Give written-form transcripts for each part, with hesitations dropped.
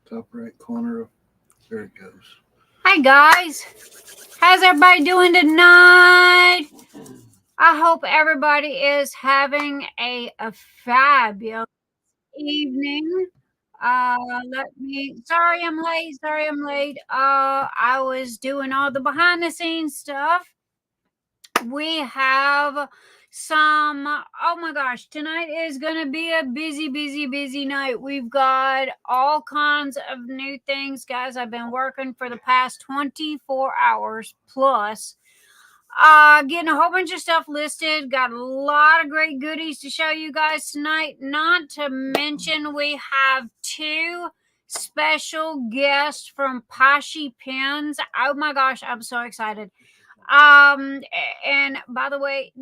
top right corner of, there it goes. Hi guys, how's everybody doing tonight? I hope everybody is having a fabulous evening. Sorry I'm late. I was doing all the behind the scenes stuff. We have oh my gosh, tonight is going to be a busy night. We've got all kinds of new things, guys. I've been working for the past 24 hours plus, getting a whole bunch of stuff listed. Got a lot of great goodies to show you guys tonight. Not to mention, we have two special guests from Poshy Pens. Oh my gosh, I'm so excited. And by the way,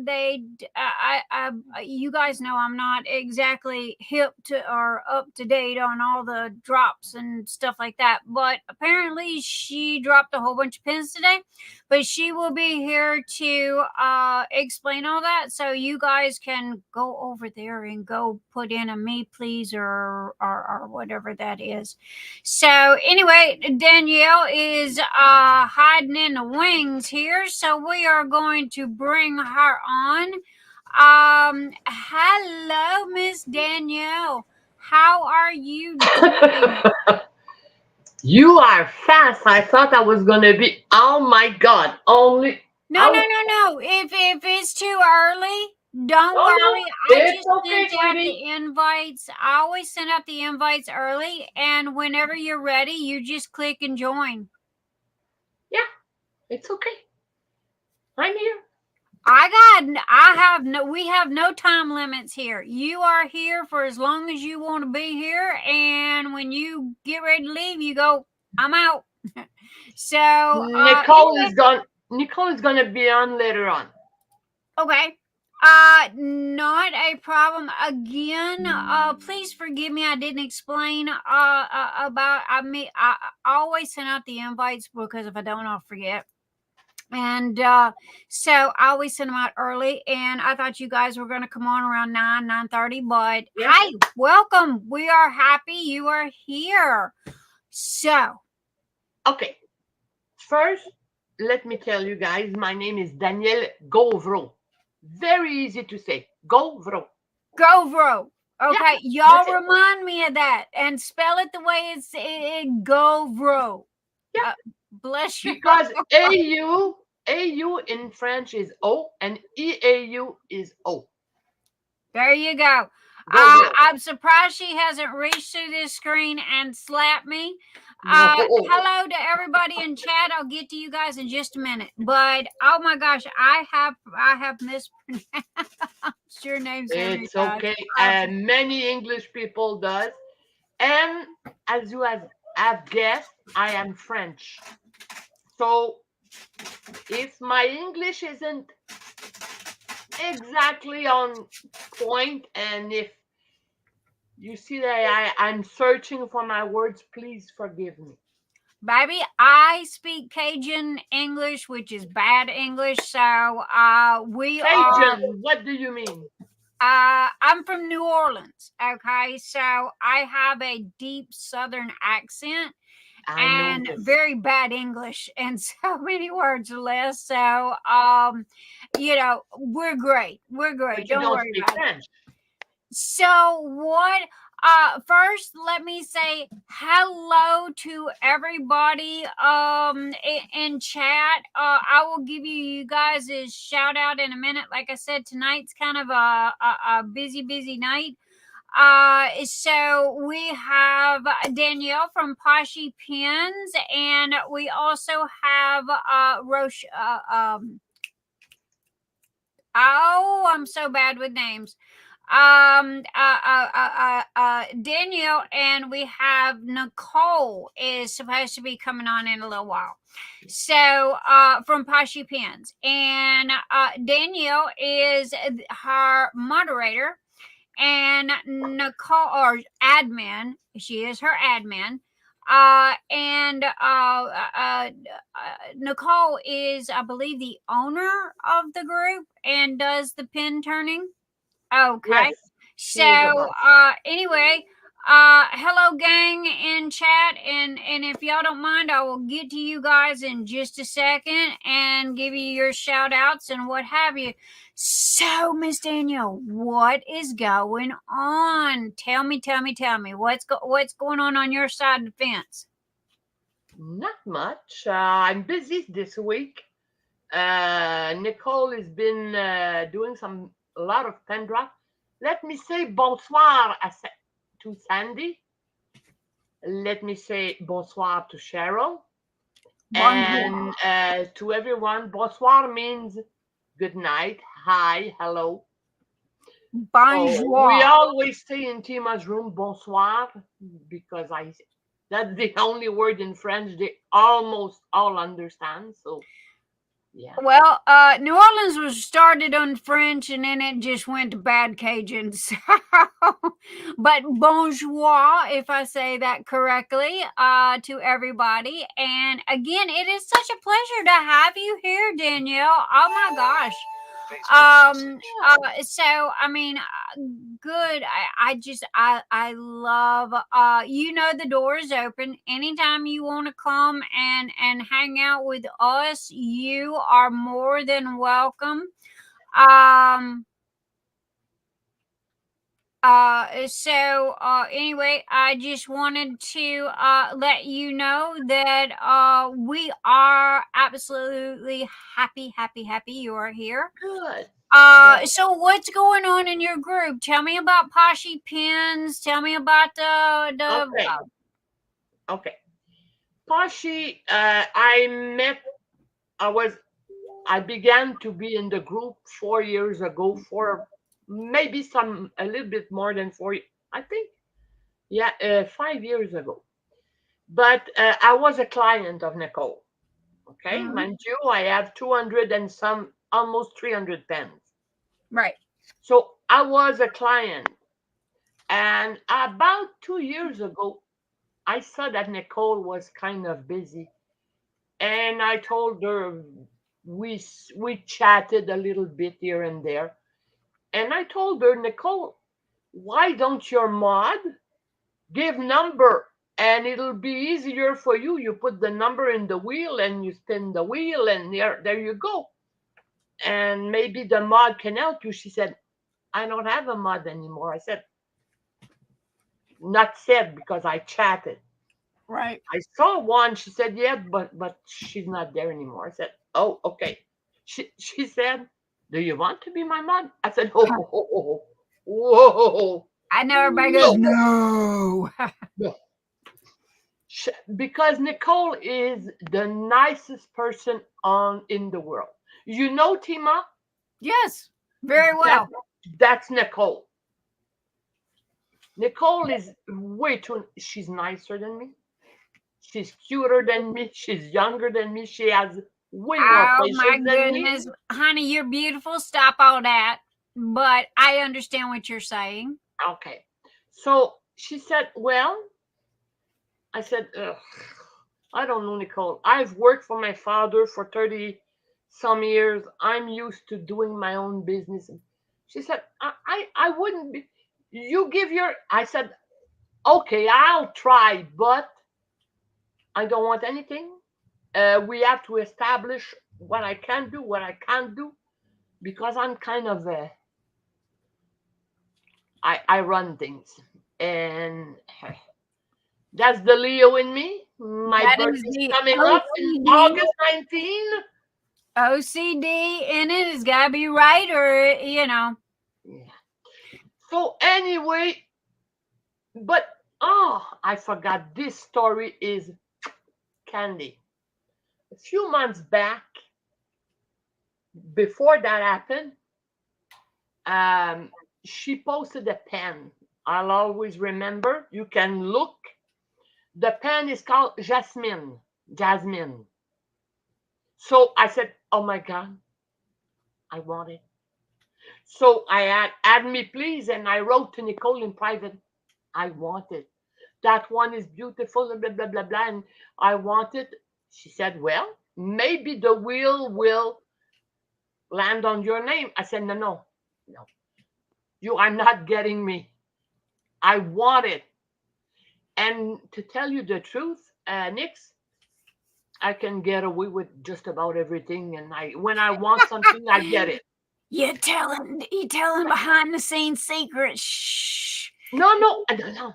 you guys know I'm not exactly hip to or up to date on all the drops and stuff like that, but apparently she dropped a whole bunch of pins today, but she will be here to explain all that, so you guys can go over there and go put in a me please or whatever that is. So anyway, Danielle is hiding in the wings here, so we are going to bring her on. Hello, Miss Danielle. How are you doing? You are fast. I thought I was gonna be. Oh my God! Only No. If it's too early, don't worry. I just sent out the invites. I always send out the invites early, and whenever you're ready, you just click and join. Yeah, it's okay. I'm here. We have no time limits here. You are here for as long as you want to be here, and when you get ready to leave, you go, I'm out. So Nicole is gonna be on later on. Okay. Not a problem. Again, please forgive me. I didn't explain about. I always send out the invites because if I don't, I'll forget. And so I always send them out early. And I thought you guys were going to come on around 9:30. But hey, welcome. We are happy you are here. So, okay. First, let me tell you guys, my name is Danielle Gauvreau. Very easy to say. Gauvreau. Gauvreau. Okay, y'all remind me of that and spell it the way it's Gauvreau. Yeah. Bless you. Because AU in French is O and EAU is O. There you go. I'm surprised she hasn't reached through this screen and slapped me. Hello to everybody in chat. I'll get to you guys in just a minute. But oh my gosh, I have mispronounced your names. It's okay. Many English people does. And as you have guessed, I am French. So if my English isn't exactly on point, and if you see that I'm searching for my words, please forgive me. Baby, I speak Cajun English, which is bad English. So Cajun, what do you mean? I'm from New Orleans. Okay, so I have a deep Southern accent and very bad English and so many words less. So we're great. But Don't worry about French. it. So what? First, let me say hello to everybody in chat. I will give you guys a shout out in a minute. Like I said, tonight's kind of a busy night. So we have Danielle from Poshy Pens, and we also have Roche. I'm so bad with names. Danielle, and we have Nicole is supposed to be coming on in a little while. So from Poshy Pens, and Danielle is her moderator, and Nicole or admin. She is her admin. Nicole is, I believe, the owner of the group and does the pin turning. Okay. Yes. So anyway, hello gang in chat, and if y'all don't mind, I will get to you guys in just a second and give you your shout outs and what have you. So, Miss Danielle, what is going on? Tell me what's going on your side of the fence. Not much. I'm busy this week. Nicole has been doing a lot of pen drop. Let me say bonsoir to Sandy. Let me say bonsoir to Cheryl. Bonjour. And to everyone, bonsoir means good night, hi, hello. Bonjour. So we always say in Tima's room bonsoir because that's the only word in French they almost all understand. So yeah. Well, New Orleans was started on French and then it just went to bad Cajun. So, but bonjour, if I say that correctly, to everybody. And again, it is such a pleasure to have you here, Danielle. Oh my gosh. So I mean, good. I love, the door is open anytime you want to come and hang out with us. You are more than welcome. Anyway, I just wanted to let you know that we are absolutely happy you are here. Good. So what's going on in your group? Tell me about Poshy Pins. Tell me about the Okay. Poshy, I began to be in the group 4 years ago, for maybe a little bit more than 4, I think. Yeah, 5 years ago. But I was a client of Nicole. Okay, mind you, I have 200 and some, almost 300 pens. Right. So I was a client. And about 2 years ago, I saw that Nicole was kind of busy. And I told her, we chatted a little bit here and there. And I told her, Nicole, why don't your mod give number? And it'll be easier for you. You put the number in the wheel and you spin the wheel, and there you go. And maybe the mod can help you. She said, I don't have a mod anymore. I said, not said, because I chatted. Right. I saw one. She said, yeah, but she's not there anymore. I said, oh, okay. She said, do you want to be my mod? I said, oh, whoa. I know everybody goes, no. No. Because Nicole is the nicest person in the world. You know Tima? Yes, very well. That's Nicole. Nicole is she's nicer than me. She's cuter than me. She's younger than me. She has way more patience than me. Honey, you're beautiful. Stop all that. But I understand what you're saying. Okay. So she said, well, I said, I don't know, Nicole. I've worked for my father for 30 some years. I'm used to doing my own business. She said, I wouldn't be. You give I said, okay, I'll try, but I don't want anything. We have to establish what I can do, what I can't do, because I'm kind of I run things, and that's the Leo in me. My birthday is coming up in August 19. OCD in it has got to be right, or Yeah. So anyway, but I forgot, this story is candy. A few months back, before that happened, she posted a pen. I'll always remember. You can look. The pen is called Jasmine. So I said, oh my God, I want it. So I add me please, and I wrote to Nicole in private, I want it. That one is beautiful, blah, blah, blah, blah, and I want it. She said, well, maybe the wheel will land on your name. I said, no. You are not getting me. I want it. And to tell you the truth, Nyx, I can get away with just about everything. And when I want something, I get it. You telling behind the scenes secrets. Shh. No, I don't know.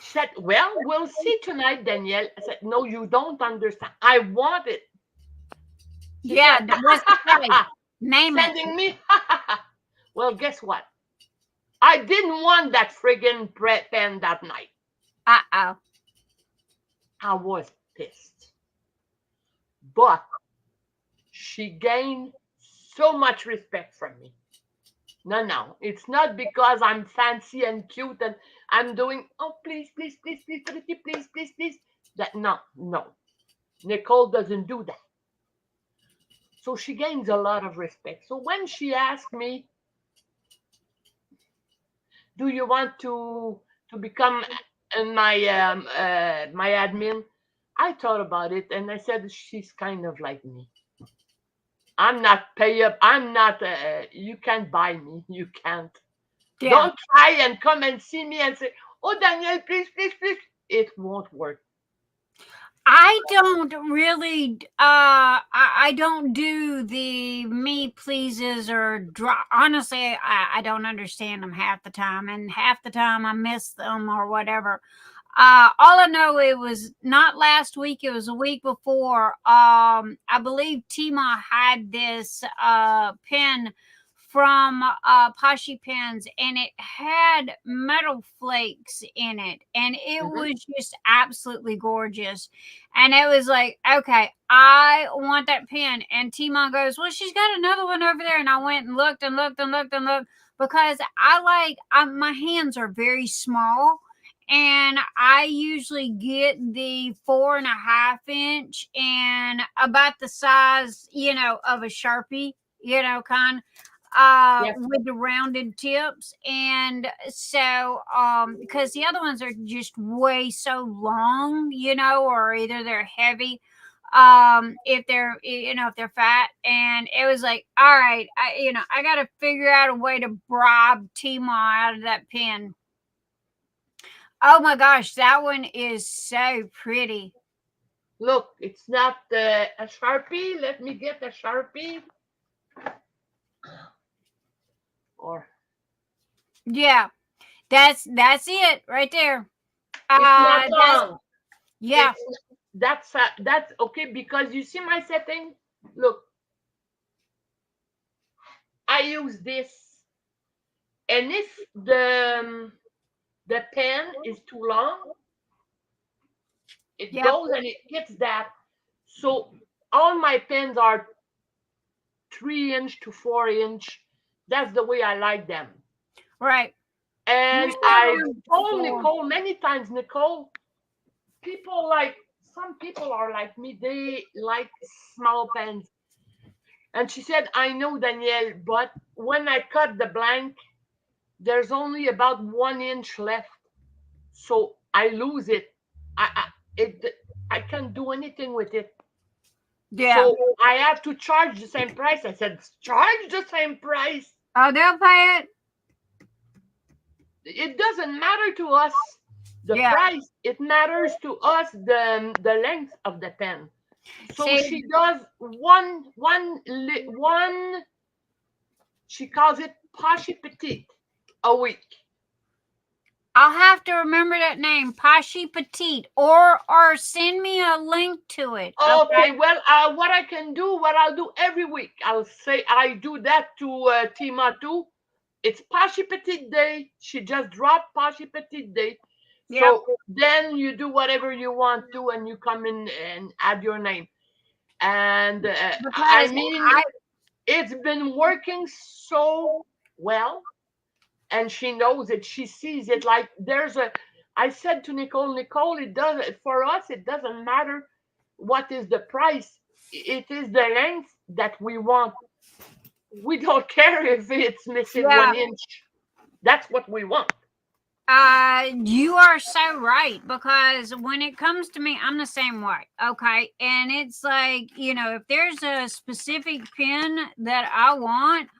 She said, well, we'll see tonight, Danielle. I said, no, you don't understand. I want it. She Yeah, said, what's the price? Name sending it. me. Well, guess what? I didn't want that friggin' pen that night. Uh-oh. I was pissed. But she gained so much respect from me. No. It's not because I'm fancy and cute and I'm doing, oh, please, pretty, please. That, no. Nicole doesn't do that. So she gains a lot of respect. So when she asked me, do you want to become my my admin? I thought about it and I said, she's kind of like me. I'm not pay up. I'm not, you can't buy me. You can't. Yeah. Don't try and come and see me and say, oh, Danielle, please. It won't work. I don't really, I don't do the me pleases or honestly, I don't understand them half the time, and half the time I miss them or whatever. All I know, it was not last week, it was a week before. I believe Tima had this pen from Poshy Pens, and it had metal flakes in it, and it was just absolutely gorgeous. And it was like, okay, I want that pen. And Tima goes, well, she's got another one over there. And I went and looked because my hands are very small. And I usually get the 4.5 inch and about the size, of a Sharpie, kind with the rounded tips. And so because the other ones are just way so long, or either they're heavy, if they're fat. And it was like, all right, I gotta figure out a way to bribe Tima out of that pen. Oh my gosh, that one is so pretty. Look, it's not a Sharpie. Let me get a Sharpie. Or yeah, that's it right there. It's not long. Yeah, that's okay, because you see my setting. Look, I use this, and if the pen is too long, it goes and it hits that. So all my pens are 3 inch to 4 inch. That's the way I like them. Right. And I told Nicole many times, Nicole, some people are like me, they like small pens. And she said, I know, Danielle, but when I cut the blank, there's only about 1 inch left. So I lose it. I can't do anything with it. Yeah. So I have to charge the same price. I said, charge the same price. Oh, they'll pay it. It doesn't matter to us the price. It matters to us the length of the pen. So she does one. She calls it Poshy Petite a week. I'll have to remember that name, Poshy Petite, or send me a link to it. Okay. Well, what I'll do every week, I'll say I do that to Tima too. It's Poshy Petite Day. She just dropped Poshy Petite Day. So then you do whatever you want to, and you come in and add your name. And I mean, it's been working so well. And she knows it. She sees it. Like I said to Nicole, it doesn't, for us, it doesn't matter what is the price. It is the length that we want. We don't care if it's missing 1 inch. That's what we want. You are so right, because when it comes to me, I'm the same way. Okay. And it's like, if there's a specific pen that I want,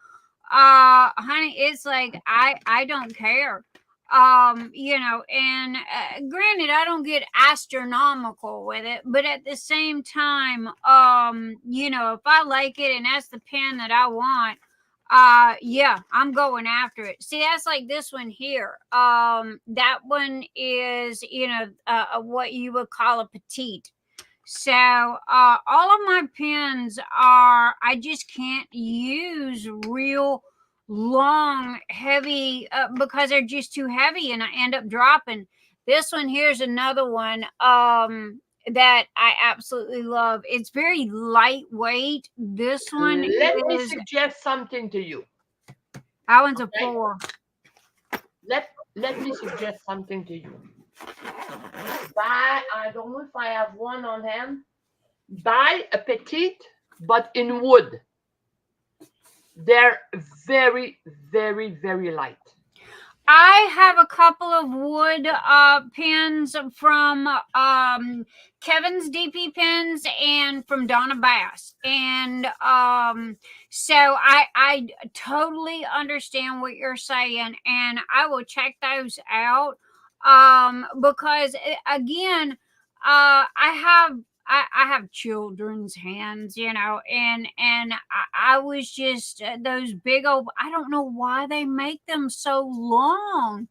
honey, it's like I don't care. You know, and granted, I don't get astronomical with it, but at the same time, you know, if I like it and that's the pen that I want, yeah, I'm going after it. See, that's like this one here. That one is, you know, what you would call a petite. So all of my pens are, I just can't use real long heavy because they're just too heavy and I end up dropping. This one here's another one that I absolutely love. It's very lightweight. This one Let me is, suggest something to you. that one's Okay. a 4. Let me suggest something to you. Buy, I don't know if I have one on hand. Buy a petite, but in wood. They're very, very, very light. I have a couple of wood pens from Kevin's DP pens and from Donna Bass. And so I totally understand what you're saying, and I will check those out because again, I have children's hands, you know, and I was just those big old, I don't know why they make them so long.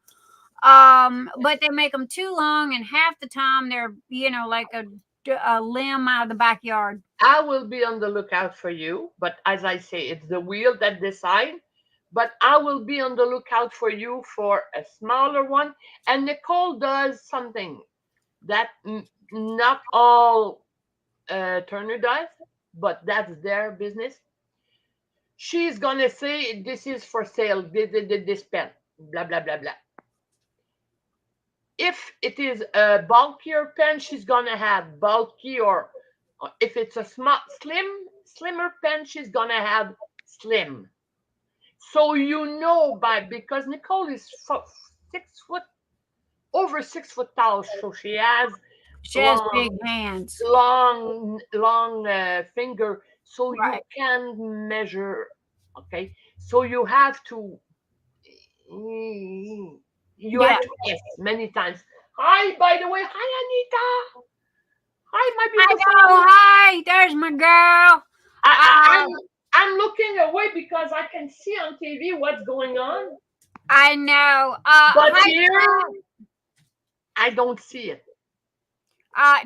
But they make them too long, and half the time they're, you know, like a limb out of the backyard. I will be on the lookout for you, but as I say, it's the wheel that decide. But I will be on the lookout for you for a smaller one. And Nicole does something that not all Turner does, but that's their business. She's gonna say this is for sale, this pen, blah blah blah blah. If it is a bulkier pen, she's gonna have bulky, or if it's a slimmer pen, she's gonna have slim. So you know because Nicole is 6 foot, over 6 foot tall, so she has Big hands. long finger, so Right. you can measure. Okay, so you have to have to guess many times. Hi, by the way. Hi, Anita. Hi, my beautiful. Hi, there's my girl. I'm looking away because I can see on TV what's going on. I know. But hi, here, I don't see it.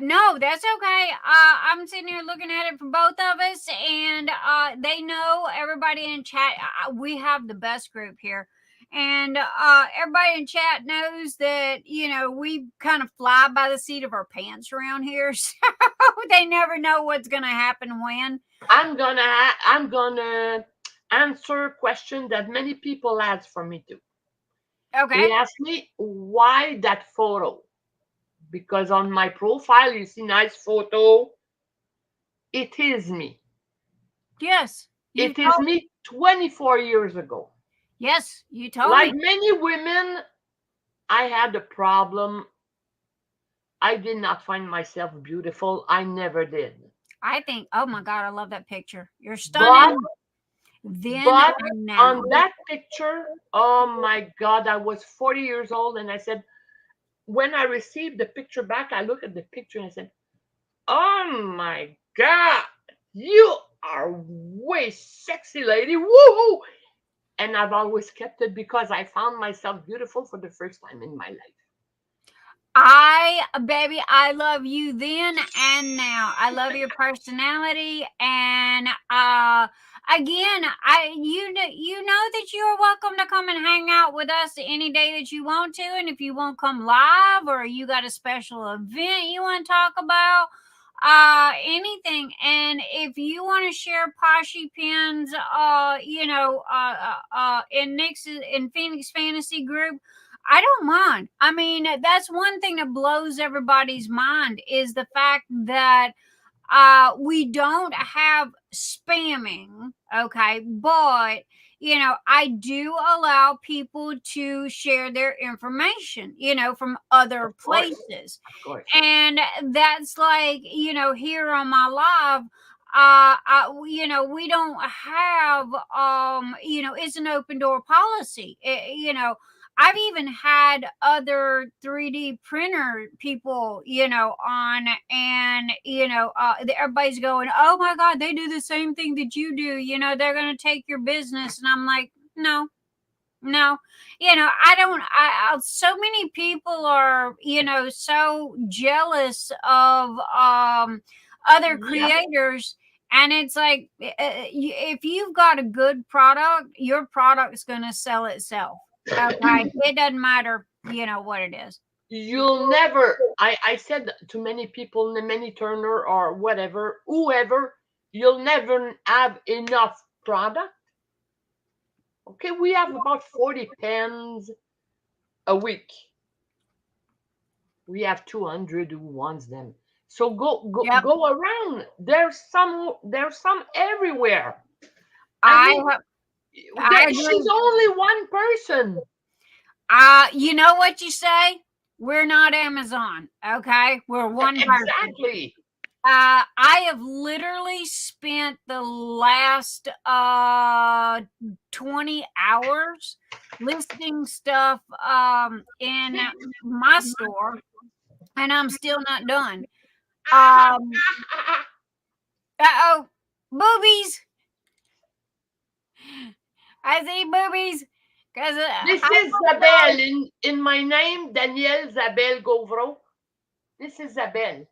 No, that's okay. I'm sitting here looking at it for both of us, and they know, everybody in chat. We have the best group here, and everybody in chat knows that, you know, we kind of fly by the seat of our pants around here, so they never know what's gonna happen when. I'm gonna answer a question that many people ask for me too. Okay. They ask me why that photo. Because on my profile, you see nice photo. It is me. Yes. It is me 24 years ago. Yes, you told like me. Many women, I had a problem. I did not find myself beautiful. I never did. I think, oh my God, I love that picture. You're stunning. But on that picture, oh my God, I was 40 years old, and I said, when I received the picture back, I looked at the picture and I said, oh my God, you are way sexy, lady. Woohoo! And I've always kept it because I found myself beautiful for the first time in my life. Baby, I love you then and now. I love your personality, and again, you know that you are welcome to come and hang out with us any day that you want to, and if you won't come live, or you got a special event you want to talk about, anything, and if you want to share Poshy pins, you know, in Nyxs, in Phoenix Fantasy Group, I don't mind. I mean, that's one thing that blows everybody's mind, is the fact that we don't have spamming. Okay. But, you know, I do allow people to share their information, you know, from other places. Of course. And that's like, you know, here on my live, you know, we don't have, you know, it's an open door policy. You know, I've even had other 3D printer people, on, and everybody's going, "Oh my God, they do the same thing that you do. They're going to take your business." And I'm like, no. I don't. So many people are, so jealous of other creators. And it's like, if you've got a good product, your product's going to sell itself. Okay. It doesn't matter, what it is. You'll never, I said to many people, many turner or whatever, whoever, you'll never have enough product. Okay, we have about 40 pens a week. We have 200 who wants them. So go around. There's some everywhere. She's only one person. You know what you say? We're not Amazon, okay? We're one person. Exactly. I have literally spent the last 20 hours listing stuff in my store, and I'm still not done. Uh-oh, boobies. I see boobies. This is Zabel in my name, Danielle Zabel Gauvreau. This is Zabel.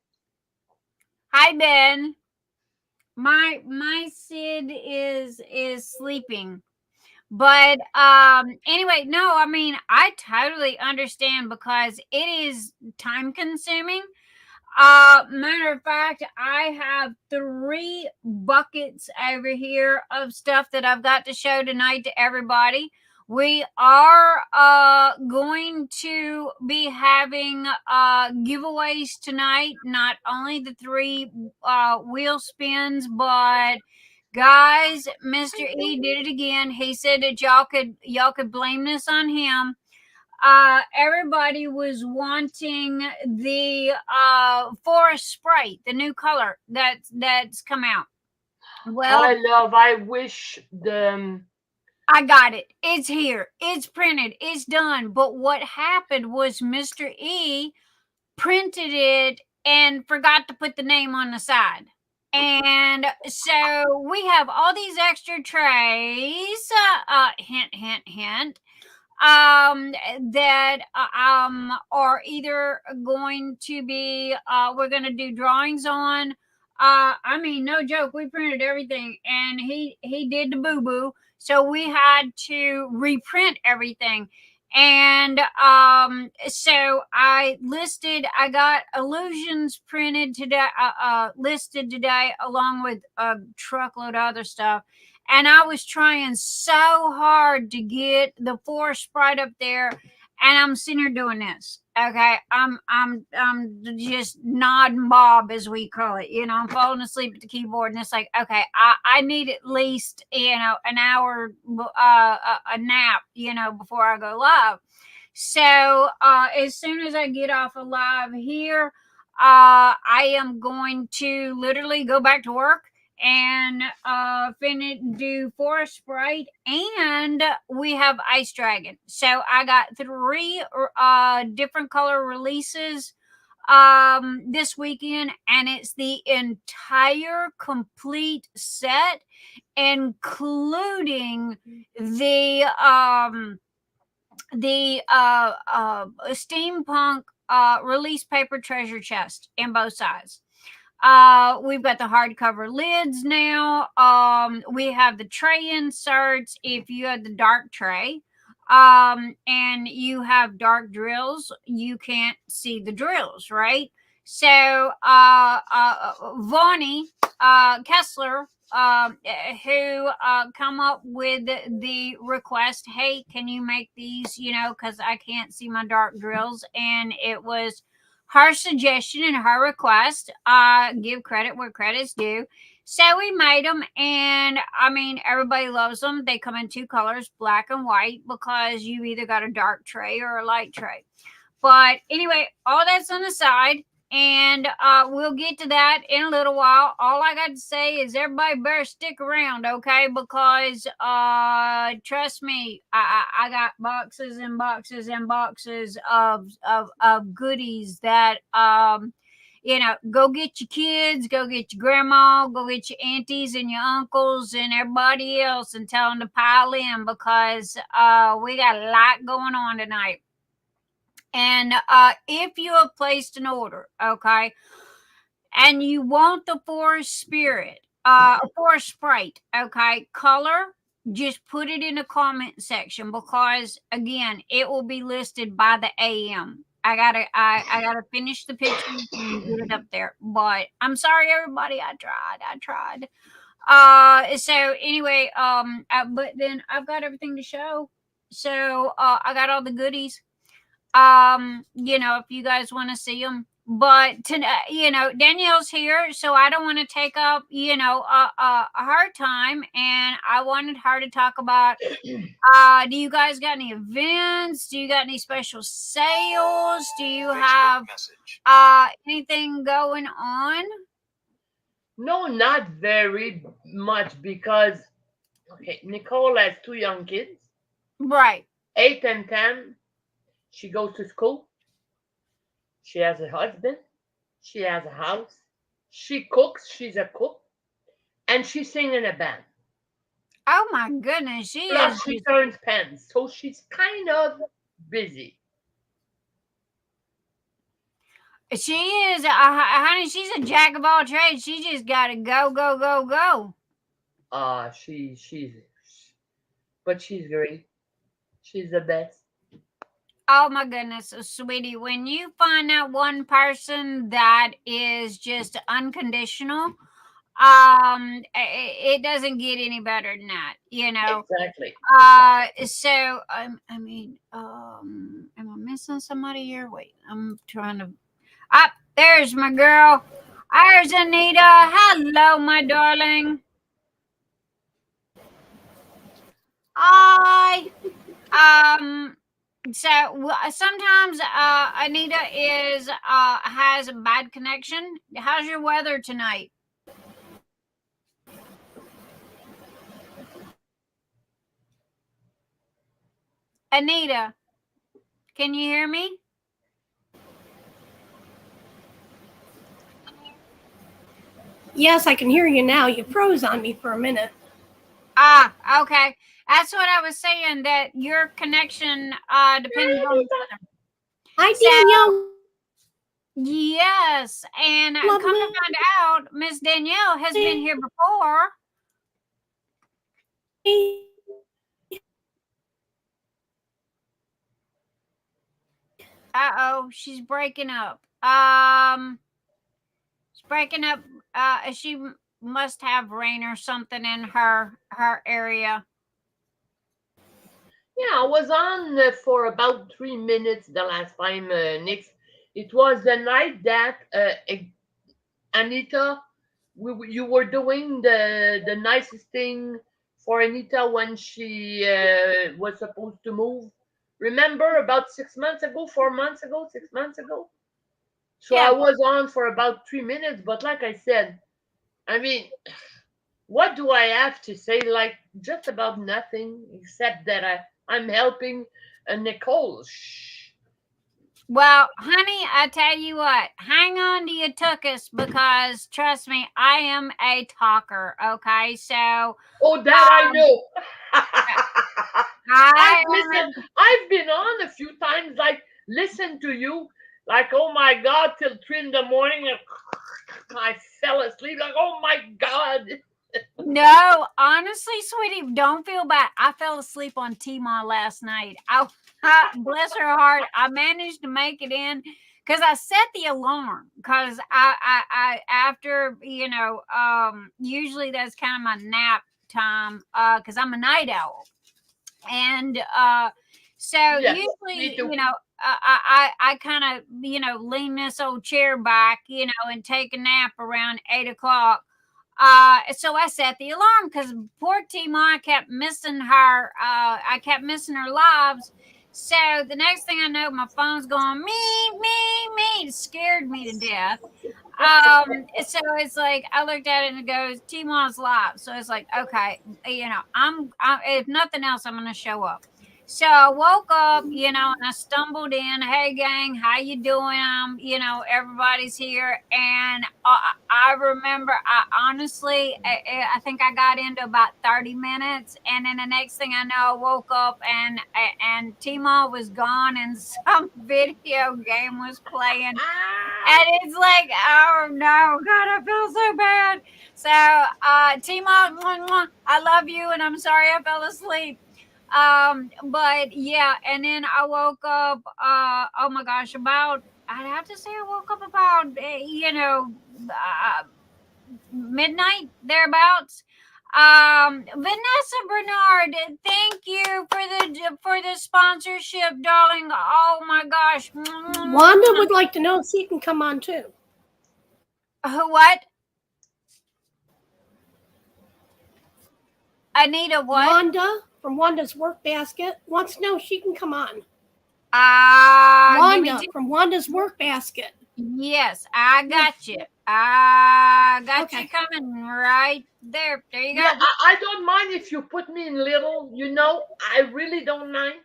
Hi, Ben. My Sid is sleeping. But anyway, no, I mean, I totally understand because it is time consuming. Matter of fact, I have 3 buckets over here of stuff that I've got to show tonight to everybody. We are going to be having giveaways tonight. Not only the 3 wheel spins, but guys, Mr. E did it again. He said that y'all could blame this on him. Everybody was wanting the forest sprite, the new color that's come out. Well, I wish I got it. It's here. It's printed. It's done. But what happened was Mr. E printed it and forgot to put the name on the side. And so we have all these extra trays, hint, that are either going to be we're going to do drawings on. I mean, no joke, we printed everything, and he did the boo-boo, so we had to reprint everything. And so I got illusions printed today, listed today, along with a truckload of other stuff. And I was trying so hard to get the forest sprite up there, and I'm sitting here doing this. Okay, I'm just nodding Bob, as we call it. I'm falling asleep at the keyboard, and it's like, okay, I need at least an hour, a nap, before I go live. So as soon as I get off of live here, I am going to literally go back to work and do forest sprite, and we have ice dragon. So I got 3 different color releases this weekend, and it's the entire complete set, including the steampunk release paper treasure chest in both sides. We've got the hardcover lids now. We have the tray inserts. If you have the dark tray, and you have dark drills, you can't see the drills, right? So, Vaughan, Kessler, who come up with the request, hey, can you make these, because I can't see my dark drills. And it was her suggestion and her request. Give credit where credit's due. So we made them, and I mean, everybody loves them. They come in 2 colors, black and white, because you either got a dark tray or a light tray. But anyway, all that's on the side. and we'll get to that in a little while. All I got to say is everybody better stick around, okay? Because trust me, I got boxes and boxes and boxes of goodies that go get your kids, go get your grandma, go get your aunties and your uncles and everybody else and tell them to pile in, because we got a lot going on tonight. And if you have placed an order, okay, and you want the forest spirit, forest sprite, okay, color, just put it in the comment section, because again, it will be listed by the AM. I gotta finish the picture and get it up there. But I'm sorry, everybody. I tried. So anyway, but then I've got everything to show. So I got all the goodies. If you guys want to see them. But Danielle's here, so I don't want to take up her time, and I wanted her to talk about do you guys got any events? Do you got any special sales? Do you have anything going on? No, not very much, because Nicole has 2 young kids, Right. 8 and 10. She goes to school. She has a husband. She has a house. She cooks. She's a cook. And she sings in a band. Oh my goodness. Plus, she turns pens. So she's kind of busy. She is, honey, she's a jack of all trades. She just got to go. But she's great. She's the best. Oh my goodness, sweetie, when you find that one person that is just unconditional, it doesn't get any better than that, Exactly. So am I missing somebody here? Wait, I'm trying to. There's my girl. There's Anita. Hello, my darling. So sometimes Anita has a bad connection. How's your weather tonight? Anita, can you hear me? Yes, I can hear you now. You froze on me for a minute. Okay. That's what I was saying, that your connection depends on the weather. Hi, Danielle. Yes, and come to find out, Miss Danielle has been here before. Uh-oh, she's breaking up. She's breaking up. She must have rain or something in her area. Yeah, I was on for about 3 minutes the last time, Nyx. It was the night that Anita, you were doing the nicest thing for Anita when she was supposed to move. Remember, about 6 months ago, 4 months ago, 6 months ago? So yeah. I was on for about 3 minutes, but like I said, I mean, what do I have to say? Like, just about nothing, except that I'm helping Nicole. Shh. Well, honey, I tell you what, hang on to your tuchus, because trust me, I am a talker. Okay, so I know. I've been on a few times, like, listen to you, like, oh my God, till 3 in the morning, I fell asleep, like, oh my God. No, honestly, sweetie, don't feel bad. I fell asleep on T-Ma last night. Bless her heart, I managed to make it in because I set the alarm, because I after usually that's kind of my nap time, because I'm a night owl, and so usually I kind of lean this old chair back and take a nap around 8 o'clock. So I set the alarm because poor T-Ma kept missing her. I kept missing her lives. So the next thing I know, my phone's going me. It scared me me to death. So it's like I looked at it and it goes T-Mon's live. So it's like, okay, I'm if nothing else, I'm gonna show up. So I woke up, and I stumbled in. Hey gang, how you doing? Everybody's here, and I remember. I honestly, I think I got into about 30 minutes, and then the next thing I know, I woke up and T-Mon was gone, and some video game was playing. And it's like, oh no, God, I feel so bad. So, T-Mon, I love you, and I'm sorry I fell asleep. But yeah, and then I woke up. Oh my gosh, I'd have to say I woke up about midnight thereabouts. Vanessa Barnard, thank you for the sponsorship, darling. Oh my gosh. Wanda would like to know if she can come on too. What? Anita, what? Wanda from Wanda's Work Basket wants to know if she can come on. Wanda from Wanda's Work Basket. Yes, I got you. I got Okay. you coming right there. There you go. Yeah, I don't mind if you put me in little. I really don't mind.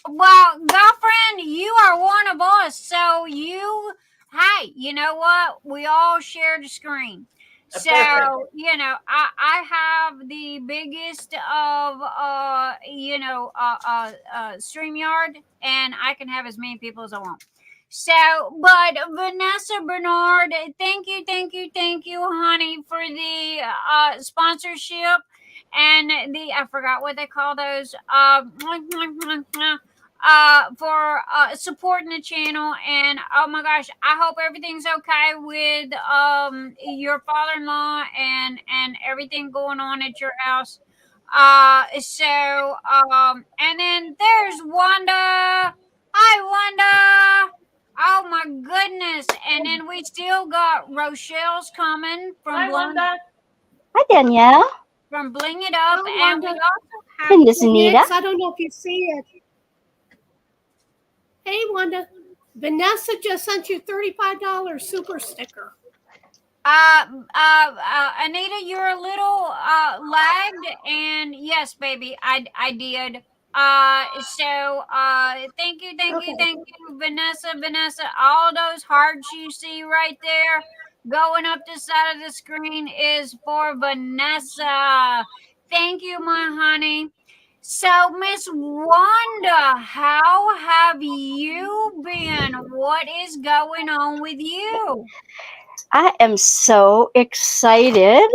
Well, girlfriend, you are one of us. So hey, you know what? We all share the screen. So, Perfect. I have the biggest of, StreamYard, and I can have as many people as I want. So, but Vanessa Barnard, thank you, honey, for the sponsorship and I forgot what they call those, for supporting the channel. And oh my gosh, I hope everything's okay with your father-in-law and everything going on at your house. And then there's Wanda. Hi, Wanda. Oh my goodness. And then we still got Rochelle's coming from Wanda. Hi, Danielle. From Bling It Up. Hi, And we Wanda. also have And this is Anita. I don't know if you see it. Hey, Wanda. Vanessa just sent you $35 super sticker. Anita, you're a little lagged, and yes, baby, I did. Thank you, Vanessa. All those hearts you see right there going up the side of the screen is for Vanessa. Thank you, my honey. So, Miss Wanda, how have you been? What is going on with you? I am so excited.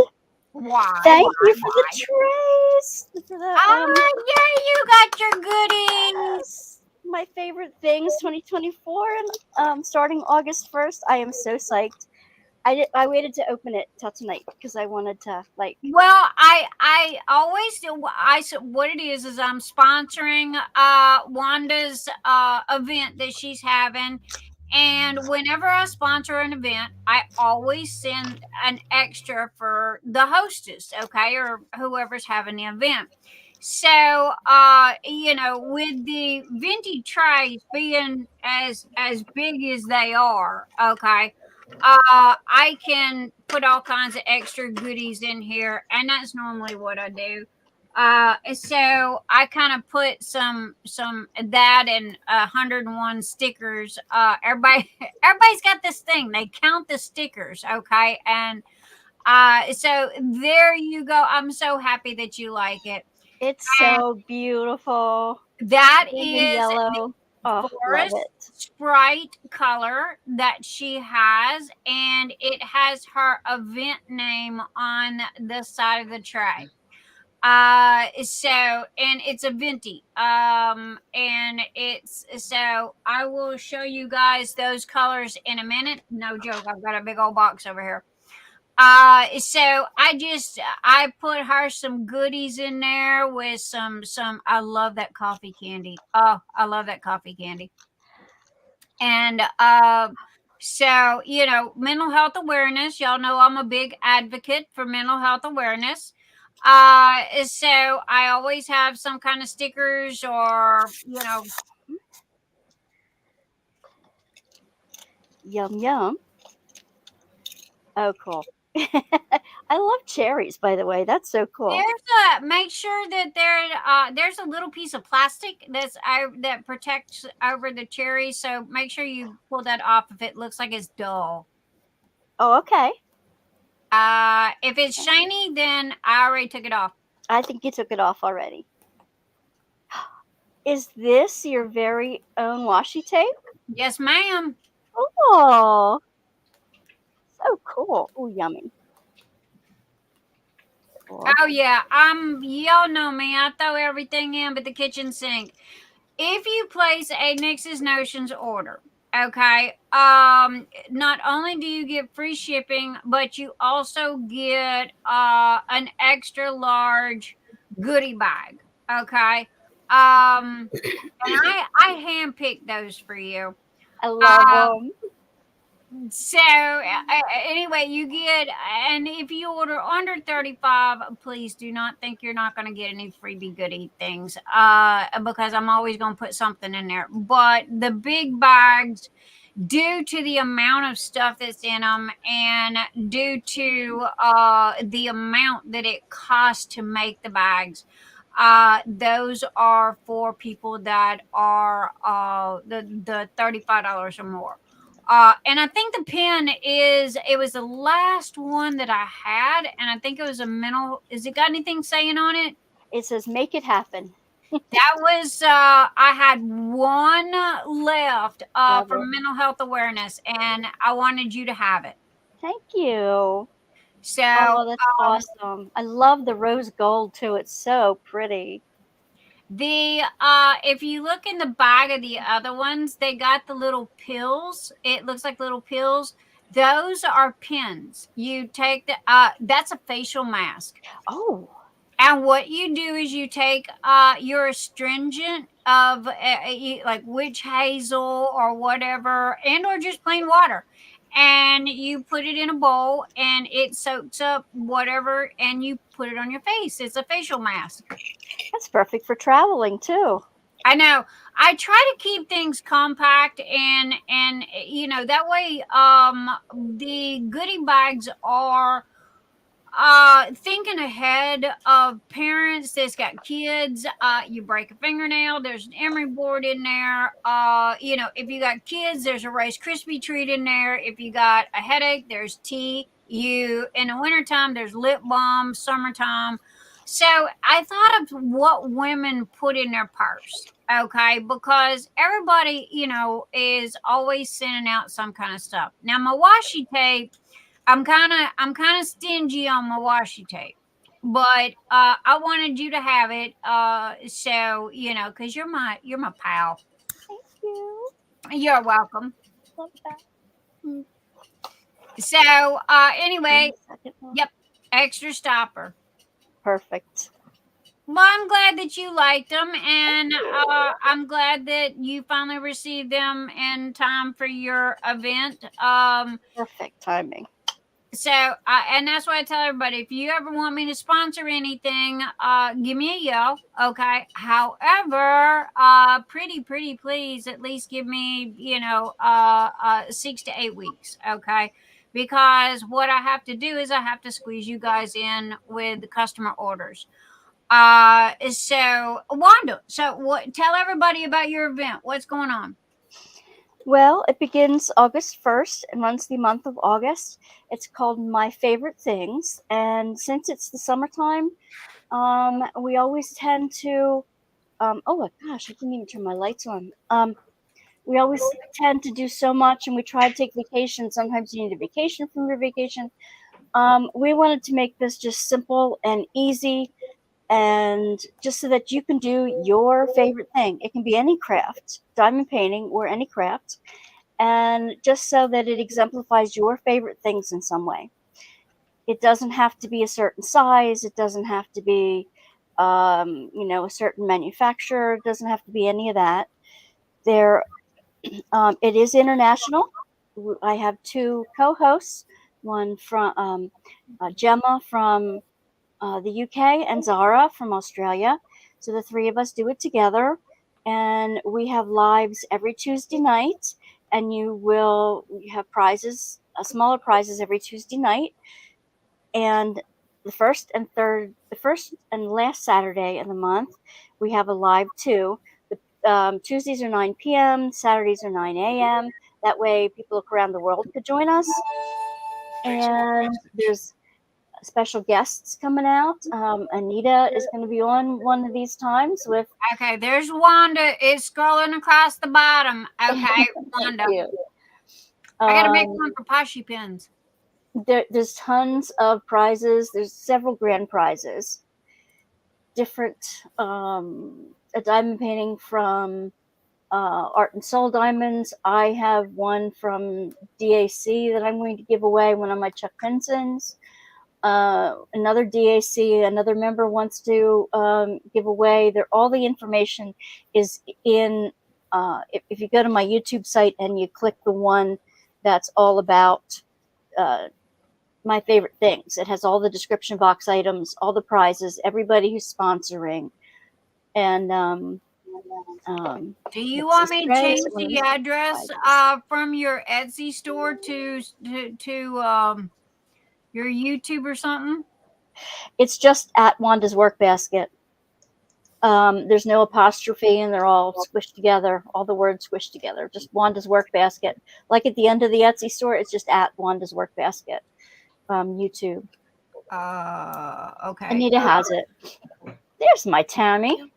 Why? Thank you for the trays. For the, yeah, you got your goodies. My favorite things, 2024, and starting August 1st. I am so psyched. I waited to open it till tonight because I wanted to Well, I always do. What it is I'm sponsoring Wanda's event that she's having. And whenever I sponsor an event, I always send an extra for the hostess, okay, or whoever's having the event. So, with the vintage trays being as big as they are, okay, I can put all kinds of extra goodies in here, and that's normally what I do. So I kind of put some that and 101 stickers. Everybody's got this thing. They count the stickers, okay? And so there you go. I'm so happy that you like it. It's so beautiful. That Pink is and yellow. Oh, forest love it. Sprite color that she has, and it has her event name on the side of the tray. And it's a venti. And it's so I will show you guys those colors in a minute. No joke, I've got a big old box over here. So I put her some goodies in there with some I love that coffee candy. Oh, I love that coffee candy. And so mental health awareness. Y'all know I'm a big advocate for mental health awareness. So I always have some kind of stickers or Yum yum. Oh, cool. I love cherries, by the way. That's so cool. Make sure that there's a little piece of plastic that protects over the cherry. So make sure you pull that off if it looks like it's dull. Oh, okay. If it's shiny, then I already took it off. I think you took it off already. Is this your very own washi tape? Yes, ma'am. Oh, so cool. Oh, yummy. Cool. Oh yeah, y'all know me. I throw everything in but the kitchen sink. If you place a Nyxs Notions order, okay, not only do you get free shipping, but you also get an extra large goodie bag. Okay. And I handpicked those for you. I love them. So anyway, you get, and if you order under 35, please do not think you're not going to get any freebie goodie things, because I'm always going to put something in there. But the big bags, due to the amount of stuff that's in them and due to the amount that it costs to make the bags, those are for people that are the $35 or more. And I think the pen it was the last one that I had, and I think it was is it got anything saying on it? It says, make it happen. That was, I had one left for mental health awareness, and I wanted you to have it. Thank you. So, oh, that's awesome. I love the rose gold too. It's so pretty. If you look in the bag of the other ones, they got the little pills. It looks like little pills. Those are pins. You take that's a facial mask. Oh. And what you do is you take your astringent of like witch hazel or whatever, and or just plain water, and you put it in a bowl, and it soaks up whatever, and you put it on your face. It's a facial mask. That's perfect for traveling too. I know. I try to keep things compact, and that way the goodie bags are thinking ahead of parents that's got kids. You break a fingernail, there's an emery board in there. If you got kids, there's a Rice Krispie treat in there. If you got a headache, there's tea. In the wintertime, there's lip balm. Summertime. So I thought of what women put in their purse, okay? Because everybody, is always sending out some kind of stuff. Now, my washi tape, I'm kind of stingy on my washi tape, but I wanted you to have it, so because you're my pal. Thank you. You're welcome. Love that. So anyway, yep, extra stopper. Perfect. Well, I'm glad that you liked them, and I'm glad that you finally received them in time for your event. Perfect timing. So, and that's why I tell everybody, if you ever want me to sponsor anything, give me a yell, okay? However, pretty please at least give me, 6 to 8 weeks, okay? Because what I have to do is I have to squeeze you guys in with the customer orders. So Wanda, tell everybody about your event. What's going on? Well, it begins August 1st and runs the month of August. It's called My Favorite Things. And since it's the summertime, we always tend to, oh my gosh, I didn't even turn my lights on. We always tend to do so much, and we try to take vacation. Sometimes you need a vacation from your vacation. We wanted to make this just simple and easy, and just so that you can do your favorite thing. It can be any craft, diamond painting or any craft, and just so that it exemplifies your favorite things in some way. It doesn't have to be a certain size. It doesn't have to be, a certain manufacturer. It doesn't have to be any of that. It is international. I have 2 co-hosts, one from Gemma from the UK and Zara from Australia. So the 3 of us do it together, and we have lives every Tuesday night, and we have prizes smaller prizes every Tuesday night, and the first and last Saturday of the month, we have a live too. Tuesdays are 9 p.m., Saturdays are 9 a.m. That way, people around the world could join us. And there's special guests coming out. Anita is going to be on one of these times with. Okay, there's Wanda. It's scrolling across the bottom. Okay, Wanda. I got to make one for Poshy pins. There's tons of prizes. There's several grand prizes. Different, a diamond painting from Art and Soul Diamonds. I have one from DAC that I'm going to give away, one of my Chuck Pensons. Another DAC, another member wants to give away. All the information is in, if you go to my YouTube site and you click the one that's all about my favorite things. It has all the description box items, all the prizes, everybody who's sponsoring. And do you want me to change the address from your Etsy store to your YouTube or something? It's just at Wanda's Workbasket. There's no apostrophe, and they're all squished together. All the words squished together. Just Wanda's Workbasket. Like at the end of the Etsy store, it's just at Wanda's Workbasket. YouTube. Okay. Anita has it. There's my Tammy.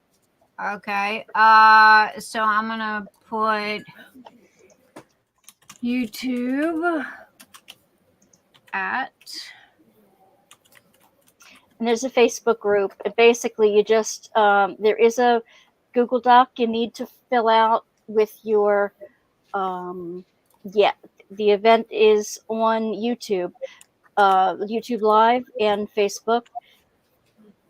Okay. So I'm gonna put YouTube at. And there's a Facebook group. And basically, you just there is a Google Doc you need to fill out with your the event is on YouTube. YouTube Live and Facebook.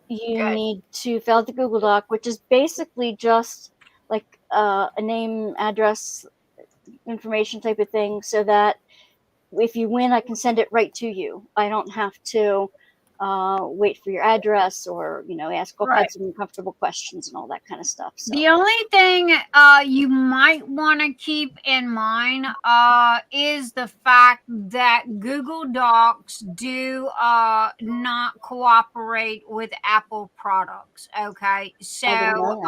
You need to fill out the Google Doc, which is basically just like a name, address, information type of thing, so that if you win, I can send it right to you. I don't have to wait for your address or, ask all kinds of uncomfortable questions and all that kind of stuff. So. The only thing you might want to keep in mind is the fact that Google Docs do not cooperate with Apple products. Okay, so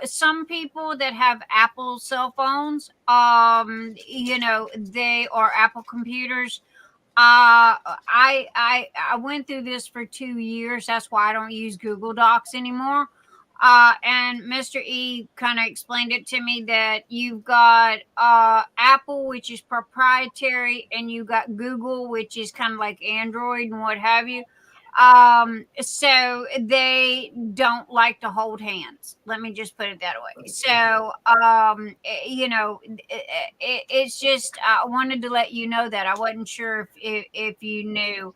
some people that have Apple cell phones, they are Apple computers. I went through this for 2 years. That's why I don't use Google Docs anymore. And Mr. E kind of explained it to me that you've got Apple, which is proprietary, and you got Google, which is kind of like Android and what have you. So they don't like to hold hands. Let me just put it that way. So, it's just, I wanted to let you know that. I wasn't sure if you knew.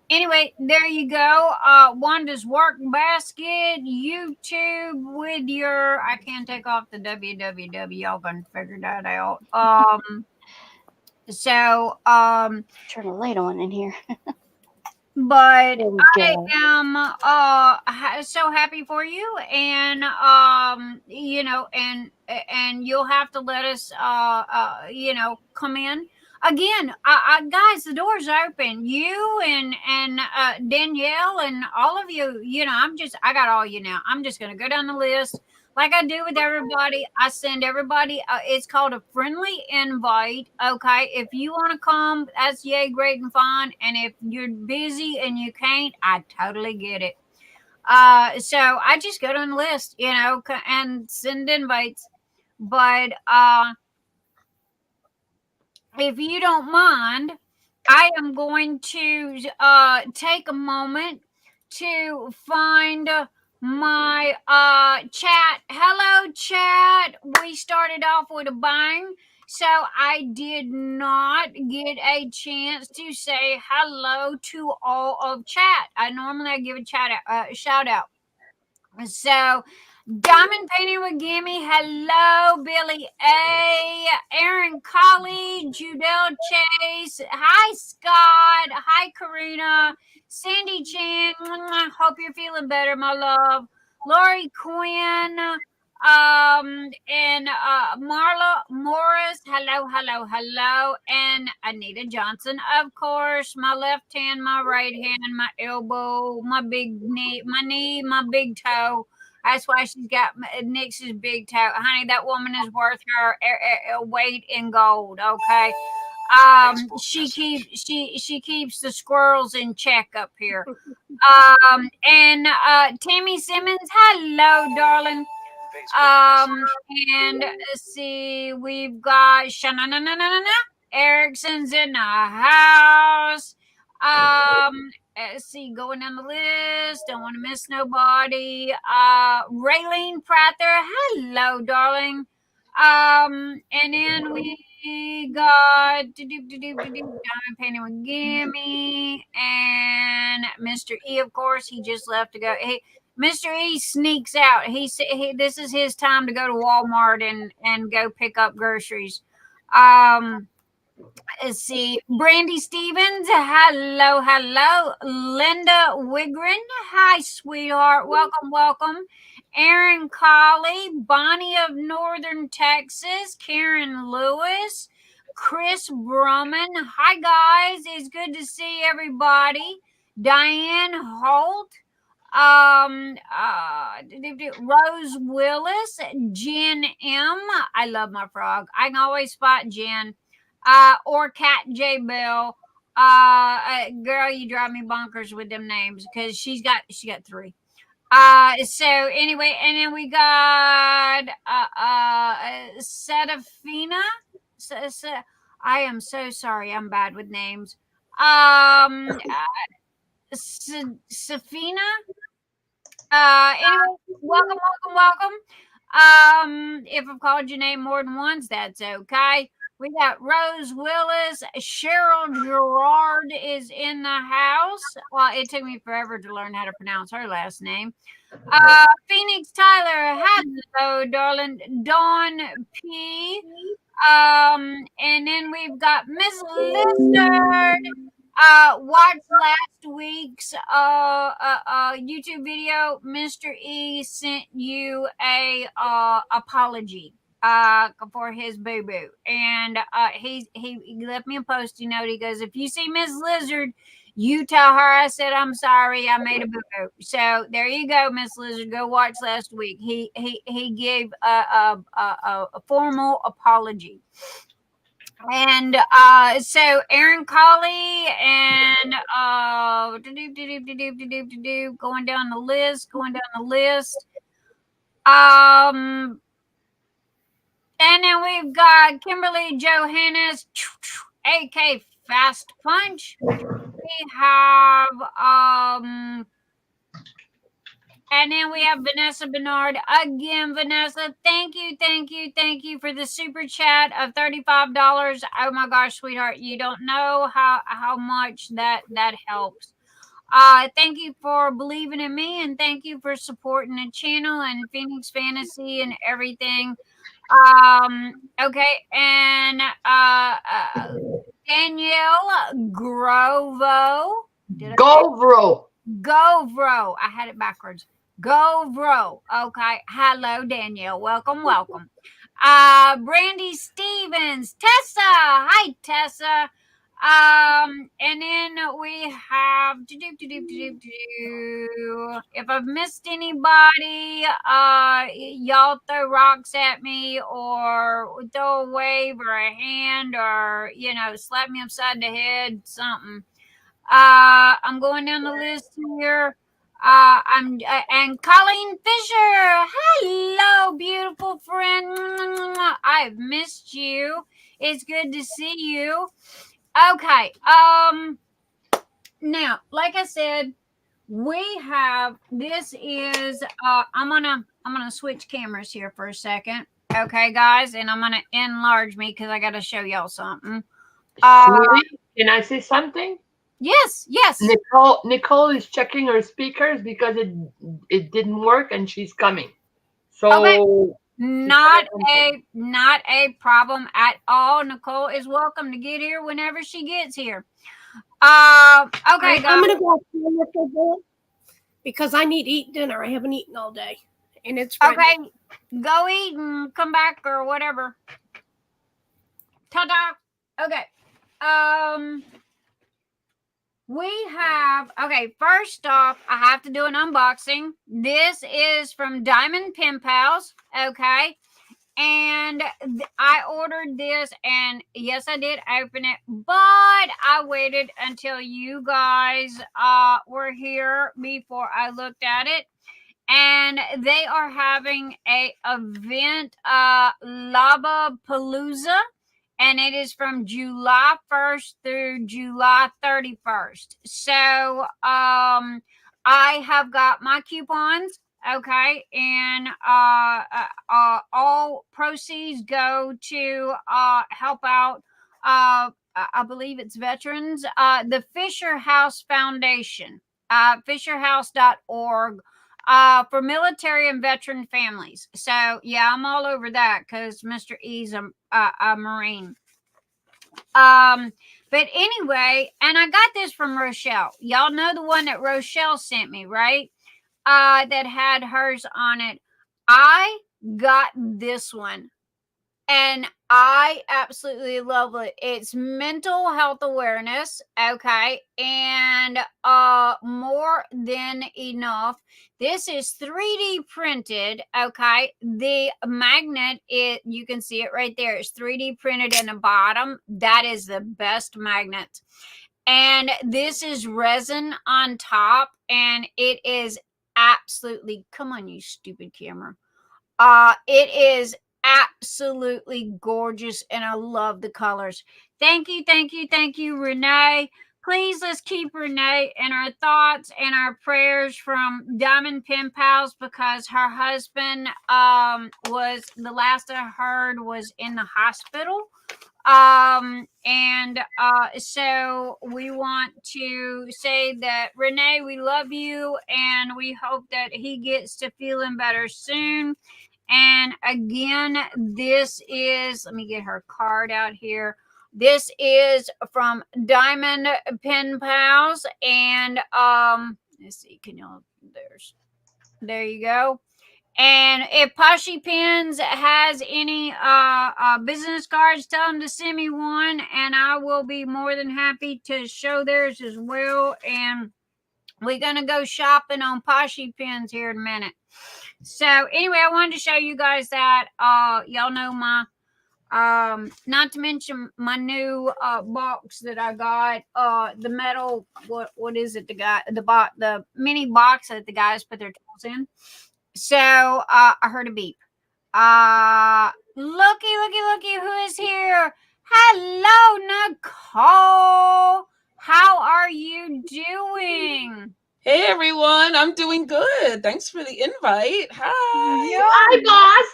Anyway, there you go. Wanda's Workbasket, YouTube with your, I can't take off the www. Y'all gonna figure that out. Turn a light on in here. But I am so happy for you, and and you'll have to let us come in again. Guys, the door's open. You and Danielle and all of you. I got all you now. I'm just gonna go down the list. Like I do with everybody, I send everybody, it's called a friendly invite, okay? If you want to come, that's yay, great, and fine. And if you're busy and you can't, I totally get it. So I just go down the list, and send invites. But if you don't mind, I am going to take a moment to find my chat. Hello, chat. We started off with a bang, so I did not get a chance to say hello to all of chat. I normally give a shout out. So, Diamond Painting with Gimme, hello, Billy A, Erin Colley, Judell Chase, hi, Scott, hi, Karina, Sandy Chan, hope you're feeling better, my love, Lorie Quinn, and Marla Morris, hello, and Anita Johnson, of course. My left hand, my right hand, my elbow, my big knee, my big toe. That's why she's got Nyx's big toe. Honey, that woman is worth her weight in gold. Okay. She keeps the squirrels in check up here. And Tammy Simmons, hello, darling. And let's see, we've got Shanana Erickson's in the house. Let's see, going down the list. Don't want to miss nobody. Raelene Prather, hello, darling. And then we got Diamond Painting with Gimme and Mr. E, of course. He just left to go. Hey, Mr. E sneaks out. This is his time to go to Walmart and go pick up groceries. Let's see. Brandy Stevens, hello. Linda Wigren, hi, sweetheart. Welcome. Erin Colley, Bonnie of Northern Texas, Karen Lewis, Kris Brummund. Hi, guys. It's good to see everybody. Diane Holt, Rose Willis, Jen M. I love my frog. I can always spot Jen. Or Cat J Bell. Girl, you drive me bonkers with them names because she got 3. So anyway, and then we got Setafina. I am so sorry. I'm bad with names. Safina. Anyway, welcome. If I've called your name more than once, that's okay. We got Rose Willis. Cheryl Gerard is in the house. Well, it took me forever to learn how to pronounce her last name. Phoenix Tyler. Hello, darling. Dawn P. And then we've got Miss Lizard. Watched last week's YouTube video. Mr. E sent you a apology for his boo-boo, and he left me a post-it note. He goes, if you see Miss Lizard, you tell her I said I'm sorry, I made a boo-boo. So there you go, Miss Lizard. Go watch last week. He gave a formal apology. And so Erin Colley and going down the list. And then we've got Kimberly Johannes, AK Fast Punch. We have and then we have Vanessa Barnard. Again, Vanessa, thank you for the super chat of $35. Oh my gosh, sweetheart, you don't know how much that helps. Thank you for believing in me, and thank you for supporting the channel and Phoenix Fantasy and everything. Okay, and Danielle Gauvreau. I had it backwards. Gauvreau. Okay. Hello, Danielle. Welcome. Brandy Stevens. Tessa. Hi, Tessa. And then we have if I've missed anybody, y'all throw rocks at me or throw a wave or a hand or slap me upside the head, something. I'm going down the list here. And Colleen Fisher. Hello, beautiful friend. I've missed you. It's good to see you. Okay. Now, like I said, we have this is I'm gonna switch cameras here for a second. Okay, guys, and I'm gonna enlarge me because I gotta show y'all something. Can I say something? Yes. Nicole is checking her speakers because it didn't work and she's coming. So okay. Not a problem at all. Nicole is welcome to get here whenever she gets here. Okay, guys. I'm gonna go for a bit because I need to eat dinner. I haven't eaten all day, and it's ready. Okay, go eat and come back or whatever. Ta-da. Okay. We have, okay, first off, I have to do an unboxing. This is from Diamond Pen Pals, okay? And I ordered this, and yes, I did open it, but I waited until you guys were here before I looked at it. And they are having a event, Labapalooza, and it is from July 1st through July 31st. So I have got my coupons, okay, and all proceeds go to help out, I believe it's veterans, the Fisher House Foundation, fisherhouse.org. For military and veteran families. So yeah, I'm all over that because Mr. E's a Marine. But anyway, and I got this from Rochelle. Y'all know the one that Rochelle sent me, right? That had hers on it. I got this one, and I absolutely love it. It's mental health awareness, okay, and more than enough. This is 3D printed, okay. The magnet, you can see it right there. It's 3D printed in the bottom. That is the best magnet. And this is resin on top, and it is absolutely, come on, you stupid camera. It is absolutely gorgeous, and I love the colors. Thank you, Renee. Please, let's keep Renee in our thoughts and our prayers from Diamond Pen Pals, because her husband was, the last I heard, was in the hospital. So we want to say that, Renee, we love you, and we hope that he gets to feeling better soon. And again, this is, let me get her card out here. This is from Diamond Pen Pals, and let's see, can y'all, there you go. And if Poshy Pens has any business cards, tell them to send me one, and I will be more than happy to show theirs as well. And we're gonna go shopping on Poshy Pens here in a minute. So anyway, I wanted to show you guys that. Y'all know my not to mention my new box that I got, the metal, what is it, the mini box that the guys put their tools in. So I heard a beep. Looky, who is here? Hello, Nicole. How are you doing? Hey everyone, I'm doing good. Thanks for the invite. Hi. Hi, boss.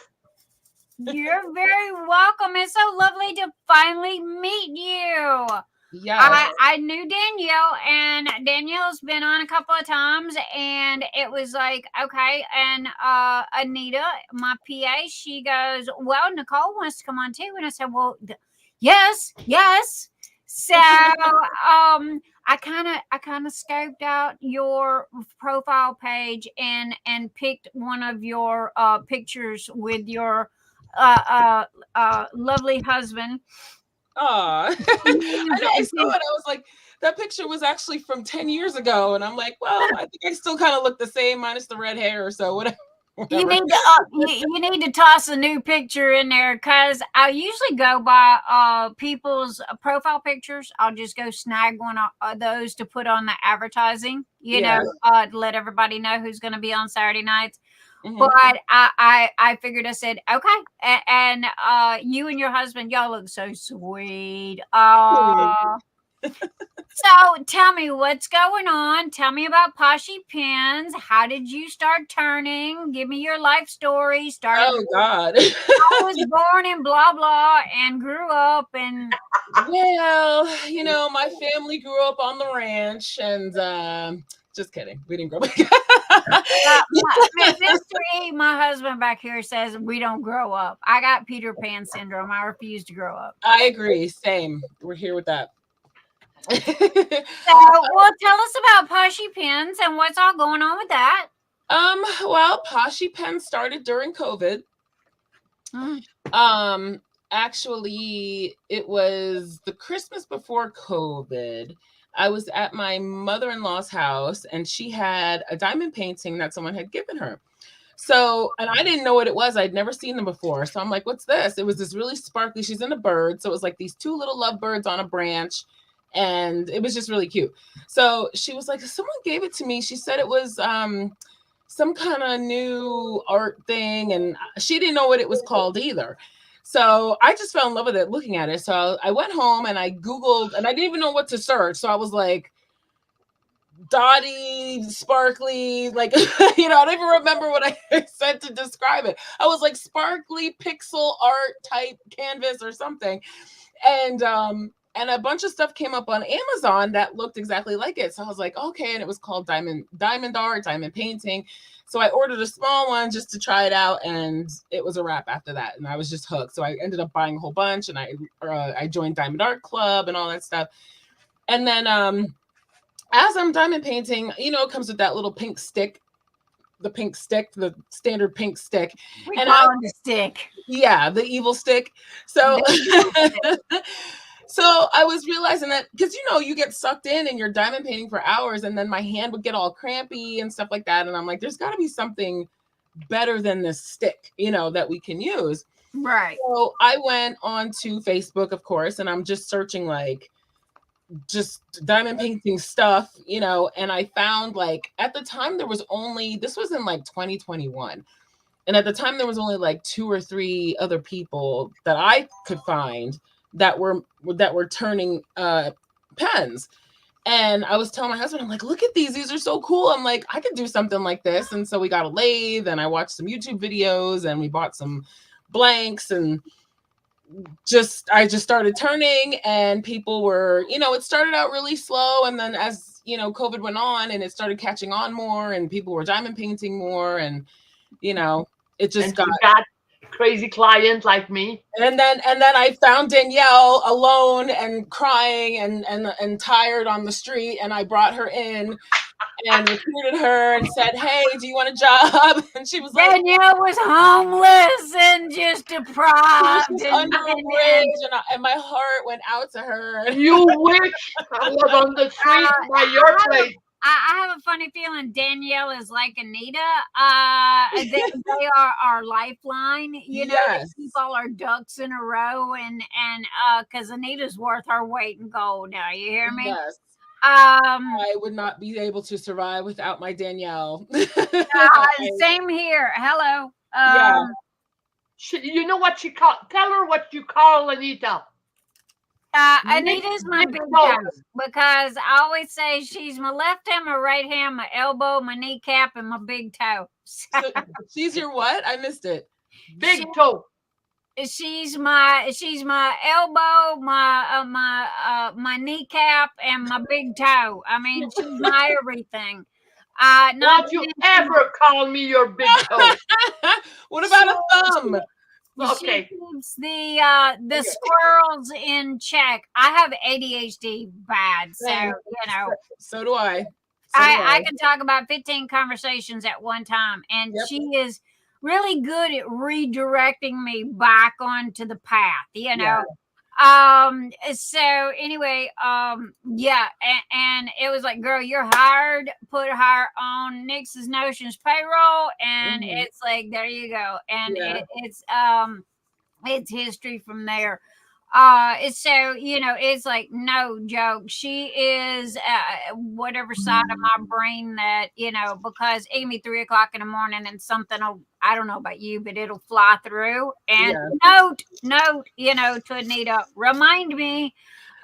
You're very welcome. It's so lovely to finally meet you. Yeah. I knew Danielle, and Danielle's been on a couple of times, and it was like, okay. And Anita, my PA, she goes, well, Nicole wants to come on too. And I said, well, yes. So I kind of scoped out your profile page and picked one of your pictures with your lovely husband. Aw. I saw it. I was like, that picture was actually from 10 years ago. And I'm like, well, I think I still kind of look the same minus the red hair or so, whatever. You need to you need to toss a new picture in there, because I usually go by people's profile pictures. I'll just go snag one of those to put on the advertising, you know, to let everybody know who's going to be on Saturday nights. Mm-hmm. But I figured, I said, okay, and you and your husband, y'all look so sweet. So tell me what's going on. Tell me about Poshy Pens. How did you start turning? Give me your life story. Oh God. I was born in blah blah and grew up and. Well, you know, my family grew up on the ranch, and just kidding. We didn't grow up. Mr. E, my husband back here, says we don't grow up. I got Peter Pan syndrome. I refuse to grow up. I agree. Same. We're here with that. So, well, tell us about Poshy Pens and what's all going on with that. Well, Poshy Pen started during COVID. Actually, it was the Christmas before COVID. I was at my mother-in-law's house, and she had a diamond painting that someone had given her. So, and I didn't know what it was. I'd never seen them before. So I'm like, what's this? It was this really sparkly, she's in a bird. So it was like these two little lovebirds on a branch. And it was just really cute. So she was like, someone gave it to me. She said it was some kind of new art thing. And she didn't know what it was called either. So I just fell in love with it looking at it. So I went home and I Googled, and I didn't even know what to search. So I was like, dotty, sparkly, like, you know, I don't even remember what I said to describe it. I was like sparkly pixel art type canvas or something. And a bunch of stuff came up on Amazon that looked exactly like it. So I was like, okay. And it was called diamond art, diamond painting. So I ordered a small one just to try it out, and it was a wrap after that. And I was just hooked. So I ended up buying a whole bunch, and I joined Diamond Art Club and all that stuff. And then as I'm diamond painting, you know, it comes with that little pink stick, the standard pink stick. We call it the stick. Yeah, the evil stick. So, so I was realizing that, because, you know, you get sucked in and you're diamond painting for hours, and then my hand would get all crampy and stuff like that. And I'm like, there's got to be something better than this stick, you know, that we can use. Right. So I went on to Facebook, of course, and I'm just searching like just diamond painting stuff, you know, and I found, like, at the time there was only, this was in like 2021. And at the time there was only like 2 or 3 other people that I could find that were turning pens. And I was telling my husband, I'm like, look at these are so cool. I'm like, I could do something like this. And so we got a lathe, and I watched some YouTube videos, and we bought some blanks, and I just started turning, and people were, you know, it started out really slow. And then as, you know, COVID went on and it started catching on more, and people were diamond painting more, and, you know, it just got crazy client like me. And then I found Danielle alone and crying and tired on the street, and I brought her in and recruited her and said, hey, do you want a job? And she was like, Danielle was homeless and just deprived. She was under a bridge, and my heart went out to her. You wish I was on the street by your place. I have a funny feeling Danielle is like Anita. They are our lifeline. You know, they keep all our ducks in a row, and because Anita's worth her weight in gold. Now, you hear me? Yes. I would not be able to survive without my Danielle. Same here. Hello. Yeah. You know what she called? Tell her what you call Anita. Anita's my big toe, because I always say she's my left hand, my right hand, my elbow, my kneecap, and my big toe. So she's your what? I missed it. Big toe. She's my elbow, my kneecap, and my big toe. I mean, she's my everything. Don't you ever call me your big toe. What about a thumb? Okay. She keeps the squirrels in check. I have ADHD bad, so you know. So do I. I can talk about 15 conversations at one time, and she is really good at redirecting me back onto the path, you know. So anyway, and it was like, girl, you're hired, put her on Nyx's Notions payroll, and it's like, there you go. And it's history from there. So, you know, it's like, no joke. She is whatever side of my brain that, you know, because it can be 3 o'clock in the morning and something will, I don't know about you, but it'll fly through. And note, you know, to Anita, remind me.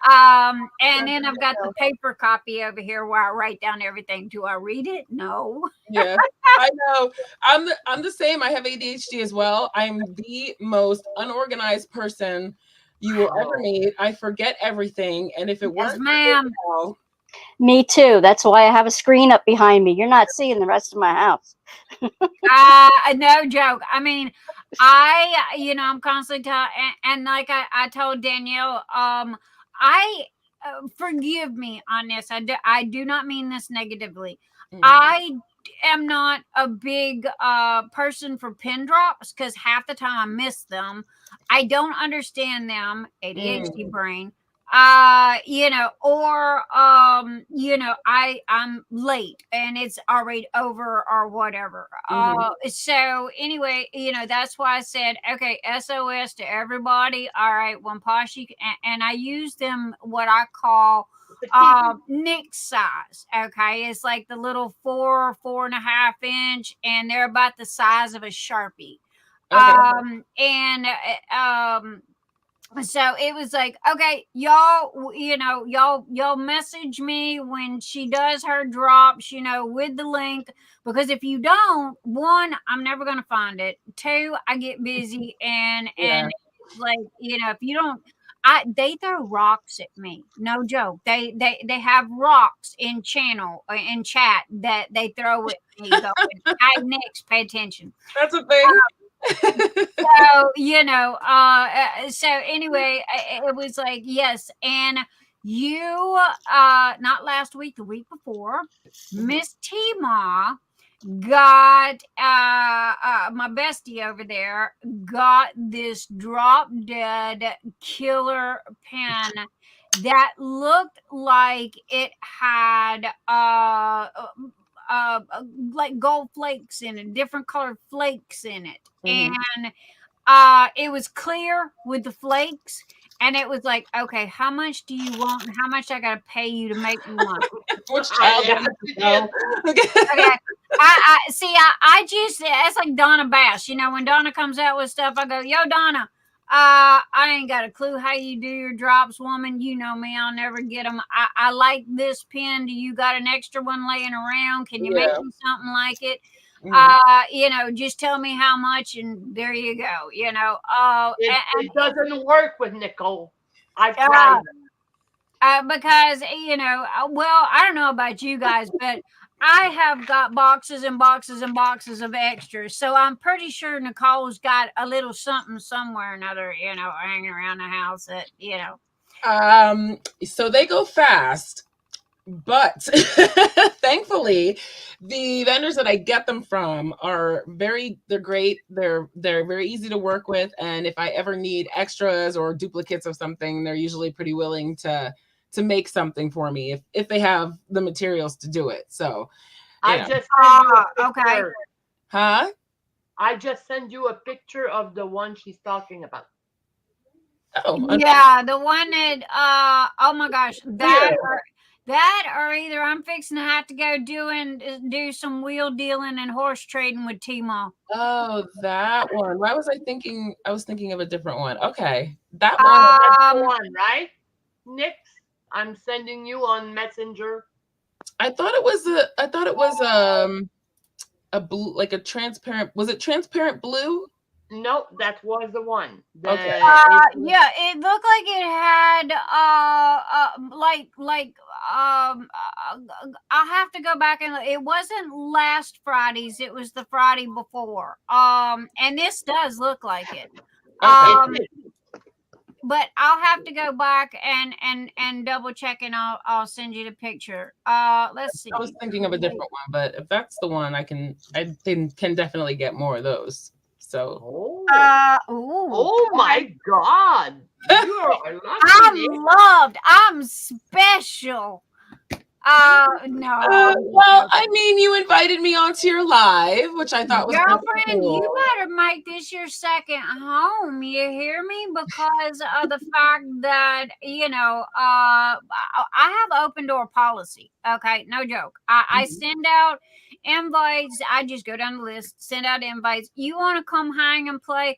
And then I've got the paper copy over here where I write down everything. Do I read it? No. Yeah, I know. I'm the same. I have ADHD as well. I'm the most unorganized person you will ever meet. I forget everything, and if it weren't, ma'am. Me too. That's why I have a screen up behind me. You're not seeing the rest of my house. No joke. I mean, I'm constantly and like I told Danielle, forgive me on this. I do not mean this negatively. I am not a big person for pin drops because half the time I miss them. I don't understand them. ADHD brain. You know, or you know, I'm late and it's already over or whatever. So anyway, you know, that's why I said, okay, SOS to everybody. All right, when Poshy, and I use them what I call Nyx size. Okay, it's like the little 4.5 inch, and they're about the size of a Sharpie. So it was like, okay, y'all, you know, y'all message me when she does her drops, you know, with the link, because if you don't, one, I'm never gonna find it. Two, I get busy, and like, you know, if you don't, they throw rocks at me. No joke. They have rocks in chat that they throw at me. Going, "Hi, Nyx, pay attention." That's a thing. So, you know, so anyway, it was like, yes. And you, not last week, the week before, Miss T-Ma got, my bestie over there got this drop dead killer pen that looked like it had, like gold flakes in it, different colored flakes in it. And it was clear with the flakes, and it was like, okay, how much do you want and how much I gotta pay you to make me one? Which child Okay. I see, I just, that's like Donna Bass, you know, when Donna comes out with stuff, I go, yo, Donna, I ain't got a clue how you do your drops, woman. You know me, I'll never get them. I like this pen. Do you got an extra one laying around? Can you make me something like it? You know, just tell me how much, and there you go. You know, it doesn't work with Nicole. I've tried. Because, you know, well, I don't know about you guys, but I have got boxes and boxes and boxes of extras. So I'm pretty sure Nicole's got a little something somewhere or another, you know, hanging around the house that, you know. So they go fast, but thankfully the vendors that I get them from are they're great. They're very easy to work with. And if I ever need extras or duplicates of something, they're usually pretty willing to make something for me if they have the materials to do it. So I just sent you a picture. Okay. Huh? I just sent you a picture of the one she's talking about. Oh, yeah, the one that oh my gosh, that or either I'm fixing to have to go do some wheel dealing and horse trading with T-Ma. Oh, that one. Why was I thinking? I was thinking of a different one. Okay, that That's one. the one, right? Nyx, I'm sending you on Messenger. I thought it was a blue, like a transparent. Was it transparent blue? No, that was the one. Okay. Yeah, it looked like it had I'll have to go back and it wasn't last Friday's, it was the Friday before. And this does look like it. But I'll have to go back and double check, and I'll send you the picture. Let's see. I was thinking of a different one, but if that's the one, I can definitely get more of those. So. Oh my God! You're I'm loved. I'm special. No. Well, I mean, you invited me onto your live, which I thought was girlfriend. cool. You better make this your second home. You hear me? Because of the fact that, you know, I have open door policy. Okay, no joke. I send out invites. I just go down the list, send out invites. You want to come hang and play?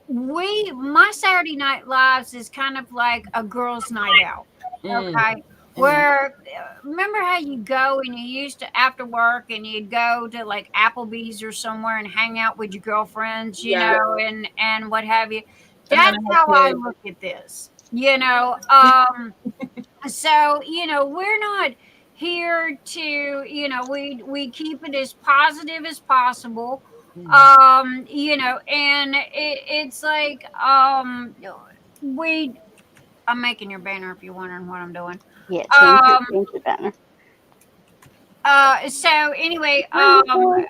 My Saturday Night Lives is kind of like a girls' night out. Okay. Where, remember how you go and you used to, after work, and you'd go to like Applebee's or somewhere and hang out with your girlfriends, you know, and what have you. That's how I look at this, you know. So, you know, we're not here to, you know, we keep it as positive as possible. You know, and it's like I'm making your banner if you're wondering what I'm doing. Yeah, change your banner. So anyway, I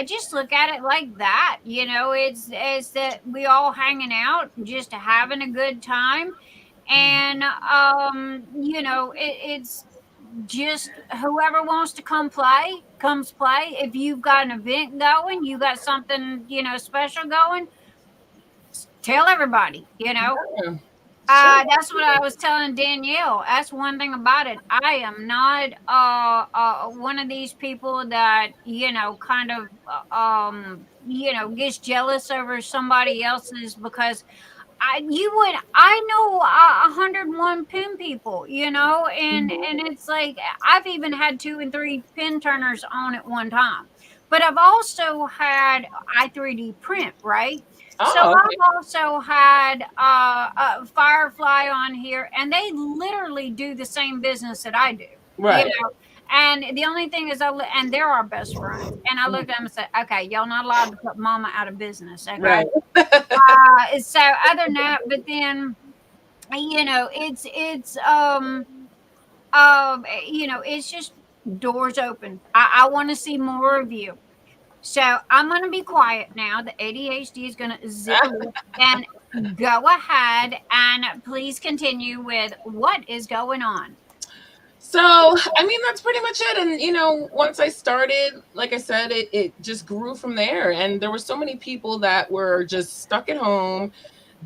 just look at it like that. It's that we all hanging out, just having a good time, and it's just whoever wants to come play comes play. If you've got an event going, you got something special going, tell everybody. Yeah. That's what I was telling Danielle. That's one thing about it. I am not one of these people that kind of gets jealous over somebody else's, because I know 101 pin people, and it's like I've even had 2 and 3 pin turners on at one time. But I've also had I 3D print, right? So Oh, okay. I've also had a Firefly on here, and they literally do the same business that I do. Right. And the only thing is, and they're our best friends. And I looked at them and said, "Okay, y'all not allowed to put Mama out of business." Okay. Right. So other than that, but then it's just doors open. I want to see more of you. So I'm going to be quiet now. The ADHD is going to zip and go ahead and please continue with what is going on. So, I mean, that's pretty much it. And, once I started, like I said, it just grew from there. And there were so many people that were just stuck at home,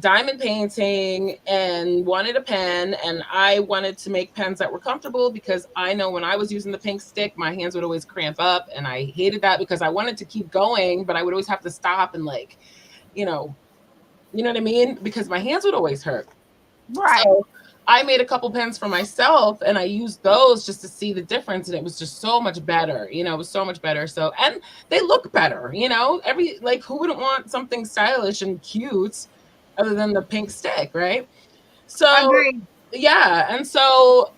diamond painting, and wanted a pen. And I wanted to make pens that were comfortable, because I know when I was using the pink stick, my hands would always cramp up. And I hated that, because I wanted to keep going, but I would always have to stop and you know what I mean? Because my hands would always hurt. Right. So I made a couple pens for myself, and I used those just to see the difference. And it was just so much better. It was so much better. So, and they look better, who wouldn't want something stylish and cute other than the pink stick, right? So, yeah. And so,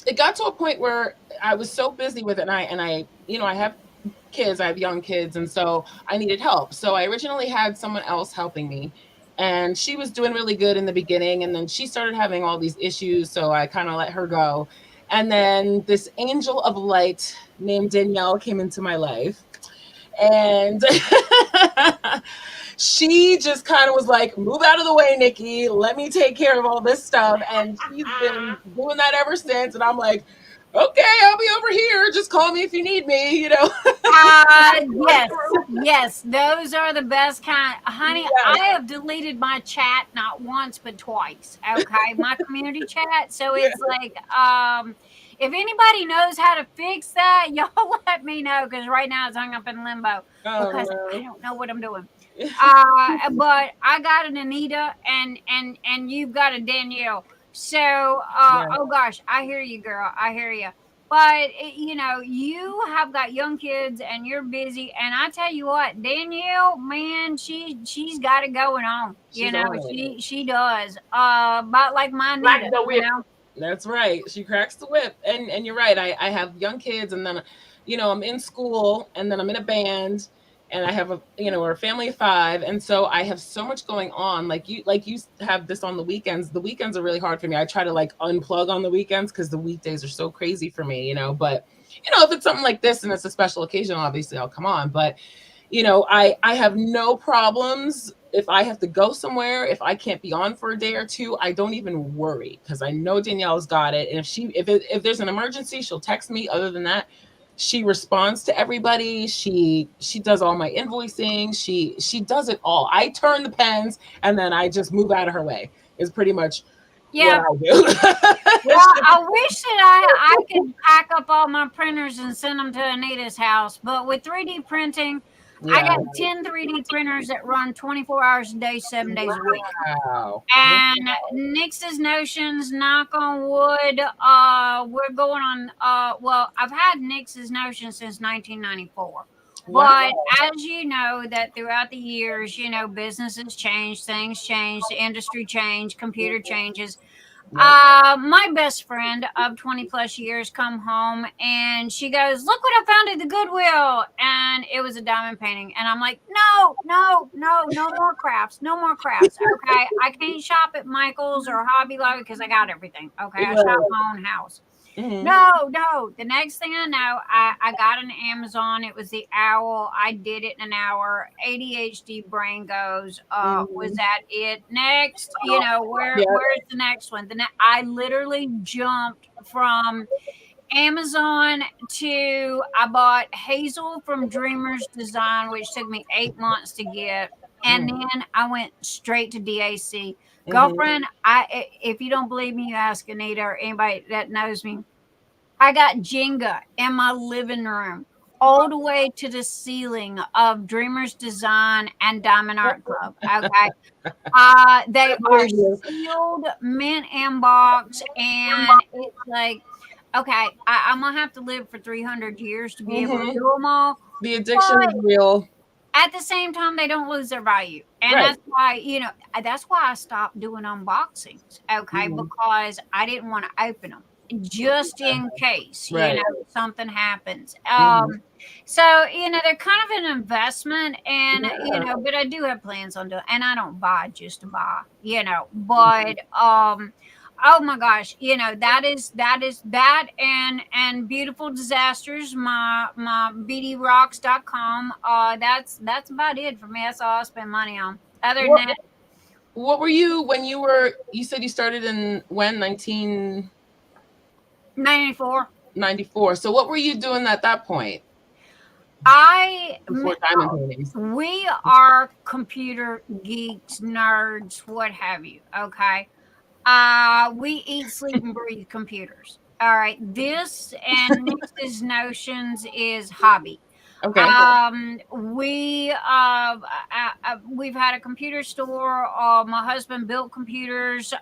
it got to a point where I was so busy with it, and I have kids, I have young kids. And so I needed help. So I originally had someone else helping me, and she was doing really good in the beginning. And then she started having all these issues. So I kind of let her go. And then this angel of light named Danielle came into my life. And she just kind of was like, "Move out of the way, Nikki. Let me take care of all this stuff." And she's been doing that ever since. And I'm like, "Okay, I'll be over here. Just call me if you need me," Yes, those are the best kind. Honey, Yeah. I have deleted my chat not once but twice. Okay, my community chat. So it's like, if anybody knows how to fix that, y'all let me know, because right now it's hung up in limbo because I don't know what I'm doing. But I got an Anita, and you've got a Danielle. So, oh gosh, I hear you, girl. I hear you. But you have got young kids, and you're busy. And I tell you what, Danielle, man, she's got it going on. She does. About like my Anita, Like the whip. That's right. She cracks the whip. And you're right. I have young kids, and then I'm in school, and then I'm in a band. And I have we're a family of 5. And so I have so much going on. Like you have this on the weekends. The weekends are really hard for me. I try to unplug on the weekends, because the weekdays are so crazy for me, but if it's something like this and it's a special occasion, obviously I'll come on. But, I have no problems if I have to go somewhere. If I can't be on for a day or two, I don't even worry, because I know Danielle's got it. And if there's an emergency, she'll text me. Other than that, she responds to everybody. She does all my invoicing. She does it all. I turn the pens, and then I just move out of her way. Is pretty much what I do. Well, I wish that I could pack up all my printers and send them to Anita's house. But with 3D printing, I got 10 3D printers that run 24 hours a day, 7 days a week. Wow. And Nyx's Notions, knock on wood, we're going on, I've had Nyx's Notions since 1994. Wow. But as you know, that throughout the years, businesses change, things change, the industry change, computer changes. My best friend of 20 plus years come home and she goes, look what I found at the Goodwill. And it was a diamond painting. And I'm like, no more crafts. No more crafts. Okay. I can't shop at Michael's or Hobby Lobby because I got everything. Okay. I shop my own house. Mm-hmm. No. The next thing I know, I got an Amazon. It was the owl. I did it in an hour. ADHD brain goes, was that it? Next, where's the next one? I literally jumped from Amazon to, I bought Hazel from Dreamers Design, which took me 8 months to get. And then I went straight to DAC. Girlfriend, if you don't believe me, you ask Anita or anybody that knows me. I got Jenga in my living room all the way to the ceiling of Dreamers Design and Diamond Art Club. Okay. They are sealed, mint in box, and it's like, okay, I'm going to have to live for 300 years to be able to do them all. The addiction is real. At the same time, they don't lose their value. And that's why I stopped doing unboxings. Okay. Because I didn't want to open them just in case, something happens. So, they're kind of an investment and, but I do have plans on doing, and I don't buy just to buy, but, oh my gosh, that is that and Beautiful Disasters, my bdrocks.com. That's about it for me. That's all I spend money on. Other than that, what were you when you said you started in when 1994. So what were you doing at that point? Before diamond paintings. We are computer geeks, nerds, what have you. Okay. We eat, sleep, and breathe computers. All right. This and Nyx's Notions is hobby. Okay. We've had a computer store. My husband built computers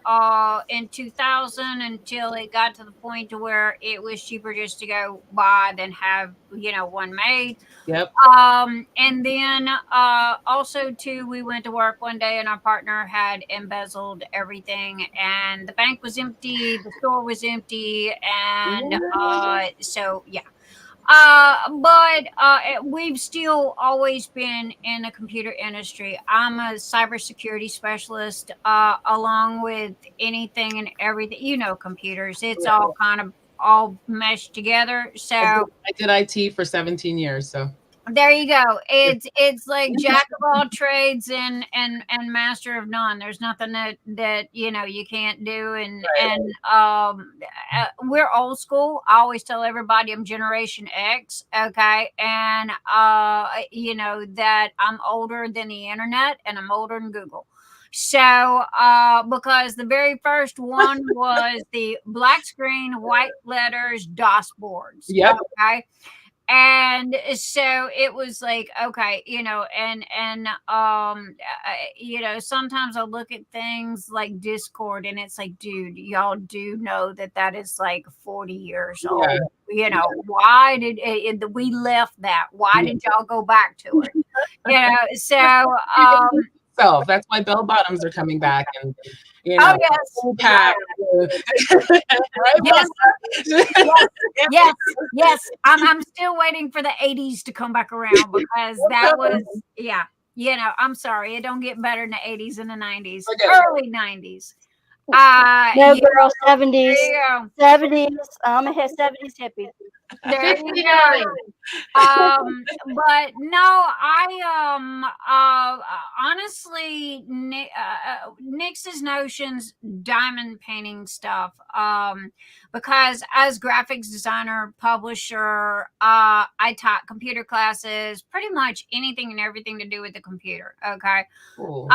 in 2000 until it got to the point to where it was cheaper just to go buy than have one made. Yep. And then also too, we went to work one day and our partner had embezzled everything, and the bank was empty, the store was empty, and so yeah. But we've still always been in the computer industry. I'm a cybersecurity specialist, along with anything and everything. Computers. It's all kind of all meshed together. So I did IT for 17 years. So there you go. It's like jack of all trades and master of none. There's nothing that you can't do. And we're old school. I always tell everybody I'm Generation X. Okay, and that I'm older than the internet and I'm older than Google. So because the very first one was the black screen, white letters, DOS boards. Yep. Okay. And so it was like, okay, sometimes I look at things like Discord and it's like, dude, y'all do know that is like 40 years old. Why did we left that? Why did y'all go back to it? So that's why bell bottoms are coming back, and yes. Yes. I'm still waiting for the 80s to come back around because that was I'm sorry, it don't get better in the 80s and the 90s, early 90s. No, girl, 70s. There you go. 70s. I'm a 70s hippie. There you go. But no, honestly, Nyx's Notions diamond painting stuff. Because as graphics designer, publisher, I taught computer classes, pretty much anything and everything to do with the computer. Okay. Cool.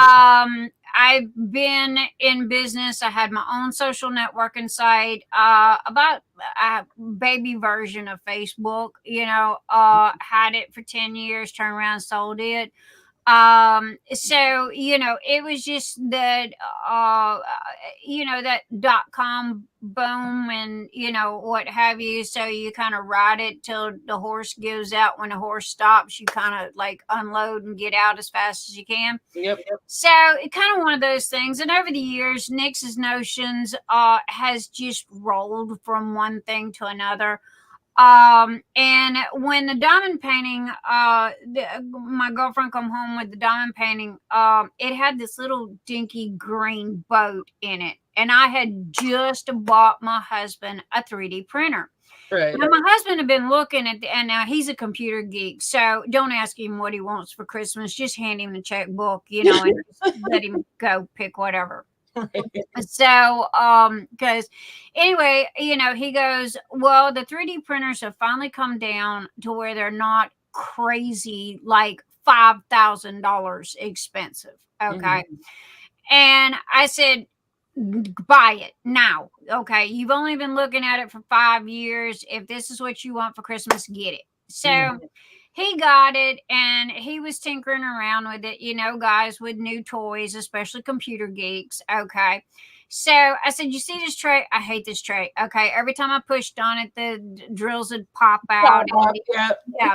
I've been in business. I had my own social networking site, about a baby version of Facebook, had it for 10 years, turned around, sold it. So it was just that that .com boom and what have you. So you kind of ride it till the horse goes out. When the horse stops, you kind of like unload and get out as fast as you can. Yep. So it's kind of one of those things. And over the years, Nyx's Notions has just rolled from one thing to another. And when the diamond painting, my girlfriend come home with the diamond painting, it had this little dinky green boat in it. And I had just bought my husband a 3D printer. Right. Now, my husband had been looking at, and now he's a computer geek. So don't ask him what he wants for Christmas. Just hand him the checkbook, and just let him go pick whatever. So, because anyway, he goes, well, the 3D printers have finally come down to where they're not crazy, like $5,000 expensive. Okay. Mm-hmm. And I said, buy it now. Okay. You've only been looking at it for 5 years. If this is what you want for Christmas, get it. So he got it and he was tinkering around with it, guys with new toys, especially computer geeks. Okay. So I said, you see this tray? I hate this tray. Okay. Every time I pushed on it, the drills would pop out. Yeah.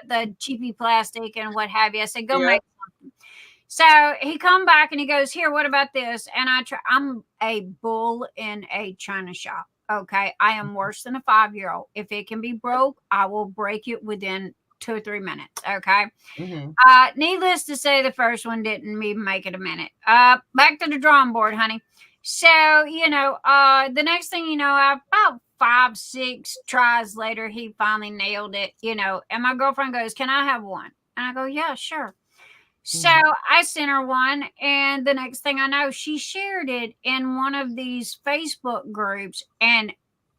The cheapy plastic and what have you. I said, go make something. So he come back and he goes, here, what about this? And I'm a bull in a china shop. Okay. I am worse than a 5-year-old. If it can be broke, I will break it within 2 or 3 minutes. Okay. Needless to say, the first one didn't even make it a minute. Back to the drawing board, honey. So, the next thing you know, about 5-6 tries later, he finally nailed it, and my girlfriend goes, can I have one? And I go, yeah, sure. So I sent her one, and the next thing I know, she shared it in one of these Facebook groups. And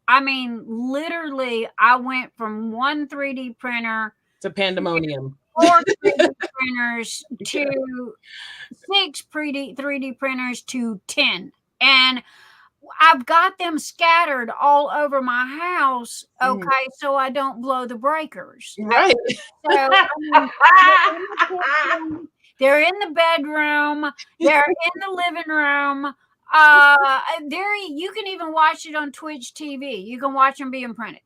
I mean, literally, I went from one 3D printer to pandemonium, 4 3D printers to 6 3D printers to 10. And I've got them scattered all over my house, okay, so I don't blow the breakers. Right. So they're in the bedroom, they're in the living room. You can even watch it on Twitch TV. You can watch them being printed.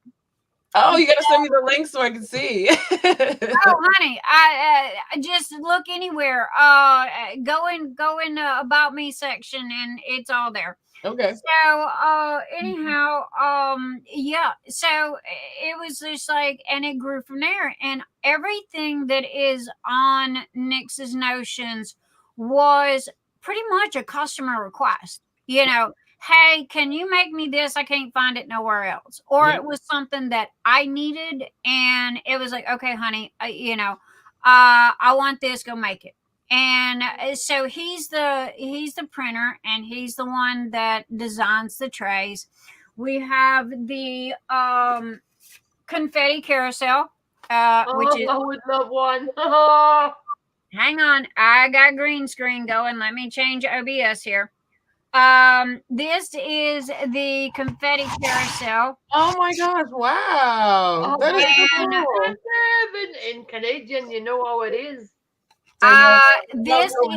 Oh, you gotta send me the link so I can see. Oh, honey, I just look anywhere. Go in about me section, and it's all there. Okay. So, anyhow, yeah. So it was just like, and it grew from there. And everything that is on Nyx's Notions was pretty much a customer request. Hey, can you make me this? I can't find it nowhere else. Or it was something that I needed, and it was like, okay, honey, I want this. Go make it. And so he's the printer, and he's the one that designs the trays. We have the confetti carousel, which is, I would love one. hang on, I got green screen going. Let me change OBS here. This is the confetti carousel. Oh my gosh! Wow, that is so cool. In Canadian, you know how it is. This is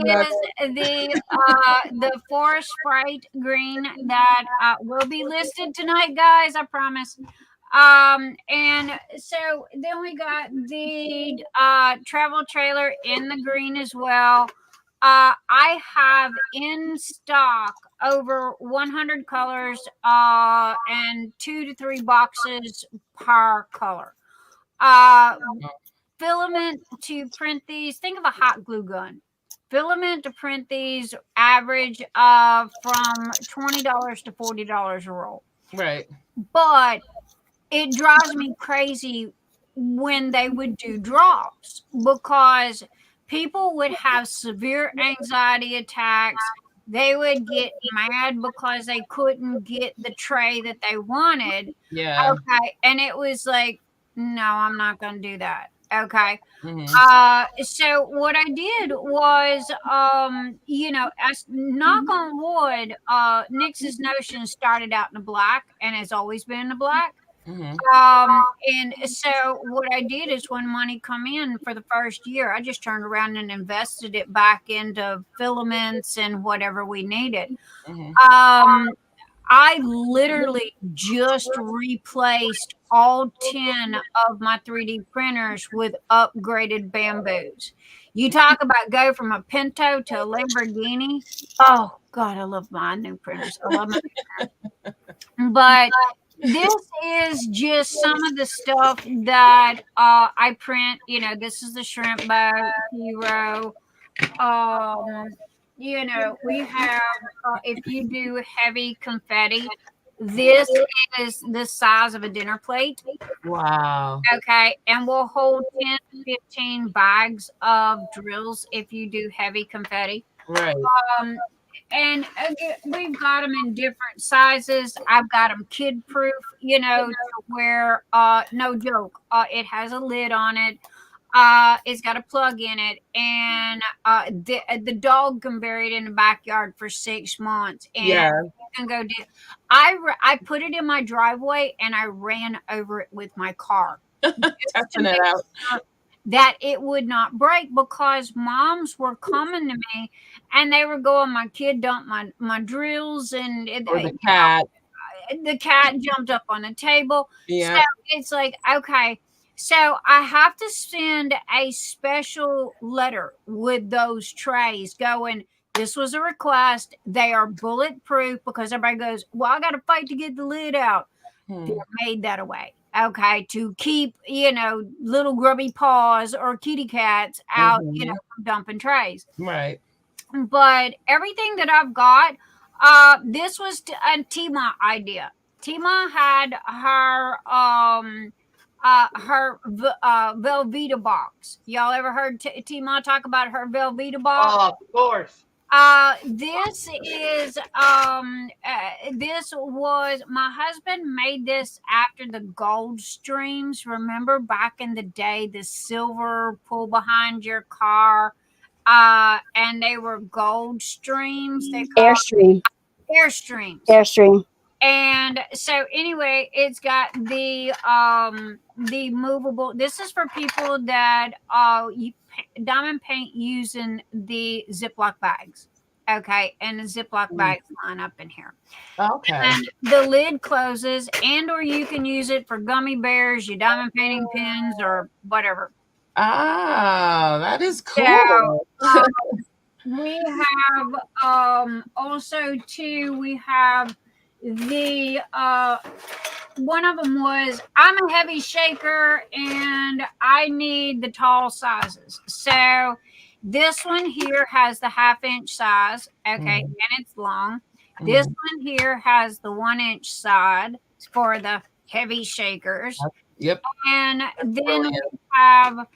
the forest sprite green that will be listed tonight, guys. I promise. And so then we got the travel trailer in the green as well. I have in stock over 100 colors and 2 to 3 boxes per color. Filament to print these, think of a hot glue gun. Filament to print these average from $20 to $40 a roll. Right. But it drives me crazy when they would do drops, because people would have severe anxiety attacks. They would get mad because they couldn't get the tray that they wanted. Yeah. Okay. And it was like, no, I'm not going to do that. Okay. So what I did was, as knock on wood, Nyx's Notion started out in the black and has always been in the black. And so what I did is when money come in for the first year, I just turned around and invested it back into filaments and whatever we needed. I literally just replaced all 10 of my 3D printers with upgraded bamboos. You talk about go from a Pinto to a Lamborghini. Oh God, I love my new printers. I love my new printers. But this is just some of the stuff that I print. You know, this is the shrimp boat hero. You know, we have, if you do heavy confetti, this is the size of a dinner plate. Wow. Okay. And we'll hold 10 to 15 bags of drills if you do heavy confetti. Right. And we've got them in different sizes. I've got them kid proof, you know, to where, no joke, it has a lid on it. It's got a plug in it, and the dog can bury it in the backyard for 6 months, and you can go do. I put it in my driveway, and I ran over it with my car, testing it out, that it would not break, because moms were coming to me, and they were going, "My kid dumped my drills," and or the cat. The cat jumped up on the table. Yeah. So it's like, okay. So I have to send a special letter with those trays going, this was a request. They are bulletproof, because everybody goes, well, I got to fight to get the lid out. They're made that way. Okay. To keep, you know, little grubby paws or kitty cats out, you know, from dumping trays. Right. But everything that I've got, this was a Tima idea. Tima had her Velveeta box. Y'all ever heard Tima talk about her Velveeta box? Oh, of course. This is this was, my husband made this after the gold streams. Remember back in the day, the silver pull behind your car, and they were gold streams. They Airstream. Airstreams. And so anyway, it's got the movable. This is for people that you diamond paint using the Ziploc bags. Okay, and the Ziploc bags line up in here. Okay. And the lid closes, and or you can use it for gummy bears, your diamond painting pins, or whatever. Ah, that is cool. So, we have also too. We have the one of them was, I'm a heavy shaker and I need the tall sizes. So this one here has the 1/2 inch size. Okay. And it's long. This one here has the 1 inch side for the heavy shakers. Yep. And then we have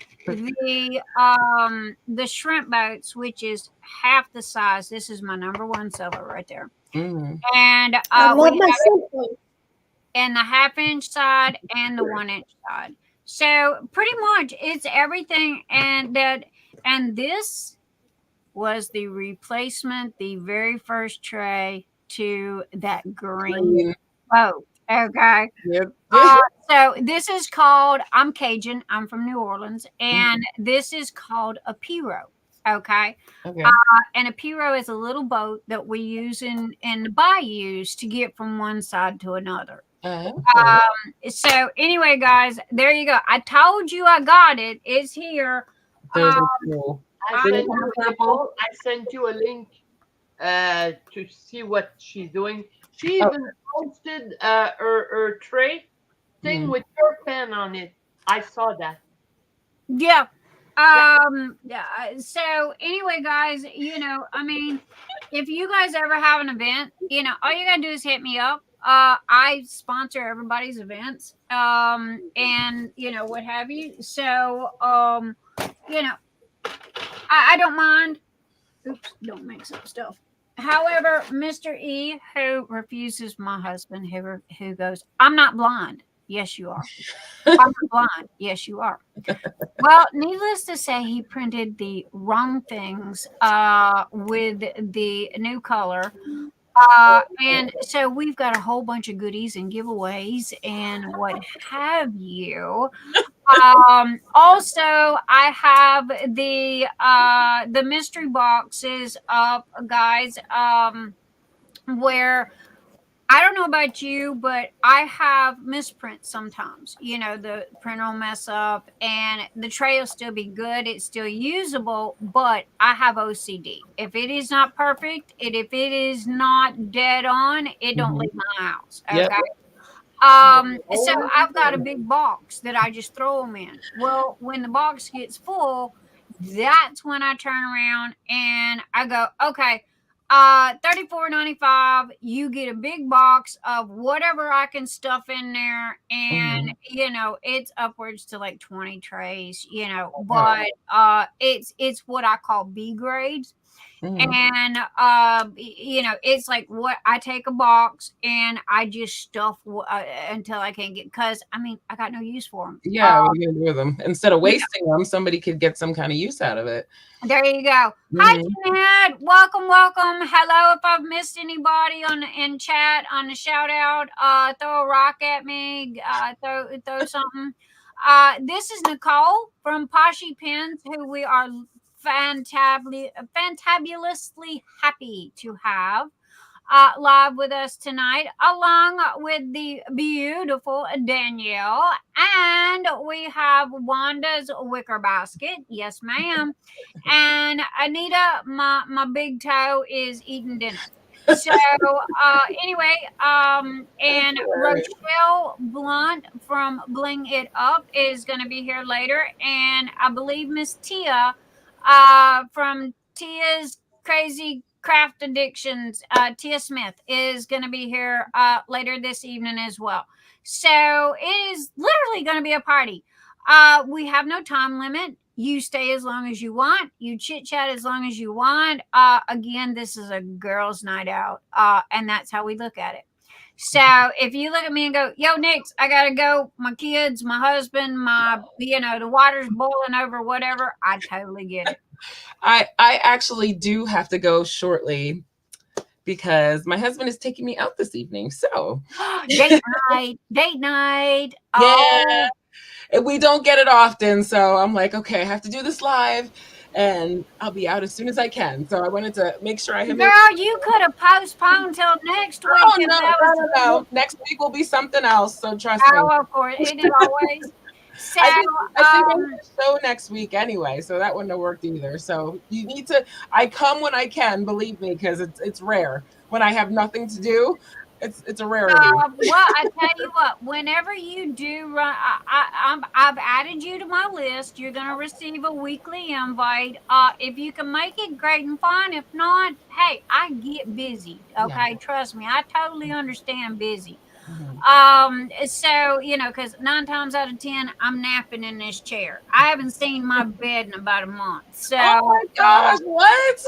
the shrimp boats, which is half the size. This is my #1 seller right there. And and the 1/2 inch side and the 1 inch side. So pretty much it's everything. And this was the replacement, the very first tray to that green boat. Okay. Yep. So this is called, I'm Cajun, I'm from New Orleans, and this is called a pirogue. Okay. And a pirogue is a little boat that we use in the bayous to get from one side to another. So anyway, guys, there you go. I told you I got it. It's here. Cool. I sent you a link to see what she's doing. She even posted her tray thing with her pen on it. I saw that. Yeah. So anyway, guys, you know, I mean, if you guys ever have an event, you know, all you gotta do is hit me up. I sponsor everybody's events, and you know, what have you. So, you know, I don't mind. Oops, don't mix up stuff. However, Mr. E, who refuses my husband, who goes, I'm not blind. Yes, you are. I'm not blind. Yes, you are. Well, needless to say, he printed the wrong things with the new color. And so we've got a whole bunch of goodies and giveaways and what have you. Also, I have the mystery boxes up, guys. Where I don't know about you, but I have misprints sometimes. You know, the printer will mess up and the tray will still be good. It's still usable, but I have OCD. If it is not perfect, if it is not dead on, it don't leave my house. Okay. Yep. So I've got a big box that I just throw them in. Well, when the box gets full, that's when I turn around and I go, okay, $34.95. You get a big box of whatever I can stuff in there, and you know it's upwards to like 20 trays. You know, but it's what I call B grades. And you know, it's like what I take a box and I just stuff until I can't get, because I mean I got no use for them. Yeah, what are you gonna do with them? Instead of wasting them, somebody could get some kind of use out of it. There you go. Hi, Jeanette. Welcome. Hello. If I've missed anybody in chat on the shout out, throw a rock at me. Throw something. This is Nicole from Poshy Pins, who we are fantabulously happy to have live with us tonight, along with the beautiful Danielle, and we have Wanda's wicker basket. Yes, ma'am. And Anita, my big toe, is eating dinner. So anyway, and Rochelle Blunt from Bling It Up is going to be here later, and I believe Miss Tia from Tia's Crazy Craft Addictions, Tia Smith, is going to be here later this evening as well. So it is literally going to be a party. We have no time limit. You stay as long as you want. You chit chat as long as you want. Again, this is a girls' night out, and that's how we look at it. So if you look at me and go, yo, Nyx, I got to go. My kids, my husband, the water's boiling over, whatever. I totally get it. I actually do have to go shortly because my husband is taking me out this evening. So date night. Yeah. We don't get it often. So I'm like, okay, I have to do this live and I'll be out as soon as I can. So I wanted to make sure I have Girl, you could have postponed till next week. Oh, no. Next week will be something else. So trust me. Oh, of course. It is always. So, I think I have a show next week anyway, so that wouldn't have worked either. So you need to. I come when I can, believe me, because it's rare when I have nothing to do. It's a rarity. Well, I tell you what. Whenever you do run, I've added you to my list. You're going to receive a weekly invite. If you can make it, great and fine. If not, hey, I get busy. Okay, yeah. Trust me, I totally understand busy. So, you know, because 9 times out of 10, I'm napping in this chair. I haven't seen my bed in about a month. So, oh my gosh, what?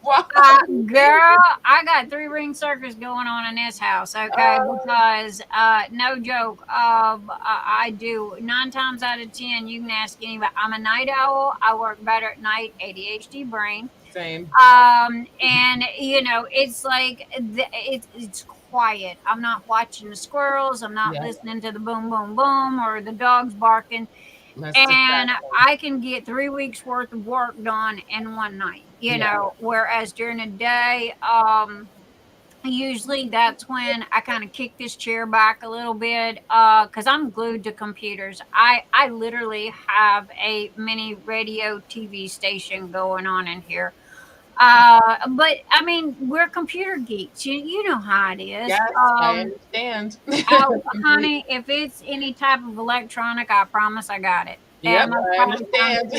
Wow. Girl, I got 3-ring circus going on in this house, okay? Because, no joke, I do 9 times out of 10. You can ask anybody. I'm a night owl. I work better at night. ADHD brain. Same. And you know, it's like it's quiet. I'm not watching the squirrels. I'm not listening to the boom, boom, boom, or the dogs barking. And I can get 3 weeks worth of work done in one night, you know, whereas during the day, usually that's when I kind of kick this chair back a little bit, because I'm glued to computers. I literally have a mini radio TV station going on in here. But I mean, we're computer geeks. You know how it is. Yes, I understand. Oh, honey, if it's any type of electronic, I promise I got it. Yep, I understand.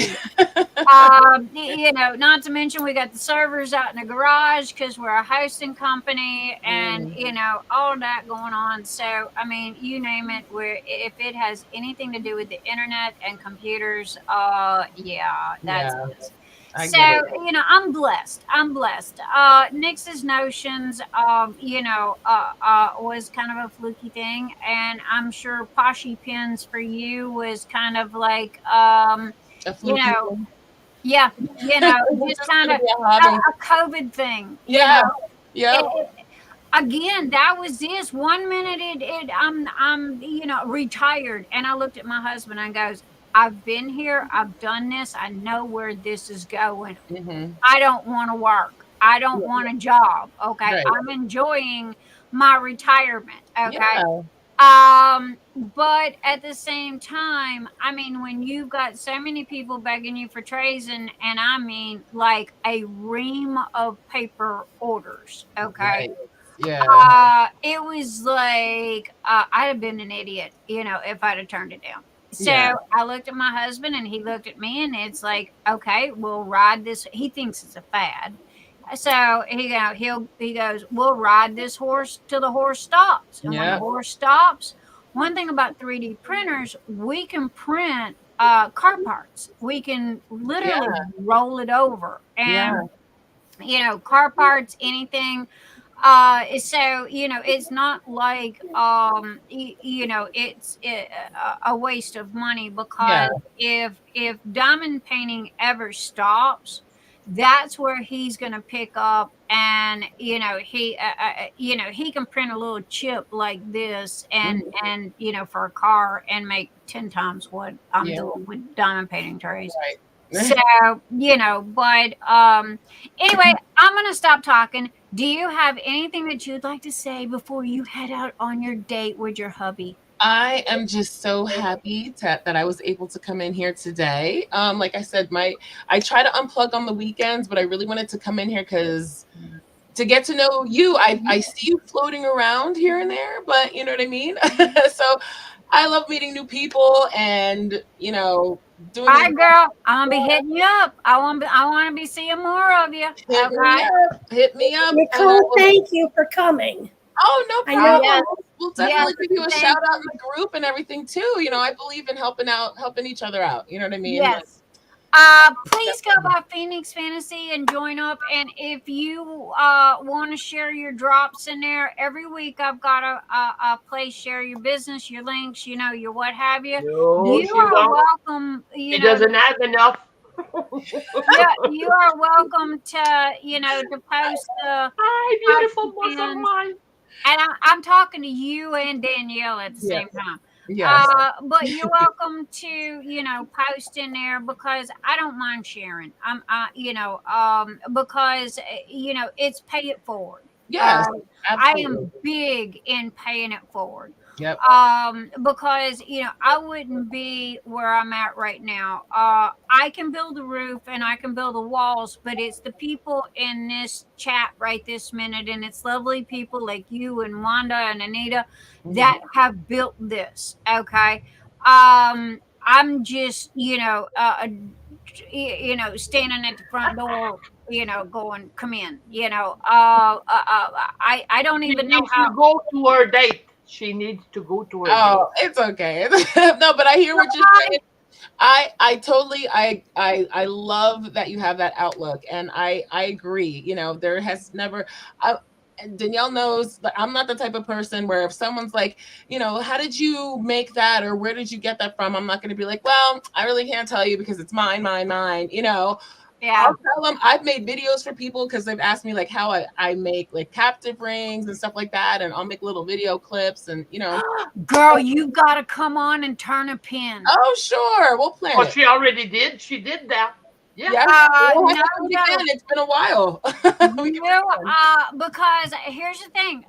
You know, not to mention we got the servers out in the garage because we're a hosting company, and you know, all that going on. So I mean, you name it. If it has anything to do with the internet and computers, that's it. So, you know, I'm blessed. Nyx's Notions, you know, was kind of a fluky thing. And I'm sure Poshy Pins for you was kind of like, you know, thing. Yeah, you know, just kind of a COVID thing. Yeah. Yeah. again, that was this. 1 minute I'm retired, and I looked at my husband and goes, I've been here, I've done this, I know where this is going. Mm-hmm. I don't want to work. I don't want a job. Okay. Right. I'm enjoying my retirement. Okay. Yeah. But at the same time, I mean, when you've got so many people begging you for trays and I mean like a ream of paper orders, okay. Right. Yeah. It was like I'd have been an idiot, if I'd have turned it down. So Yeah. I looked at my husband and he looked at me and it's like, okay, we'll ride this. He thinks it's a fad. So he goes, we'll ride this horse till the horse stops. And when the Yeah. horse stops, one thing about 3D printers, we can print car parts. We can literally roll it over and car parts, anything. So it's not like it's a waste of money, because if diamond painting ever stops, that's where he's going to pick up, and he can print a little chip like this and for a car and make 10 times what I'm doing with diamond painting trays. Right. So but anyway, I'm gonna stop talking. Do you have anything that you'd like to say before you head out on your date with your hubby? I am just so happy that I was able to come in here today. Like I said, I try to unplug on the weekends, but I really wanted to come in here because to get to know you. I see you floating around here and there, but you know what I mean? So I love meeting new people and doing. All right, girl, I'm gonna be hitting you up. I want to be seeing more of you. Hit me up. Nicole, thank you for coming. Oh, no problem. Yes. We'll definitely give you a shout out in the group and everything too. I believe in helping each other out. You know what I mean? Yes. Please go by Phoenix Fantasy and join up. And if you want to share your drops in there, every week I've got a place, share your business, your links, your what have you. You are welcome. He doesn't have enough. You are welcome to post the hi, beautiful most of mine. And I'm talking to you and Danielle at the same time. Yes. But you're welcome to, post in there, because I don't mind sharing. Because it's pay it forward. Yes, I am big in paying it forward. Yep. Because I wouldn't be where I'm at right now. I can build a roof and I can build the walls, but it's the people in this chat right this minute, and it's lovely people like you and Wanda and Anita that have built this. Okay. I'm just standing at the front door, going, come in. I don't even know how to go to her date. She needs to go to her. Oh, it's okay. No, but I hear what you're saying. I totally I love that you have that outlook, and I agree. There has never. Danielle knows that I'm not the type of person where if someone's like, how did you make that, or where did you get that from? I'm not going to be like, well, I really can't tell you because it's mine. Yeah. I'll tell them I've made videos for people because they've asked me like how I make like captive rings and stuff like that, and I'll make little video clips and Girl, you gotta come on and turn a pin. Oh, sure, we'll plan it. She already did. She did that. Yeah. It's been a while. Because here's the thing.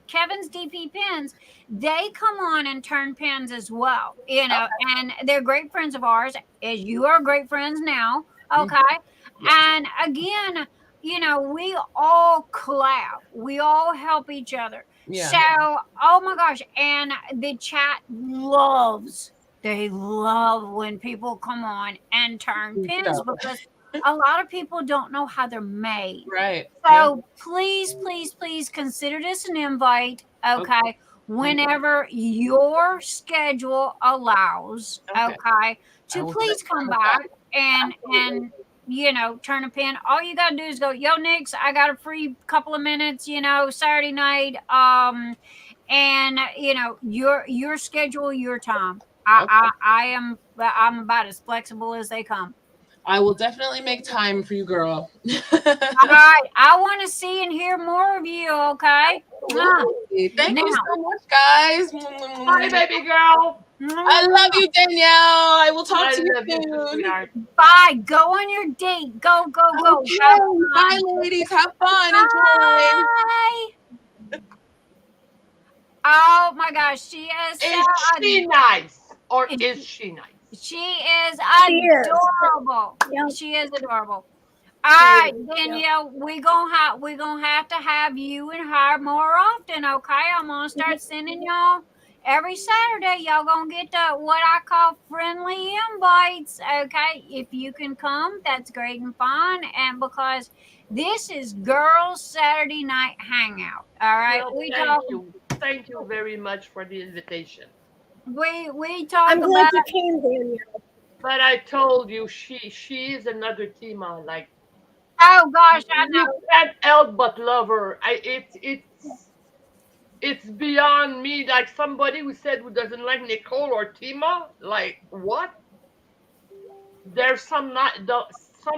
Kevin's DP pins, they come on and turn pins as well, and they're great friends of ours, as you are great friends now. Okay. And again, we all collab, we all help each other. So, oh my gosh. And the chat they love when people come on and turn pins, because a lot of people don't know how they're made. Right. So please consider this an invite. Okay. Whenever your schedule allows. Okay. To please come back and turn a pin. All you gotta do is go, yo, Nyx, I got a free couple of minutes, Saturday night. And your schedule, your time. I'm about as flexible as they come. I will definitely make time for you, girl. All right. I want to see and hear more of you, okay? Thank you Now. so much, guys. Bye, baby girl. I love you, Danielle. I will talk I to you love you, soon. sweetheart. Bye. Go on your date. Go, go, go. Okay. Have fun. Bye, ladies. Have fun. Enjoy. Bye. Oh my gosh, she is Is she nice or is she nice? she is She is. adorable. Yeah. She is adorable. All right, is, Danielle, we gonna have to have you and her more often, okay? I'm gonna start sending y'all every Saturday. Y'all gonna get what I call friendly invites, okay? If you can come, that's great and fine. And because this is Girls Saturday Night Hangout, all right? Well, thank you very much for the invitation. We talk I'm about. glad you came, Danielle. But I told you she is another Tima. Like, Oh gosh, I know. you can't help but love her. It's beyond me. Like somebody who said who doesn't like Nicole or Tima. Like what? There's some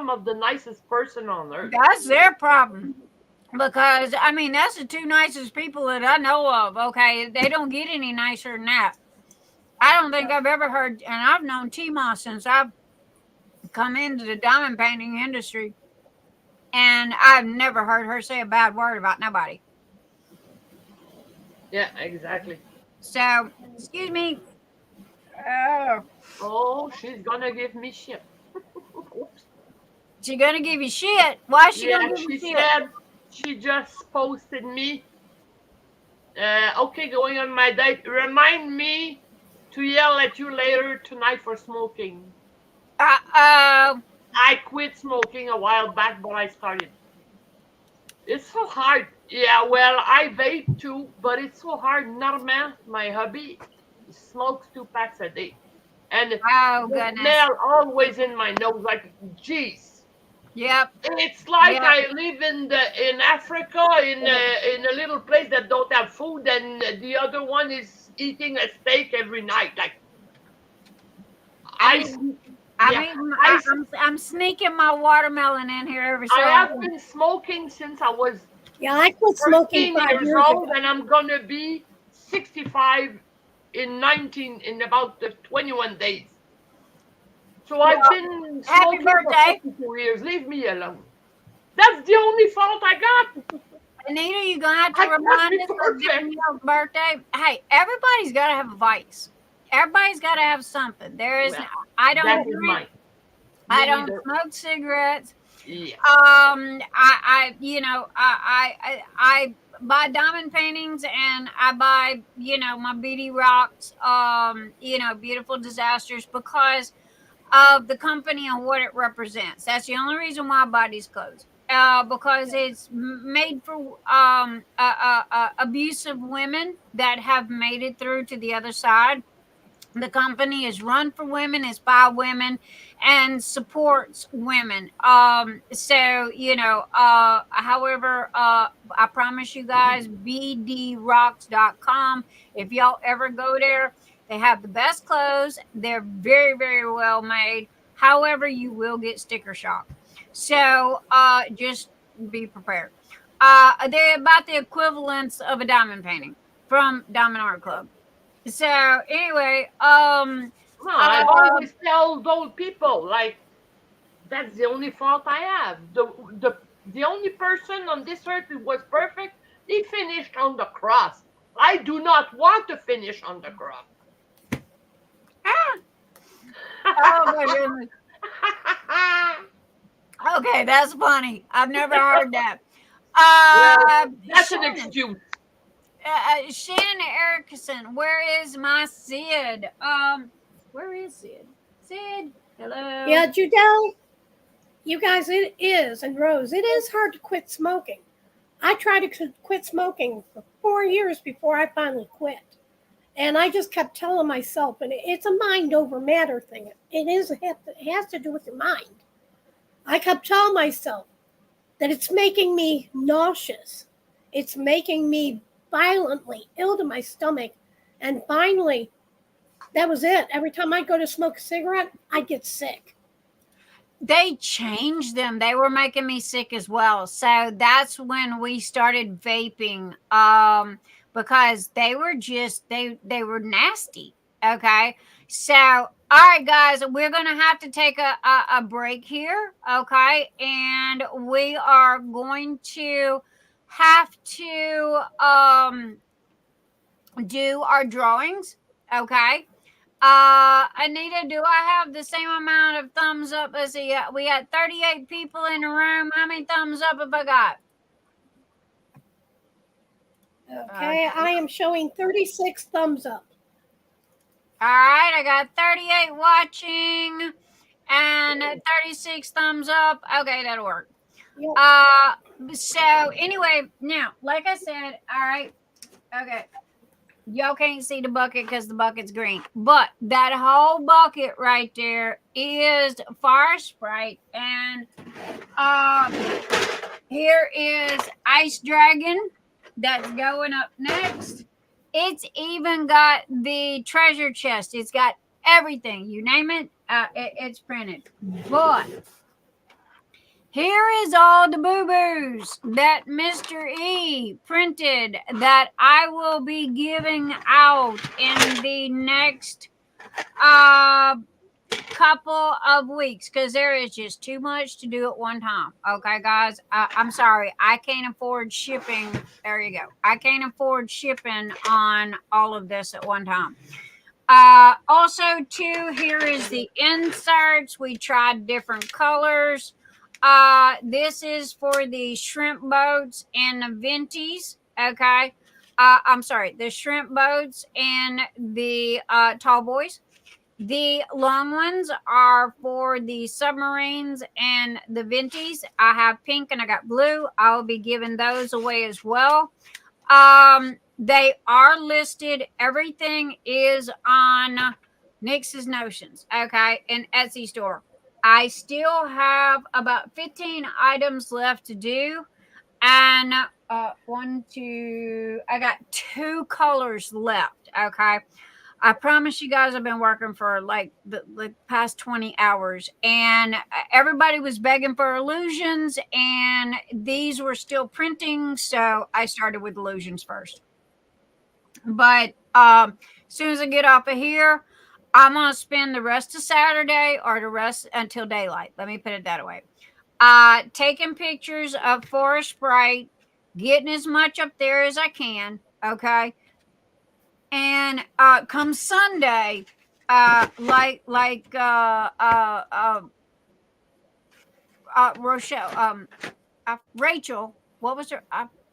of the nicest person on earth. That's their problem. Because I mean, that's the two nicest people that I know of. Okay, they don't get any nicer than that. I don't think I've ever heard, and I've known Tima since I've come into the diamond painting industry, and I've never heard her say a bad word about nobody. Yeah, exactly. So, excuse me. Oh, she's gonna give me shit. She gonna give you shit? Why is she gonna give you she shit? said she just posted me. Okay, going on my date. Remind me to yell at you later tonight for smoking. I quit smoking a while back, but I started. It's so hard. Yeah, well, I vape too, but it's so hard. Norman, my hubby, smokes 2 packs a day. And Oh, the goodness. smell always in my nose, like, geez. Yep. It's like Yep. I live in Africa in a little place that don't have food, and the other one is eating a steak every night. Like I'm sneaking my watermelon in here every so I have often. been smoking since I was Yeah, I quit smoking 5 years years old, ago. and I'm gonna be 65 in about 21 days. So I've been Happy smoking birthday. for 52 years. Leave me alone. That's the only fault I got. Anita, you're gonna have to remind us of Danielle's birthday. Hey, everybody's gotta have a vice. Everybody's gotta have something. There is I don't That is drink. mine. I don't smoke cigarettes. Yeah. I buy diamond paintings and I buy, my beady rocks, beautiful disasters because of the company and what it represents. That's the only reason why I buy these clothes. Because it's made for abusive women that have made it through to the other side. The company is run for women, it's by women, and supports women. However, I promise you guys, bdrocks.com. If y'all ever go there, they have the best clothes. They're very, very well made. However, you will get sticker shock. So just be prepared. They're about the equivalence of a diamond painting from Diamond Art Club. So anyway, I always tell those people, like, that's the only fault I have. The only person on this earth who was perfect, he finished on the cross. I do not want to finish on the cross. Oh my goodness. Okay, that's funny. I've never heard that. That's an excuse. Shannon Erickson, where is my Sid? Where is Sid? Sid, hello. Yeah, Judell, you guys, it is, and Rose, it is hard to quit smoking. I tried to quit smoking for 4 years before I finally quit. And I just kept telling myself, and it's a mind over matter thing. It has to do with your mind. I kept telling myself that it's making me nauseous. It's making me violently ill to my stomach. And finally, that was it. Every time I go to smoke a cigarette, I get sick. they changed them. They were making me sick as well. So that's when we started vaping. Because they were just they were nasty. Okay. So all right, guys, we're gonna have to take a break here. Okay, and we are going to have to do our drawings. Okay. Anita, do I have the same amount of thumbs up as we had 38 people in the room? How many thumbs up have I got? Okay, I am showing 36 thumbs up. All right, I got 38 watching and 36 thumbs up. Okay, that'll work. Yep. So anyway, now, like I said, all right, okay. Y'all can't see the bucket because the bucket's green, but that whole bucket right there is Fire Sprite, and here is Ice Dragon that's going up next. It's even got the treasure chest. It's got everything. You name it, it's printed. But here is all the boo-boos that Mr. E printed that I will be giving out in the next couple of weeks, because there is just too much to do at one time. Okay, guys, I'm sorry, I can't afford shipping. There you go. I can't afford shipping on all of this at one time. Also too, here is the inserts. We tried different colors. This is for the shrimp boats and the venties. Okay, I'm sorry, the shrimp boats and the tall boys. The long ones are for the submarines and the venties. I have pink and I got blue. I'll be giving those away as well. They are listed. Everything is on Nyx's Notions, okay, and Etsy store. I still have about 15 items left to do, and I got 2 colors left. Okay, I promise you guys, I've been working for like the past 20 hours, and everybody was begging for illusions, and these were still printing, so I started with illusions first. But as soon as I get off of here, I'm gonna spend the rest of Saturday or the rest until daylight. Let me put it that way. Taking pictures of Forest Sprite, getting as much up there as I can. Okay. And come Sunday, Rochelle, Rachel, what was her?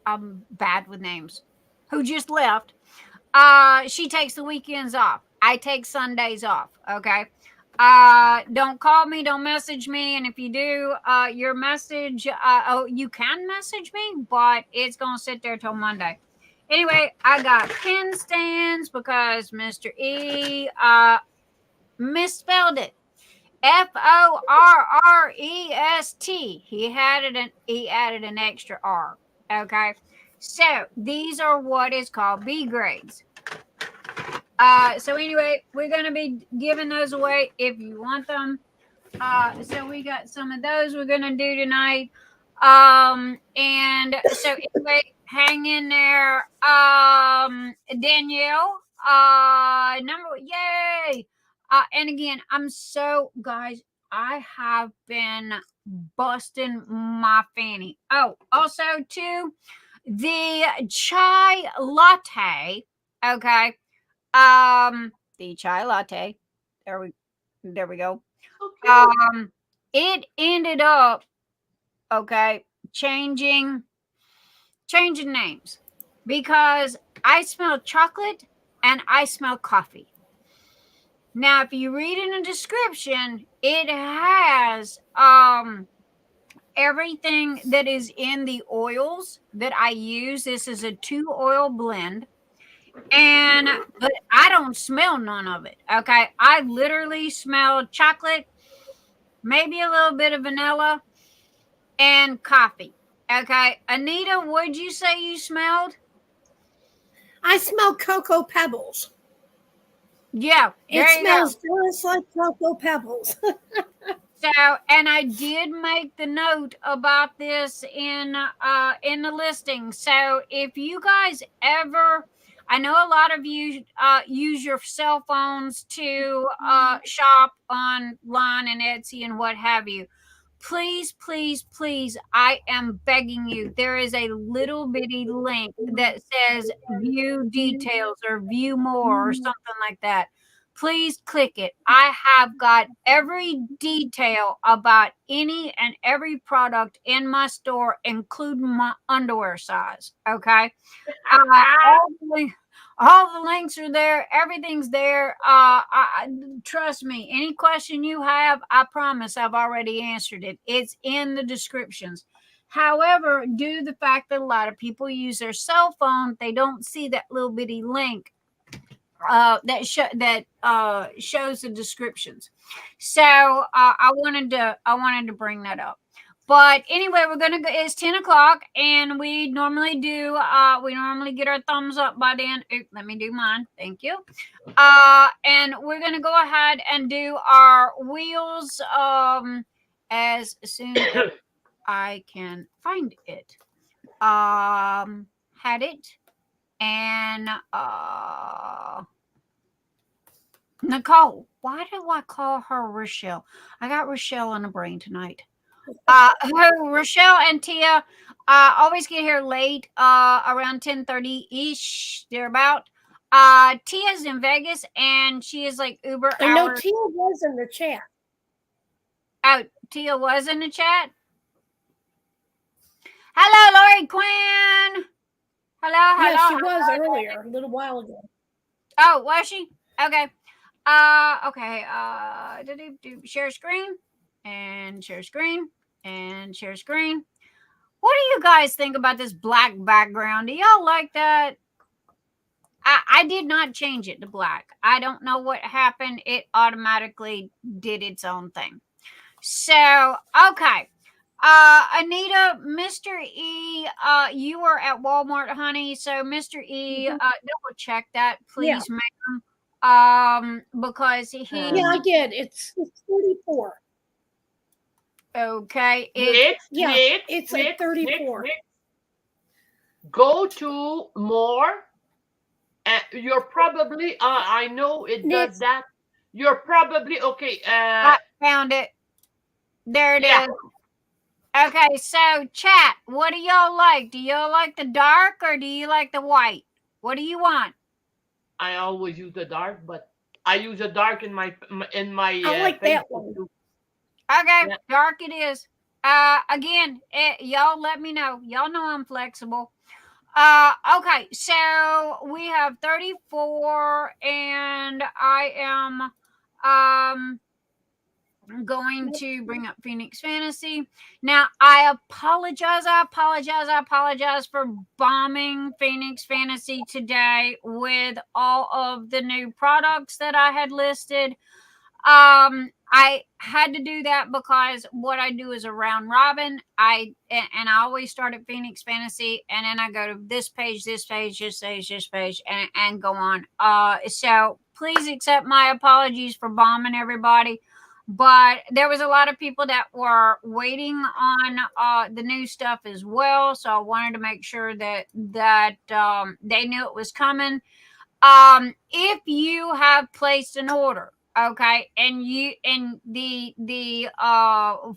I'm bad with names. Who just left? She takes the weekends off. I take Sundays off. Okay. Don't call me, don't message me, and if you do, your message, you can message me, but it's gonna sit there till Monday. Anyway, I got pen stands because Mr. E misspelled it. Forrest. He added an extra R. Okay. So these are what is called B grades. So anyway, we're going to be giving those away if you want them. So we got some of those we're going to do tonight. And so anyway, hang in there. Danielle, yay. And again, guys, I have been busting my fanny. Oh, also too, the chai latte. Okay. The chai latte. There we go. Okay. It ended up, okay, changing names because I smell chocolate and I smell coffee. Now, if you read in the description, it has everything that is in the oils that I use. This is a 2-oil blend. But I don't smell none of it. Okay. I literally smell chocolate, maybe a little bit of vanilla, and coffee. Okay. Anita, what'd you say you smelled? I smell Cocoa Pebbles. Yeah. It smells just like Cocoa Pebbles. So, and I did make the note about this in the listing. So, if you guys ever, I know a lot of you use your cell phones to shop online and Etsy and what have you. Please, please, please, I am begging you. There is a little bitty link that says view details or view more or something like that. Please click it. I have got every detail about any and every product in my store, including my underwear size. Okay. All the links are there. Everything's there. Trust me. Any question you have, I promise I've already answered it. It's in the descriptions. However, due to the fact that a lot of people use their cell phone, they don't see that little bitty link that shows the descriptions. So I wanted to bring that up. But anyway, we're gonna go. It's 10 o'clock, and we normally do. We normally get our thumbs up by then. Oop, let me do mine. Thank you. And we're gonna go ahead and do our wheels. As soon as I can find it. Had it, and Nicole. Why do I call her Rochelle? I got Rochelle on the brain tonight. Rochelle and Tia always get here late, around 10:30 ish, thereabout. Tia's in Vegas, and she is like Uber. I know Tia was in the chat. Oh, Tia was in the chat. Hello, Lorie Quinn. Hello. Yeah, she was earlier, a little while ago. Oh, was she? Okay. Okay. Share screen and share screen and share screen. What do you guys think about this black background? Do y'all like that? I did not change it to black. I don't know what happened. It automatically did its own thing. So, okay. Anita, Mr. E, you were at Walmart, honey. So, Mr. E, double check that, please, ma'am. Because he. Yeah, I did. It's 34. Okay. It's at 34. Go to more. You're probably. I know it does that. You're probably okay. I found it. There it is. Okay, so chat, what do y'all like? Do y'all like the dark or do you like the white? What do you want? I always use the dark, but I use the dark in my. I like that one. Okay, dark it is. Again, y'all let me know. Y'all know I'm flexible. Okay, so we have 34, and I am going to bring up Phoenix Fantasy. Now, I apologize for bombing Phoenix Fantasy today with all of the new products that I had listed. I had to do that because what I do is a round robin. I always start at Phoenix Fantasy, and then I go to this page, and go on. So please accept my apologies for bombing everybody. But there was a lot of people that were waiting on the new stuff as well. So I wanted to make sure that they knew it was coming. If you have placed an order, okay, and the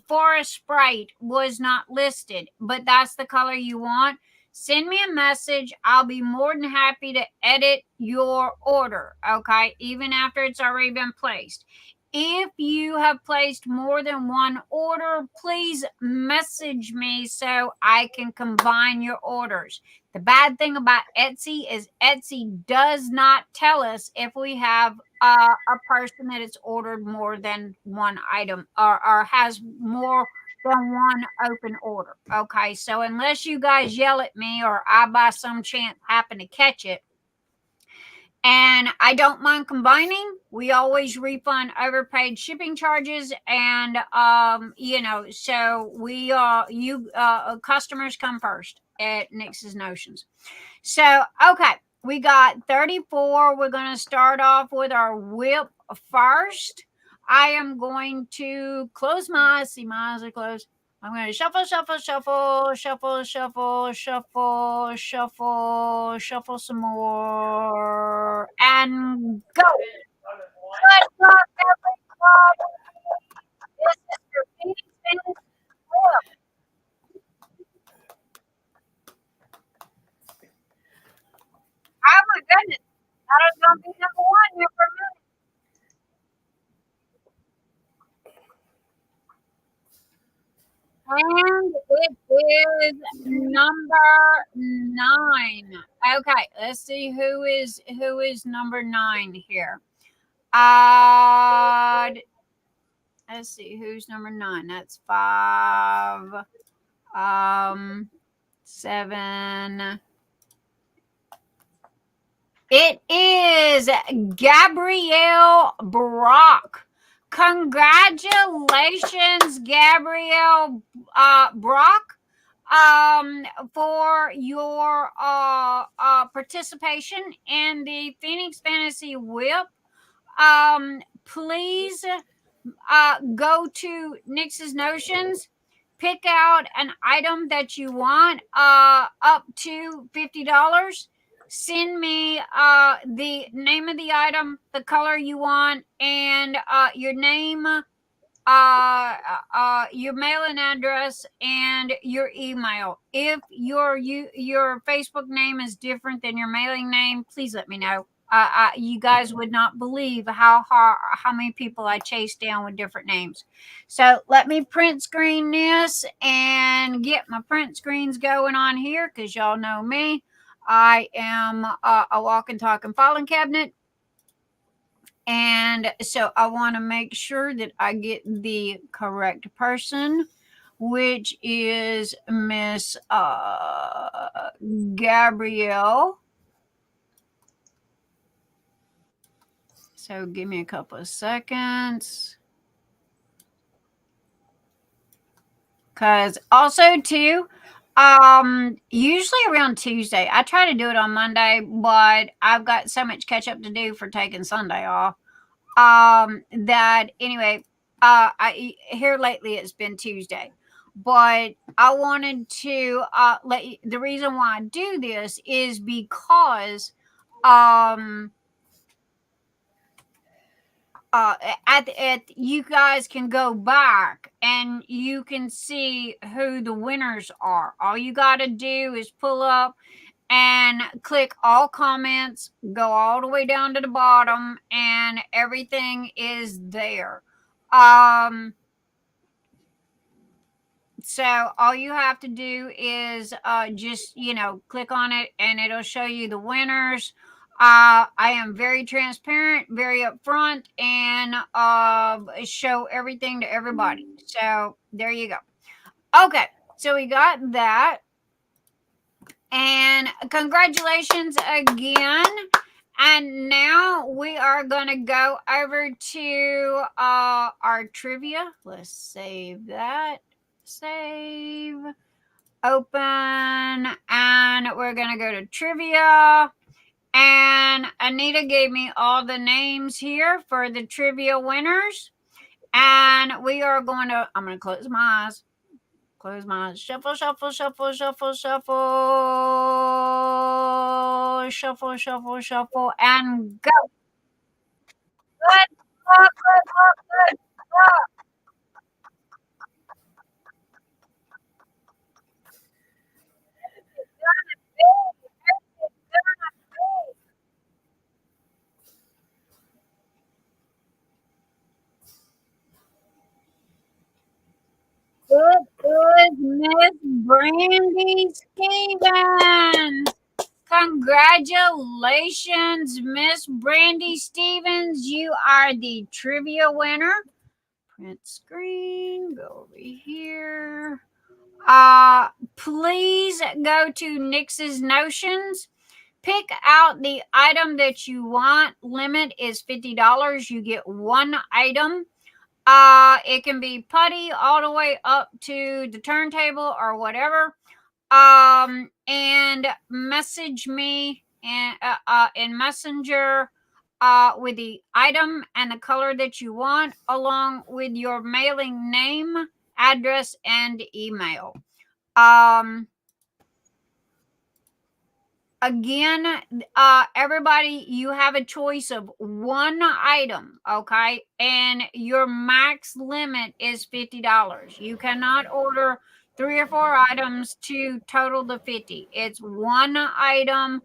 forest sprite was not listed, but that's the color you want, send me a message. I'll be more than happy to edit your order, okay, even after it's already been placed. If you have placed more than one order, please message me so I can combine your orders. The bad thing about Etsy is Etsy does not tell us if we have a person that has ordered more than one item or has more than one open order. Okay, so unless you guys yell at me or I by some chance happen to catch it, and I don't mind combining, we always refund overpaid shipping charges. And, so we, customers come first at Nyx's Notions. So, okay, we got 34. We're going to start off with our whip first. I am going to close my eyes. See, my eyes are closed. I'm going to shuffle, shuffle, shuffle, shuffle, shuffle, shuffle, shuffle, shuffle some more, and go. Good luck, everybody. This is your Phoenix Fantasy Flip. Oh my goodness. That is going to be number one here for a minute. And it is number 9. Okay, let's see who is number 9 here. Let's see who's number 9. That's 5, 7. It is Gabrielle Brock. Congratulations, Gabrielle Brock, for your participation in the Phoenix Fantasy Whip. Please go to Nyx's Notions, pick out an item that you want, up to $50. Send me the name of the item, the color you want, and your name, your mailing address, and your email. If your Facebook name is different than your mailing name, please let me know. You guys would not believe how many people I chased down with different names. So let me print screen this and get my print screens going on here, because y'all know me. I am a walking, talking filing cabinet. And so I want to make sure that I get the correct person, which is Miss Gabrielle. So give me a couple of seconds. Because also too, usually around Tuesday, I try to do it on Monday, but I've got so much catch up to do for taking Sunday off. That anyway, here lately it's been Tuesday, but I wanted to let you, the reason why I do this is because you guys can go back and you can see who the winners are. All you got to do is pull up and click all comments, go all the way down to the bottom, and everything is there. So all you have to do is just, click on it and it'll show you the winners. I am very transparent, very upfront, and show everything to everybody. So there you go. Okay, so we got that. And congratulations again. And now we are going to go over to our trivia. Let's save that. Save. Open. And we're going to go to trivia. And Anita gave me all the names here for the trivia winners. And we are going to, I'm going to close my eyes. Close my eyes. Shuffle, shuffle, shuffle, shuffle, shuffle. Shuffle, shuffle, shuffle, and go. Good luck, good luck, good luck. It is Miss Brandy Stevens. Congratulations, Miss Brandy Stevens. You are the trivia winner. Print screen. Go over here. Please go to Nyx's Notions. Pick out the item that you want. Limit is $50. You get one item. It can be putty all the way up to the turntable or whatever. And message me in Messenger with the item and the color that you want, along with your mailing name, address, and email. Again, everybody, you have a choice of one item, okay? And your max limit is $50. You cannot order 3 or 4 items to total the 50. It's one item.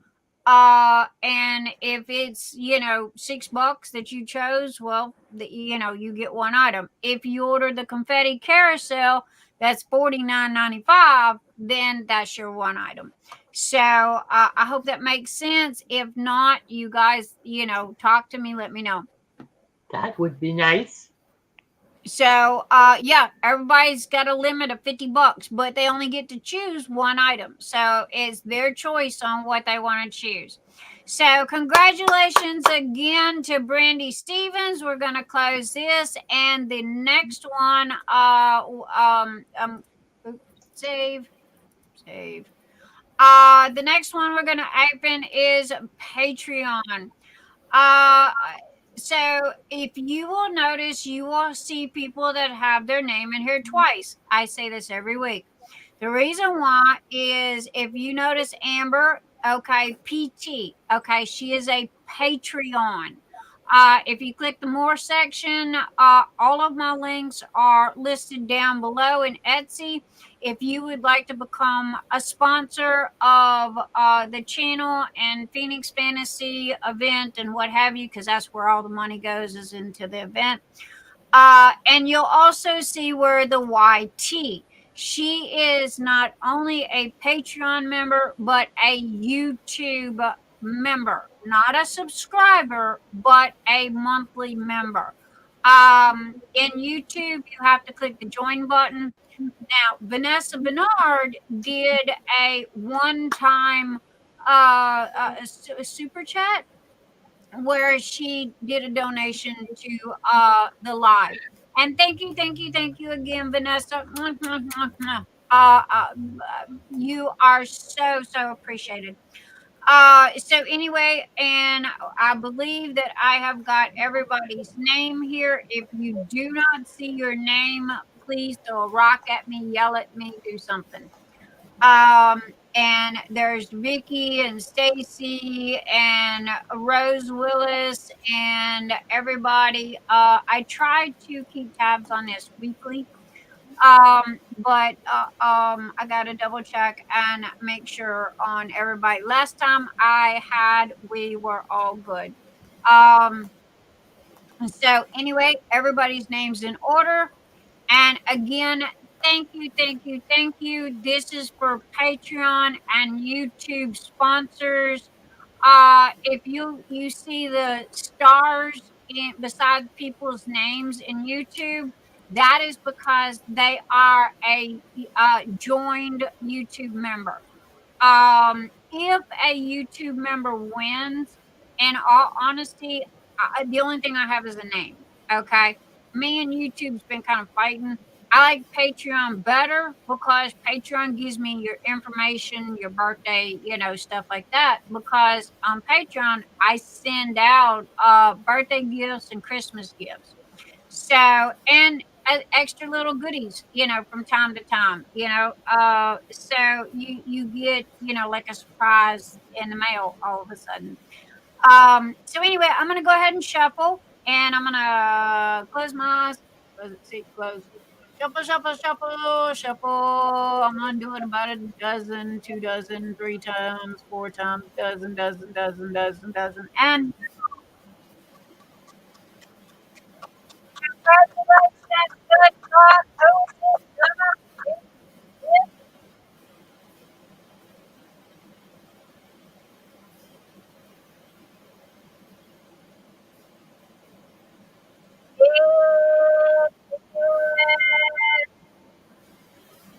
And if it's, $6 that you chose, well, you get one item. If you order the confetti carousel, that's $49.95, then that's your one item. So I hope that makes sense. If not, you guys, talk to me, let me know. That would be nice. So yeah, everybody's got a limit of $50, but they only get to choose one item. So it's their choice on what they want to choose. So congratulations again to Brandy Stevens. We're going to close this, and the next one, save. The next one we're going to open is Patreon. So if you will notice, you will see people that have their name in here twice. I say this every week. The reason why is, if you notice Amber, okay, PT, okay, she is a Patreon. If you click the more section, all of my links are listed down below in Etsy. If you would like to become a sponsor of the channel and Phoenix Fantasy event and what have you, because that's where all the money goes, is into the event. And you'll also see where the YT. She is not only a Patreon member, but a YouTube member, not a subscriber, but a monthly member. In YouTube, you have to click the join button. Now, Vanessa Barnard did a one-time super chat where she did a donation to the live. And thank you again, Vanessa. You are so appreciated. So anyway, and I believe that I have got everybody's name here. If you do not see your name, please throw a rock at me, yell at me, do something. And there's Vikky and Stacy and Rose Willis and everybody. I try to keep tabs on this weekly. But I gotta double check and make sure on everybody. Last time we were all good. So anyway, everybody's name's in order. And again, thank you. This is for Patreon and YouTube sponsors. If you see the stars beside people's names in YouTube, that is because they are a joined YouTube member. If a YouTube member wins, in all honesty, the only thing I have is a name. Okay, me and YouTube's been kind of fighting. I like Patreon better because Patreon gives me your information, your birthday, stuff like that. Because on Patreon, I send out birthday gifts and Christmas gifts. So, and extra little goodies, from time to time, so you get, like a surprise in the mail all of a sudden. So anyway, I'm going to go ahead and shuffle, and I'm going to close my eyes. Close. Shuffle. I'm going to do it about a dozen, 2 dozen, 3 times, 4 times, dozen. And congratulations, good luck.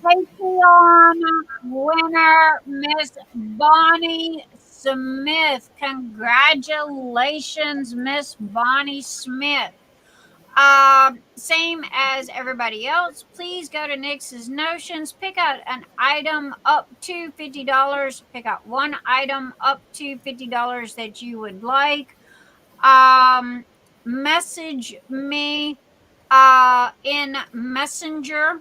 Patreon winner, Miss Bonnie Smith. Congratulations, Miss Bonnie Smith. Same as everybody else, please go to Nyx's Notions, pick out an item up to $50. Pick out one item up to $50 that you would like. message me in Messenger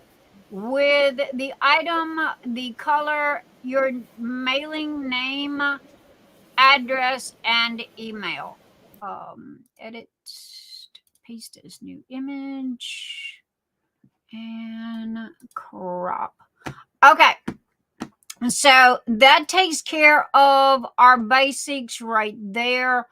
with the item, the color, your mailing name, address, and email. Edit, paste as new image, and crop. Okay. So that takes care of our basics right there.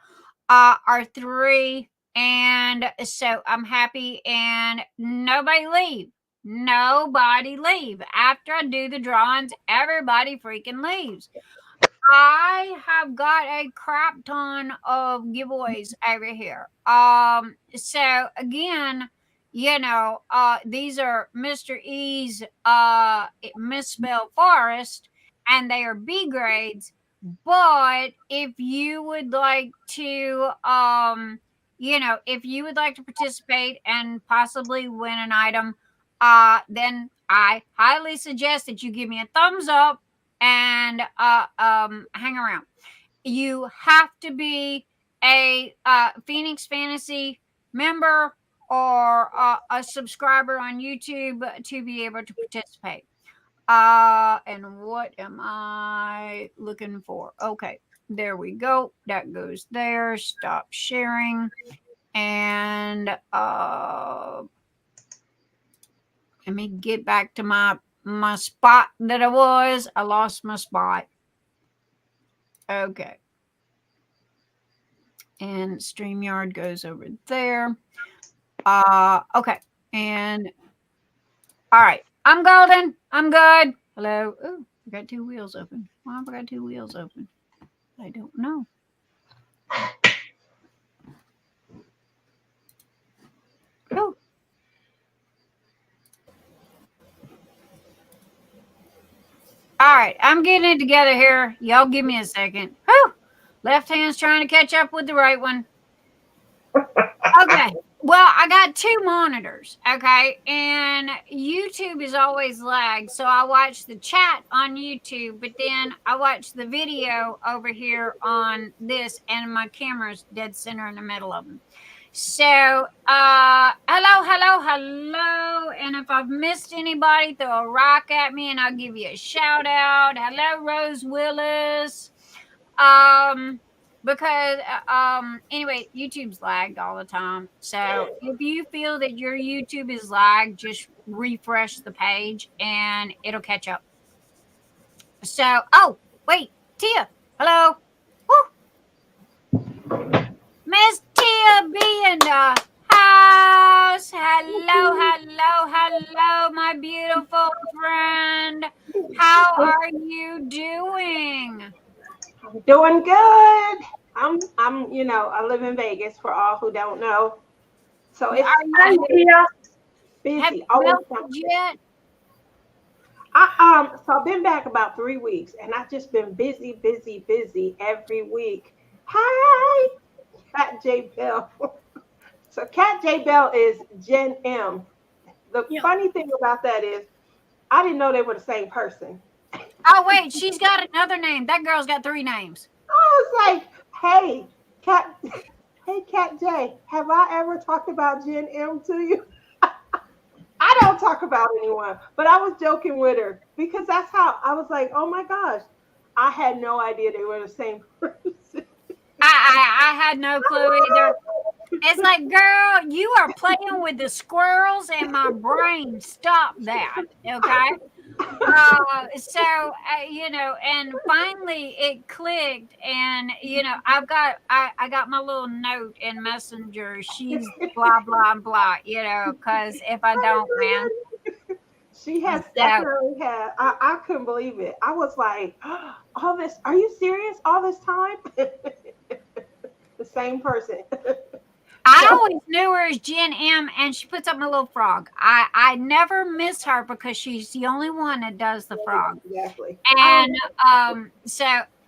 Our 3. And so I'm happy, and nobody leave. Nobody leave. After I do the drawings, everybody freaking leaves. I have got a crap ton of giveaways over here. So again, these are Mr. E's misspelled forest, and they are B grades. But if you would like to if you would like to participate and possibly win an item, then I highly suggest that you give me a thumbs up and hang around. You have to be a Phoenix Fantasy member or a subscriber on YouTube to be able to participate. And what am I looking for? Okay, there we go. That goes there. Stop sharing. And let me get back to my spot that I was. I lost my spot. Okay. And StreamYard goes over there. Okay. And all right. I'm golden. I'm good. Hello. Oh, I got 2 wheels open. Why have I got 2 wheels open? I don't know. Oh. All right, I'm getting it together here. Y'all give me a second. Whew. Left hand's trying to catch up with the right one. Okay. Well, I got 2 monitors, okay? And YouTube is always lagged. So I watch the chat on YouTube, but then I watch the video over here on this, and my camera's dead center in the middle of them. So, hello. And if I've missed anybody, throw a rock at me and I'll give you a shout out. Hello, Rose Willis. Because anyway, YouTube's lagged all the time. So if you feel that your YouTube is lagged, just refresh the page and it'll catch up. So, oh, wait, Tia, hello. Woo. Miss Tia B in the house. Hello, my beautiful friend. How are you doing? Doing good. I live in Vegas for all who don't know. So it's busy. Have you Always built yet? So I've been back about 3 weeks, and I've just been busy every week. Hi, Cat J Bell. So Cat J Bell is Gen M. The funny thing about that is, I didn't know they were the same person. Oh wait, she's got another name. That girl's got 3 names. I was like, hey, Cat J, have I ever talked about Gen M to you? I don't talk about anyone, but I was joking with her because that's how I was like, oh my gosh, I had no idea they were the same person. I had no clue either. It's like, girl, you are playing with the squirrels in my brain. Stop that, okay? And finally it clicked, and I got my little note in Messenger. She's blah blah blah, because if I don't, man. She has definitely had. I couldn't believe it. I was like, all this, are you serious? All this time? The same person. I always knew her as Gen M, and she puts up my little frog. I never miss her because she's the only one that does the frog. Exactly. And so,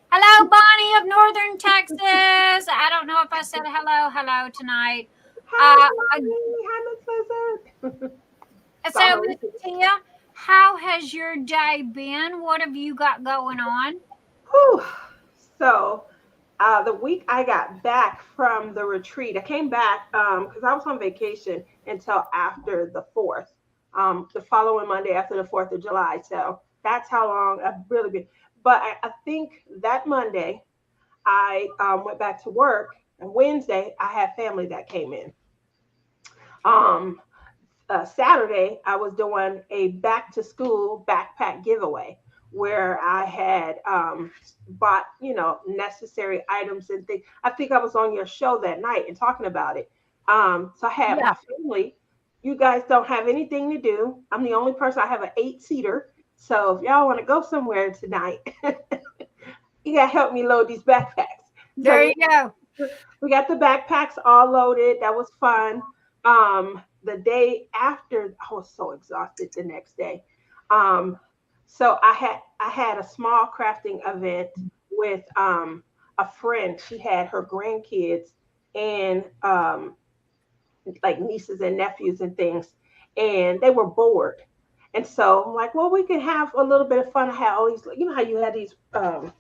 hello, Bonnie of Northern Texas. I don't know if I said hello tonight. Hi, Miss Lizard. So, Miss Tia, how has your day been? What have you got going on? Whew. So, the week I got back from the retreat, I came back because I was on vacation until after the 4th, the following Monday after the 4th of July. So that's how long I've really been. But I think that Monday I went back to work, and Wednesday I had family that came in. Saturday I was doing a back to school backpack giveaway where I had bought, necessary items and things. I think I was on your show that night and talking about it. So I had my family. You guys don't have anything to do. I'm the only person. I have an 8-seater. So if y'all want to go somewhere tonight, you got to help me load these backpacks. There you go. We got the backpacks all loaded. That was fun. The day after, I was so exhausted the next day. So I had a small crafting event with a friend. She had her grandkids and like nieces and nephews and things, and they were bored. And so I'm like, well, we can have a little bit of fun. I had all these, you know how you had these, I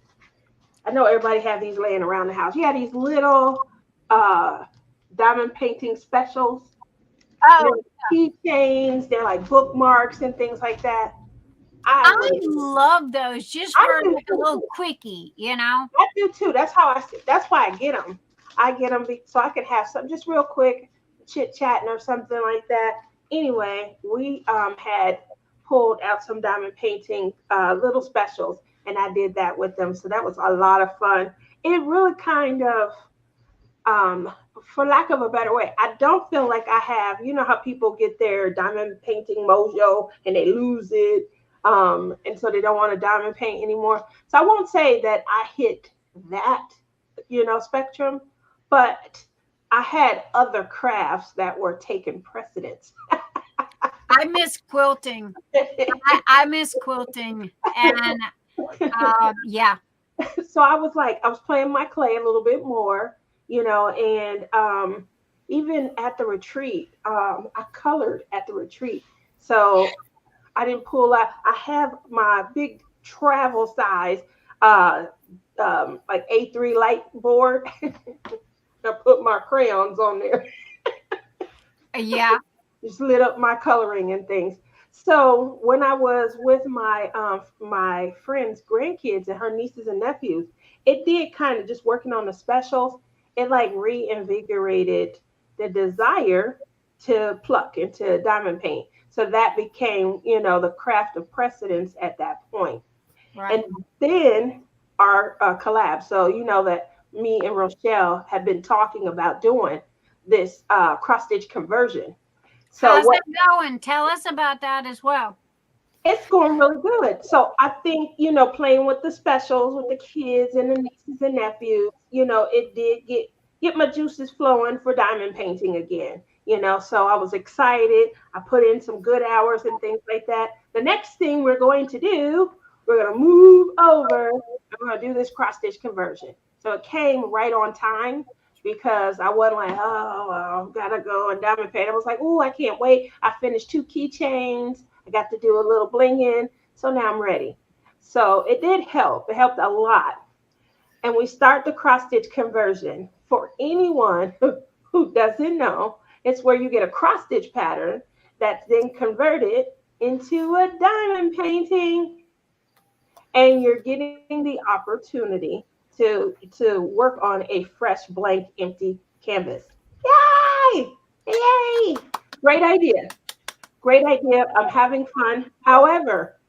know everybody had these laying around the house. You had these little diamond painting specials. Oh, Keychains, they're like bookmarks and things like that. I love those just for do like a little quickie, I do too. That's why I get them. I get them so I can have some just real quick chit chatting or something like that. Anyway, we had pulled out some diamond painting little specials, and I did that with them. So that was a lot of fun. It really kind of, for lack of a better way, I don't feel like I have, you know how people get their diamond painting mojo and they lose it. And so they don't want to diamond paint anymore. So I won't say that I hit that, spectrum, but I had other crafts that were taking precedence. I miss quilting. I miss quilting. And yeah. So I was playing my clay a little bit more, and even at the retreat, I colored at the retreat. So I didn't pull out. I have my big travel size, like A3 light board. I put my crayons on there. Yeah. Just lit up my coloring and things. So when I was with my friend's grandkids and her nieces and nephews, it did kind of just working on the specials. It like reinvigorated the desire to pluck and to diamond paint. So that became, the craft of precedence at that point. Right. And then our collab. So you know that me and Rochelle have been talking about doing this cross stitch conversion. So how's it going? Tell us about that as well. It's going really good. So I think, playing with the specials with the kids and the nieces and nephews, it did get my juices flowing for diamond painting again. So I was excited. I put in some good hours and things like that. The next thing we're going to do, we're going to move over. I'm going to do this cross stitch conversion. So it came right on time because I wasn't like, oh, gotta go and diamond paint. I was like, oh, I can't wait. I finished 2 keychains. I got to do a little bling in. So now I'm ready. So it did help. It helped a lot. And we start the cross stitch conversion. For anyone who doesn't know, it's where you get a cross stitch pattern that's then converted into a diamond painting. And you're getting the opportunity to work on a fresh, blank, empty canvas. Yay! Yay! Great idea. Great idea. I'm having fun. However,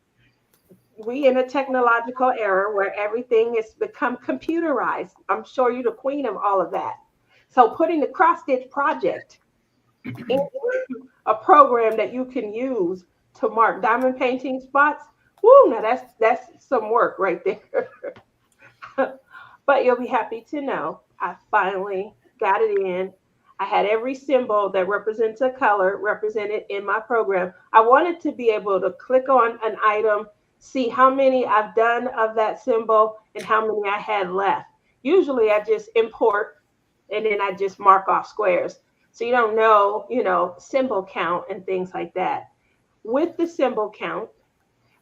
we in a technological era where everything has become computerized. I'm sure you're the queen of all of that. So putting the cross stitch project into a program that you can use to mark diamond painting spots. Woo, now that's some work right there. But you'll be happy to know I finally got it in. I had every symbol that represents a color represented in my program. I wanted to be able to click on an item, see how many I've done of that symbol and how many I had left. Usually I just import and then I just mark off squares. So you don't know, symbol count and things like that. With the symbol count,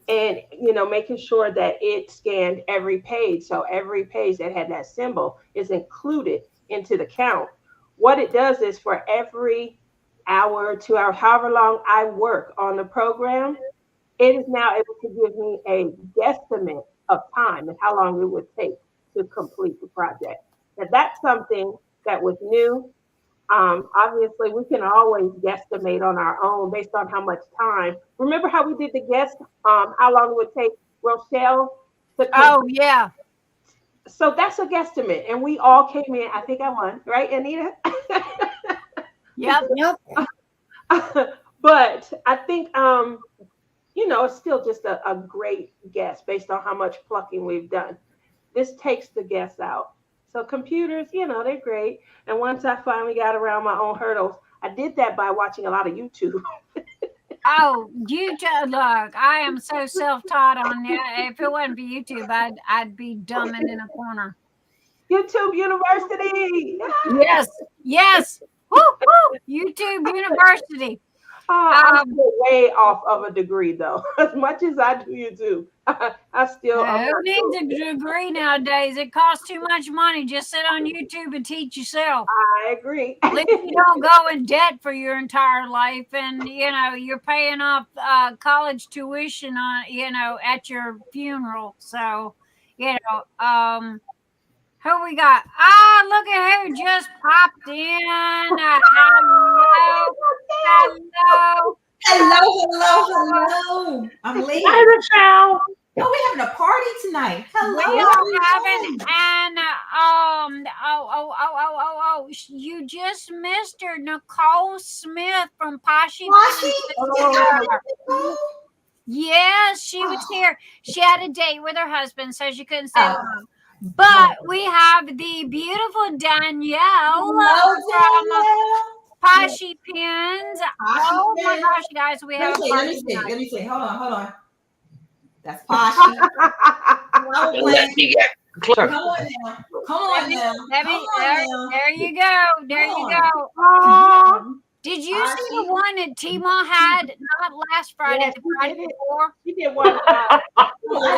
and making sure that it scanned every page. So every page that had that symbol is included into the count. What it does is for every hour, 2 hours, however long I work on the program, it is now able to give me a guesstimate of time and how long it would take to complete the project. Now that's something that was new. Obviously, we can always guesstimate on our own based on how much time. Remember how we did the guess, how long it would take Rochelle to complete? Oh, yeah. So that's a guesstimate. And we all came in. I think I won, right, Anita? Yep. But I think, it's still just a great guess based on how much plucking we've done. This takes the guess out. So computers, they're great. And once I finally got around my own hurdles, I did that by watching a lot of YouTube. Oh, YouTube! Look, I am so self-taught on that. If it wasn't for YouTube, I'd be dumbing in a corner. YouTube University. Yes. Woo, woo. YouTube University. I'm still way off of a degree, though. As much as I do YouTube, I still. Who needs a degree nowadays? It costs too much money. Just sit on YouTube and teach yourself. I agree. At least you don't go in debt for your entire life, and you're paying off college tuition on at your funeral. So who we got? Look at who just popped in. Hello. I'm late. Hi, Rochelle. Oh, we're having a party tonight. Hello. We are having you just missed her, Nicole Smith from Poshy. Yes, she was here. She had a date with her husband, so she couldn't stay long. But we have the beautiful Danielle from Poshy Pins. Oh my gosh, guys, we have a party. Let me see. Hold on. That's Poshy. Let me get clear. Come on now. There you go. Did you see the one that Tima had not last Friday, the Friday before? She did one. I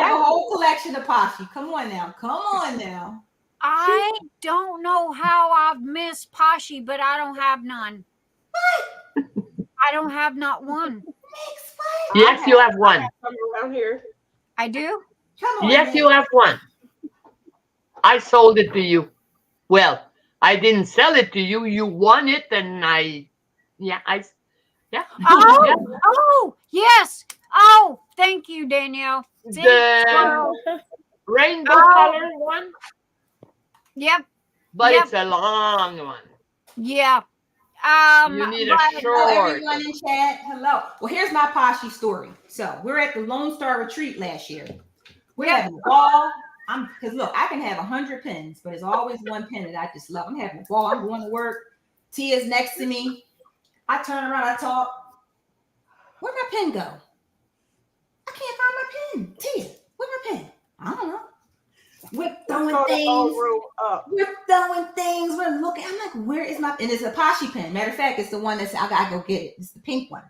have a whole collection of Poshy. Come on now. I don't know how I've missed Poshy, but I don't have none. What? I don't have not one. Yes, you have one. Around here. I do? Come on. Yes, you have one. I sold it to you. Well, I didn't sell it to you. You won it, and Oh, yes. Oh, thank you, Danielle. See? The rainbow color one. Yep. But it's a long one. Yeah. You need a Hello, short. everyone in chat. Hello. Well, here's my Poshy story. So we're at the Lone Star Retreat last year. We're having a ball. Because look, I can have 100 pins, but there's always one pin that I just love. I'm having a ball. I'm going to work. Tia's next to me. I turn around. I talk. Where'd my pin go? I can't find my pin. Tia, where's my pin? I don't know. We're throwing things. We're looking. I'm like, where is my pin? And it's a Poshy pin. Matter of fact, it's the one that's I gotta go get it. It's the pink one.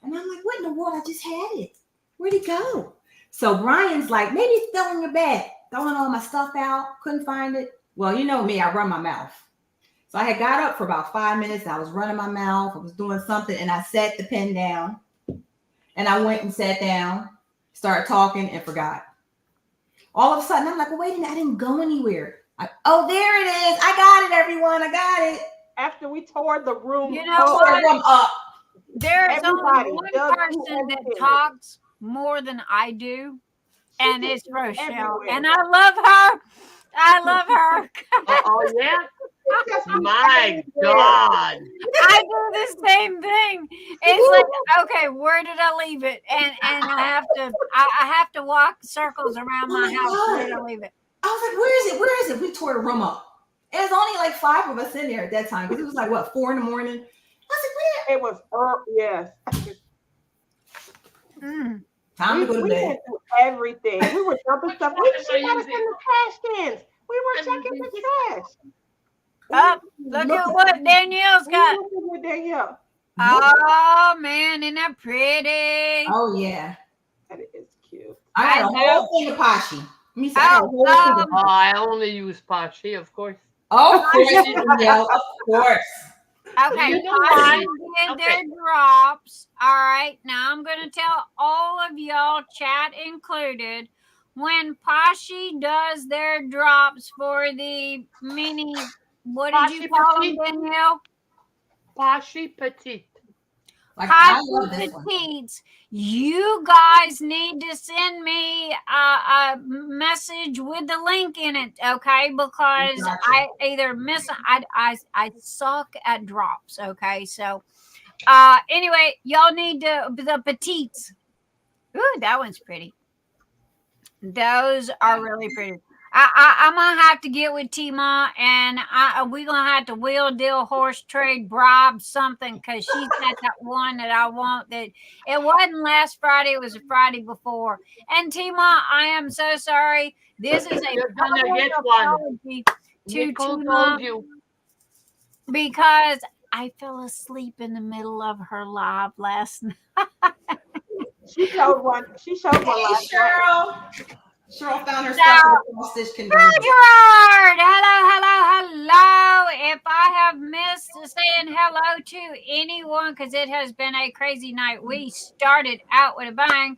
And I'm like, what in the world? I just had it. Where'd it go? So Brian's like, maybe it's still in your bag. Throwing all my stuff out. Couldn't find it. Well, you know me, I run my mouth. So I had got up for about 5 minutes. I was running my mouth. I was doing something, and I set the pen down. And I went and sat down, started talking, and forgot. All of a sudden, I'm like, well, wait a minute, I didn't go anywhere. Oh, there it is. I got it, everyone. I got it. After we tore the room, up. There's only one does person that talks more than I do, and it's Rochelle. And I love her. Oh, yeah? My God. I do the same thing. It's like, okay, where did I leave it? And I have to walk circles around my house. Where did I leave it? I was like, where is it? We tore the room up. It was only like 5 of us in there at that time because it was like, what, 4 in the morning? I was like, where? It was, yes. Time to go to bed. Went through everything. We were dumping stuff. She got us in the trash cans. We were checking the trash. Look at what Danielle's got. Danielle. Oh man, isn't that pretty? Oh yeah. That is cute. I got a know. whole thing of Poshy. Let me see. I got a whole thing of Oh, I only use Poshy, of course. Oh, of course, Danielle. Of course. Okay, You know why? Poshy did their drops. All right, now I'm going to tell all of y'all, chat included, when Poshy does their drops for the mini, what did you Poshy call them, Petite. Danielle? Poshy Petite. Like, I love Poshy this one. Petites, you guys need to send me a message with the link in it, okay? Because Gotcha. I either miss, I suck at drops, okay? So, anyway, y'all need the petites. Ooh, that one's pretty. Those are really pretty. I'm gonna have to get with Tima, and we're gonna have to wheel deal, horse trade, bribe something, because she's got that one that I want. That it wasn't last Friday; it was the Friday before. And Tima, I am so sorry. This is a You're gonna public get one. apology to Nicole Tima told you. because I fell asleep in the middle of her live last night. She showed one. She showed one Hey, last night. Cheryl found her Now, stuff in the cross-stitch conversion. Gerard, hello. If I have missed saying hello to anyone, because it has been a crazy night. We started out with a bang.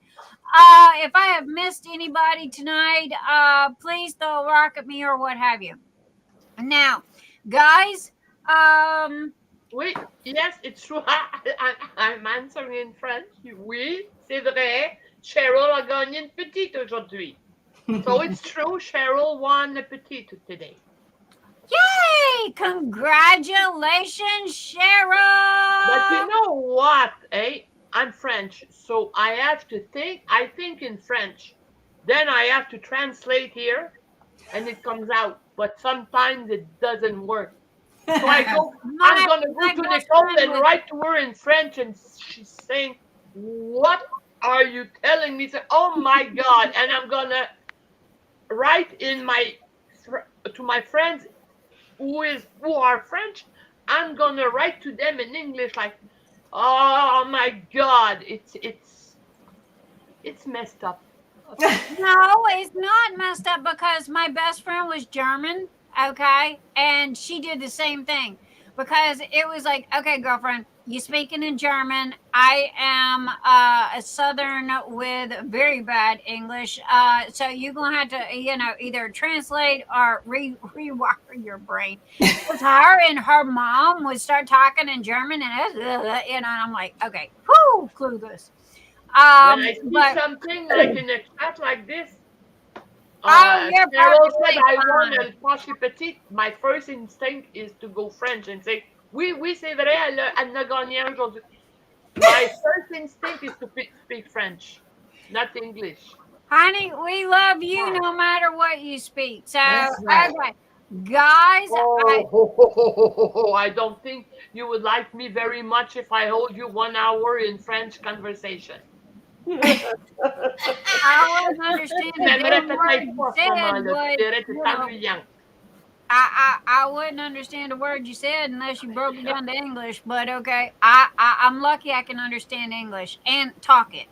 If I have missed anybody tonight, please throw a rock at me or what have you. Now, guys, Oui, yes, it's true. I'm answering in French. Oui, c'est vrai. Cheryl a gagné une petite aujourd'hui. So it's true. Cheryl won a petite today. yay! Congratulations, Cheryl! But you know what, eh? I'm French, so I have to think. I think in French. Then I have to translate here, and it comes out. But sometimes it doesn't work. So I'm gonna go to Nicole and write to her in French, and she's saying, "What are you telling me?" So, oh my God! And I'm gonna write in to my friends who are French. I'm gonna write to them in English, like, "Oh my God, it's messed up." No, it's not messed up because my best friend was German, okay? And she did the same thing because it was like, okay, girlfriend, you speaking in German. I am a Southern with very bad English. So you're going to have to, either translate or rewire your brain. Because her and her mom would start talking in German and, and I'm like, okay, whoo, clueless. When I see something like in a chat like this, you're Cheryl said perfectly I won fine. a Poshy Petite. My first instinct is to go French and say, oui, c'est vrai, elle a gagné aujourd'hui. My first instinct is to speak French, not English. Honey, we love you no matter what you speak. So, That's right. okay. Guys, I don't think you would like me very much if I hold you 1 hour in French conversation. I wouldn't understand a damn word you said, but I wouldn't understand a word you said unless you broke it down to English. But okay, I'm lucky I can understand English and talk it.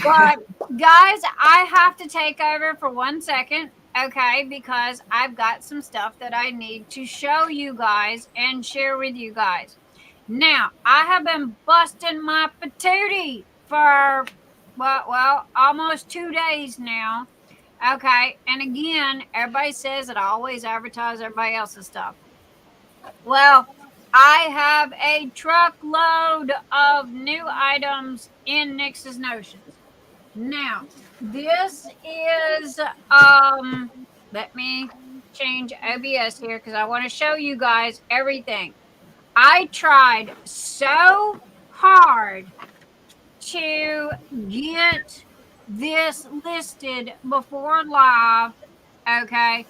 But guys, I have to take over for 1 second, okay? Because I've got some stuff that I need to show you guys and share with you guys. Now, I have been busting my patootie for well, almost 2 days now. Okay, and again, everybody says that I always advertise everybody else's stuff. Well, I have a truckload of new items in Nyx's Notions. Now, this is let me change OBS here because I want to show you guys everything. I tried so hard to get this listed before live, okay,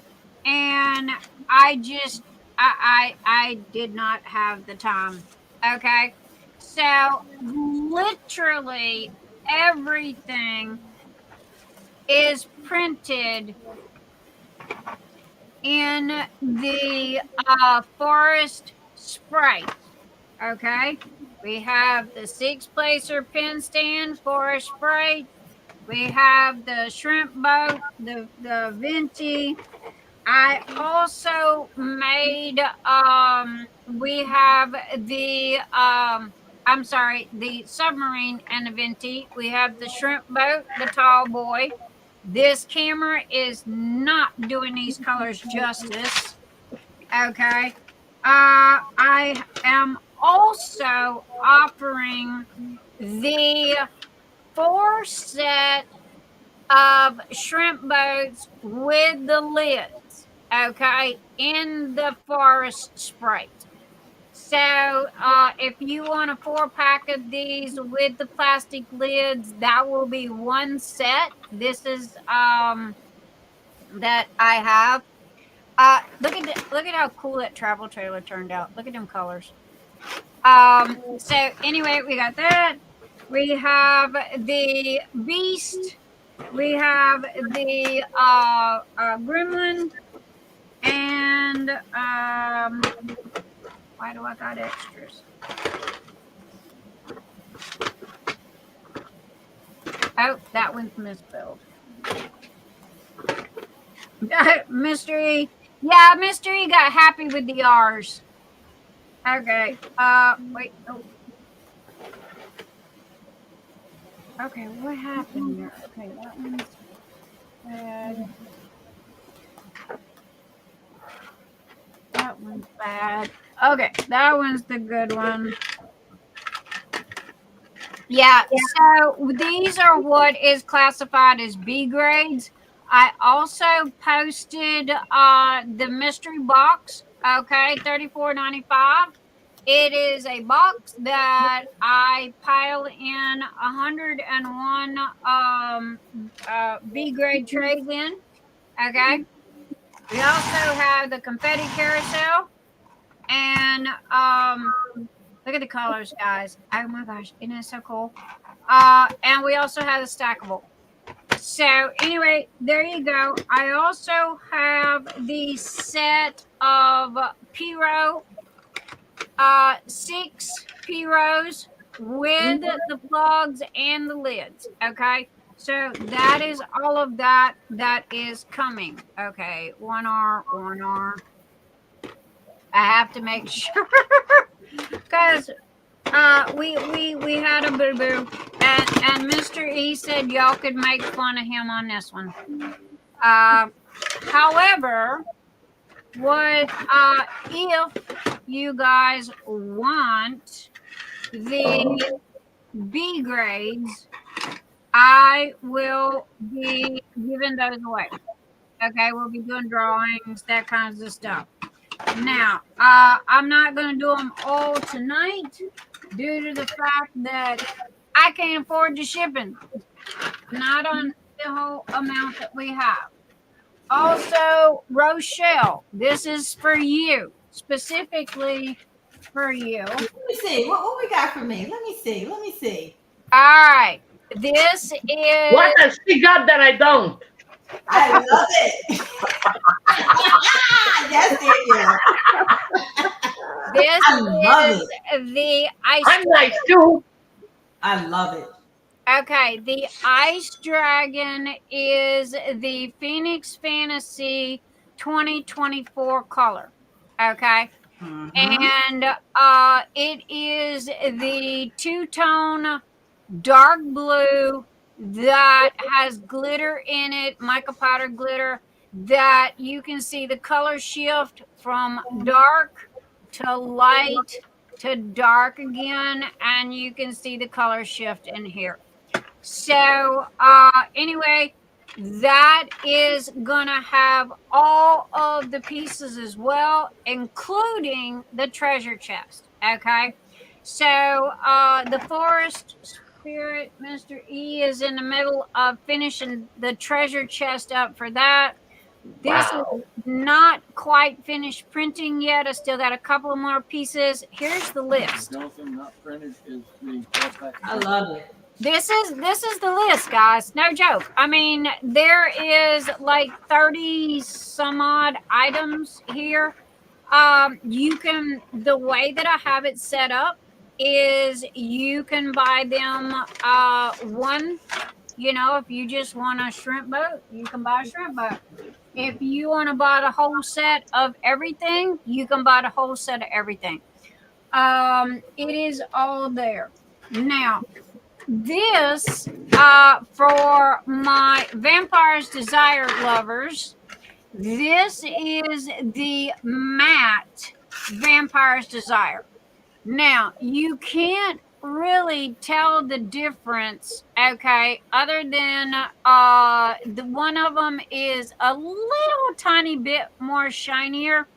and I just I did not have the time, okay. So literally everything is printed in the forest spray, okay. We have the 6-placer pen stand, forest spray, We have the shrimp boat, the venti. I also made we have the I'm sorry, the submarine and the venti. We have the shrimp boat, the tall boy. This camera is not doing these colors justice. Okay. I am also offering the 4 set of shrimp boats with the lids, okay, in the forest sprite. So if you want a 4-pack of these with the plastic lids, that will be 1 set. This is that I have. Look at how cool that travel trailer turned out. Look at them colors. So anyway, we got that. We have the beast. We have the gremlin, and why do I got extras? Oh, that one's misspelled. Mystery. Yeah, Mystery got happy with the R's. Okay. Wait. Oh. Okay, what happened here? Okay, that one's bad. That one's bad. Okay, that one's the good one. Yeah, so these are what is classified as B grades. I also posted the mystery box, okay, $34.95. It is a box that I pile in 101 B grade trays in. Okay. We also have the confetti carousel, and look at the colors, guys. Oh my gosh, isn't that so cool? And we also have the stackable. So anyway, there you go. I also have the set of Piro. 6 Piros with the plugs and the lids. Okay, so that is all of that is coming. Okay, 1R. I have to make sure because we had a boo-boo, and Mr. E said y'all could make fun of him on this one. However, what if you guys want the B grades, I will be giving those away. Okay, we'll be doing drawings, that kinds of stuff. Now, I'm not going to do them all tonight due to the fact that I can't afford the shipping. Not on the whole amount that we have. Also, Rochelle, this is for you, specifically for you. Let me see. What we got for me? Let me see. All right. This is... What has she got that I don't? I love it. Yes, yeah. This is the ice. I'm nice too. I love it. Okay, the Ice Dragon is the Phoenix Fantasy 2024 color. Okay. Mm-hmm. And it is the 2-tone dark blue that has glitter in it, mica powder glitter, that you can see the color shift from dark to light to dark again, and you can see the color shift in here. So anyway, that is gonna have all of the pieces as well, including the treasure chest. Okay, so the Forest Spirit, Mr. E, is in the middle of finishing the treasure chest up for that. This is not quite finished printing yet. I still got a couple of more pieces. Here's the list. The only thing not printed is the I love it. This is the list, guys. No joke. I mean, there is like 30 some odd items here. You can, the way that I have it set up is you can buy them one You know, if you just want a shrimp boat, you can buy a shrimp boat. If you want to buy the whole set of everything, you can buy the whole set of everything. It is all there. Now, this for my Vampire's Desire lovers, this is the matte Vampire's Desire. Now, you can't really tell the difference, okay, other than the one of them is a little tiny bit more shinier.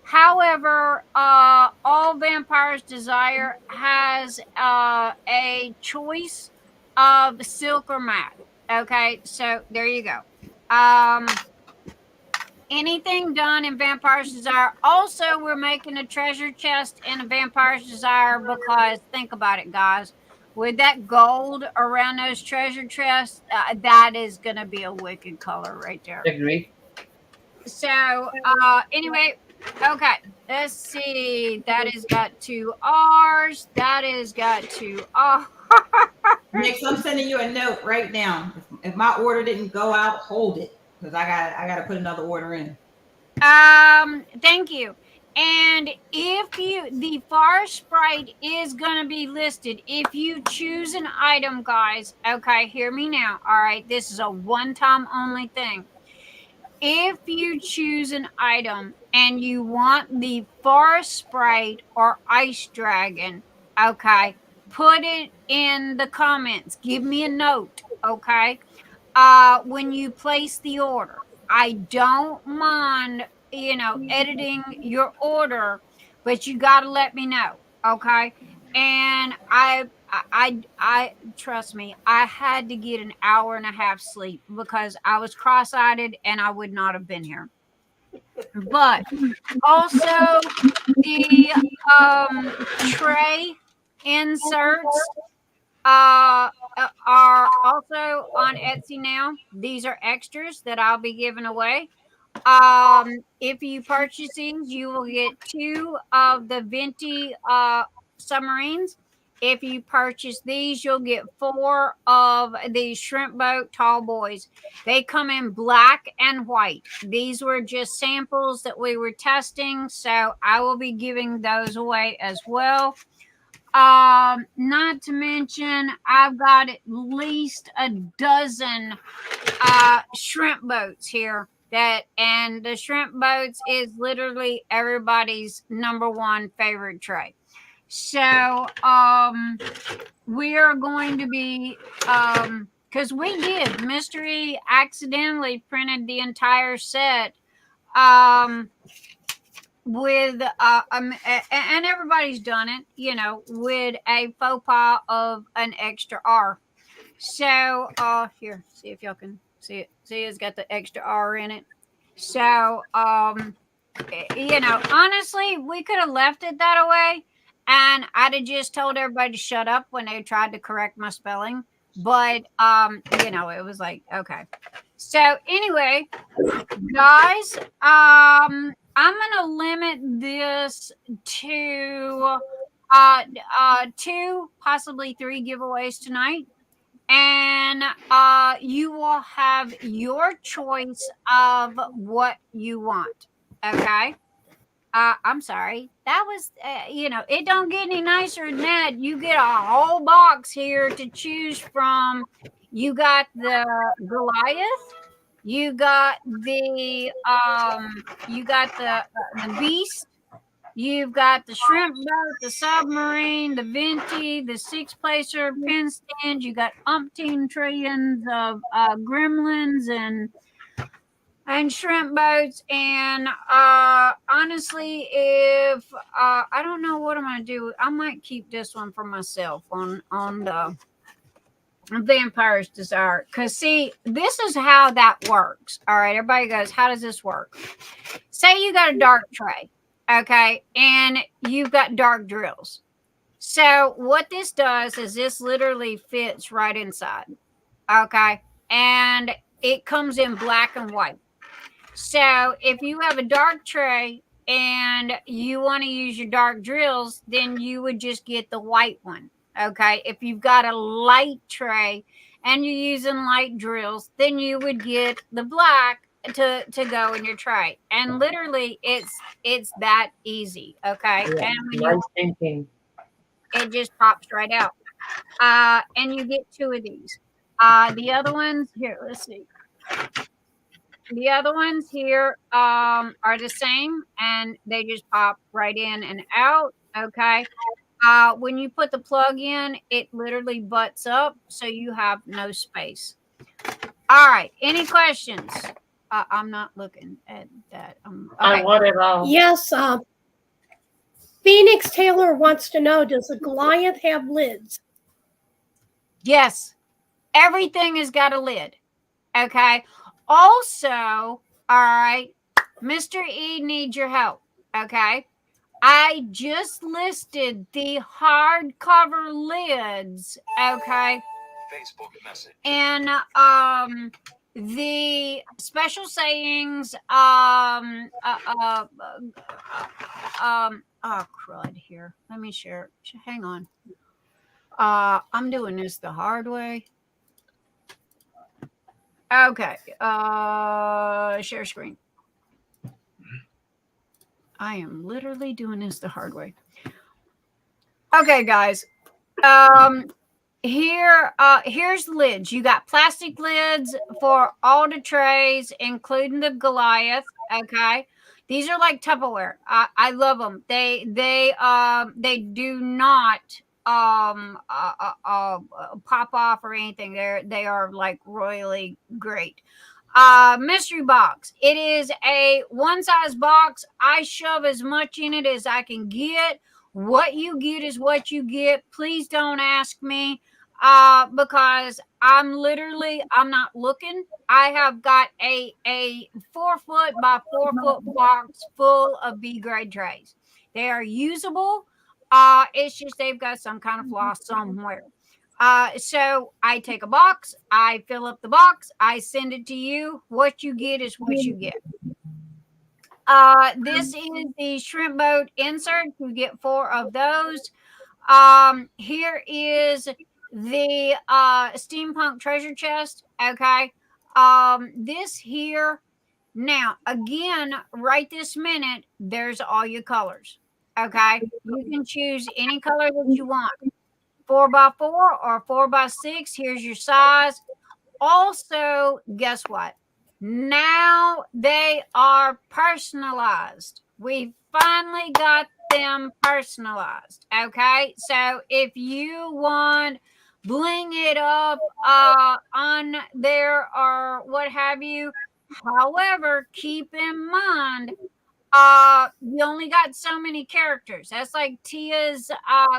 However, all Vampire's Desire has a choice of silk or matte. Okay, so there you go. Anything done in Vampire's Desire. Also, we're making a treasure chest in a Vampire's Desire because think about it, guys. With that gold around those treasure chests, that is going to be a wicked color right there. Agree. So, anyway, okay. Let's see. That has got 2 R's. That has got 2 R's. Nyx, I'm sending you a note right now. If my order didn't go out, hold it. Because I gotta put another order in. Thank you. And if you, the Forest Sprite is going to be listed. If you choose an item, guys, okay, hear me now. All right, this is a one-time only thing. If you choose an item and you want the Forest Sprite or Ice Dragon, okay, put it in the comments. Give me a note, okay? When you place the order. I don't mind, you know, editing your order, but you got to let me know, okay? And I trust me, I had to get an hour and a half sleep because I was cross-eyed and I would not have been here. But also the tray inserts are also on Etsy now. These are extras that I'll be giving away. If you purchase these, you will get 2 of the Venti submarines. If you purchase these, you'll get 4 of the shrimp boat tall boys. They come in black and white. These were just samples that we were testing, so I will be giving those away as well. Not to mention, I've got at least a dozen shrimp boats here. And the shrimp boats is literally everybody's #1 favorite tray. So we are going to be because we did mystery accidentally printed the entire set with and everybody's done it, you know, with a faux pas of an extra R. So here, see if y'all can see it. See, it's got the extra R in it. So you know, honestly, we could have left it that way and I'd have just told everybody to shut up when they tried to correct my spelling. But you know, it was like, okay. So anyway, guys, I'm gonna limit this to 2, possibly 3 giveaways tonight. And you will have your choice of what you want. Okay. I'm sorry. That was, you know, it don't get any nicer than that. You get a whole box here to choose from. You got the Goliath. You got the beast. You've got the shrimp boat, the submarine, the Venti, the 6-placer pin stand. You got umpteen trillions of gremlins and shrimp boats. And honestly, if I don't know what I'm gonna do, I might keep this one for myself on the Vampire's Desire. Because see, this is how that works. All right, everybody goes, how does this work? Say you got a dark tray, okay, and you've got dark drills. So what this does is this literally fits right inside, okay, and it comes in black and white. So if you have a dark tray and you want to use your dark drills, then you would just get the white one. Okay, if you've got a light tray and you're using light drills, then you would get the black to go in your tray. And literally it's that easy. Okay. Yeah, And when nice thinking. it just pops right out. And you get 2 of these. The other ones here, let's see. The other ones here are the same, and they just pop right in and out. Okay. When you put the plug in, it literally butts up, so you have no space. All right. Any questions? I'm not looking at that. Okay. I want it all. Yes. Phoenix Taylor wants to know, does the Goliath have lids? Yes. Everything has got a lid. Okay. Also, all right, Mr. E needs your help. Okay. I just listed the hardcover lids. Okay. Facebook message. And the special sayings oh crud here. Let me share. Hang on. I'm doing this the hard way. Okay. Share screen. I am literally doing this the hard way. Okay, guys. Here's the lids. You got plastic lids for all the trays, including the Goliath. Okay. These are like Tupperware. I love them. They do not pop off or anything. They are like royally great. Mystery box. It is a one size box. I shove as much in it as I can get. What you get is what you get. Please don't ask me because I'm not looking. I have got a 4 foot by 4 foot box full of B grade trays. They are usable. It's just they've got some kind of flaw somewhere. So I take a box, I fill up the box, I send it to you. What you get is what you get. This is the shrimp boat insert. You get 4 of those. Here is the steampunk treasure chest. Okay. This here now again, right this minute, there's all your colors. Okay. You can choose any color that you want. 4x4 or 4x6. Here's your size. Also, guess what? Now they are personalized. We finally got them personalized. Okay. So if you want bling it up on there or what have you, however, keep in mind you only got so many characters. That's like Tia's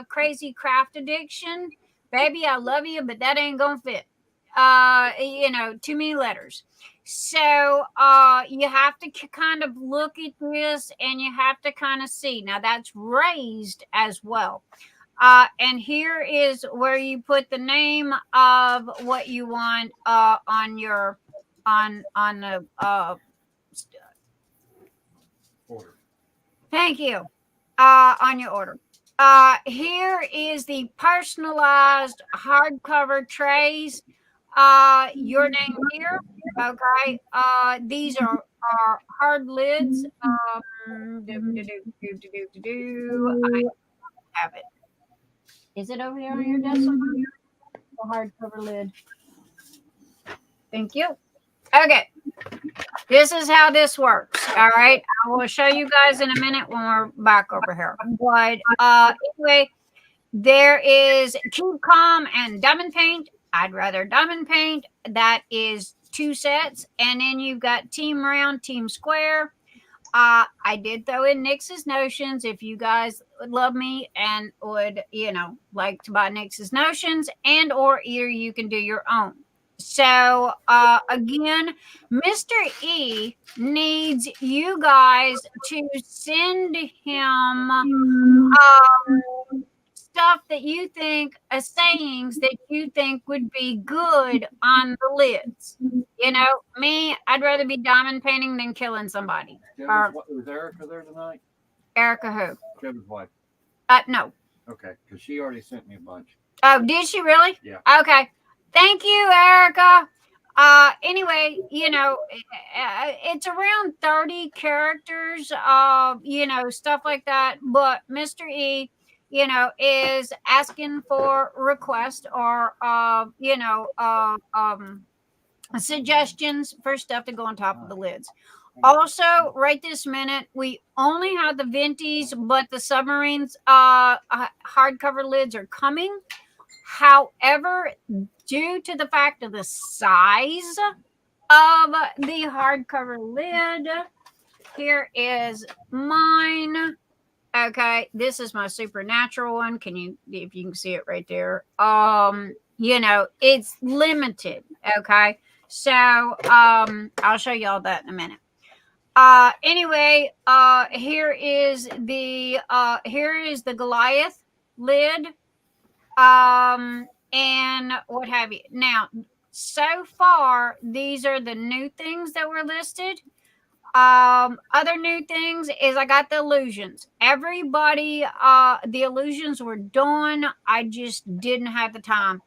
crazy craft addiction. Baby, I love you, but that ain't gonna fit. Too many letters. So you have to kind of look at this and you have to kind of see. Now that's raised as well. And here is where you put the name of what you want on your on the order. Thank you. On your order. Here is the personalized hardcover trays. Your name here. Okay. These are hard lids. I have it. Is it over there on your desk? The hardcover lid. Thank you. Okay. This is how this works. All right. I will show you guys in a minute when we're back over here. But anyway, there is Cube Com and Diamond Paint. I'd rather Diamond Paint. That is 2 sets. And then you've got Team Round, Team Square. I did throw in Nyx's Notions. If you guys love me and would, like to buy Nyx's Notions, and or either you can do your own. So again, Mr. E needs you guys to send him stuff that you think, sayings that you think would be good on the lids. Me, I'd rather be diamond painting than killing somebody. Was Erica there tonight? Erica who? Trevor's wife. No. Okay, because she already sent me a bunch. Oh, did she really? Yeah. Okay. Thank you, Erica. Anyway, it's around 30 characters, stuff like that. But Mr. E, is asking for requests or, suggestions for stuff to go on top of the lids. Also, right this minute, we only have the Venties, but the submarines hardcover lids are coming. However, due to the fact of the size of the hardcover lid, here is mine. Okay, this is my supernatural one. If you can see it right there. It's limited. Okay. So I'll show y'all that in a minute. Anyway, here is the Goliath lid. And what have you. Now, so far, these are the new things that were listed. Other new things is I got the illusions. Everybody, the illusions were done. I just didn't have the time.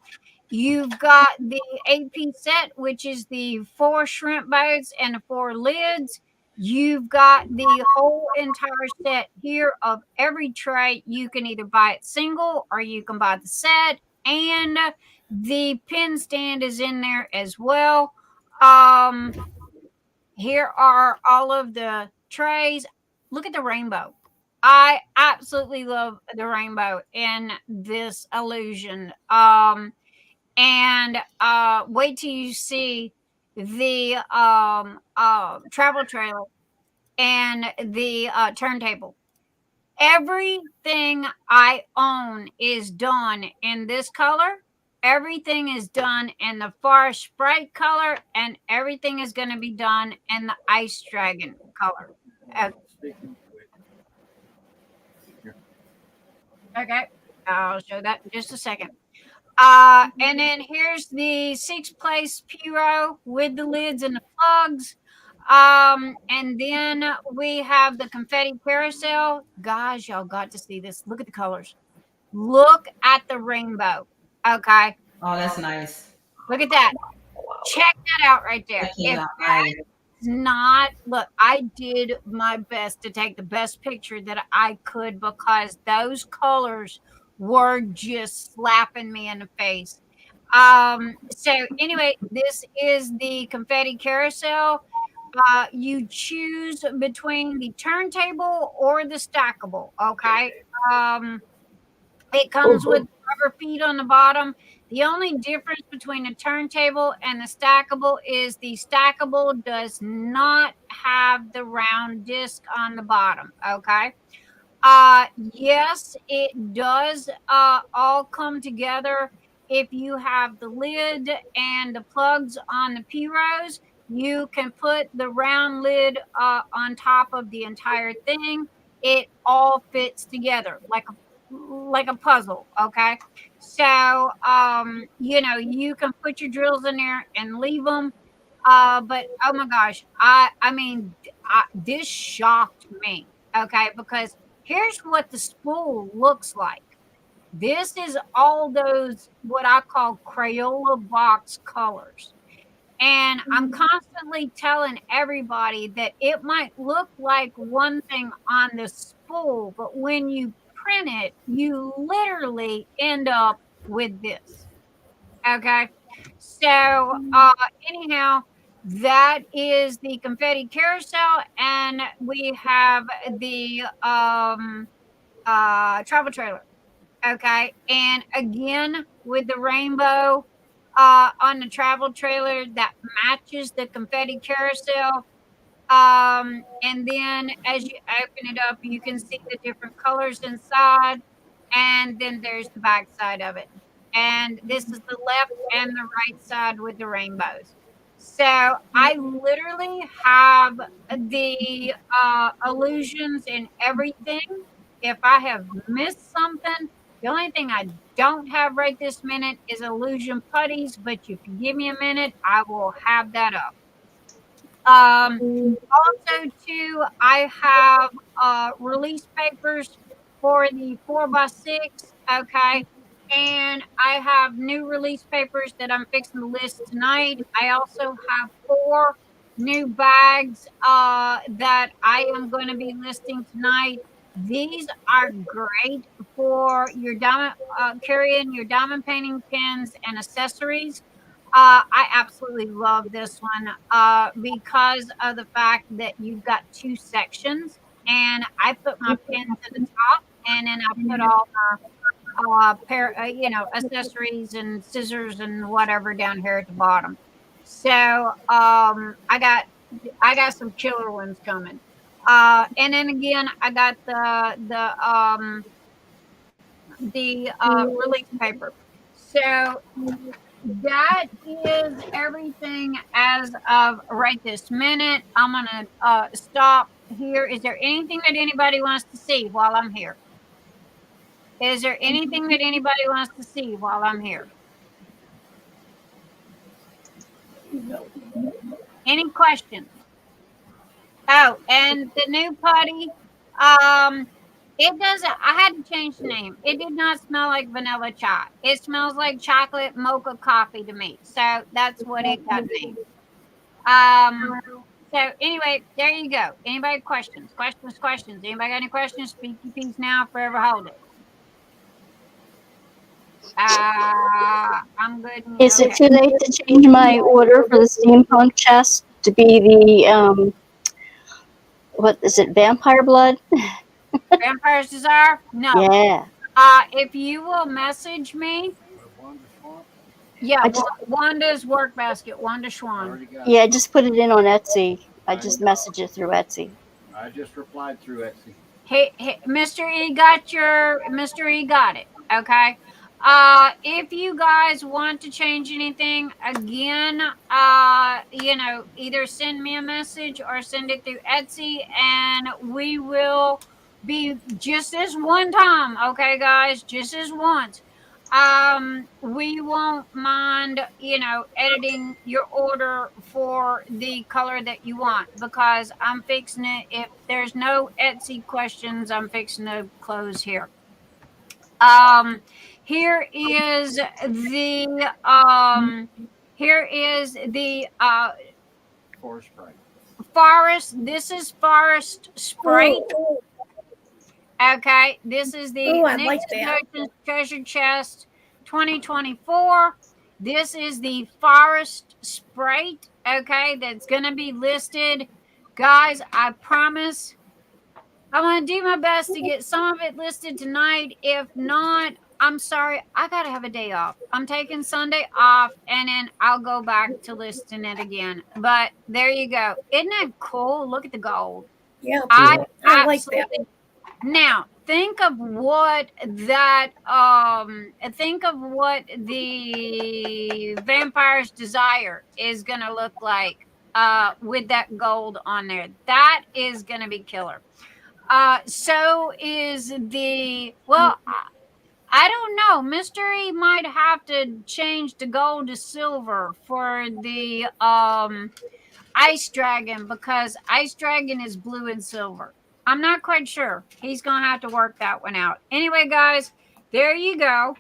You've got the 8-piece set, which is the 4 shrimp boats and the 4 lids. You've got the whole entire set here of every tray. You can either buy it single or you can buy the set. And the pin stand is in there as well. Here are all of the trays. Look at the rainbow. I absolutely love the rainbow in this illusion. And wait till you see the travel trailer and the turntable. Everything I own is done in this color. Everything is done in the Forest Sprite color, and everything is going to be done in the Ice Dragon color. Okay, I'll show that in just a second. And then here's the 6th place Puro with the lids and the plugs. And then we have the confetti carousel. Guys, y'all got to see this. Look at the colors. Look at the rainbow. Okay. Oh, that's nice. Look at that. Check that out right there. If that's not, look, I did my best to take the best picture that I could because those colors were just slapping me in the face. So anyway, this is the confetti carousel. You choose between the turntable or the stackable. Okay. It comes with rubber feet on the bottom. The only difference between a turntable and the stackable is the stackable does not have the round disc on the bottom. Okay. Yes, it does all come together. If you have the lid and the plugs on the P-Rose, you can put the round lid on top of the entire thing. It all fits together like a puzzle. Okay. So, you can put your drills in there and leave them. But oh my gosh, this shocked me. Okay. Because here's what the spool looks like. This is all those, what I call Crayola box colors. And I'm constantly telling everybody that it might look like one thing on the spool, but when you print it, you literally end up with this. Okay. So, anyhow, that is the confetti carousel, and we have the travel trailer. Okay. And again, with the rainbow on the travel trailer that matches the confetti carousel. And then as you open it up, you can see the different colors inside. And then there's the back side of it. And this is the left and the right side with the rainbows. So I literally have the illusions in everything. If I have missed something, the only thing I don't have right this minute is illusion putties, but if you give me a minute, I will have that up. Also, too, I have release papers for the 4x6. Okay. And I have new release papers that I'm fixing to list tonight. I also have 4 new bags that I am going to be listing tonight. These are great for your diamond carrying your diamond painting pins and accessories. I absolutely love this one because of the fact that you've got 2 sections, and I put my pins at the top, and then I put all accessories and scissors and whatever down here at the bottom. So I got some killer ones coming. And then again, I got the release paper. So that is everything as of right this minute. I'm gonna stop here. Is there anything that anybody wants to see while I'm here? Is there anything that anybody wants to see while I'm here? Any questions? Oh, and the new putty, it doesn't, I had to change the name. It did not smell like vanilla chai. It smells like chocolate mocha coffee to me. So that's what it got named. So anyway, there you go. Anybody questions? Questions? Anybody got any questions? Speak your piece now, forever hold it. I'm good. Is it too late to change my order for the steampunk chest to be the what is it, vampire blood? Vampire's Desire? No. Yeah. If you will message me. Wanda Swan? Yeah, I just- Wanda's work basket, Wanda Schwan. Already got Yeah, it. I just put it in on Etsy. I just messaged it through Etsy. I just replied through Etsy. Hey, Mr. E got it. Okay. If you guys want to change anything again, either send me a message or send it through Etsy, and we will be just this one time, okay, guys, just as once. We won't mind, editing your order for the color that you want, because I'm fixing it. If there's no Etsy questions, I'm fixing to close here. Here is the Forest Sprite. forest. This is Forest Sprite. Okay, this is the Ooh, I like Nyx Treasure Chest 2024. This is the Forest Sprite. Okay, that's gonna be listed, guys. I promise I'm gonna do my best to get some of it listed tonight. If not, I'm sorry, I gotta have a day off. I'm taking Sunday off, and then I'll go back to listing it again. But there you go. Isn't that cool? Look at the gold. Yeah, I like that. absolutely. Now, think of what the Vampire's Desire is gonna look like with that gold on there. That is gonna be killer. So is the I don't know. Mystery might have to change the gold to silver for the Ice Dragon, because Ice Dragon is blue and silver. I'm not quite sure. He's gonna have to work that one out. Anyway, guys, there you go.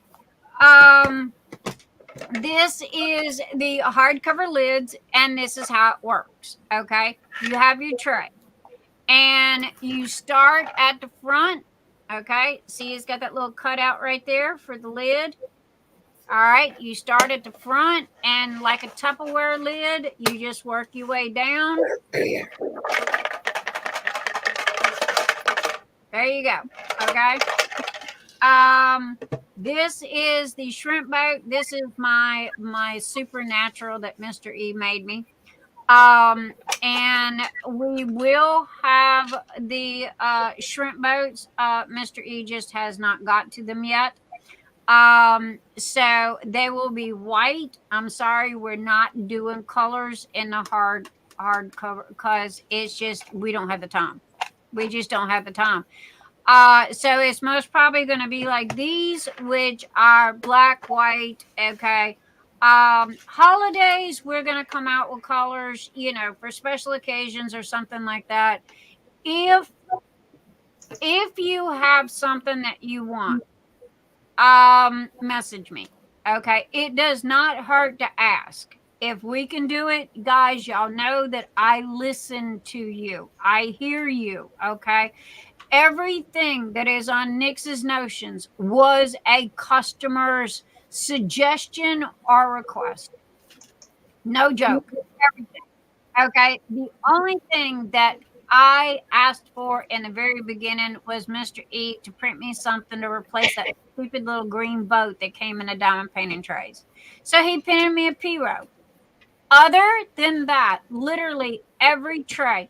This is the hardcover lids, and this is how it works. Okay, you have your tray, and you start at the front. Okay, see, it's got that little cutout right there for the lid. All right, you start at the front, and like a Tupperware lid, you just work your way down. There you go. Okay. This is the shrimp boat. This is my supernatural that Mr. E made me. And we will have the shrimp boats. Mr. E just has not got to them yet. So they will be white. I'm sorry, we're not doing colors in the hard cover, because it's just, we don't have the time. We just don't have the time. So it's most probably going to be like these, which are black, white. Okay. Holidays, we're going to come out with colors, for special occasions or something like that. If you have something that you want, message me. Okay. It does not hurt to ask. If we can do it, guys, y'all know that I listen to you. I hear you. Okay. Everything that is on Nyx's Notions was a customer's suggestion or request. No joke. Everything. Okay. The only thing that I asked for in the very beginning was Mr. E to print me something to replace that stupid little green boat that came in the diamond painting trays. So he painted me a P-robe. Other than that, literally every tray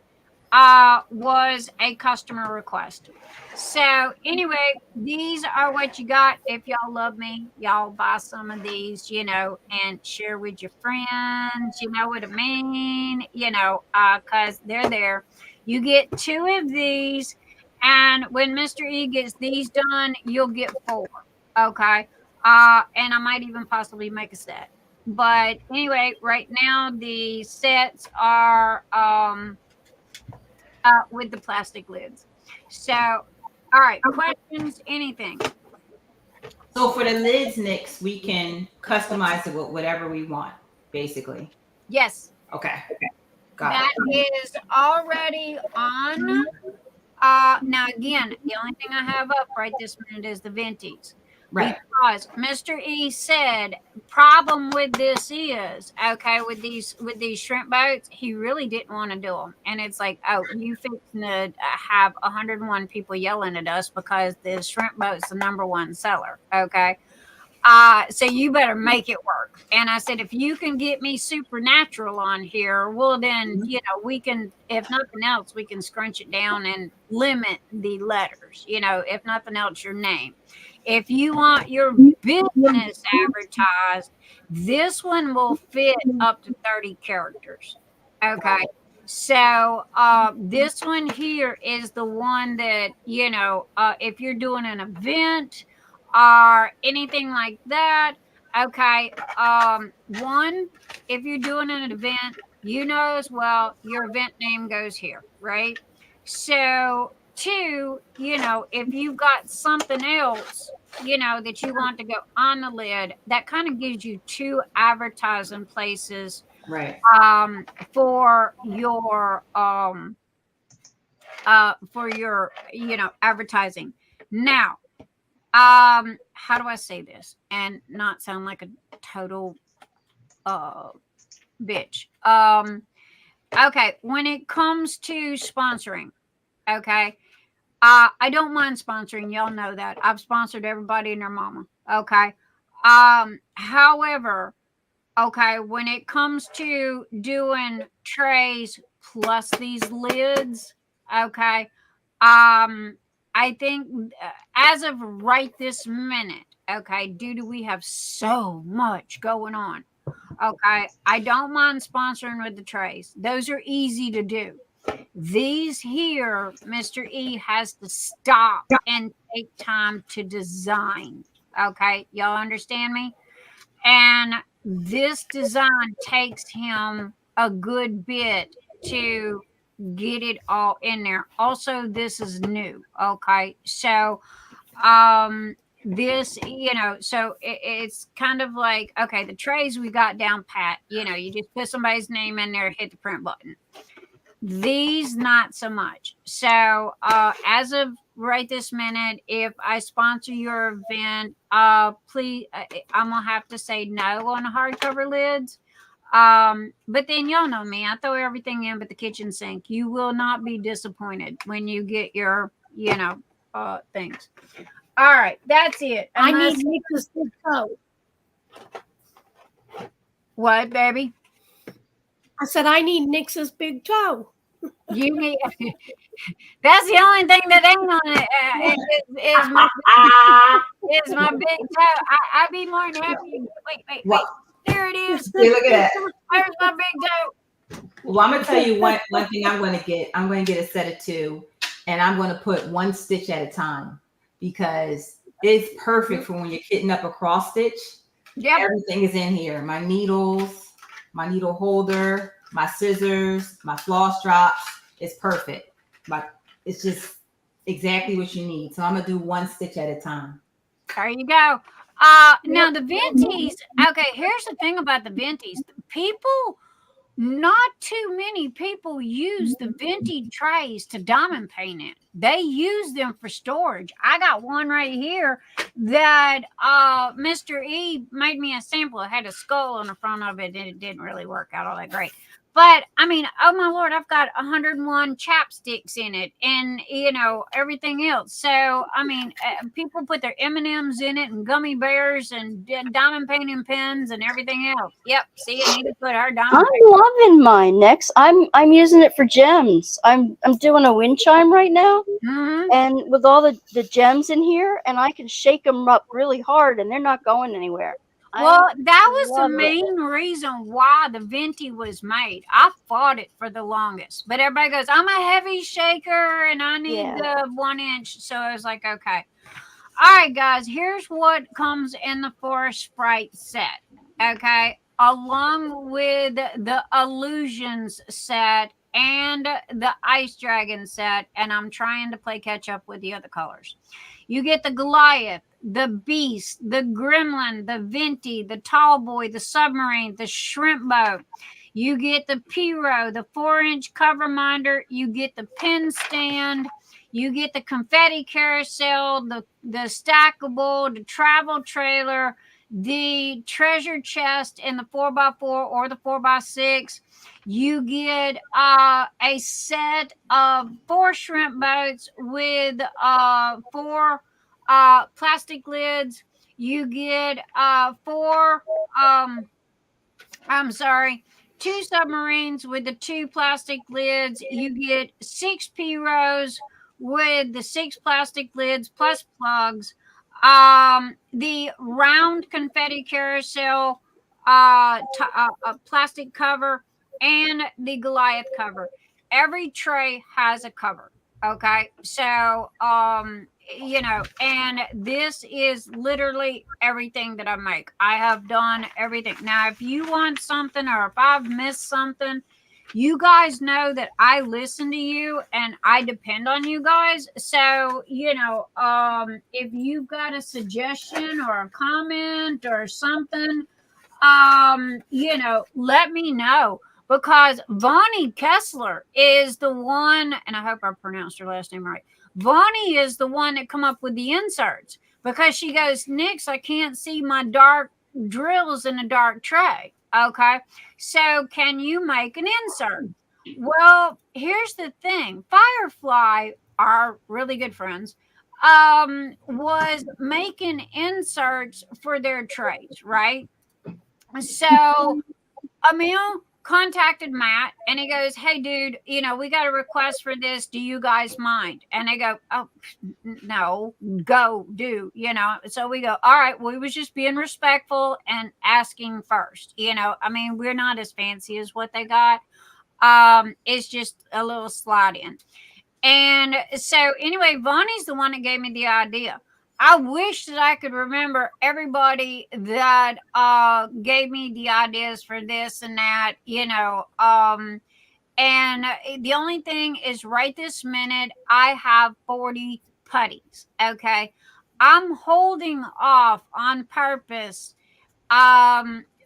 was a customer request. So anyway, these are what you got. If y'all love me, y'all buy some of these, and share with your friends. You know what I mean? Because they're there. You get 2 of these, and when Mr. E gets these done, you'll get 4. Okay. And I might even possibly make a set. But anyway, right now the sets are with the plastic lids. So, all right, questions, anything? So for the lids, Nyx, we can customize it with whatever we want, basically. Yes. Okay. That is already on. Now again, the only thing I have up right this minute is the venties. Right. Because Mr. E said problem with this is, okay, with these shrimp boats, he really didn't want to do them. And it's like, oh, you fixing to have 101 people yelling at us because the shrimp boat's the #1 seller. Okay. So you better make it work. And I said, if you can get me Supernatural on here, well then, we can, if nothing else, we can scrunch it down and limit the letters, if nothing else, your name. If you want your business advertised, this one will fit up to 30 characters. Okay. So this one here is the one that, if you're doing an event or anything like that, okay. One, if you're doing an event, as well, your event name goes here, right? So 2, if you've got something else, that you want to go on the lid, that kind of gives you 2 advertising places, right? For your advertising. Now, how do I say this and not sound like a total bitch? Okay, when it comes to sponsoring, okay, I don't mind sponsoring. Y'all know that. I've sponsored everybody and their mama. Okay. However, okay, when it comes to doing trays plus these lids, okay, I think as of right this minute, okay, due to we have so much going on, okay, I don't mind sponsoring with the trays. Those are easy to do. These here, Mr. E has to stop and take time to design. Okay, y'all understand me? And this design takes him a good bit to get it all in there. Also, this is new. Okay, so this, so it's kind of like, okay, the trays we got down pat. You just put somebody's name in there, hit the print button. These not so much. So as of right this minute, if I sponsor your event, please, I'm gonna have to say no on the hardcover lids. But then y'all know me, I throw everything in but the kitchen sink. You will not be disappointed when you get your things. All right, that's it. I need Nyx's big toe. What, baby? I said I need Nyx's big toe. You need. That's the only thing that ain't on it. Is my big toe. I'd be more than happy. Wait. There it is. Hey, look at that. There's my big toe. Well, I'm gonna tell you one thing I'm gonna get. I'm gonna get a set of 2, and I'm gonna put 1 stitch at a time because it's perfect for when you're kitting up a cross stitch. Yeah. Everything is in here. My needles, my needle holder, my scissors, my floss drops. It's perfect. But it's just exactly what you need. So I'm gonna do 1 stitch at a time. There you go. Now the venties. Okay, here's the thing about the venties. People, not too many people use the venti trays to diamond paint in. They use them for storage. I got one right here that Mr. E made me a sample. It had a skull on the front of it, and it didn't really work out all that great. But I mean, oh my Lord, I've got 101 chapsticks in it, and everything else. So I mean, people put their M&Ms in it, and gummy bears, and diamond painting pens, and everything else. Yep. See, Anita put her diamond. I'm loving mine, Nyx. I'm using it for gems. I'm doing a wind chime right now, and with all the gems in here, and I can shake them up really hard, and they're not going anywhere. Well, that was the main reason why the venti was made. I fought it for the longest, but everybody goes, I'm a heavy shaker and I need the 1 inch. So I was like, okay. All right, guys, here's what comes in the Forest Sprite set. Okay. Along with the Illusions set and the Ice Dragon set. And I'm trying to play catch up with the other colors. You get the Goliath, the Beast, the Gremlin, the Venti, the Tall Boy, the Submarine, the Shrimp Boat. You get the Pyro, the 4-inch cover minder. You get the pen stand. You get the confetti carousel, the stackable, the travel trailer, the treasure chest in the 4x4 or the 4x6. You get a set of 4 shrimp boats with 4 plastic lids. You get 2 submarines with the 2 plastic lids. You get 6 Pyros with the 6 plastic lids plus plugs. The round confetti carousel plastic cover, and the Goliath cover. Every tray has a cover. Okay, so and this is literally everything that I make. I have done everything. Now, if you want something, or if I've missed something, you guys know that I listen to you and I depend on you guys. So, if you've got a suggestion or a comment or something, let me know. Because Vonnie Kessler is the one, and I hope I pronounced her last name right. Vonnie is the one that come up with the inserts, because she goes, Nyx, I can't see my dark drills in a dark tray. Okay, so can you make an insert? Well, here's the thing. Firefly, our really good friends, was making inserts for their trays, right? So Emil contacted Matt, and he goes, hey dude, we got a request for this, do you guys mind? And they go, oh no, go do. So we go, all right, we was just being respectful and asking first. We're not as fancy as what they got. It's just a little slide in. And so anyway, Vonnie's the one that gave me the idea. I wish that I could remember everybody that gave me the ideas for this and that, and the only thing is right this minute, I have 40 putties. Okay. I'm holding off on purpose,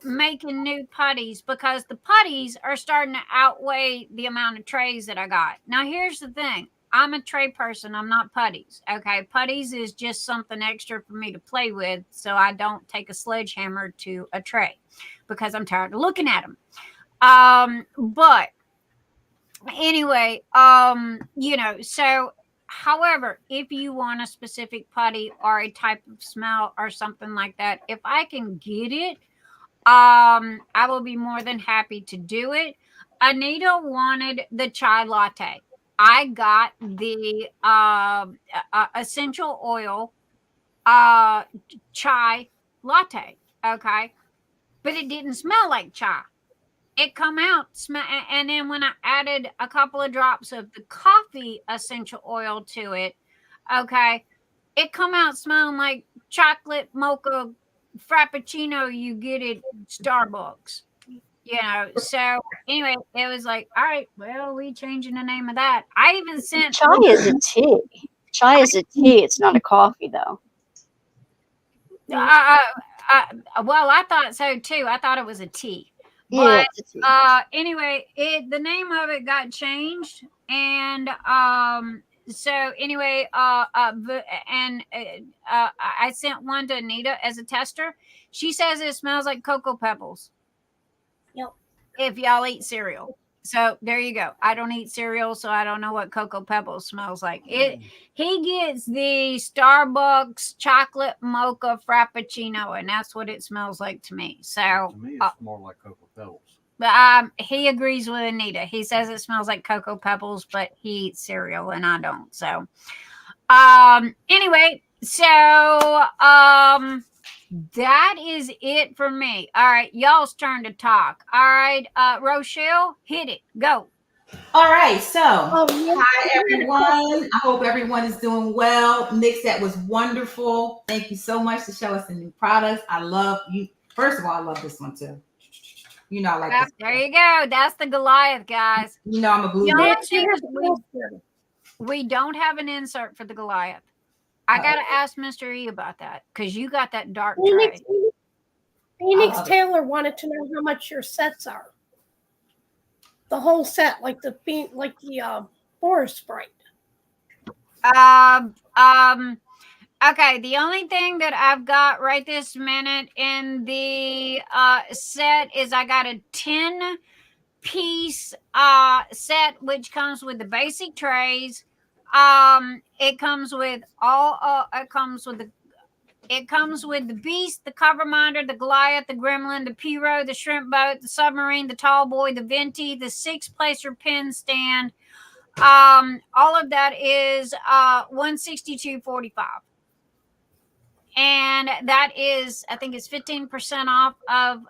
making new putties, because the putties are starting to outweigh the amount of trays that I got. Now, here's the thing. I'm a tray person. I'm not putties. Okay. Putties is just something extra for me to play with, so I don't take a sledgehammer to a tray because I'm tired of looking at them. But anyway, so however, if you want a specific putty or a type of smell or something like that, if I can get it, I will be more than happy to do it. Anita wanted the chai latte. I got the essential oil chai latte, okay? But it didn't smell like chai. It come out, and then when I added a couple of drops of the coffee essential oil to it, okay, it come out smelling like chocolate mocha frappuccino you get at Starbucks. So anyway, it was like, all right, well, we changing the name of that. I even sent chai is a tea. Chai is a tea. It's not a coffee, though. Well, I thought so too. I thought it was a T. Yeah, But it's a T. anyway, the name of it got changed, and so anyway, I sent one to Anita as a tester. She says it smells like Cocoa Pebbles. Yep. If y'all eat cereal. So there you go. I don't eat cereal, so I don't know what Cocoa Pebbles smells like. He gets the Starbucks chocolate mocha frappuccino, and that's what it smells like to me. So To me, it's more like Cocoa Pebbles. he agrees with Anita. He says it smells like Cocoa Pebbles, but he eats cereal and I don't. So anyway, so that is it for me. All right, y'all's turn to talk. All right, Rochelle, hit it. Go. All right, so yeah. hi everyone. I hope everyone is doing well. Nyx, that was wonderful. Thank you so much to show us the new products. I love you. First of all, I love this one too. You know, I like this. There you go. That's the Goliath, guys. You know, I'm a blue. Y'all Next think year is we don't have an insert for the Goliath. I gotta ask Mr. E about that because you got that dark tray. Phoenix Taylor wanted to know how much your sets are. The whole set, like the forest sprite. Okay, the only thing that I've got right this minute in the set is I got a 10-piece set which comes with the basic trays. It comes with it comes with the beast, the cover minder, the Goliath, the gremlin, the Pyro, the shrimp boat, the submarine, the tall boy, the venti, the 6-placer pen stand. All of that is $162.45. And that is, I think it's 15% off of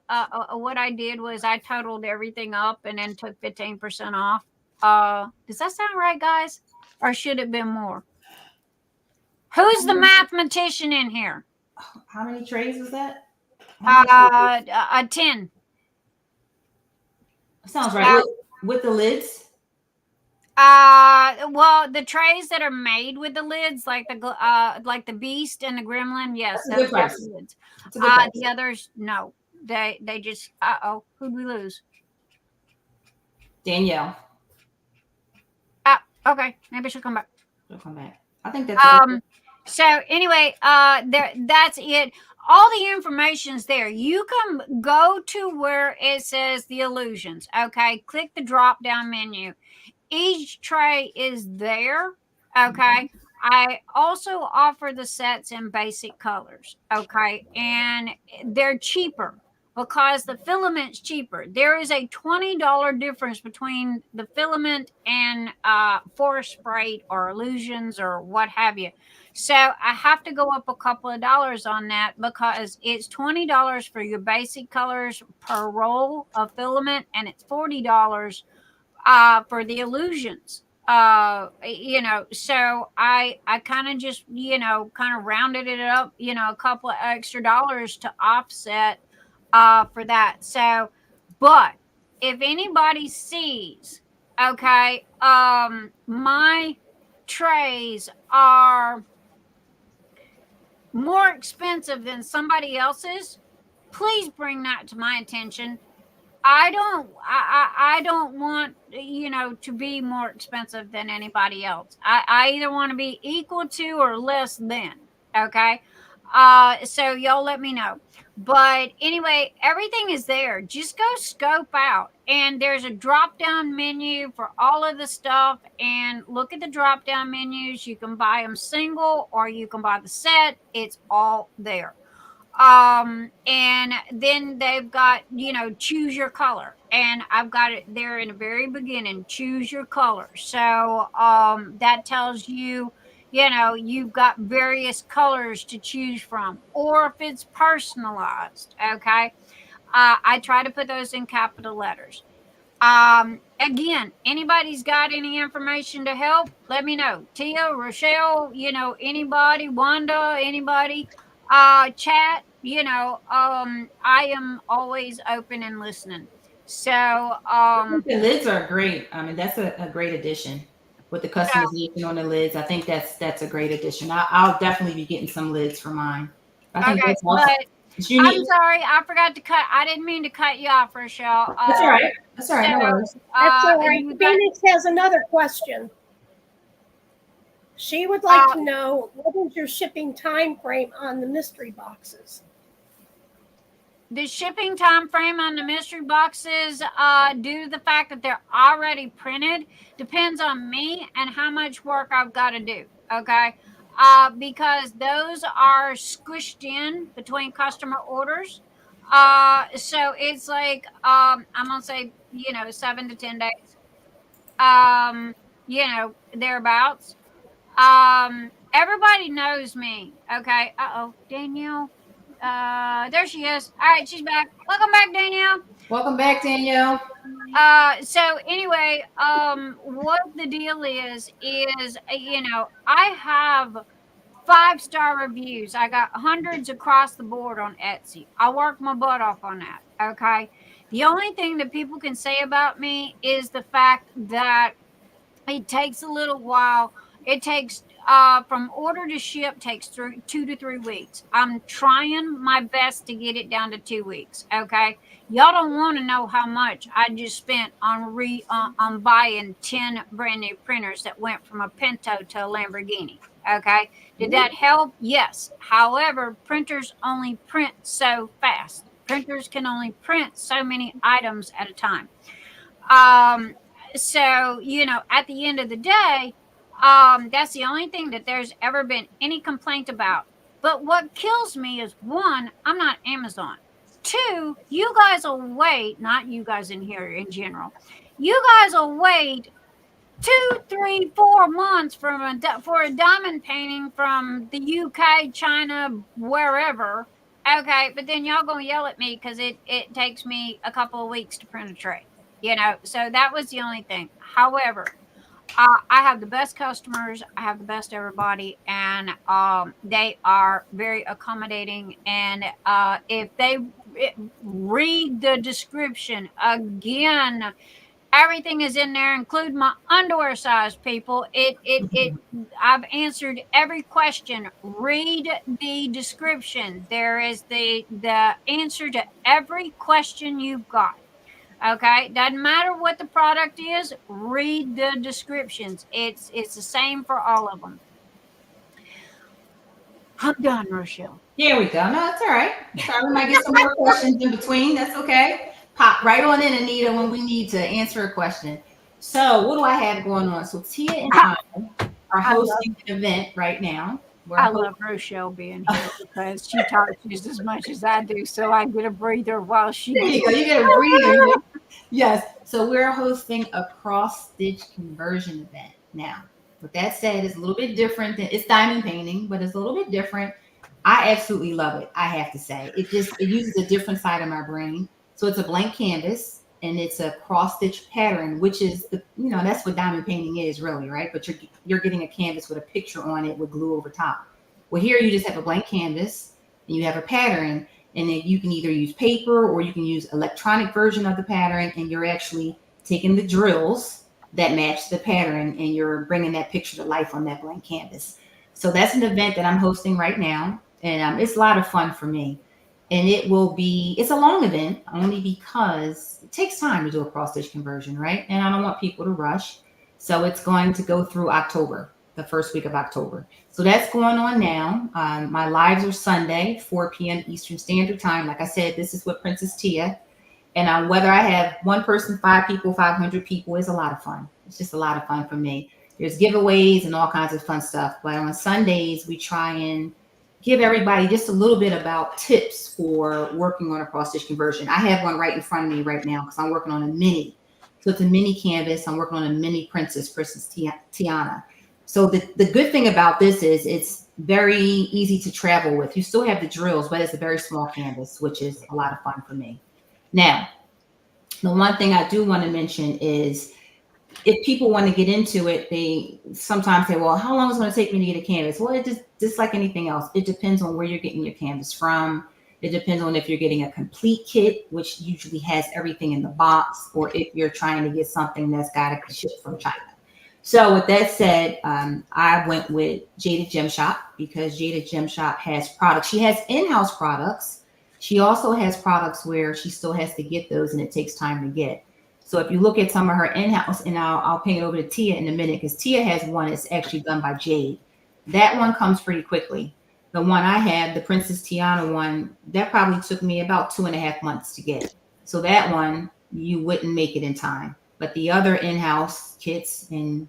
what I did was I totaled everything up and then took 15% off. Does that sound right, guys? Or should it be more? Who's the mathematician in here? How many trays was that? 10. Sounds right. With the lids? Well, the trays that are made with the lids, like the beast and the gremlin, yes, That's a good price. lids. It's a good price. The others, no. They just who'd we lose? Danielle. Okay, maybe she'll come back. She'll come back. I think that's so anyway, that's it. All the information's there. You can go to where it says the illusions. Okay, click the drop down menu. Each tray is there. Okay. I also offer the sets in basic colors. Okay. And they're cheaper because the filament's cheaper. There is a $20 difference between the filament and forest sprite or illusions or what have you. So I have to go up a couple of dollars on that because it's $20 for your basic colors per roll of filament, and it's $40 for the illusions. So I kind of just, kind of rounded it up, a couple of extra dollars to offset for that. So, but if anybody sees, okay, my trays are more expensive than somebody else's, please bring that to my attention. I don't want, to be more expensive than anybody else. I either want to be equal to or less than. Okay. So y'all let me know. But anyway, everything is there. Just go scope out. And there's a drop down menu for all of the stuff. And look at the drop down menus. You can buy them single or you can buy the set. It's all there. And then they've got, choose your color, and I've got it there in the very beginning, choose your color. So, that tells you, you've got various colors to choose from, or if it's personalized. Okay. I try to put those in capital letters. Again, anybody's got any information to help, let me know. Tia, Rochelle, anybody, Wanda, anybody, chat, I am always open and listening. So, the lids are great. I mean, that's a great addition with the customization on the lids. I think that's a great addition. I'll definitely be getting some lids for mine. I think Okay, that's awesome. but I'm sorry, I forgot to cut. I didn't mean to cut you off, Rochelle. That's all right. That's all right. No worries. That's all right. Phoenix has another question. She would like to know, what is your shipping time frame on the mystery boxes? The shipping time frame on the mystery boxes, due to the fact that they're already printed, depends on me and how much work I've got to do. Okay. Because those are squished in between customer orders. So it's like, I'm going to say, 7 to 10 days, thereabouts. Everybody knows me. Okay. Danielle. There she is. All right, she's back. Welcome back, Danielle. Welcome back, Danielle. So anyway, what the deal is, I have 5-star reviews. I got hundreds across the board on Etsy. I work my butt off on that. Okay. The only thing that people can say about me is the fact that it takes a little while. It takes from order to ship takes 2 to 3 weeks. I'm trying my best to get it down to 2 weeks. Okay, y'all don't want to know how much I just spent on buying 10 brand new printers that went from a Pinto to a Lamborghini. Okay, did that help? Yes. However, printers only print so fast. Printers can only print so many items at a time. So, at the end of the day, that's the only thing that there's ever been any complaint about. But what kills me is, 1, I'm not Amazon. 2, you guys will wait, not you guys in here in general, you guys will wait 2, 3, 4 months for a diamond painting from the UK, China, wherever. Okay, but then y'all gonna yell at me because it takes me a couple of weeks to print a tray. So that was the only thing. However, I have the best customers. I have the best everybody, and they are very accommodating. And if they read the description again, everything is in there, including my underwear size, people. I've answered every question. Read the description. There is the answer to every question you've got. Okay, doesn't matter what the product is, read the descriptions. It's the same for all of them. I'm done, Rochelle. Here we go. No, it's all right. Sorry, we might get some more questions in between. That's okay. Pop right on in, Anita, when we need to answer a question. So what do I have going on? So Tia and I are hosting an event right now. I love Rochelle being here because she talks just as much as I do, so I get a breather while she. There you go. You get a breather. Yes. So we're hosting a cross-stitch conversion event now. With that said, it's a little bit different than it's diamond painting, but it's a little bit different. I absolutely love it. I have to say, it uses a different side of my brain. So it's a blank canvas and it's a cross-stitch pattern, which is that's what diamond painting is really, right? But you're getting a canvas with a picture on it with glue over top. Well, here you just have a blank canvas and you have a pattern, and then you can either use paper or you can use electronic version of the pattern, and you're actually taking the drills that match the pattern and you're bringing that picture to life on that blank canvas. So that's an event that I'm hosting right now, and it's a lot of fun for me. And it's a long event only because it takes time to do a cross-stitch conversion, right? And I don't want people to rush. So it's going to go through October, the first week of October. So that's going on now. My lives are Sunday, 4 p.m. Eastern Standard Time. Like I said, this is with Princess Tia. And whether I have 1 person, 5 people, 500 people, is a lot of fun. It's just a lot of fun for me. There's giveaways and all kinds of fun stuff. But on Sundays, we try and give everybody just a little bit about tips for working on a cross-stitch conversion. I have one right in front of me right now because I'm working on a mini. So it's a mini canvas. I'm working on a mini Princess Tiana. So the good thing about this is it's very easy to travel with. You still have the drills, but it's a very small canvas, which is a lot of fun for me. Now, the one thing I do want to mention is if people want to get into it, they sometimes say, well, how long is it going to take me to get a canvas? Well, it just like anything else. It depends on where you're getting your canvas from. It depends on if you're getting a complete kit, which usually has everything in the box, or if you're trying to get something that's got to ship from China. So with that said, I went with Jada Gem Shop because Jada Gem Shop has products. She has in-house products. She also has products where she still has to get those and it takes time to get. So if you look at some of her in-house, and I'll ping it over to Tia in a minute because Tia has one that's actually done by Jade. That one comes pretty quickly. The one I had, the Princess Tiana one, that probably took me about 2.5 months to get. So that one, you wouldn't make it in time. But the other in-house kits, and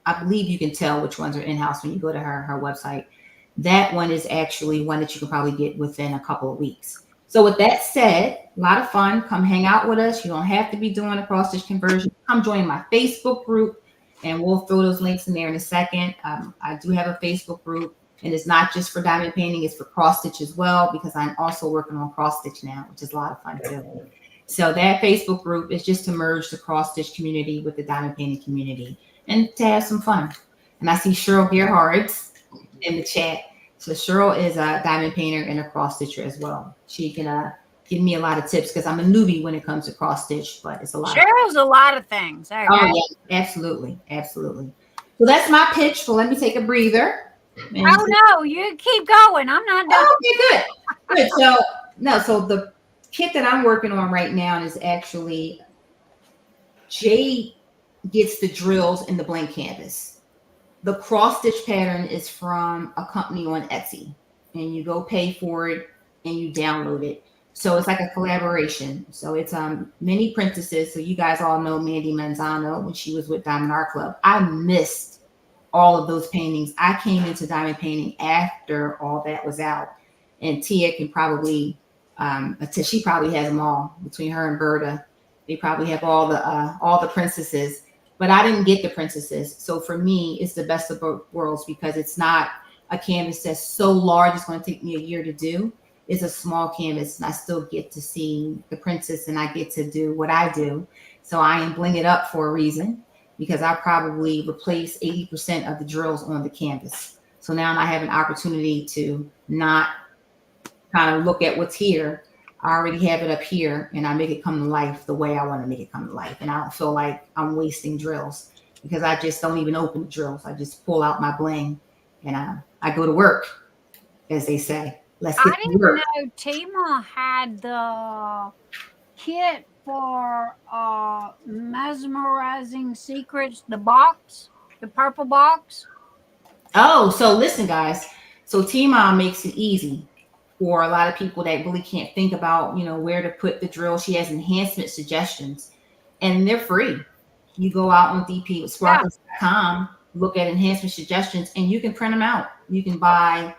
I believe you can tell which ones are in-house when you go to her website. That one is actually one that you can probably get within a couple of weeks. So with that said, a lot of fun. Come hang out with us. You don't have to be doing a cross-stitch conversion. Come join my Facebook group, and we'll throw those links in there in a second. I do have a Facebook group, and it's not just for diamond painting. It's for cross-stitch as well, because I'm also working on cross-stitch now, which is a lot of fun too. So that Facebook group is just to merge the cross-stitch community with the diamond painting community and to have some fun. And I see Cheryl Gerhards in the chat. So Cheryl is a diamond painter and a cross-stitcher as well. She can give me a lot of tips because I'm a newbie when it comes to cross-stitch, but it's a lot. Cheryl's a lot of things. Okay? Oh, yeah, absolutely. Absolutely. So that's my pitch. So let me take a breather. Oh, no, you keep going. I'm not done. Oh, okay, good. Good. So the kit that I'm working on right now is actually Jade gets the drills in the blank canvas. The cross stitch pattern is from a company on Etsy, and you go pay for it and you download it. So it's like a collaboration. So it's many princesses. So you guys all know Mandy Manzano when she was with Diamond Art Club. I missed all of those paintings. I came into diamond painting after all that was out, and Tia can probably she probably has them all between her and Berta. They probably have all the princesses, but I didn't get the princesses. So for me, it's the best of both worlds because it's not a canvas that's so large it's going to take me a year to do. It's a small canvas, and I still get to see the princess, and I get to do what I do. So I am bling it up for a reason because I probably replace 80% of the drills on the canvas. So now I have an opportunity to not kind of look at what's here. I already have it up here, and I make it come to life the way I want to make it come to life. And I don't feel like I'm wasting drills because I just don't even open the drills. I just pull out my bling and I go to work, as they say. Let's get I to work. didn't know Tima had the kit for Mesmerizing Secrets, the box, the purple box. Oh, so listen, guys. So T-Mom makes it easy for a lot of people that really can't think about, where to put the drill. She has enhancement suggestions, and they're free. You go out on dpsparkles.com, look at enhancement suggestions, and you can print them out. You can buy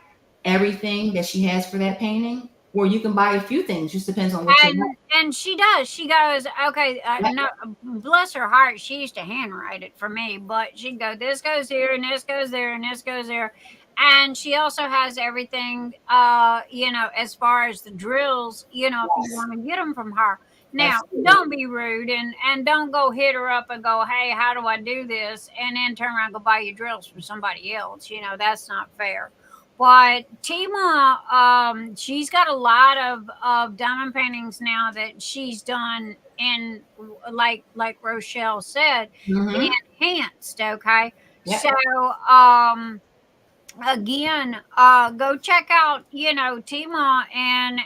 everything that she has for that painting, or you can buy a few things. Just depends on what you want. And she does. She goes, okay, no, bless her heart, she used to handwrite it for me, but she'd go, this goes here, and this goes there, and this goes there. And she also has everything, as far as the drills, if you want to get them from her. Now, don't be rude and don't go hit her up and go, hey, how do I do this? And then turn around and go buy your drills from somebody else. That's not fair. But Tima, she's got a lot of diamond paintings now that she's done in, like Rochelle said, enhanced, okay? Yep. So, again, go check out, Tima, and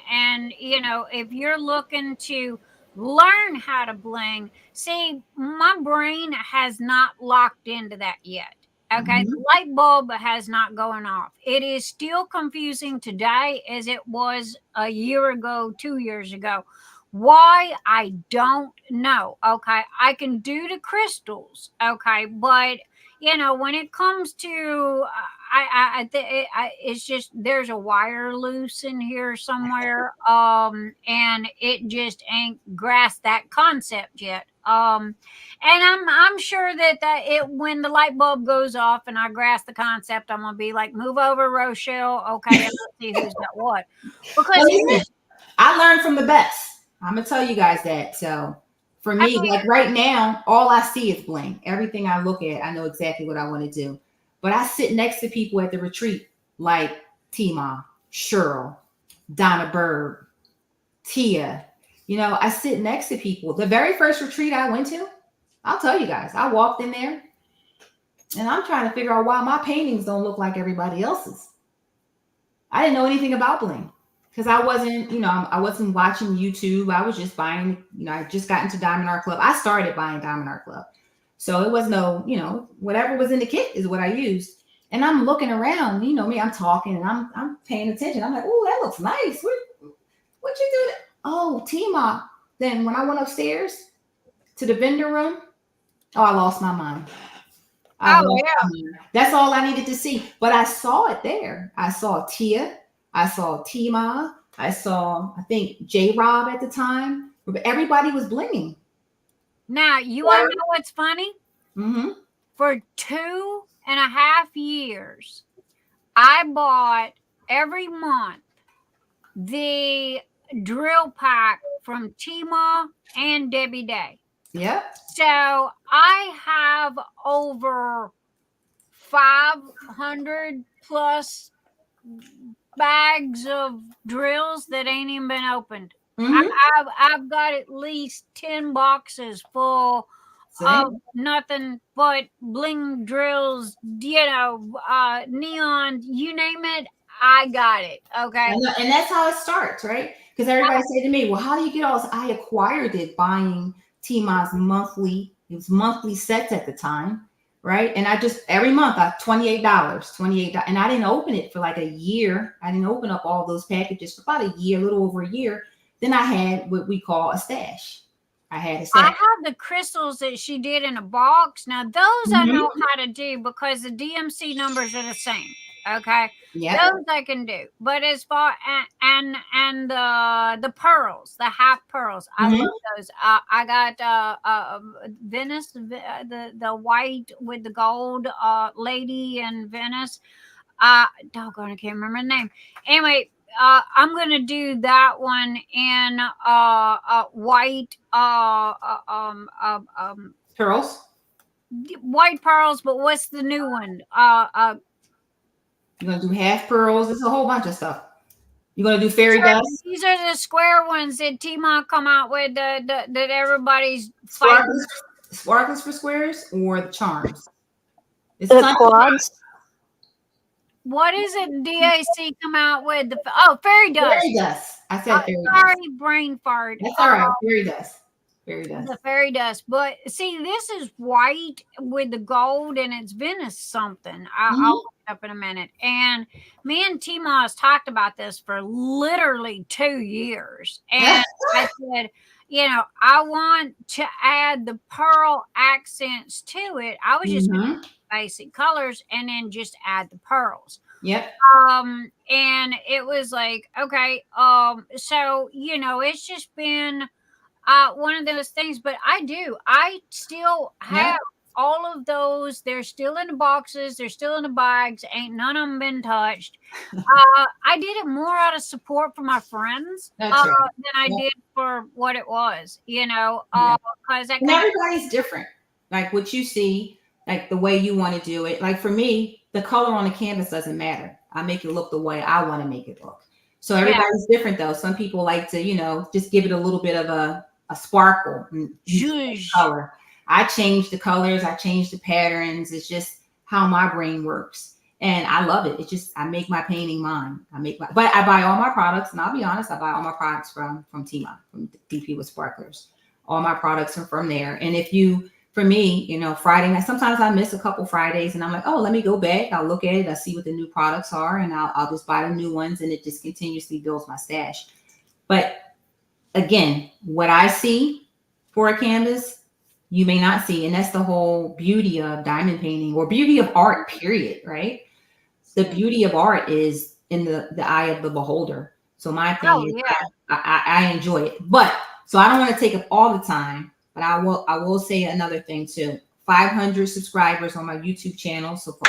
if you're looking to learn how to bling, see, my brain has not locked into that yet. Okay, the light bulb has not gone off. It is still confusing today as it was a year ago, 2 years ago. Why? I don't know. Okay, I can do the crystals. Okay, but when it comes to, it's just there's a wire loose in here somewhere, and it just ain't grasped that concept yet. And I'm sure that it when the light bulb goes off and I grasp the concept, I'm gonna be like, move over, Rochelle. Okay, and let's see who's got what. Because I learned from the best. I'm gonna tell you guys that. So for me, like right now, all I see is bling. Everything I look at, I know exactly what I want to do. But I sit next to people at the retreat like Tima, Cheryl, Donna Bird, Tia. I sit next to people. The very first retreat I went to, I'll tell you guys, I walked in there And I'm trying to figure out why my paintings don't look like everybody else's. I didn't know anything about bling because I wasn't, I wasn't watching YouTube. I was just buying, I just got into Diamond Art Club. I started buying Diamond Art Club. So it was no, whatever was in the kit is what I used. And I'm looking around, me, I'm talking and I'm paying attention. I'm like, oh, that looks nice. What you doing? Oh, Tima. Then when I went upstairs to the vendor room, I lost my mind. That's all I needed to see. But I saw it there. I saw Tia. I saw Tima. I saw, I think, J-Rob at the time. Everybody was blinging. Now, you want to know what's funny? Mm-hmm. For 2.5 years, I bought every month the drill pack from Tima and Debbie Day. Yep. So I have over 500 plus bags of drills that ain't even been opened. Mm-hmm. I've got at least 10 boxes full of nothing but bling drills, neon, you name it, I got it. Okay. And that's how it starts, right? Because everybody said to me, well, how do you get all this? I acquired it buying Tima's monthly sets at the time, right? And I just, every month, $28. And I didn't open it for like a year. I didn't open up all those packages for about a year, a little over a year. Then I had what we call a stash. I have the crystals that she did in a box. Now, those I know how to do because the DMC numbers are the same. Okay. Yeah. Those I can do. But as far and the pearls, the half pearls, I love those. I got Venice, the white with the gold lady in Venice. Doggone, I can't remember the name. Anyway, I'm gonna do that one in white pearls. White pearls, but what's the new one? You're gonna do half pearls. There's a whole bunch of stuff. You're gonna do fairy dust. These are the square ones that Tima come out with that everybody's sparklers for squares or the charms. It's the quads. What is it? DAC come out with fairy dust. Fairy dust. I said fairy dust. Sorry, brain fart. That's all right. Fairy dust. Fairy dust. The fairy dust. But see, this is white with the gold, and it's Venice something. I'll look it up in a minute. And me and Tima's talked about this for literally 2 years, and I said, I want to add the pearl accents to it. I was just basic colors and then just add the pearls. Yep. And it was like, okay, so it's just been one of those things, but I still have all of those. They're still in the boxes, they're still in the bags, ain't none of them been touched. I did it more out of support for my friends than I did for what it was, because everybody's different. Like what you see, like the way you want to do it. Like for me, the color on the canvas doesn't matter. I make it look the way I want to make it look. So everybody's different though. Some people like to, just give it a little bit of a sparkle color. I change the colors, I change the patterns. It's just how my brain works. And I love it. It's just, I make my painting mine. But I buy all my products, and I'll be honest, I buy all my products from Tima, from DP with Sparklers. All my products are from there. And for me, Friday night, sometimes I miss a couple Fridays and I'm like, oh, let me go back. I'll look at it. I'll see what the new products are and I'll just buy the new ones, and it just continuously builds my stash. But again, what I see for a canvas, you may not see. And that's the whole beauty of diamond painting or beauty of art, period, right? The beauty of art is in the eye of the beholder. So my thing is I enjoy it. But so I don't want to take up all the time, but I will say another thing too. 500 subscribers on my YouTube channel. So for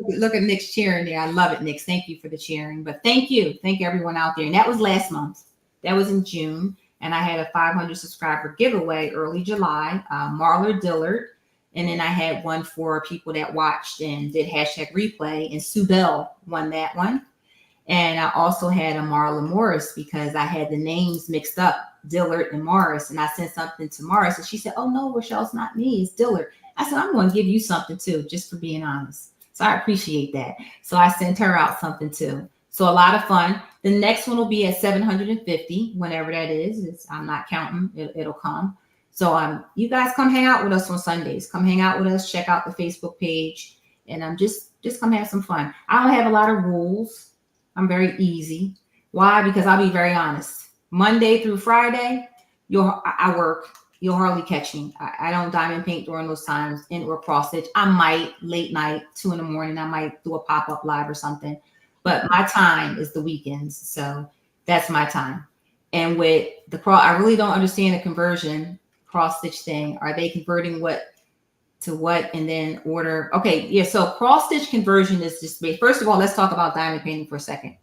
look at Nyx cheering there. I love it, Nyx. Thank you for the cheering. But thank you everyone out there. And that was last month. That was in June. And I had a 500 subscriber giveaway early July. Marla Dillard. And then I had one for people that watched and did hashtag replay. And Sue Bell won that one. And I also had a Marla Morris because I had the names mixed up, Dillard and Morris. And I sent something to Morris and she said, oh no, Rochelle, it's not me, it's Dillard. I said, I'm going to give you something too, just for being honest. So I appreciate that. So I sent her out something too. So a lot of fun. The next one will be at 750, whenever that is. I'm not counting, it'll come. So you guys come hang out with us on Sundays. Come hang out with us, check out the Facebook page. And just come have some fun. I don't have a lot of rules. I'm very easy. Why? Because I'll be very honest. Monday through Friday, I work. You'll hardly catch me. I don't diamond paint during those times or cross stitch. I might late night, 2 in the morning. I might do a pop-up live or something. But my time is the weekends. So that's my time. And with the I really don't understand the conversion cross stitch thing. Are they converting what to what and then order? Okay, yeah, so cross stitch conversion is just, first of all, let's talk about diamond painting for a second.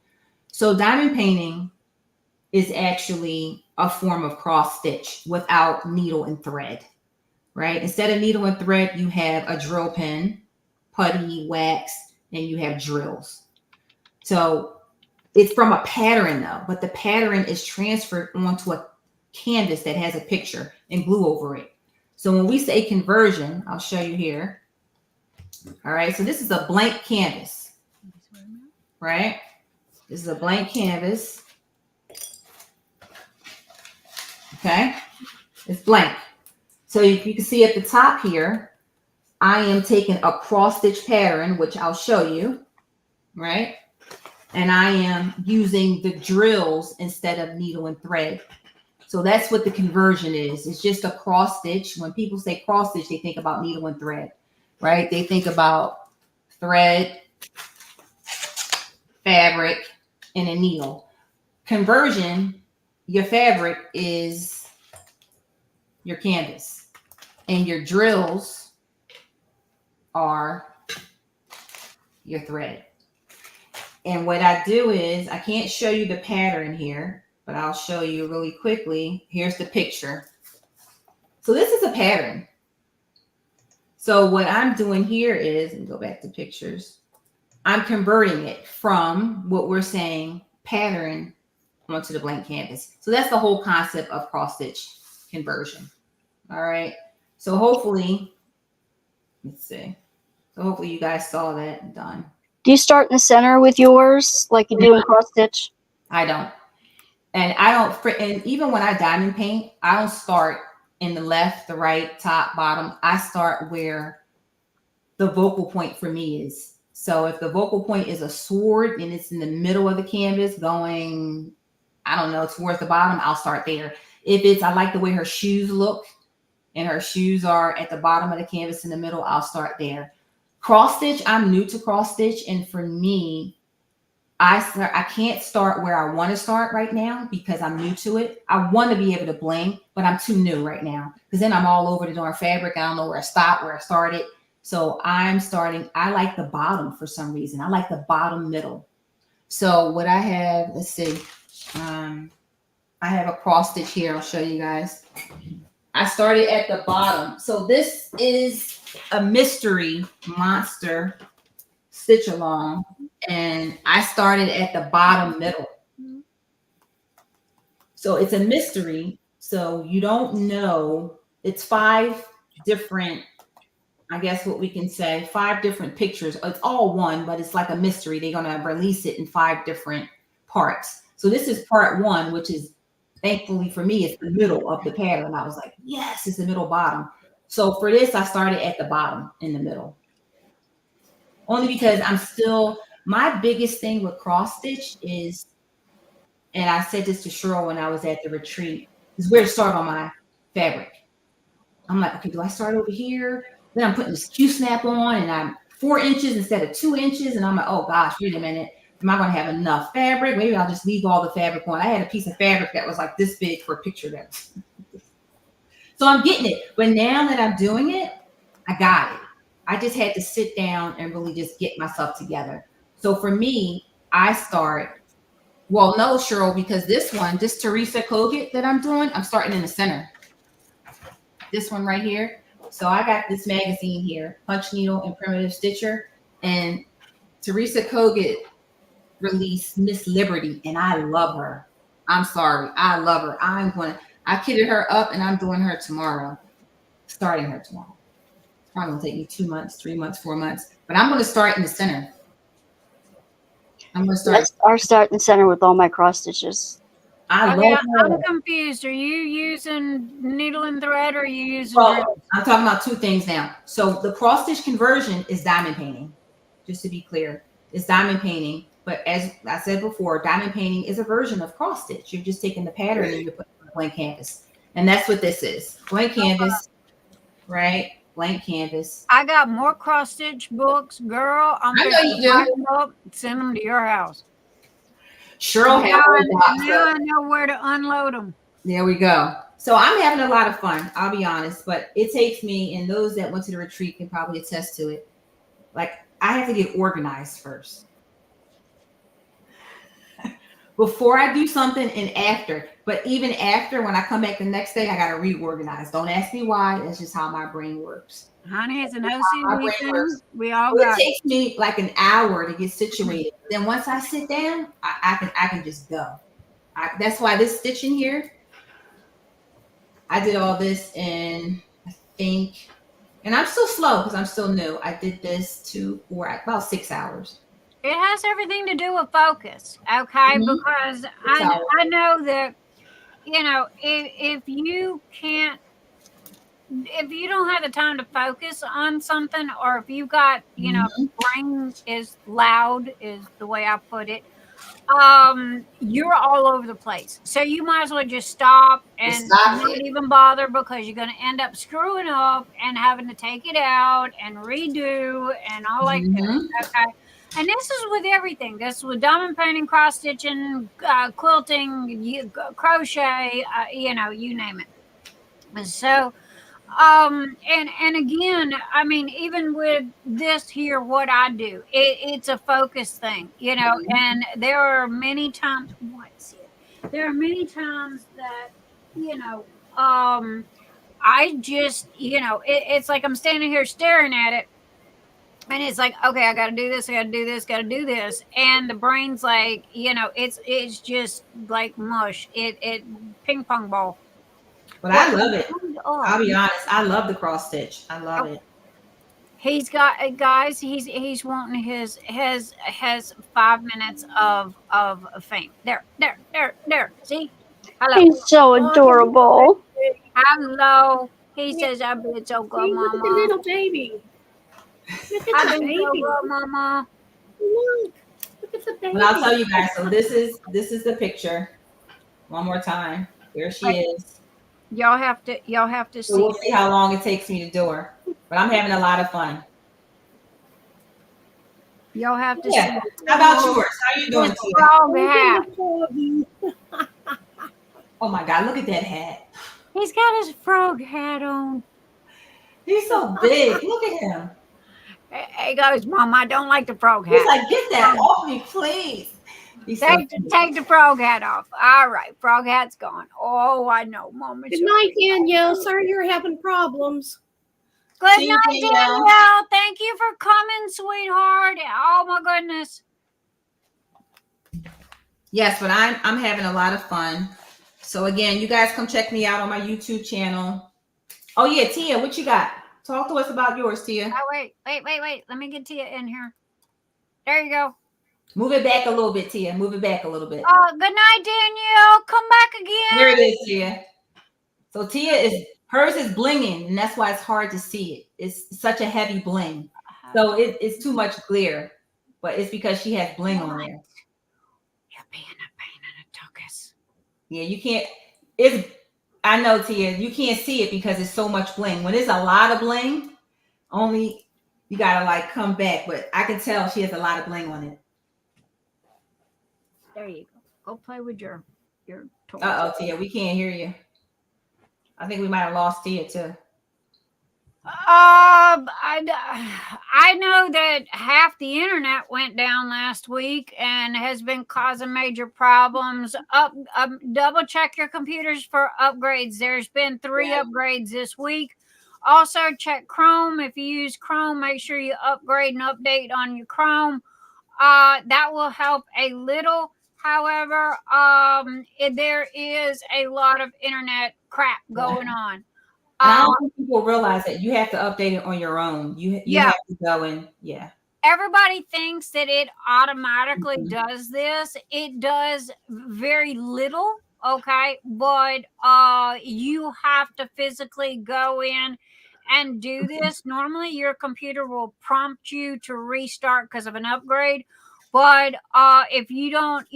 So diamond painting is actually a form of cross stitch without needle and thread, right? Instead of needle and thread, you have a drill pen, putty, wax, and you have drills. So it's from a pattern though, but the pattern is transferred onto a canvas that has a picture and glue over it. So when we say conversion, I'll show you here. All right, so this is a blank canvas, right? This is a blank canvas. Okay, it's blank. So you can see at the top here, I am taking a cross stitch pattern, which I'll show you, right? And I am using the drills instead of needle and thread. So that's what the conversion is. It's just a cross stitch. When people say cross stitch, they think about needle and thread, right? They think about thread, fabric, and a needle. Conversion, your fabric is your canvas, and your drills are your thread. And what I do is, I can't show you the pattern here, but I'll show you really quickly. Here's the picture. So this is a pattern. So what I'm doing here is, and go back to pictures, I'm converting it from what we're saying pattern onto the blank canvas. So that's the whole concept of cross stitch conversion. All right. So hopefully, let's see. So hopefully you guys saw that and done. Do you start in the center with yours like you do in cross stitch? I don't. And I don't, and even when I diamond paint, I don't start in the left, the right, top, bottom. I start where the vocal point for me is. So if the vocal point is a sword and it's in the middle of the canvas going, I don't know, towards the bottom, I'll start there. If it's, I like the way her shoes look and her shoes are at the bottom of the canvas in the middle, I'll start there. Cross stitch, I'm new to cross stitch. And for me, I can't start where I want to start right now because I'm new to it. I want to be able to bling, but I'm too new right now because then I'm all over the darn fabric. I don't know where I stopped, where I started. So I'm starting, I like the bottom for some reason. I like the bottom middle. So what I have, let's see. I have a cross stitch here. I'll show you guys. I started at the bottom. So this is a mystery monster stitch along. And I started at the bottom middle. So it's a mystery. So you don't know. It's 5 different, I guess what we can say, 5 different pictures. It's all one, but it's like a mystery. They're going to release it in 5 different parts. So this is part 1, which is thankfully for me, it's the middle of the pattern. I was like, yes, it's the middle bottom. So for this, I started at the bottom in the middle. Only because I'm still, my biggest thing with cross stitch is, and I said this to Cheryl when I was at the retreat, is where to start on my fabric. I'm like, okay, do I start over here? Then I'm putting this Q-snap on and I'm 4 inches instead of 2 inches. And I'm like, oh gosh, wait a minute. Am I going to have enough fabric? Maybe I'll just leave all the fabric on. I had a piece of fabric that was like this big for a picture there. So I'm getting it. But now that I'm doing it, I got it. I just had to sit down and really just get myself together. So for me, I start, well, no, Cheryl, because this Teresa Kogut that I'm doing, I'm starting in the center. This one right here. So I got this magazine here, Punch Needle and Primitive Stitcher. And Teresa Kogut released Miss Liberty, and I love her. I'm sorry, I love her. I kitted her up, and I'm doing her tomorrow. Starting her tomorrow. It's probably gonna take me 2 months, 3 months, 4 months, but I'm gonna start in the center. I'm gonna start. That's our start and center with all my cross stitches. I Okay, love her. I'm confused. Are you using needle and thread, or are you using Well, drill? I'm talking about two things now. So the cross stitch conversion is diamond painting. Just to be clear, it's diamond painting. But as I said before, diamond painting is a version of cross stitch. You're just taking the pattern and you're putting it on a blank canvas, and that's what this is. Blank canvas, right? Blank canvas. I got more cross stitch books, girl. I'm I know you do. pack them up, send them to your house. Cheryl Now, has a box now of- I know where to unload them. There we go. So I'm having a lot of fun, I'll be honest, but it takes me, and those that went to the retreat can probably attest to it. Like, I have to get organized first. Before I do something and after. But even after, when I come back the next day, I got to reorganize. Don't ask me why. That's just how my brain works. Honey, it's an My brain OCD works. thing. We all Well, got it it. takes me like an hour to get situated. Then once I sit down, I can just go. That's why this stitching here, I did all this in, I think, and I'm still slow because I'm still new. I did this for about 6 hours. It has everything to do with focus, okay? Mhm. Because I know that, you know, if you can't, if you don't have the time to focus on something, or if you got, you know, brain is loud, is the way I put it, you're all over the place. So you might as well just stop and not even bother, because you're going to end up screwing up and having to take it out and redo and all like that. Okay. And this is with everything. This is with diamond painting, cross stitching, quilting, crochet, you know, you name it. So, and again, I mean, even with this here, what I do, it's a focus thing, you know, and there are many times, there are many times that, you know, I just, you know, it's like I'm standing here staring at it, and it's like, okay, I got to do this, I got to do this, got to do this, and the brain's like, you know, it's just like mush, it ping pong ball. But I love it. I'll be honest. I love the cross stitch. I love it. He's got, guys. He's wanting his 5 minutes of fame. There. See, hello. He's so adorable. Hello. He says, "I've been so good, Look Mama. at the little baby. Look at I've the been baby. so good, Mama." Look at the baby. But I'll tell you guys. So this is the picture. One more time. There she is. Y'all have to So see. we'll see how long it takes me to do her. But I'm having a lot of fun. Y'all have to Yeah. see. How about yours? How you doing, Tia? Frog hat. Oh my God! Look at that hat. He's got his frog hat on. He's so big. Look at him. He goes, Mama, I don't like the frog hat. He's like, get that off me, please. Take the frog hat off. All right, frog hat's gone. Oh, I know, Mama. Good night, Danielle. Sorry you're having problems. Good See you, night, Danielle. Danielle. Thank you for coming, sweetheart. Oh my goodness. Yes, but I'm having a lot of fun. So again, you guys come check me out on my YouTube channel. Oh yeah, Tia, what you got? Talk to us about yours, Tia. Oh, wait. Let me get Tia in here. There you go. Move it back a little bit, Tia. Move it back a little bit. Good night, Danielle. Come back again. Here it is, Tia. So hers is blinging, and that's why it's hard to see it. It's such a heavy bling. So it's too much glare, but it's because she has bling on there. You're being a pain in the tuchus. Yeah, you can't. I know, Tia, you can't see it because it's so much bling. When it's a lot of bling, only you gotta like come back. But I can tell she has a lot of bling on it. There you go. Go play with your toy. Tia, we can't hear you. I think we might have lost Tia too. I know that half the internet went down last week and has been causing major problems. Double check your computers for upgrades. There's been 3 upgrades this week. Also check Chrome. If you use Chrome, make sure you upgrade and update on your Chrome. that will help a little. However, there is a lot of internet crap going on. And I don't think people realize that you have to update it on your own. You have to go and Everybody thinks that it automatically does this. It does very little, okay? But you have to physically go in and do this. Normally your computer will prompt you to restart because of an upgrade. But if you don't,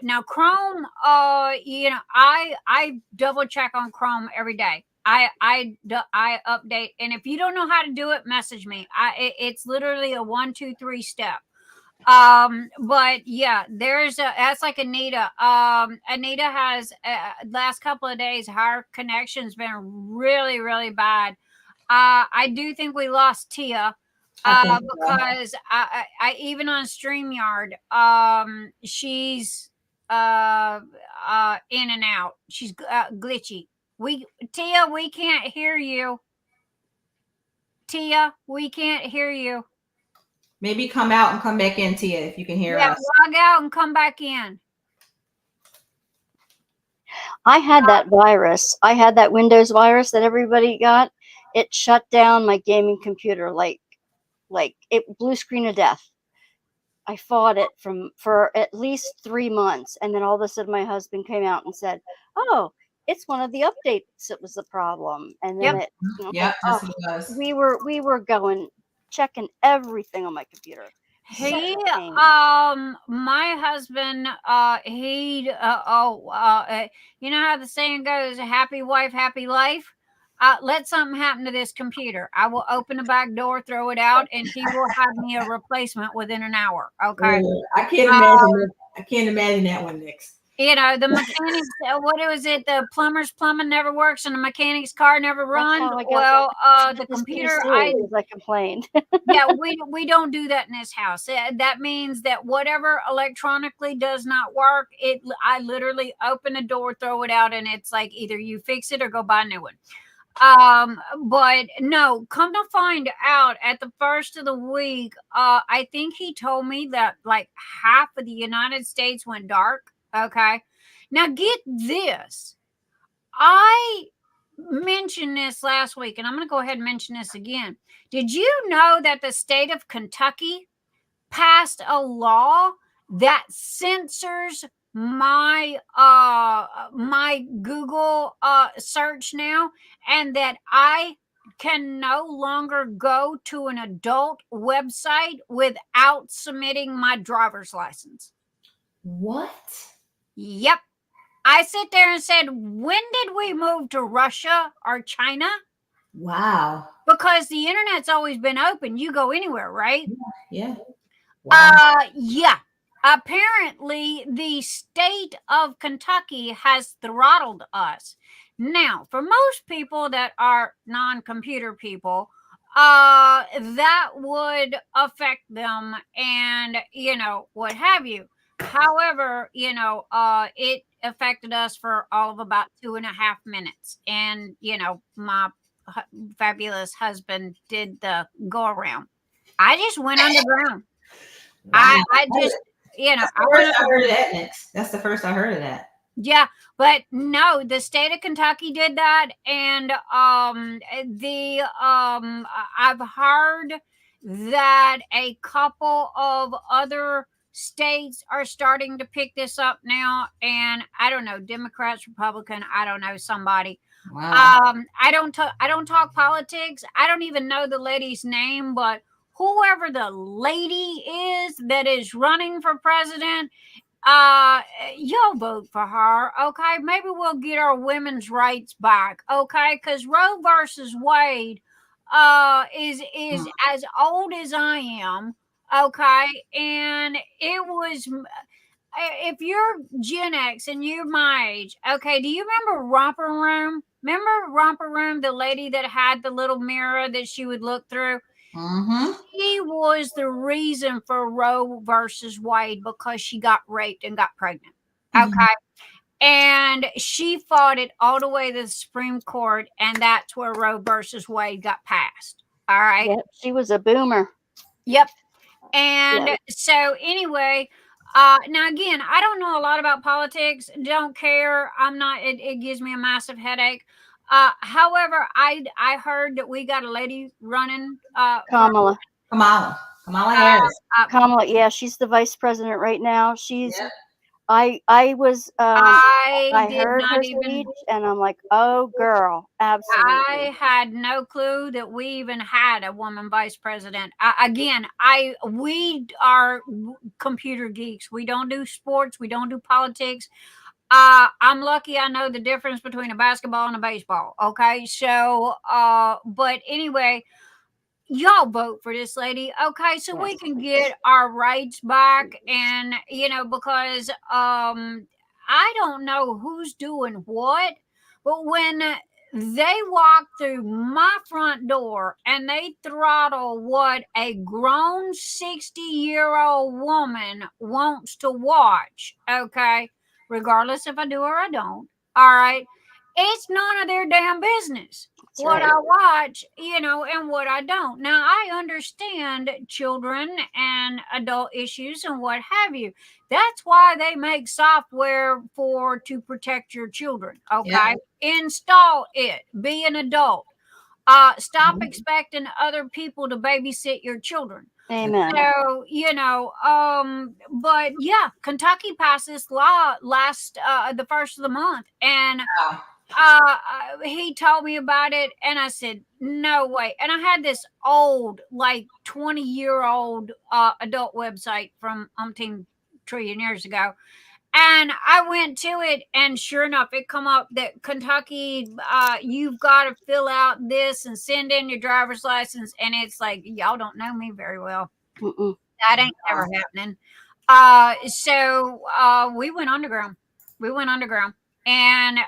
now Chrome, I double check on Chrome every day. I update, and if you don't know how to do it, message me. It's literally a 1, 2, 3 step. But yeah, that's like Anita. Anita has last couple of days, her connection's been really, really bad. I do think we lost Tia. Because I even on StreamYard, she's in and out. She's glitchy. Tia, we can't hear you. Tia, we can't hear you. Maybe come out and come back in, Tia, if you can hear us. Log out and come back in. I had that virus. I had that Windows virus that everybody got. It shut down my gaming computer like it blue screen of death. I fought it for at least 3 months, and then all of a sudden my husband came out and said, "Oh, it's one of the updates that was the problem." And then we were going checking everything on my computer. My husband, you know how the saying goes, happy wife, happy life. Let something happen to this computer. I will open the back door, throw it out, and he will have me a replacement within an hour. Okay. I can't imagine. I can't imagine that one, Nyx. The mechanics. What was it? The plumber's plumbing never works, and the mechanic's car never runs. Well, the computer. I complained. Yeah, we don't do that in this house. That means that whatever electronically does not work, I literally open the door, throw it out, and it's like either you fix it or go buy a new one. But no, come to find out, at the first of the week, I think he told me that like half of the United States went dark. Okay. Now get this. I mentioned this last week, and I'm going to go ahead and mention this again. Did you know that the state of Kentucky passed a law that censors my Google search now, and that I can no longer go to an adult website without submitting my driver's license? What? Yep. I sit there and said, when did we move to Russia or China? Wow. Because the internet's always been open. You go anywhere, right? Yeah. Wow. Yeah. Apparently, the state of Kentucky has throttled us. Now, for most people that are non-computer people, that would affect them and, what have you. However, it affected us for all of about 2.5 minutes. And, my fabulous husband did the go around. I just went underground. Wow. I just, I heard of that, Nyx. That's the first I heard of that. Yeah, but no, the state of Kentucky did that, and I've heard that a couple of other states are starting to pick this up now, and I don't know, Democrats, Republican, I don't know, somebody. Wow. I don't talk politics. I don't even know the lady's name, but whoever the lady is that is running for president, y'all vote for her, okay? Maybe we'll get our women's rights back, okay? Because Roe versus Wade is as old as I am, okay? And it was, if you're Gen X and you're my age, okay, do you remember Romper Room? Remember Romper Room, the lady that had the little mirror that she would look through? Mm-hmm. She was the reason for Roe versus Wade because she got raped and got pregnant. Okay. And she fought it all the way to the Supreme Court, and that's where Roe versus Wade got passed. All right. Yep, she was a boomer. Yep. And so anyway, now again, I don't know a lot about politics. Don't care. I'm not. It gives me a massive headache. However, I heard that we got a lady running. Kamala Harris. Kamala, yeah, she's the vice president right now. She's Yep. I was I did heard not her even. speech and I'm like, oh girl, absolutely. I had no clue that we even had a woman vice president. We are computer geeks. We don't do sports. We don't do politics. I'm lucky I know the difference between a basketball and a baseball. Okay. So, but anyway, y'all vote for this lady. Okay. So we can get our rights back. And, because, I don't know who's doing what, but when they walk through my front door and they throttle what a grown 60-year-old woman wants to watch, okay, regardless if I do or I don't, all right, it's none of their damn business what I watch, and what I don't. Now, I understand children and adult issues and what have you. That's why they make software to protect your children, okay? Yeah. Install it. Be an adult. Stop expecting other people to babysit your children. Amen. So, but yeah, Kentucky passed this law last, the first of the month. And he told me about it and I said, no way. And I had this old, like 20-year-old adult website from umpteen trillion years ago. And I went to it and sure enough, it come up that Kentucky, you've got to fill out this and send in your driver's license. And it's like, y'all don't know me very well. That ain't ever happening. So we went underground. And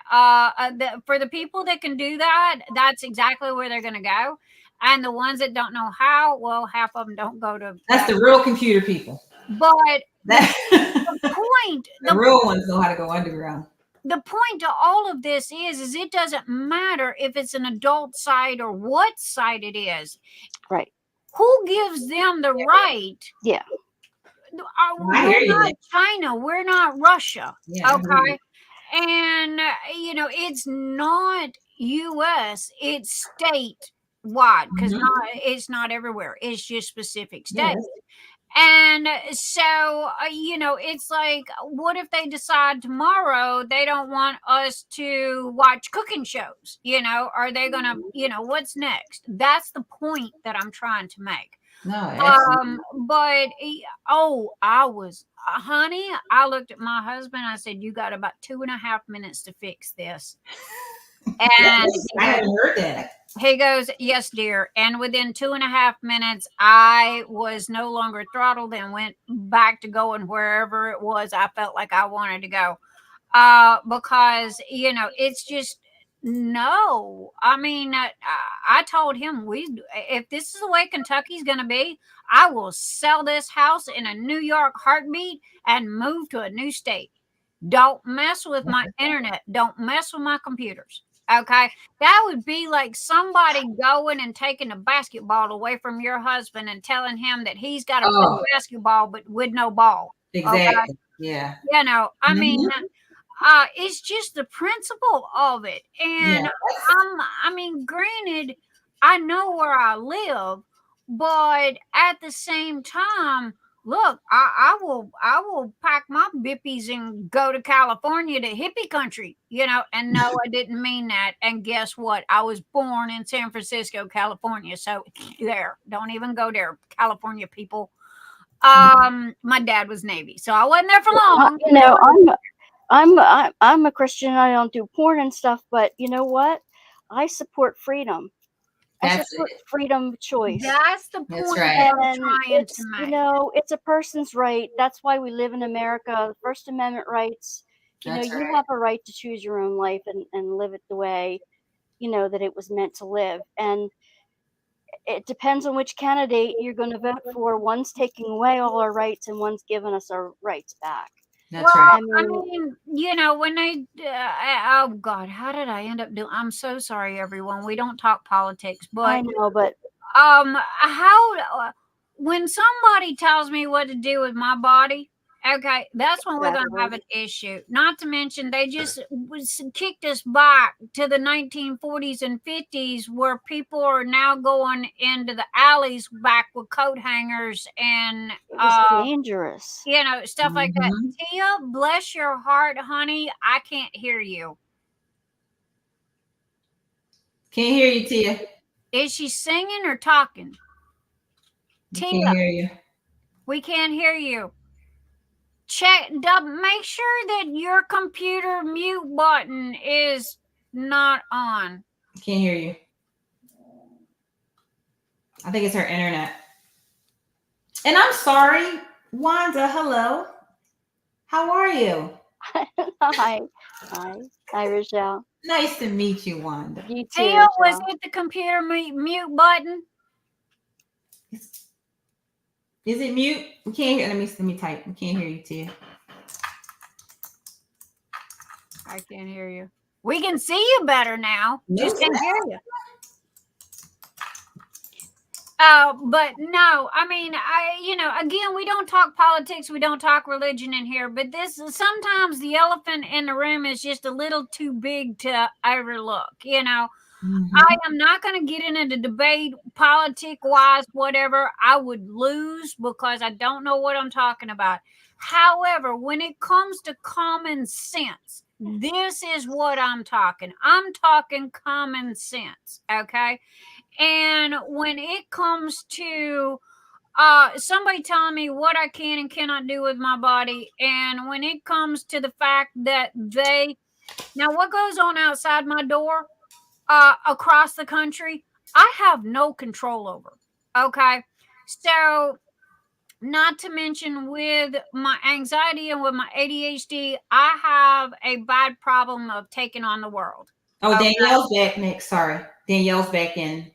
for the people that can do that, that's exactly where they're going to go. And the ones that don't know how, well, half of them don't go to. That's the real computer people. But the point, the real ones know how to go underground. The point to all of this is it doesn't matter if it's an adult site or what site it is. Right. Who gives them the right? Yeah. We're not China. We're not Russia. Yeah, okay. And, it's not U.S., it's statewide because it's not everywhere. It's just specific states. Yeah. And so, it's like, what if they decide tomorrow they don't want us to watch cooking shows? Are they going to, what's next? That's the point that I'm trying to make. No, but honey, I looked at my husband. I said, you got about 2.5 minutes to fix this. And I hadn't heard that. He goes, yes, dear. And within 2.5 minutes, I was no longer throttled and went back to going wherever it was I felt like I wanted to go. Because, it's just, no. I mean, I told him, if this is the way Kentucky's going to be, I will sell this house in a New York heartbeat and move to a new state. Don't mess with my internet. Don't mess with my computers. Okay. That would be like somebody going and taking a basketball away from your husband and telling him that he's got to play basketball, but with no ball. Exactly. Okay? Yeah. I mean, it's just the principle of it. And granted, I know where I live, but at the same time, look, I will pack my bippies and go to California to hippie country, and no, I didn't mean that. And guess what? I was born in San Francisco, California. So there, don't even go there, California people. My dad was Navy, so I wasn't there for long. I'm a Christian. I don't do porn and stuff, but you know what? I support freedom. I support freedom of choice. That's the point that I'm trying to make. It's a person's right. That's why we live in America. First Amendment rights. You have a right to choose your own life and live it the way, that it was meant to live. And it depends on which candidate you're going to vote for. One's taking away all our rights and one's giving us our rights back. That's right. I mean, when they, oh God, how did I end up doing? I'm so sorry, everyone. We don't talk politics, but I know, but when somebody tells me what to do with my body, okay, that's when we're going to have an issue. Not to mention, they just kicked us back to the 1940s and 50s where people are now going into the alleys back with coat hangers and dangerous. You know, stuff like that. Tia, bless your heart, honey. I can't hear you. Can't hear you, Tia. Is she singing or talking? Tia, can't hear you. We can't hear you. Make sure that your computer mute button is not on. Can't hear you. I think it's her internet. And I'm sorry, Wanda. Hello. How are you? Hi, Rochelle. Nice to meet you, Wanda. You too, Tia, was it the computer mute button? Is it mute? We can't hear. Let me type. We can't hear you, Tia. I can't hear you. We can see you better now. Just can't hear you. But no, I mean, again, we don't talk politics, we don't talk religion in here, but sometimes the elephant in the room is just a little too big to overlook, I am not going to get into the debate, politic-wise, whatever. I would lose because I don't know what I'm talking about. However, when it comes to common sense, this is what I'm talking. I'm talking common sense, okay? And when it comes to somebody telling me what I can and cannot do with my body, and when it comes to the fact that now what goes on outside my door across the country, I have no control over. Okay. So not to mention with my anxiety and with my ADHD, I have a bad problem of taking on the world. Oh, okay. Danielle's back, Nick. Sorry. Danielle's back in.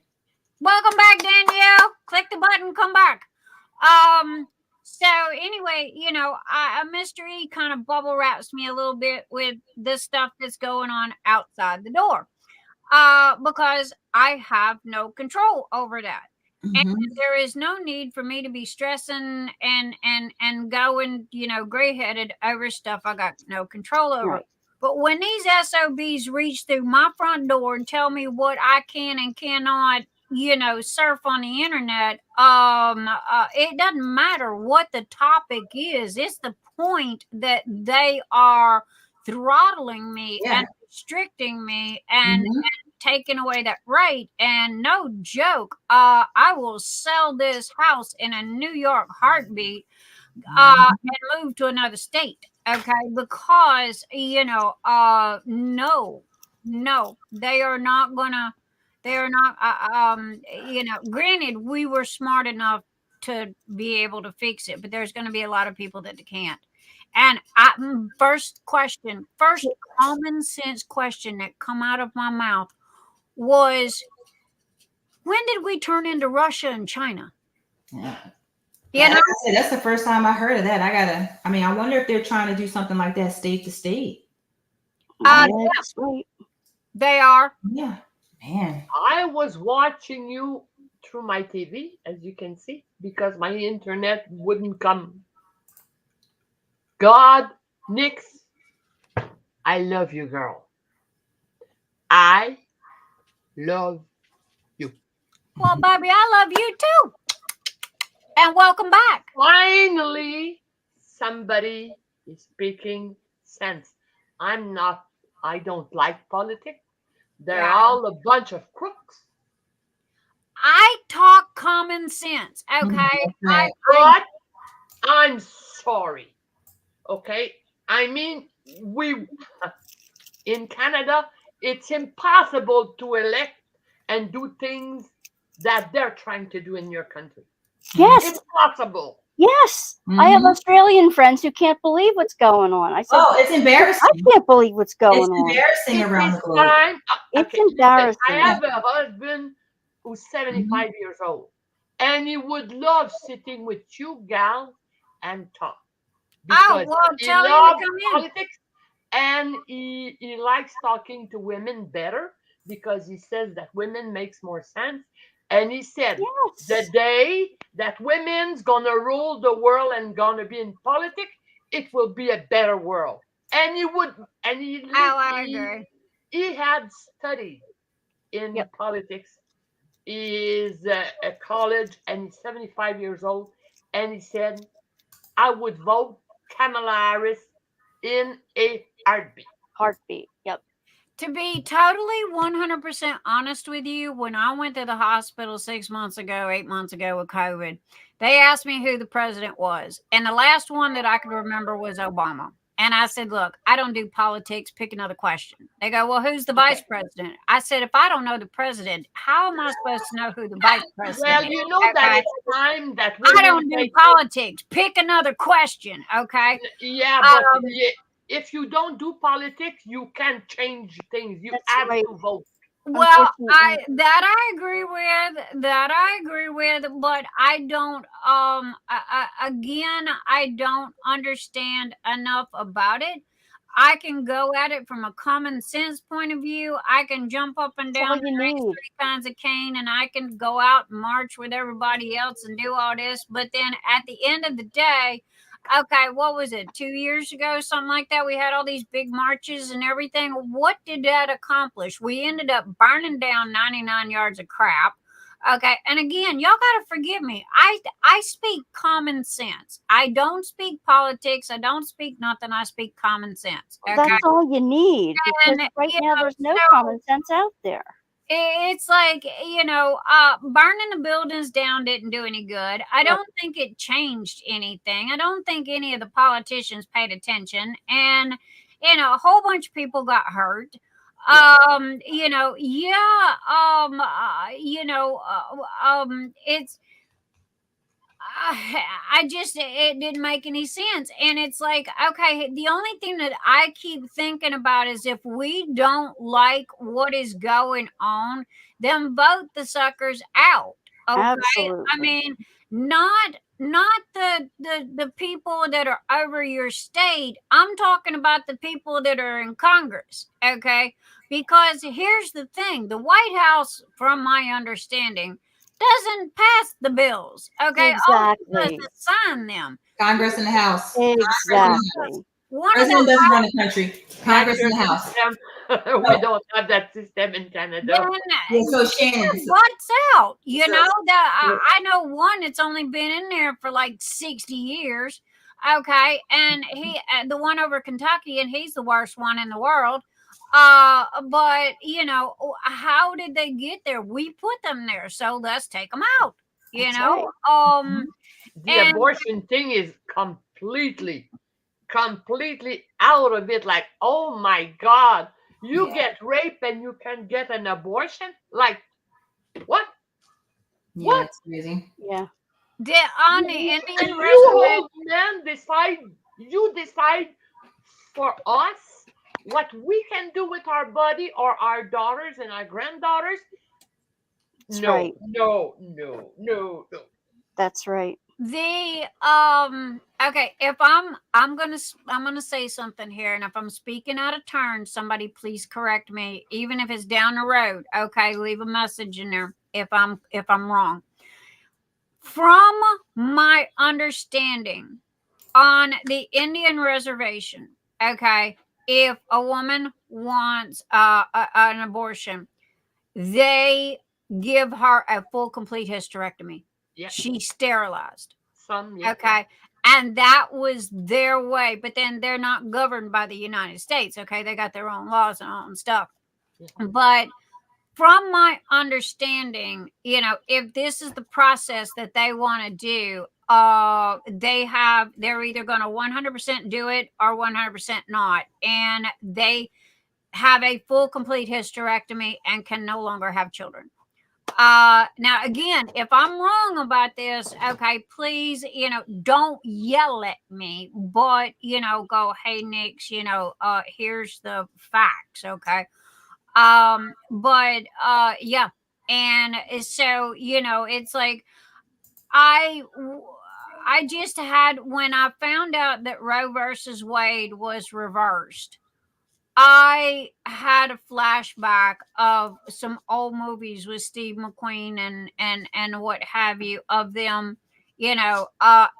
Welcome back, Danielle. Click the button, come back. So anyway, Mr. E kind of bubble wraps me a little bit with this stuff that's going on outside the door. Because I have no control over that. And there is no need for me to be stressing and going, gray-headed over stuff I got no control over. Right. But when these SOBs reach through my front door and tell me what I can and cannot, surf on the internet, it doesn't matter what the topic is. It's the point that they are throttling me and restricting me and taking away that right. And no joke, I will sell this house in a New York heartbeat and move to another state. Okay, because no, they are not gonna. They are not. Granted, we were smart enough to be able to fix it, but there's going to be a lot of people that can't. And first common sense question that come out of my mouth was, when did we turn into Russia and China? Yeah. That's the first time I heard of that. I wonder if they're trying to do something like that state to state. Yes, they are. Yeah. Man. I was watching you through my TV, as you can see, because my internet wouldn't come. God, Nyx, I love you, girl. I love you. Well, baby, I love you too. And welcome back. Finally, somebody is speaking sense. I don't like politics. They're all a bunch of crooks. I talk common sense, okay? But I'm sorry, okay? I mean, in Canada, it's impossible to elect and do things that they're trying to do in your country. Yes. Impossible. Yes. I have Australian friends who can't believe what's going on. I said, it's embarrassing. I can't believe what's going on. It's embarrassing around the globe. It's embarrassing. I have a husband who's 75 years old, and he would love sitting with you gals and talk. Because he loves politics, and he likes talking to women better because he says that women makes more sense. And he said, Yes. the day that women's gonna rule the world and gonna be in politics, it will be a better world. And he would, and I agree. he had studied in Yep. politics. He is a college and he's 75 years old. And he said, I would vote Kamala Harris in a heartbeat. Heartbeat. Yep. To be totally 100% honest with you, when I went to the hospital 6 months ago, 8 months ago with COVID, they asked me who the president was. And the last one that I could remember was Obama. And I said, look, I don't do politics. Pick another question. They go, well, who's the vice president? I said, if I don't know the president, how am I supposed to know who the vice president Well, is? you know that it's time that I don't do politics. Pick another question, okay? Yeah, but if you don't do politics, you can't change things. You have to vote. Well, I agree with, but I don't again, I don't understand enough about it. I can go at it from a common sense point of view. I can jump up and down and raise 3 kinds of cane, and I can go out and march with everybody else and do all this. But then at the end of the day, okay, what was it, 2 years ago, something like that? We had all these big marches and everything. What did that accomplish? We ended up burning down 99 yards of crap. Okay, and again, y'all got to forgive me. I speak common sense. I don't speak politics. I don't speak nothing. I speak common sense. Okay? That's all you need, because right now there's no common sense out there. It's like, burning the buildings down didn't do any good. I don't think it changed anything. I don't think any of the politicians paid attention. And, a whole bunch of people got hurt. It's, it didn't make any sense. And it's like, okay, the only thing that I keep thinking about is if we don't like what is going on, then vote the suckers out. Okay. Absolutely. I mean, not the people that are over your state. I'm talking about the people that are in Congress. Okay. Because here's the thing, the White House, from my understanding, doesn't pass the bills. Okay. Exactly. All it does is sign them. Congress and the House. Exactly. President doesn't run the country. Congress and the House. We don't have that system in Canada. So Shannon, what's out? I know one that's only been in there for like 60 years. Okay, and he, the one over Kentucky, and he's the worst one in the world. But how did they get there? We put them there, so let's take them out. The abortion thing is completely out of it. Like, oh my God, you get raped and you can get an abortion? Like, what? Yeah, what? That's crazy. Yeah. On the Indian reservation, you decide for us what we can do with our body or our daughters and our granddaughters. That's right. No. That's right. Okay, if I'm gonna say something here, and if I'm speaking out of turn, somebody please correct me, even if it's down the road. Okay, leave a message in there if I'm wrong. From my understanding, on the Indian reservation, okay, if a woman wants an abortion, they give her a full, complete hysterectomy. Yeah. She's sterilized. Yeah. Okay. And that was their way. But then they're not governed by the United States. Okay. They got their own laws and all and stuff. Yeah. But from my understanding, if this is the process that they want to do, they're either going to 100% do it or 100% not. And they have a full, complete hysterectomy and can no longer have children. Now, again, if I'm wrong about this, okay, please, don't yell at me, but, go, hey, Nyx, here's the facts. Okay. Yeah. And so, it's like, I just had, when I found out that Roe versus Wade was reversed, I had a flashback of some old movies with Steve McQueen and what have you, of them,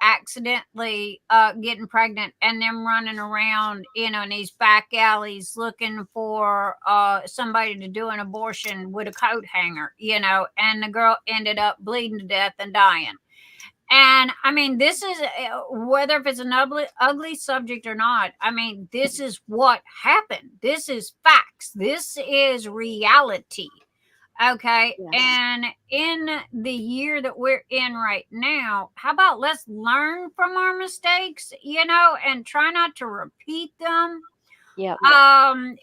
accidentally getting pregnant and them running around, in these back alleys looking for somebody to do an abortion with a coat hanger, and the girl ended up bleeding to death and dying. And I mean, this is whether if it's an ugly subject or not. I mean, this is what happened. This is facts. This is reality. Okay. Yes. And in the year that we're in right now, how about let's learn from our mistakes, and try not to repeat them. Yeah. And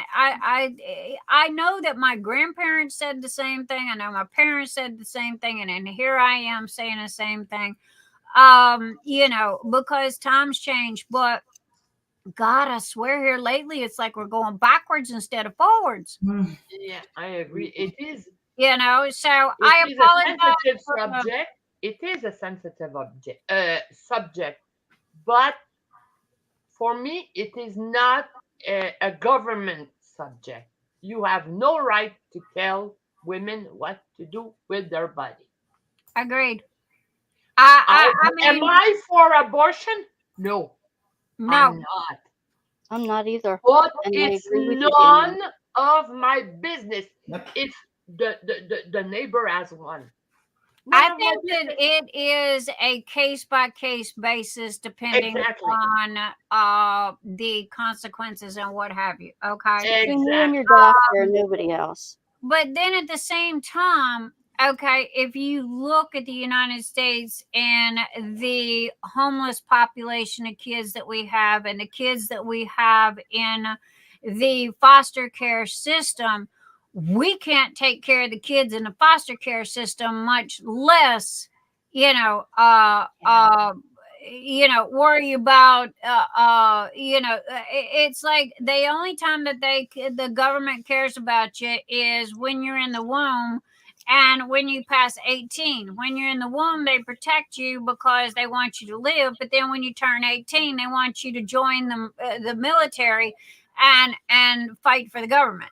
I know that my grandparents said the same thing. I know my parents said the same thing, and then here I am saying the same thing. Because times change, but God, I swear here lately it's like we're going backwards instead of forwards. Yeah, I agree. It is. So I apologize. A sensitive subject. It is a sensitive subject, but for me, it is not a government subject. You have no right to tell women what to do with their body. Agreed. I mean, am I for abortion? No. I'm not. I'm not either. But it's none of my business if the neighbor has one. I think that it is a case-by-case basis depending on the consequences and what have you. Okay. Between you and your doctor and nobody else. But then at the same time, okay, if you look at the United States and the homeless population of kids that we have and the kids that we have in the foster care system, we can't take care of the kids in the foster care system, much less, worry about, it's like the only time that the government cares about you is when you're in the womb and when you pass 18. When you're in the womb, they protect you because they want you to live. But then when you turn 18, they want you to join the military and fight for the government,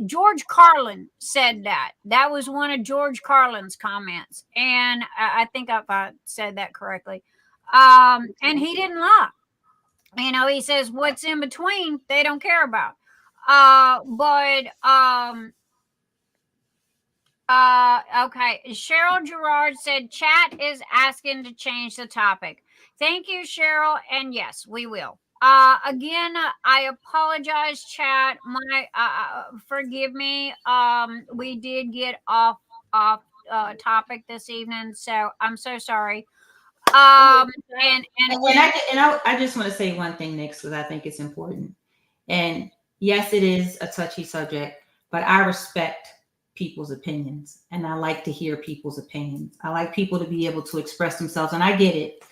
George Carlin said that. That was one of George Carlin's comments. And I think I said that correctly. And he didn't lie. He says what's in between, they don't care about. Okay. Cheryl Gerard said chat is asking to change the topic. Thank you, Cheryl. And yes, we will. Again, I apologize, chat. Forgive me. We did get off topic this evening, so I'm so sorry. I just want to say one thing, Nyx, because I think it's important. And yes, it is a touchy subject, but I respect people's opinions, and I like to hear people's opinions. I like people to be able to express themselves, and I get it.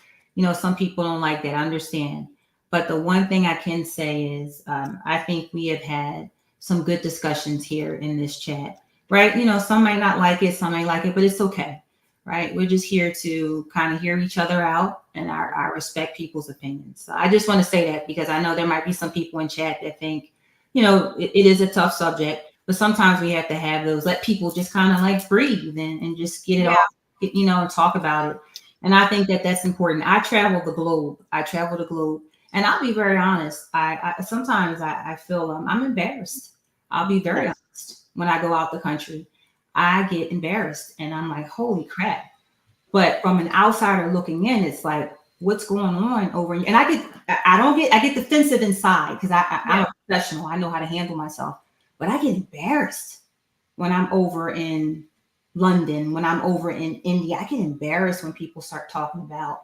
Some people don't like that. I understand. But the one thing I can say is I think we have had some good discussions here in this chat, right? Some might not like it, some may like it, but it's okay, right? We're just here to kind of hear each other out, and I respect people's opinions. So I just want to say that because I know there might be some people in chat that think, it is a tough subject, but sometimes we have to have those, let people just kind of like breathe and just get it off, and talk about it. And I think that that's important. I travel the globe. And I'll be very honest. I sometimes feel I'm embarrassed. I'll be very honest. When I go out the country, I get embarrassed, and I'm like, "Holy crap!" But from an outsider looking in, it's like, "What's going on over?" And I get defensive inside because I'm a professional. I know how to handle myself, but I get embarrassed when I'm over in London, when I'm over in India. I get embarrassed when people start talking about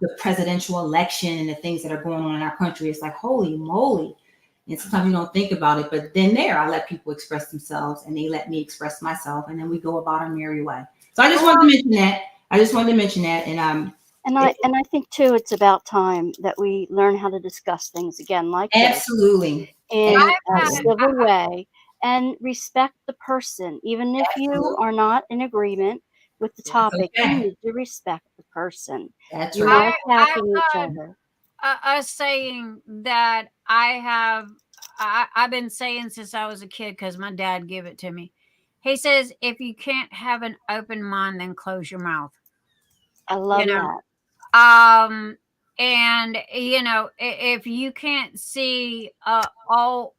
the presidential election and the things that are going on in our country. It's like, holy moly. And sometimes you don't think about it, but then I let people express themselves and they let me express myself, and then we go about our merry way. So I just wanted to mention that. And I think too, it's about time that we learn how to discuss things again, like absolutely in a civil way, and respect the person, even if you are not in agreement with the topic. You need to respect the person. That's You're right. not attacking each other. a saying that I've been saying since I was a kid because my dad gave it to me. He says, if you can't have an open mind, then close your mouth. I love You know, that. And if you can't see all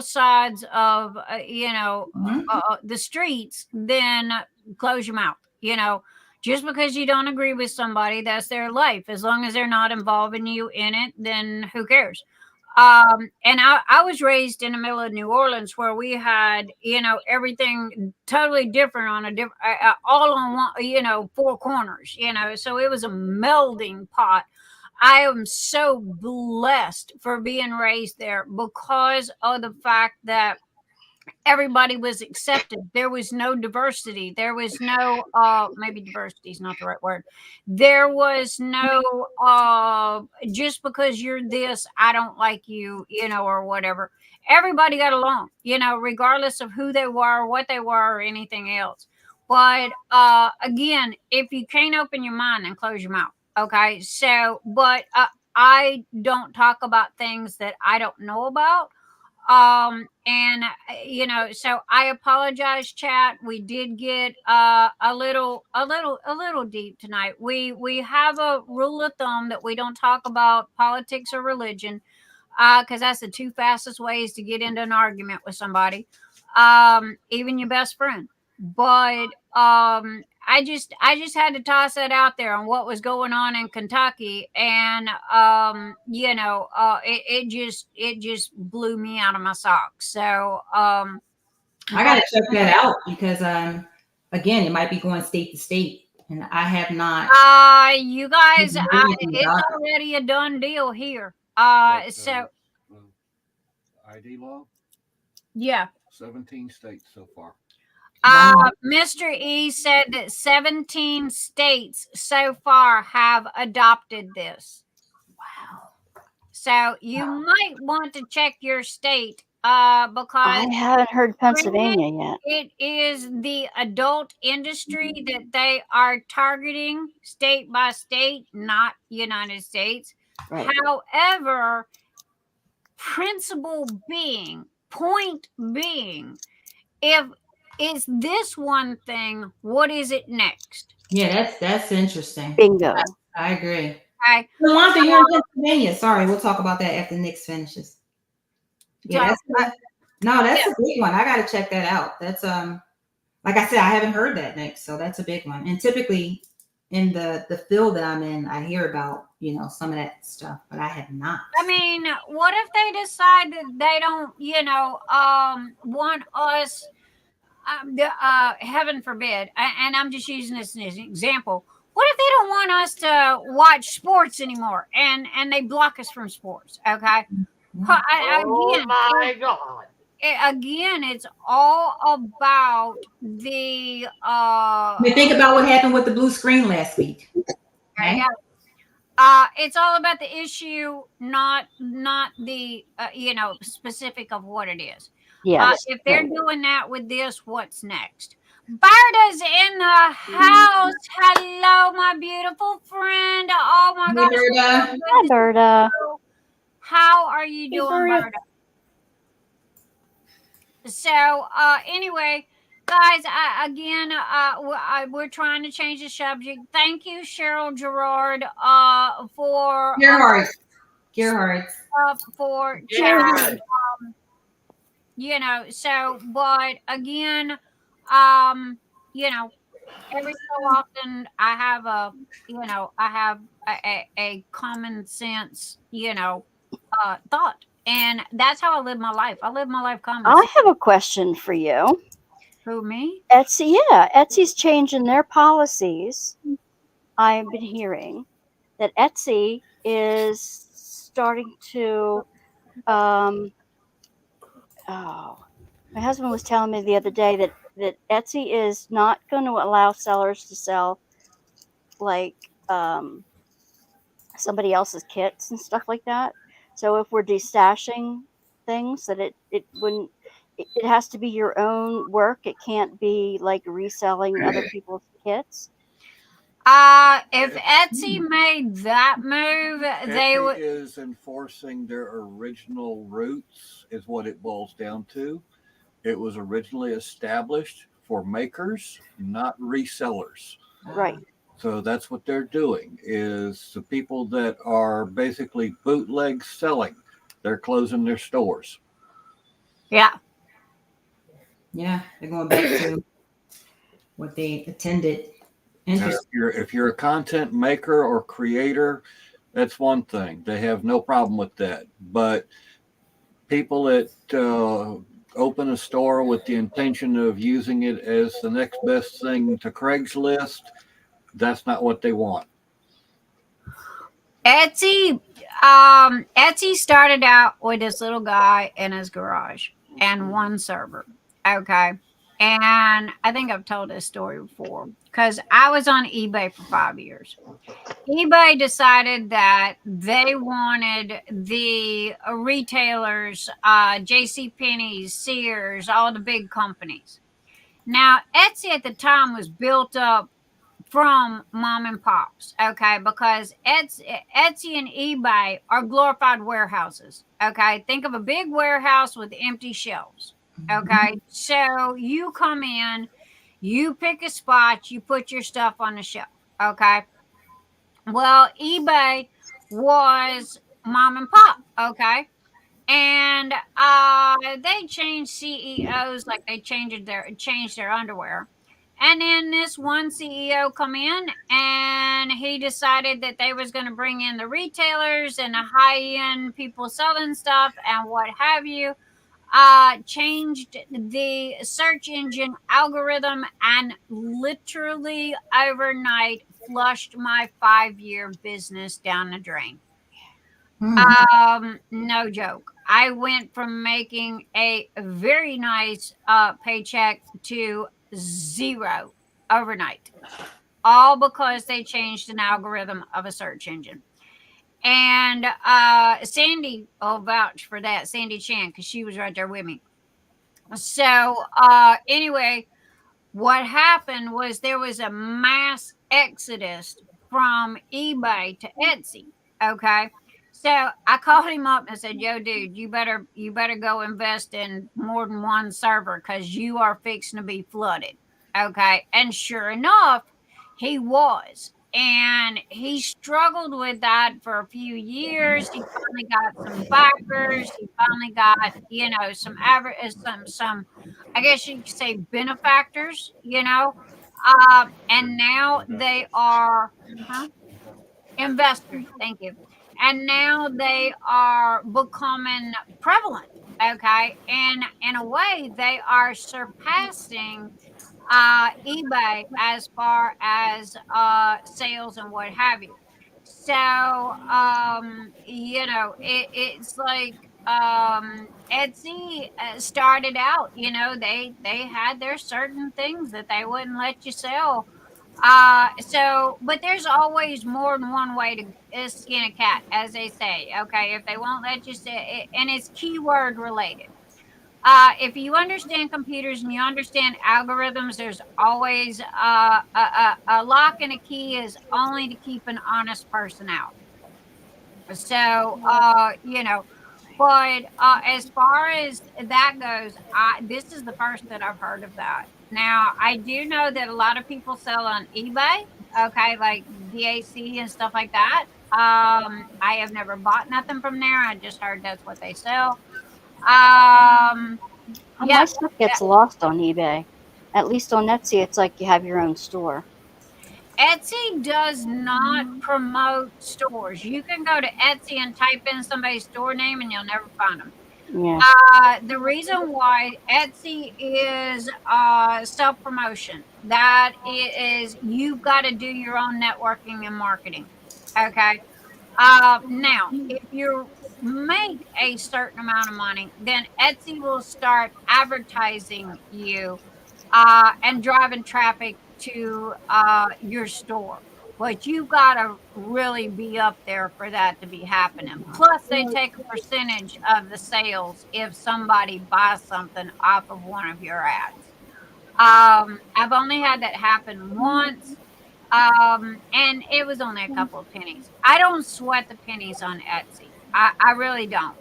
sides of the streets, then close your mouth. Just because you don't agree with somebody, that's their life. As long as they're not involving you in it, then who cares? And I was raised in the middle of New Orleans, where we had, everything totally different on a different, all on one, four corners, so it was a melding pot. I am so blessed for being raised there because of the fact that everybody was accepted. There was no diversity. There was no maybe diversity is not the right word. There was no just because you're this, I don't like you, or whatever. Everybody got along, regardless of who they were, what they were, or anything else. But again, if you can't open your mind, then close your mouth. Okay. So but I don't talk about things that I don't know about. And so I apologize, chat. We did get a little deep tonight. We have a rule of thumb that we don't talk about politics or religion, because that's the two fastest ways to get into an argument with somebody, even your best friend. But I just had to toss that out there on what was going on in Kentucky, and it just blew me out of my socks. So I gotta check that out because again, it might be going state to state, and I have not. You guys, it's already a done deal here. So ID law, yeah, 17 states so far. Mr. E said that 17 states so far have adopted this. Wow. So you might want to check your state, because I haven't heard Pennsylvania yet. it is the adult industry that they are targeting state by state, not United States. Right. However, point being, if it's this one thing, what is it next? Yeah, that's interesting. Bingo. I agree. Okay. Wanda, you're in Pennsylvania. Sorry, we'll talk about that after Nyx finishes. Yeah, that's a big one. I got to check that out. That's like I said, I haven't heard that, Nyx, so that's a big one. And typically in the field that I'm in, I hear about some of that stuff, but I have not. I mean, what if they decide that they don't want us? Heaven forbid, and I'm just using this as an example. What if they don't want us to watch sports anymore, and they block us from sports? Okay. Oh my God. Again, it's all about the. Think about what happened with the blue screen last week. Okay? Yeah. It's all about the issue, not the specific of what it is. Yeah. If they're doing that with this, what's next? Berta's in the house. Hello, my beautiful friend. Oh my gosh. Berta. Hi, Berta. How are you doing, Berta? Berta? So, anyway, guys, we're trying to change the subject. Thank you, Cheryl Gerard, for Gerhard. For Gerhard. So, but again, every so often I have a common sense, thought, and that's how I live my life. I live my life common. I have a question for you. Who, me? Etsy, yeah. Etsy's changing their policies. I've been hearing that Etsy is starting to my husband was telling me the other day that Etsy is not going to allow sellers to sell like somebody else's kits and stuff like that. So if we're destashing things, that it wouldn't. It has to be your own work. It can't be like reselling other people's kits. If Etsy made that move, they Etsy would. is enforcing their original roots, is what it boils down to. It was originally established for makers, not resellers. Right. So that's what they're doing. Is the people that are basically bootleg selling, they're closing their stores. Yeah. Yeah, they're going back to what they attended. Now, Interesting. if you're a content maker or creator, that's one thing. They have no problem with that. But people that open a store with the intention of using it as the next best thing to Craigslist, that's not what they want. Etsy started out with this little guy in his garage and one server. Okay. And I think I've told this story before because I was on eBay for 5 years. eBay decided that they wanted the retailers, JCPenney's, Sears, all the big companies. Now, Etsy at the time was built up from mom and pops, okay, because Etsy and eBay are glorified warehouses, okay. Think of a big warehouse with empty shelves, okay. So you come in, you pick a spot, you put your stuff on the shelf, okay. Well, eBay was mom and pop, okay. And they changed CEOs like they changed their underwear. And then this one CEO come in and he decided that they was going to bring in the retailers and the high-end people selling stuff and what have you. Changed the search engine algorithm and literally overnight flushed my 5-year business down the drain. No joke. I went from making a very nice paycheck to zero overnight, all because they changed an algorithm of a search engine. And Sandy will vouch for that, Sandy Chan, because she was right there with me. So anyway, what happened was there was a mass exodus from eBay to Etsy. Okay. So I called him up and said, "Yo, dude, you better go invest in more than one server because you are fixing to be flooded." Okay. And sure enough, he was. And he struggled with that for a few years. He finally got some backers. He finally got, some average, some, I guess you could say benefactors, and now they are investors. Thank you. And now they are becoming prevalent. Okay. And in a way, they are surpassing eBay as far as sales and what have you. So, it's like Etsy started out, they had their certain things that they wouldn't let you sell. But there's always more than one way to skin a cat, as they say. Okay, if they won't let you say it, and it's keyword related. If you understand computers and you understand algorithms, there's always a lock and a key is only to keep an honest person out. So, but as far as that goes, this is the first that I've heard of that. Now, I do know that a lot of people sell on eBay, okay, like DAC and stuff like that. I have never bought nothing from there. I just heard that's what they sell. My stuff gets lost on eBay. At least on Etsy, it's like you have your own store. Etsy does not promote stores. You can go to Etsy and type in somebody's store name and you'll never find them. Yeah. The reason why Etsy is self-promotion, that is you've got to do your own networking and marketing. Okay. Now, if you make a certain amount of money, then Etsy will start advertising you and driving traffic to your store. But you got to really be up there for that to be happening. Plus, they take a percentage of the sales if somebody buys something off of one of your ads. I've only had that happen once. And it was only a couple of pennies. I don't sweat the pennies on Etsy. I really don't.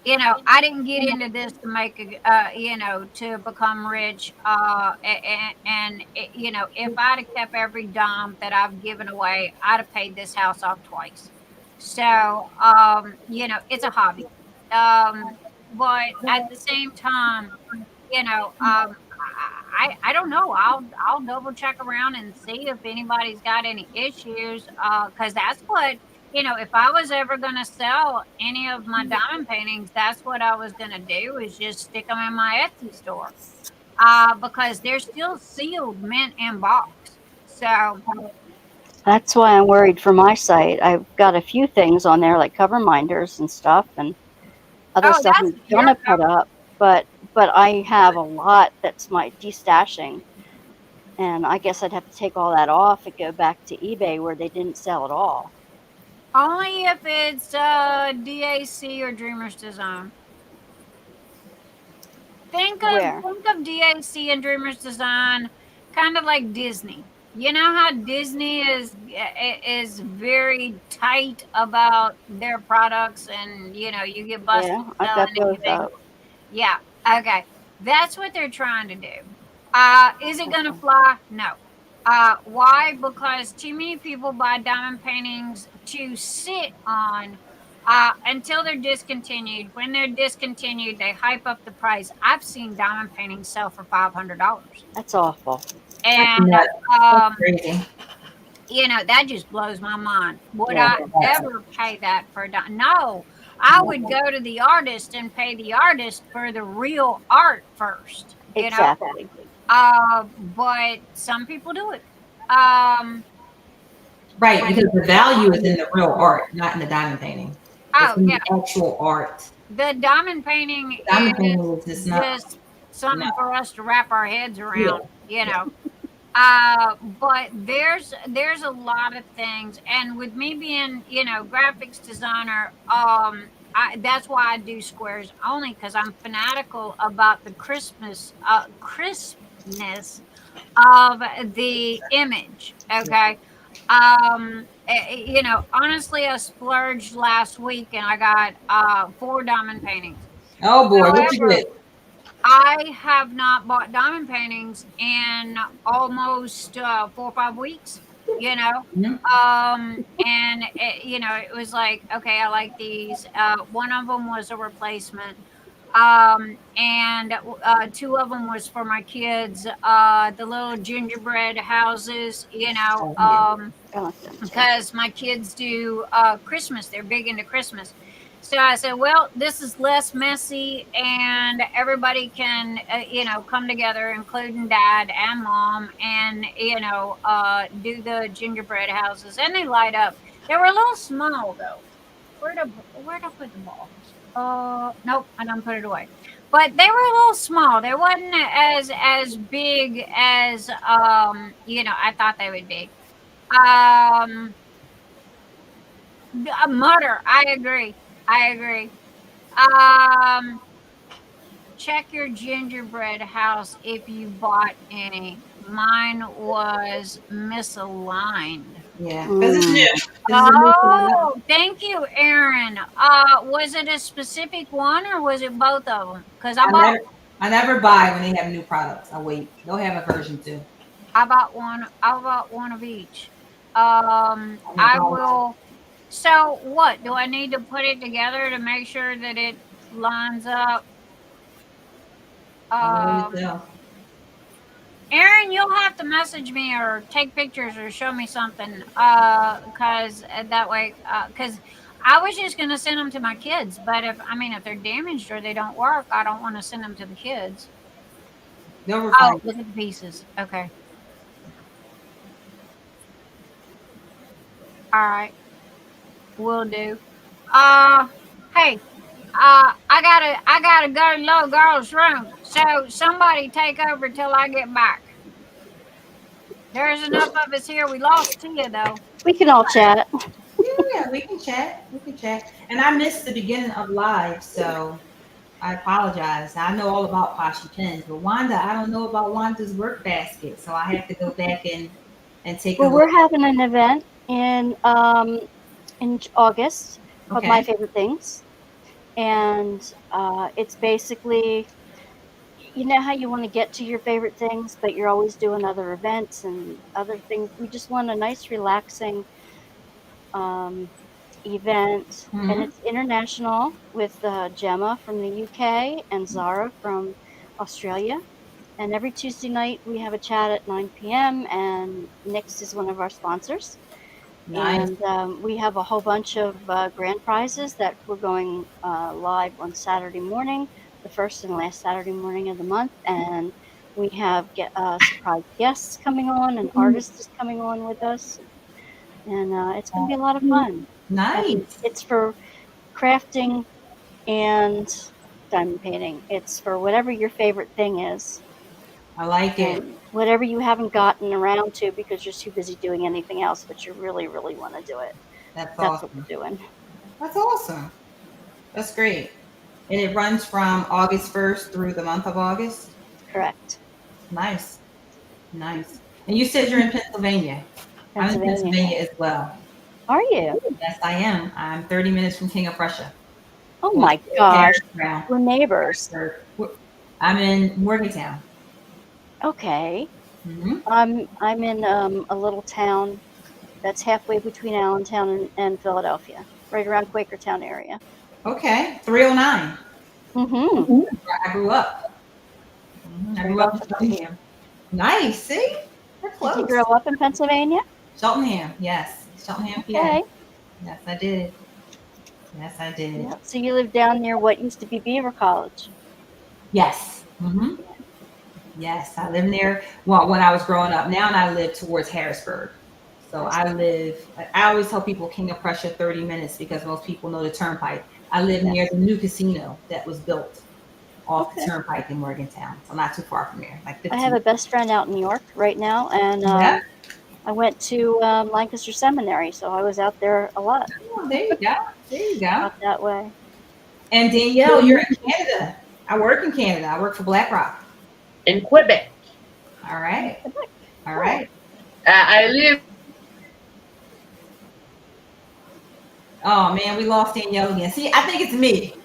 You know, I didn't get into this to make you know, to become rich. And you know, if I'd have kept every dime that I've given away, I'd have paid this house off twice. So, you know, it's a hobby. But at the same time, you know, I don't know. I'll double check around and see if anybody's got any issues. Because that's what, you know, if I was ever going to sell any of my diamond paintings, that's what I was going to do, is just stick them in my Etsy store. Because they're still sealed, mint, and boxed. So That's why I'm worried for my site. I've got a few things on there, like cover minders and stuff, and other stuff I'm gonna put up. But I have a lot that's my destashing, and I guess I'd have to take all that off and go back to eBay where they didn't sell at all. only if it's DAC or Dreamers Design. Think of DAC and Dreamers Design kind of like Disney. You know how Disney is very tight about their products, and you know, you get busted selling anything. Yeah. Okay. That's what they're trying to do. Is it gonna fly? No. Why? Because too many people buy diamond paintings to sit on until they're discontinued. When they're discontinued, they hype up the price. I've seen diamond paintings sell for $500. That's awful. And That's crazy. you know, that just blows my mind. Would I ever pay that for a diamond? No. I would go to the artist and pay the artist for the real art first. You Exactly. know? But some people do it. Right, because the value is in the real art, not in the diamond painting. It's in the actual art. The diamond painting is just something for us to wrap our heads around, you know. But there's a lot of things, and with me being, you know, graphics designer, that's why I do squares only, because I'm fanatical about the crispness of the image. Okay. You know, honestly, I splurged last week and I got 4 diamond paintings. Oh boy, what you did? I have not bought diamond paintings in almost 4 or 5 weeks, you know. And you know, it was like, okay, I like these. One of them was a replacement, and 2 of them was for my kids, the little gingerbread houses, you know, because my kids do Christmas. They're big into Christmas. So I said, well, this is less messy, and everybody can, you know, come together, including Dad and Mom, and, you know, do the gingerbread houses. And they light up. They were a little small, though. Where'd I put the balls? Nope, I done put it away. But they were a little small. They wasn't as big as, you know, I thought they would be. Mutter, I agree. Check your gingerbread house if you bought any. Mine was misaligned. Yeah, because it's new. Oh, thank you, Erin. Was it a specific one or was it both of them? Because I never buy when they have new products. I wait. They'll have a version 2. I bought one of each. I will. So what do I need to put it together to make sure that it lines up? Erin, you'll have to message me or take pictures or show me something, because that way, because I was just gonna send them to my kids, but if they're damaged or they don't work, I don't want to send them to the kids. Look at the pieces. Okay. All right. Will do. Hey, I gotta go to little girl's room. So somebody take over till I get back. There's enough of us here. We lost Tia though. We can all chat. Yeah, we can chat. And I missed the beginning of live, so I apologize. I know all about Poshy pens, but Wanda, I don't know about Wanda's work basket, so I have to go back and take a Well, look. we're having an event in August called My Okay. Favorite Things, and it's basically, you know how you want to get to your favorite things, but you're always doing other events and other things. We just want a nice, relaxing event, and Mhm. it's international with Gemma from the UK and Zara from Australia. And every Tuesday night we have a chat at 9 p.m. and Nyx is one of our sponsors. Nice. And we have a whole bunch of grand prizes that we're going live on Saturday morning, the first and last Saturday morning of the month. And we have surprise guests coming on, an artist is coming on with us. And it's going to be a lot of fun. Nice. And it's for crafting and diamond painting. It's for whatever your favorite thing is. I like it. And whatever you haven't gotten around to because you're too busy doing anything else, but you really, really want to do it. That's That's awesome. what we're doing. That's awesome. That's great. And it runs from August 1st through the month of August? Correct. Nice. Nice. And you said you're in Pennsylvania. I'm in Pennsylvania as well. Are you? Yes, I am. I'm 30 minutes from King of Prussia. Oh my gosh. Round. We're neighbors. I'm in Morgantown. Okay. Mm-hmm. I'm in a little town that's halfway between Allentown and Philadelphia, right around Quakertown area. Okay. 309. Mm-hmm. I grew up. I grew up in Cheltenham. Nice. See? We're close. Did you grow up in Pennsylvania? Cheltenham, yes. Cheltenham, PA. Okay. Yes, I did. Yes, I did. Yeah. So you live down near what used to be Beaver College? Yes. Mm-hmm. Yes, I live near, well, when I was growing up. Now I live towards Harrisburg. So I always tell people King of Prussia 30 minutes because most people know the turnpike. I live near the new casino that was built off the turnpike in Morgantown. So not too far from here. Like 15. I have a best friend out in New York right now, and I went to Lancaster Seminary, so I was out there a lot. Oh, there you go. There you go. Out that way. And Danielle, you're in Canada. I work in Canada. I work for BlackRock. In Quebec. All right. All right. I live. Oh man, we lost Danielle again. See, I think it's me.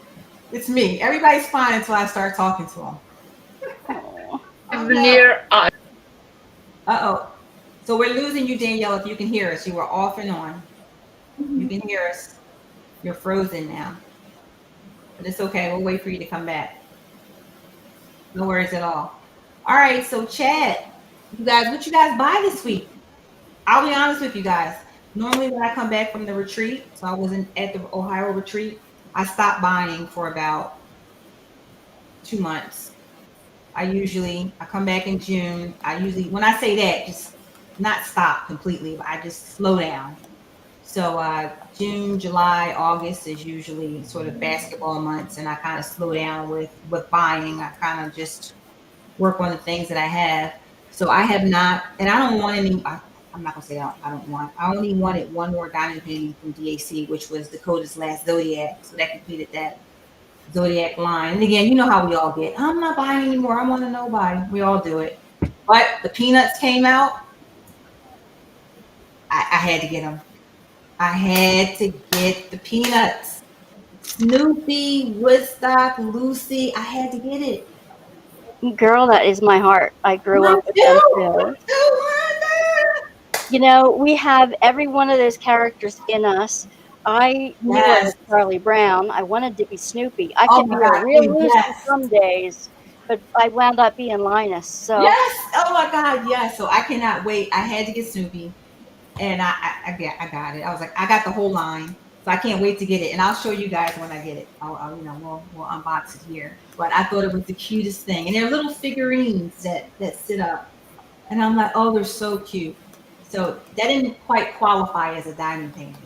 It's me. Everybody's fine until I start talking to them. Near us. Uh-oh. So we're losing you, Danielle, if you can hear us. You were off and on. You can hear us. You're frozen now. But it's okay. We'll wait for you to come back. No worries at all. All right, so Chad, you guys, what you guys buy this week? I'll be honest with you guys. Normally when I come back from the retreat, so I wasn't at the Ohio retreat, I stopped buying for about 2 months. I come back in June. When I say that, just not stop completely, but I just slow down. So June, July, August is usually sort of basketball months, and I kind of slow down with buying. I kind of just work on the things that I have. So I have not, and I don't want any. I'm not gonna say I don't want. I only wanted one more diamond painting from DAC, which was Dakota's Last Zodiac. So that completed that Zodiac line. And again, you know how we all get. I'm not buying anymore. I want to nobody. We all do it. But the peanuts came out. I had to get them. I had to get the peanuts. Snoopy, Woodstock, Lucy. I had to get it. Girl, that is my heart. I grew up with them too. You know, we have every one of those characters in us. I knew I was Charlie Brown. I wanted to be Snoopy. I could be a real loser some days, but I wound up being Linus. So yes, oh my God, yes. So I cannot wait. I had to get Snoopy, and I got it. I was like, I got the whole line, so I can't wait to get it. And I'll show you guys when I get it. We'll unbox it here. But I thought it was the cutest thing, and they're little figurines that sit up, and I'm like, oh, they're so cute. So that didn't quite qualify as a diamond painting.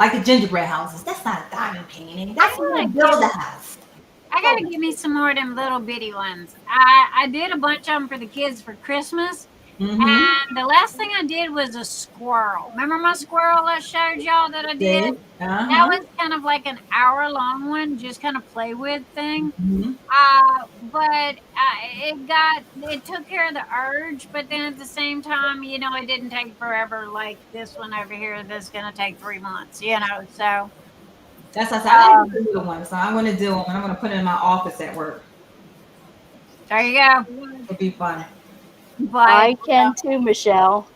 Like the gingerbread houses. That's not a diamond painting. That's when I build a house. I gotta give me some more of them little bitty ones. I did a bunch of them for the kids for Christmas, And the last thing I did was a squirrel. Remember my squirrel I showed y'all that I did? That was kind of like an hour-long one, just kind of play with thing. But it took care of the urge, but then at the same time, you know, it didn't take forever like this one over here that's going to take 3 months, you know, so. That's what I like the little one, so I'm going to do them, and I'm going to put it in my office at work. There you go. It'll be fun. But, I can too, Michelle.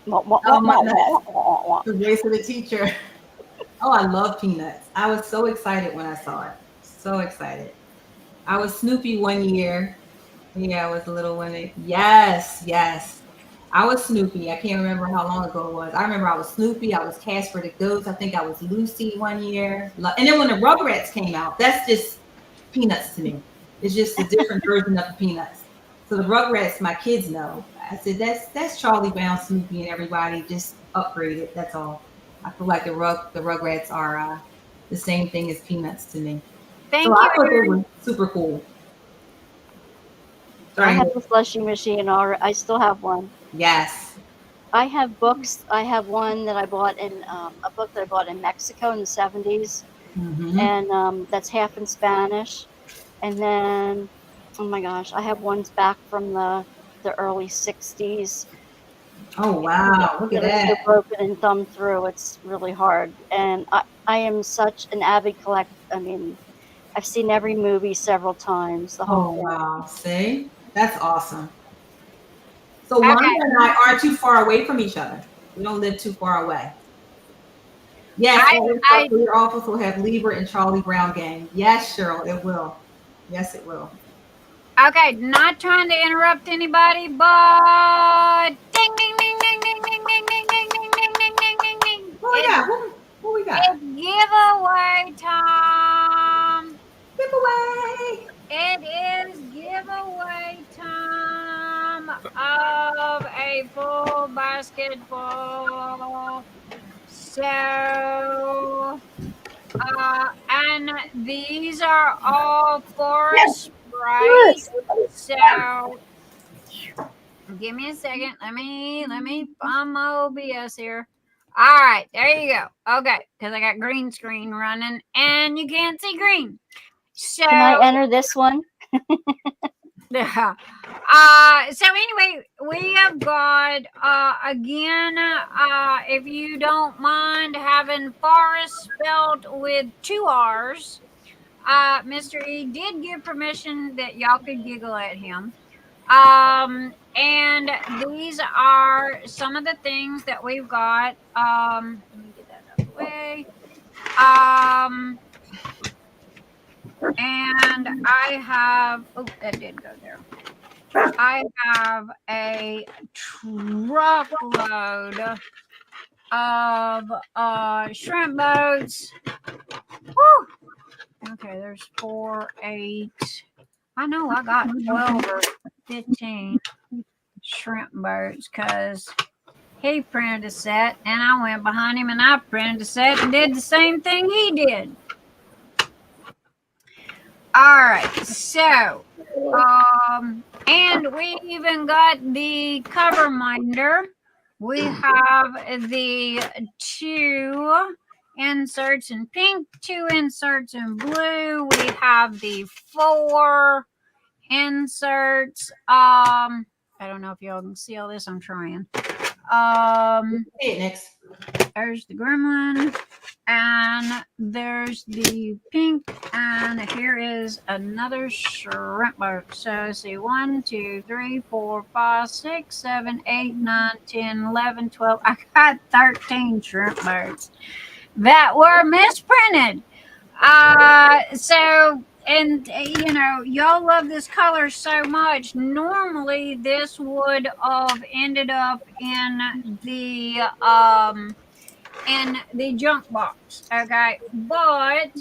The voice of the teacher. Oh, I love peanuts. I was so excited when I saw it. So excited. I was Snoopy one year. Yeah, I was a little one. Yes. I was Snoopy. I can't remember how long ago it was. I remember I was Snoopy. I was Casper the Ghost. I think I was Lucy one year. And then when the Rugrats came out, that's just Peanuts to me. It's just a different version of the Peanuts. So the Rugrats, my kids know. I said, that's Charlie Brown, Snoopy, and everybody just upgraded. That's all. I feel like the Rugrats are the same thing as Peanuts to me. Thank you. I thought they were super cool. I have the slushy machine already. I still have one. Yes. I have books. I have one that I bought in a book that I bought in Mexico in the 70s, and that's half in Spanish. And then, oh my gosh, I have ones back from the early 60s. Oh wow! Look at that. They're broken and thumbed through. It's really hard, and I am such an avid collector. I mean, I've seen every movie several times. The whole thing. Wow! See, that's awesome. So Wanda and I aren't too far away from each other. We don't live too far away. Yes, your office will have Lieber and Charlie Brown gang. Yes, Cheryl, it will. Yes, it will. Okay, not trying to interrupt anybody, but ding ding ding ding ding ding ding ding ding ding ding ding ding ding ding. What we got? It's giveaway time. Giveaway. It is giveaway time of a full basketball. So, and these are all forest sprites. So, give me a second. Let me find my OBS here. All right, there you go. Okay, because I got green screen running and you can't see green. So can I enter this one? Yeah. So anyway, we have got again, if you don't mind having forest spelled with 2 R's. Mr. E did give permission that y'all could giggle at him. And these are some of the things that we've got. Let me get that out of the way. And I have, oh, that did go there. I have a truckload of shrimp boats. Woo! Okay, there's 4, 8. I know I got 12 or 15 shrimp boats because he printed a set and I went behind him and I printed a set and did the same thing he did. All right, so, and we even got the cover minder. We have the 2 inserts in pink, 2 inserts in blue. We have the 4 inserts. I don't know if y'all can see all this. I'm trying. Hey, Nyx. There's the gremlin, and there's the pink, and here is another shrimp boat. So see, 1, 2, 3, 4, 5, 6, 7, 8, 9, 10, 11, 12. I got 13 shrimp boats that were misprinted. So, and you know, y'all love this color so much. Normally, this would have ended up in the junk box, okay? But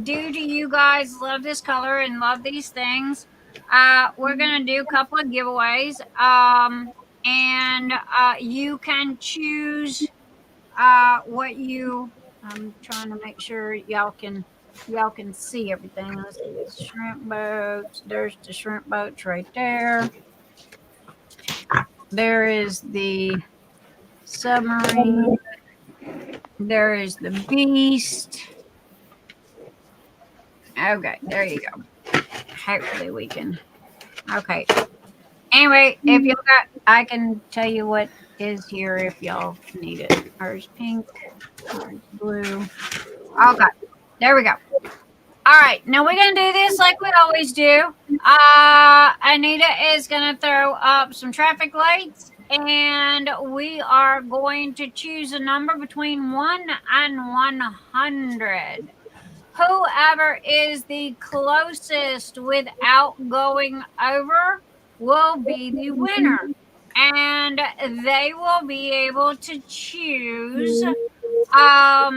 due to you guys love this color and love these things, we're gonna do a couple of giveaways. And you can choose what you. I'm trying to make sure y'all can see everything. Let's see, shrimp boats. There's the shrimp boats right there. There is the submarine. There is the beast. Okay, there you go. Hopefully we can. Okay. Anyway, if y'all got, I can tell you what is here if y'all need it. There's pink. There's blue. Okay. There we go. All right. Now we're going to do this like we always do. Anita is going to throw up some traffic lights. And we are going to choose a number between 1 and 100. Whoever is the closest without going over will be the winner. And they will be able to choose a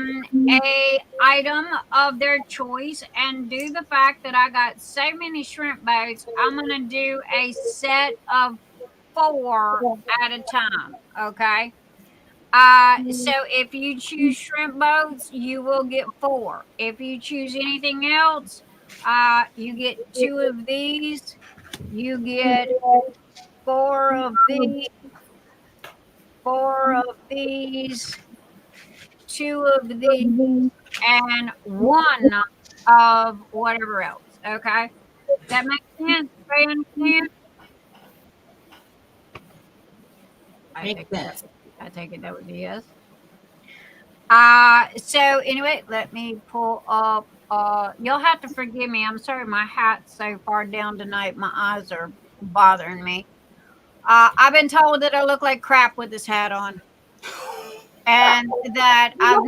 item of their choice. And due to the fact that I got so many shrimp boats, I'm going to do a set of 4 at a time. Okay. So if you choose shrimp boats, you will get 4. If you choose anything else, you get 2 of these. You get 4 of these. 4 of these. 2 of these, and 1 of whatever else. Okay. That makes sense? You understand? Makes sense. I take it that would be yes. So anyway, let me pull up. You'll have to forgive me. I'm sorry, my hat's so far down tonight. My eyes are bothering me. I've been told that I look like crap with this hat on, and that I've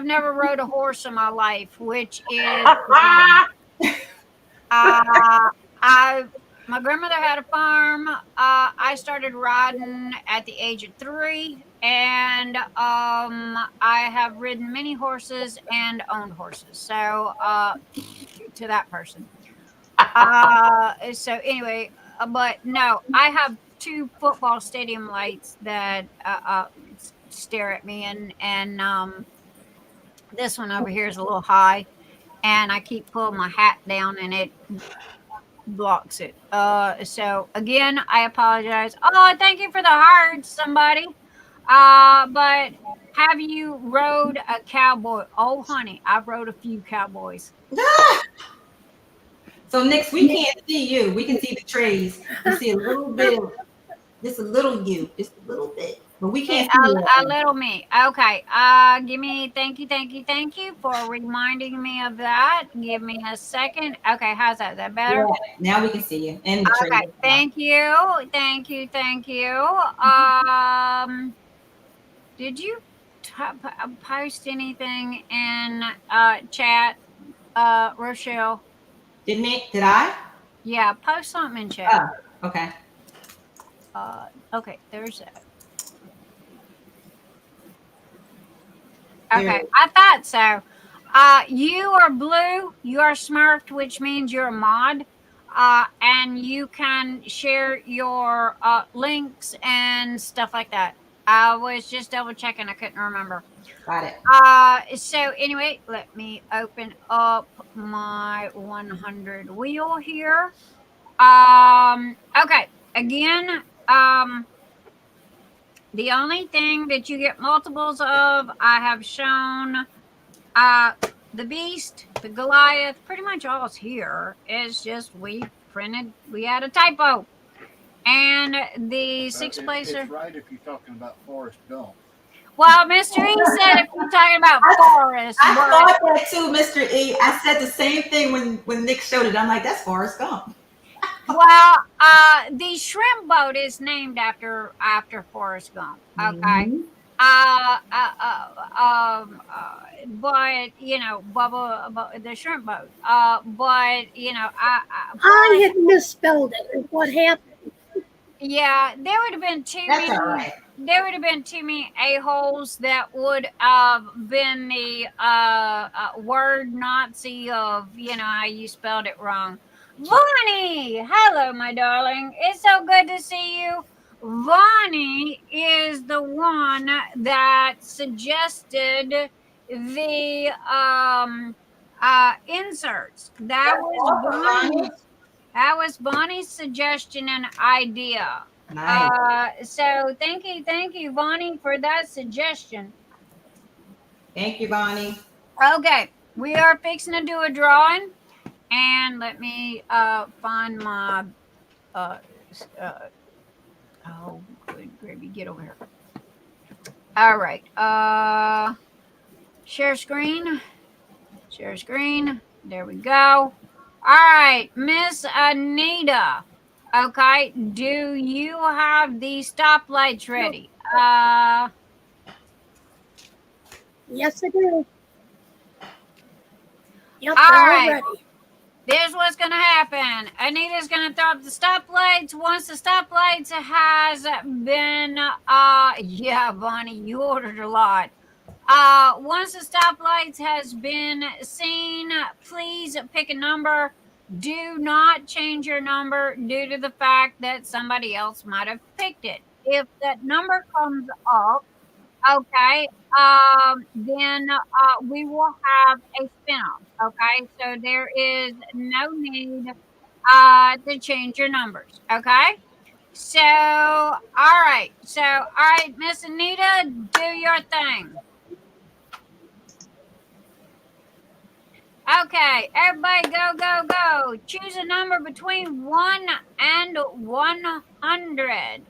never rode a horse in my life, which is my grandmother had a farm. I started riding at the age of 3, and I have ridden many horses and owned horses. So to that person. So anyway, but no, I have 2 football stadium lights that stare at me, and this one over here is a little high, and I keep pulling my hat down, and it blocks it. So again, I apologize. Oh, thank you for the hearts, somebody. But have you rode a cowboy? Oh, honey, I've rode a few cowboys. So Nyx, we can't see you. We can see the trays. We see a little bit of just a little you, just a little bit. But we can't see a little me. Okay. Give me thank you for reminding me of that. Give me a second. Okay, how's that? Is that better? Yeah, now we can see you. And the okay, thank you. Did you post anything in chat, Rochelle? Did I? Yeah, post something in chat. Oh, okay. Okay, there's that. Okay, I thought so. You are blue. You are smurfed, which means you're a mod. And you can share your links and stuff like that. I was just double checking. I couldn't remember. Got it. So anyway, let me open up my 100 wheel here. Okay. Again, the only thing that you get multiples of, I have shown the beast, the Goliath, pretty much all's here. It's just we had a typo. And the 6th placer. It's right if you're talking about Forrest Gump. Well, Mr. E said if you're talking about Forrest. I thought that too, Mr. E. I said the same thing when Nick showed it. I'm like, that's Forrest Gump. Well, the shrimp boat is named after Forrest Gump. Okay. But you know, Bubba, the shrimp boat. But you know, I had misspelled it. What happened? Yeah, there would have been too many. Right. There would have been too many a-holes that would have been the word Nazi of, you know, how you spelled it wrong. Vonnie, hello, my darling. It's so good to see you. Vonnie is the one that suggested the inserts. That was Vonnie. That was Bonnie's suggestion and idea. Nice. So thank you, Bonnie, for that suggestion. Thank you, Bonnie. Okay, we are fixing to do a drawing, and let me find my oh, good gravy, get over here. All right, share screen. There we go. All right, Miss Anita. Okay, do you have the stoplights ready? Yes, I do. Yep, All they're all right. ready. Here's what's going to happen. Anita's going to throw up the stoplights. Once the stoplights has been, yeah, Bonnie, you ordered a lot. Once the stoplights has been seen, please pick a number. Do not change your number due to the fact that somebody else might have picked it. If that number comes up, okay, then we will have a spin-off. Okay, so there is no need to change your numbers. Okay, so all right, Miss Anita, do your thing. Okay, everybody go. Choose a number between 1 and 100.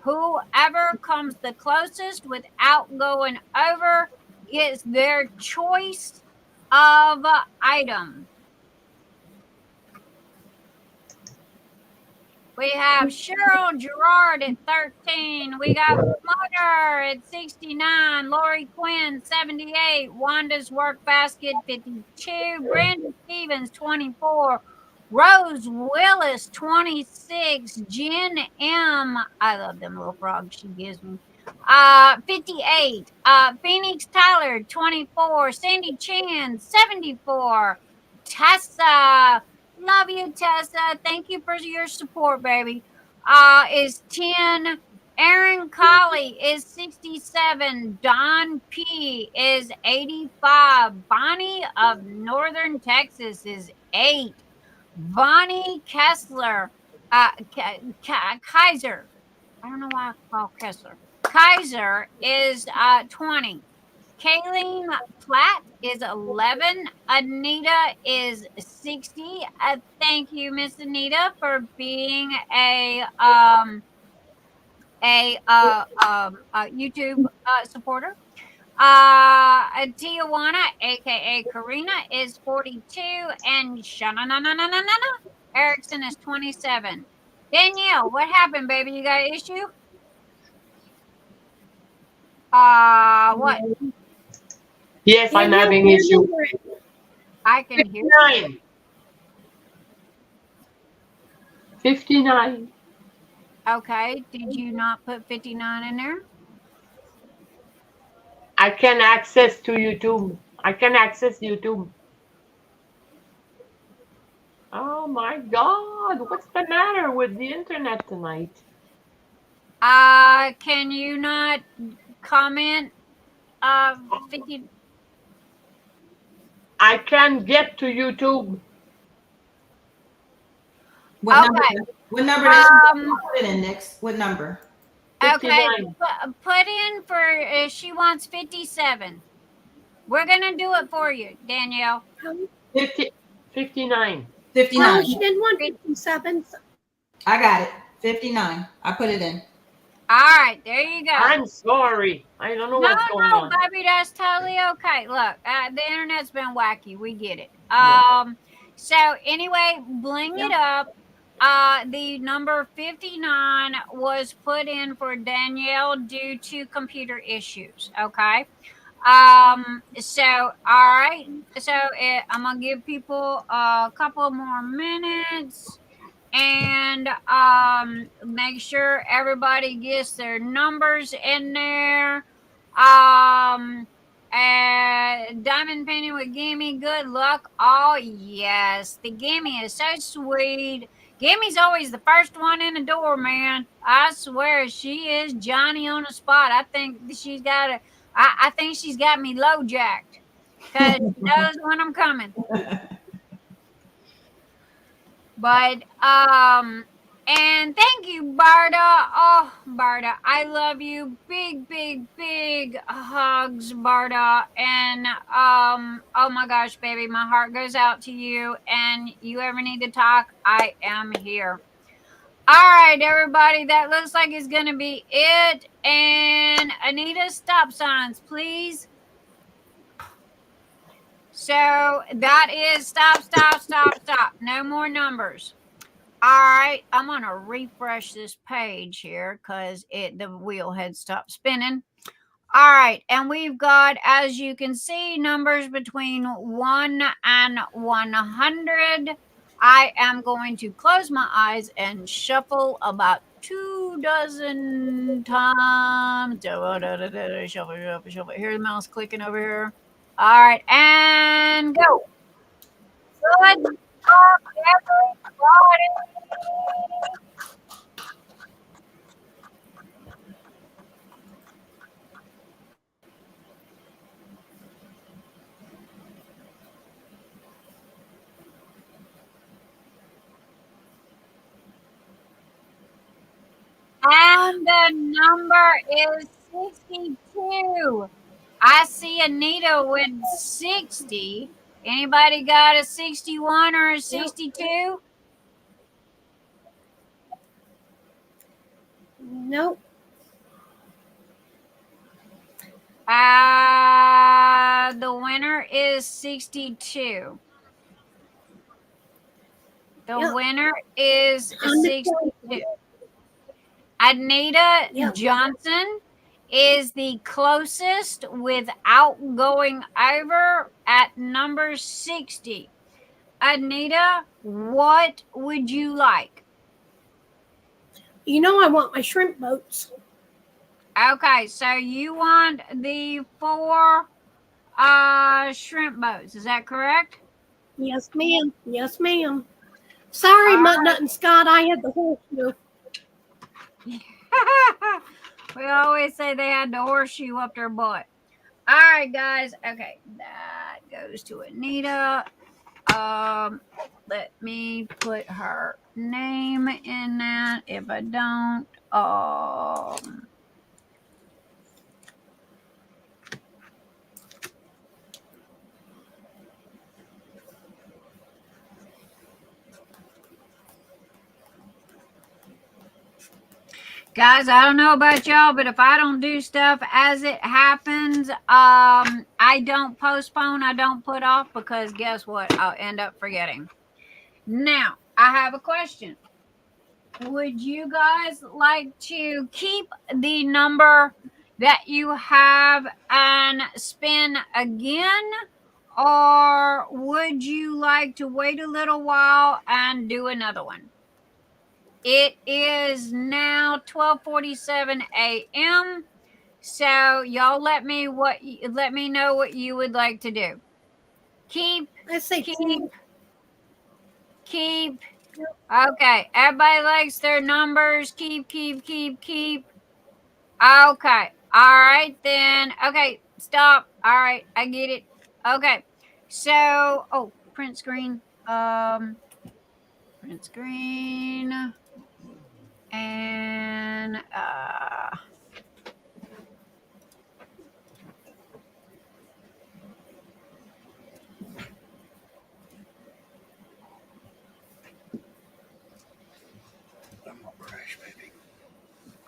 Whoever comes the closest without going over gets their choice of item. We have Cheryl Gerard at 13. We got Mother at 69. Lorie Quinn, 78. Wanda's Work Basket, 52. Brandon Stevens, 24. Rose Willis, 26. Jen M. I love them little frogs she gives me. 58. Phoenix Tyler, 24. Sandy Chan, 74. Tessa. Love you, Tessa. Thank you for your support, baby. Is 10. Erin Colley is 67. Don P is 85. Bonnie of Northern Texas is 8. Bonnie Kessler, Kaiser. I don't know why I call Kessler. Kaiser is 20. Kayleen Platt is 11. Anita is 60. Thank you, Miss Anita, for being a YouTube supporter. Tijuana, aka Karina, is 42, and Shanana Erickson is 27. Danielle, what happened, baby? You got an issue? What? Yes, I'm having issue. I can hear 59. 59. Okay. Did you not put 59 in there? I can access to YouTube. I can access YouTube. Oh my God. What's the matter with the internet tonight? Can you not comment 50? I can get to YouTube. What number? Okay. What number does she put it in, Nyx? What number? Okay, 59. put in for she wants 57. We're gonna do it for you, Danielle. 59. 59. Well, she didn't want 57. I got it. 59. I put it in. All right, there you go. I'm sorry. I don't know what's going on. No, baby, that's totally okay. Look, the internet's been wacky. We get it. So anyway, bling it up. The number 59 was put in for Danielle due to computer issues. Okay. So all right. So I'm gonna give people a couple more minutes and make sure everybody gets their numbers in there. Diamond painting with Gimme, good luck. Oh yes, the Gimme is so sweet. Gimme's always the first one in the door, man. I swear she is Johnny on the spot. I think she's got I think she's got me low jacked because she knows when I'm coming. But and thank you, Barda. Oh, Barda, I love you. Big, big, big hugs, Barda. And oh my gosh, baby, my heart goes out to you. And you ever need to talk, I am here. All right, everybody, that looks like it's gonna be it. And Anita, stop signs, please. So that is stop, stop, stop, stop. No more numbers. All right, I'm gonna refresh this page here because the wheel had stopped spinning. All right, and we've got, as you can see, numbers between 1 and 100. I am going to close my eyes and shuffle about 24 times. Shuffle, shuffle, shuffle. Hear the mouse clicking over here. All right, and go. Good luck, everybody. And the number is 62. I see Anita with 60. Anybody got a 61 or a 62? Nope. The winner is 62. The winner is 62. Anita Johnson is the closest without going over at number 60. Anita, what would you like? You know I want my shrimp boats. Okay, so you want the 4 shrimp boats, is that correct? Yes, ma'am. Yes, ma'am. Sorry, MuttNutt and Scott, I had the horseshoe. We always say they had the horseshoe up their butt. All right, guys. Okay, that goes to Anita. Let me put her name in that. If I don't, guys, I don't know about y'all, but if I don't do stuff as it happens, I don't postpone, I don't put off, because guess what? I'll end up forgetting. Now, I have a question. Would you guys like to keep the number that you have and spin again? Or would you like to wait a little while and do another one? It is now 12:47 a.m. So y'all let me know what you would like to do. Keep. Okay, everybody likes their numbers. Keep. Okay, all right then. Okay, stop. All right, I get it. Okay, so print screen. Print screen. And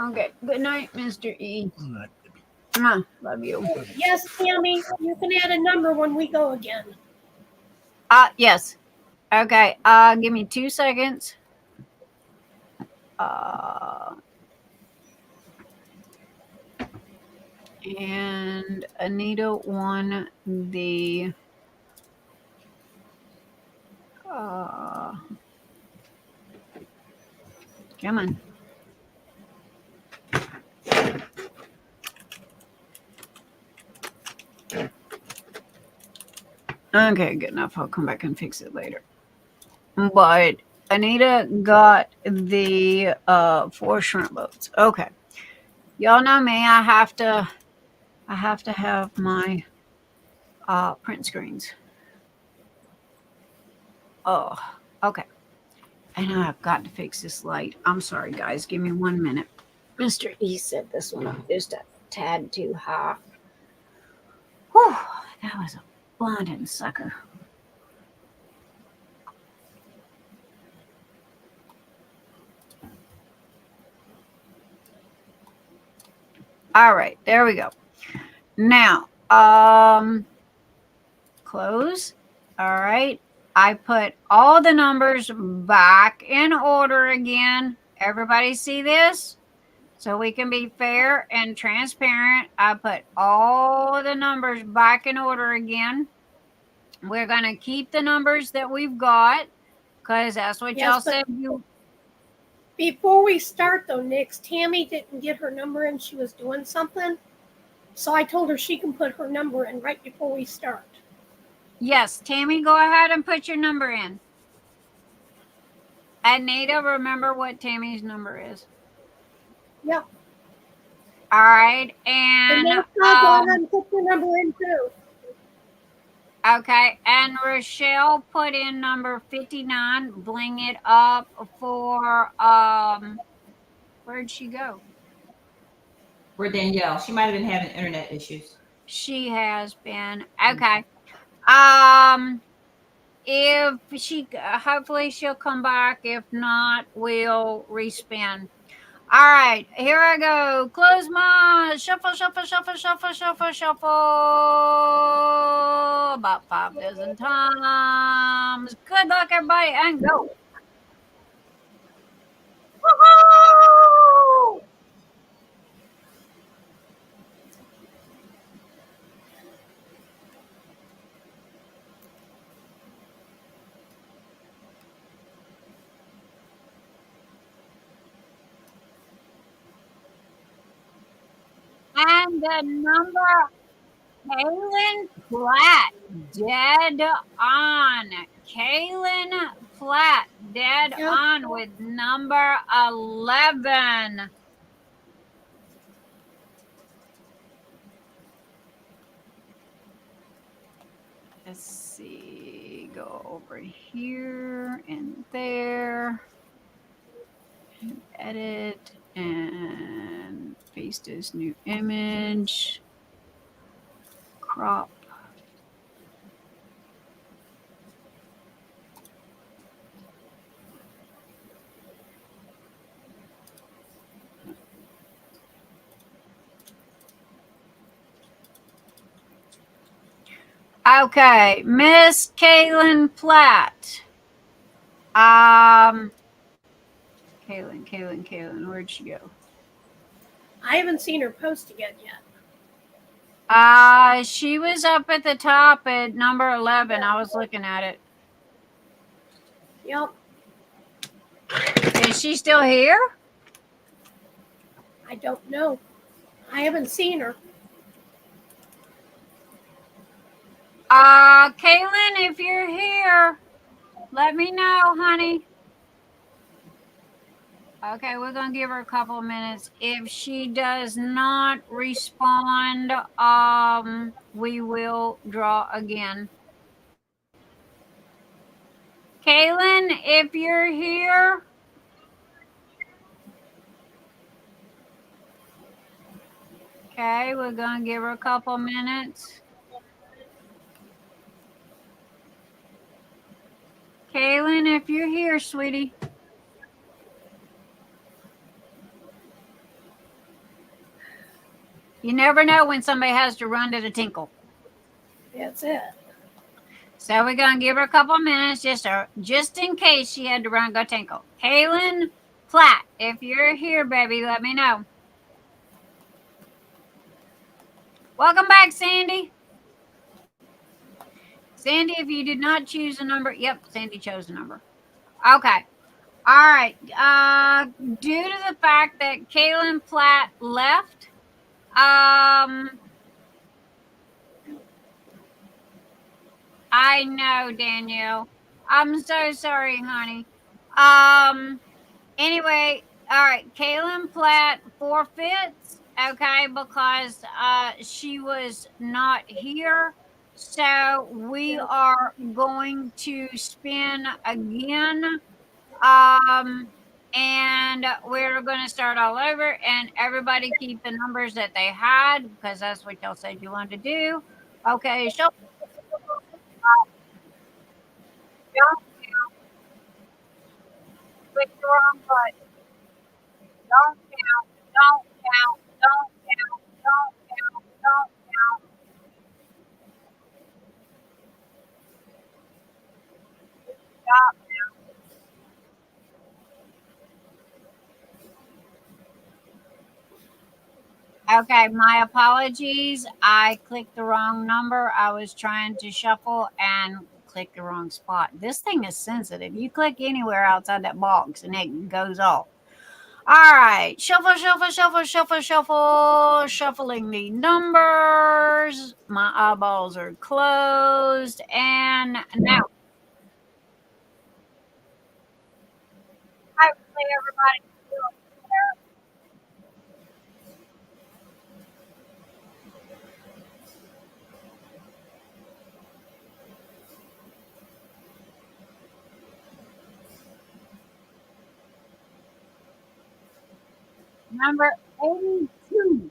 okay, good night, Mr. E. Good night, baby. Love you. Yes, Tammy, you can add a number when we go again. Yes. Okay, give me 2 seconds. And Anita won the come on. Okay, good enough. I'll come back and fix it later. But Anita got the 4 shrimp boats. Okay. Y'all know me. I have to have my print screens. Oh, okay. And I've got to fix this light. I'm sorry, guys. Give me 1 minute. Mr. E set this one up just a tad too high. Whew, that was a blinding sucker. All right, there we go. Now, close. All right. I put all the numbers back in order again. Everybody see this? So we can be fair and transparent. I put all the numbers back in order again. We're going to keep the numbers that we've got because that's what y'all said. Before we start, though, Nyx, Tammy didn't get her number in. She was doing something. So I told her she can put her number in right before we start. Yes, Tammy, go ahead and put your number in. Anita, remember what Tammy's number is. Yep. All right. And go ahead and put your number in, too. Okay, and Rochelle put in number 59. Bling it up for where'd she go? Where Danielle? She might have been having internet issues. She has been. Okay. If she hopefully she'll come back. If not, we'll respin. All right, here I go. Close my shuffle, shuffle, shuffle, shuffle, shuffle, shuffle. About 5 dozen times. Good luck, everybody, and go. Woohoo! And the number, Kaylin Platt, dead on. Kaylin Platt, dead on with number 11. Let's see, go over here and there, and edit, and paste this new image, crop. Okay, Miss Kaylin Platt. Kaylin, where'd she go? I haven't seen her post again yet. She was up at the top at number 11. I was looking at it. Yep. Is she still here? I don't know. I haven't seen her. Kaylin, if you're here, let me know, honey. Okay, we're going to give her a couple of minutes. If she does not respond, we will draw again. Kaylin, if you're here. Okay, we're going to give her a couple minutes. Kaylin, if you're here, sweetie. You never know when somebody has to run to the tinkle. That's it. So we're going to give her a couple minutes just in case she had to run and go tinkle. Kaylin Platt, if you're here, baby, let me know. Welcome back, Sandy. Sandy, if you did not choose a number, yep, Sandy chose a number. Okay. All right. Due to the fact that Kaylin Platt left, I know, Danielle. I'm so sorry, honey. Anyway, all right. Kaylin Platt forfeits, okay, because she was not here. So we are going to spin again And we're going to start all over, and everybody keep the numbers that they had because that's what y'all said you wanted to do. Okay, show. Don't click the wrong button. Don't count. Don't count. Don't count. Don't count. Don't count. Stop. Okay, my apologies. I clicked the wrong number. I was trying to shuffle and click the wrong spot. This thing is sensitive. You click anywhere outside that box and it goes off. All right, shuffle, shuffle, shuffle, shuffle, shuffle, shuffling the numbers. My eyeballs are closed, and now, hopefully, everybody. Number 82.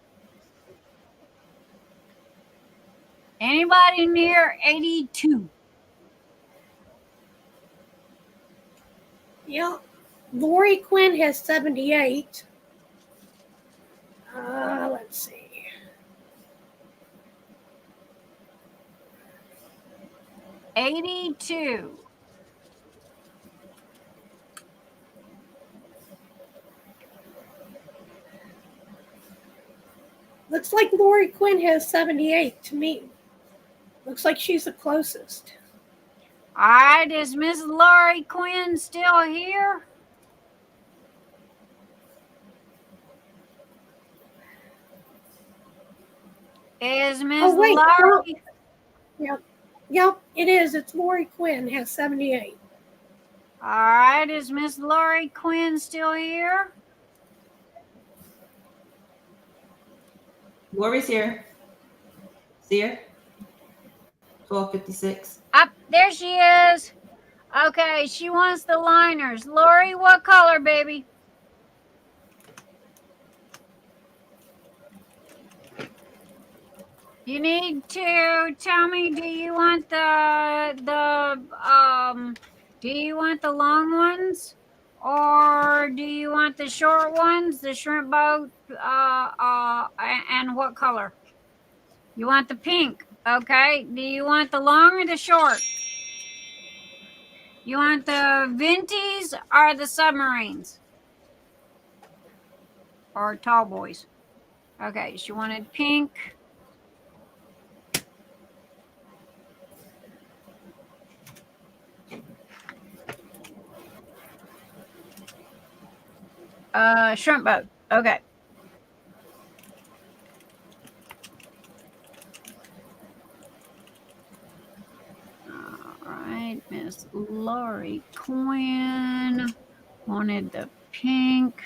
Anybody near 82? Yep. Lorie Quinn has 78. Let's see. $82. Looks like Lorie Quinn has 78 to me. Looks like she's the closest. All right, is Miss Lorie Quinn still here? Is Miss Oh, wait. Lorie? Yep, it is. It's Lorie Quinn has 78. All right, is Miss Lorie Quinn still here? Lori's here. See her? 12:56. Up there she is. Okay, she wants the liners. Lorie, what color, baby? You need to tell me, do you want the long ones, or do you want the short ones, the shrimp boat, and what color? You want the pink, okay? Do you want the long or the short? You want the Vinties or the submarines? Or tall boys? Okay, she wanted pink. Shrimp boat. Okay. All right, Miss Lorie Quinn wanted the pink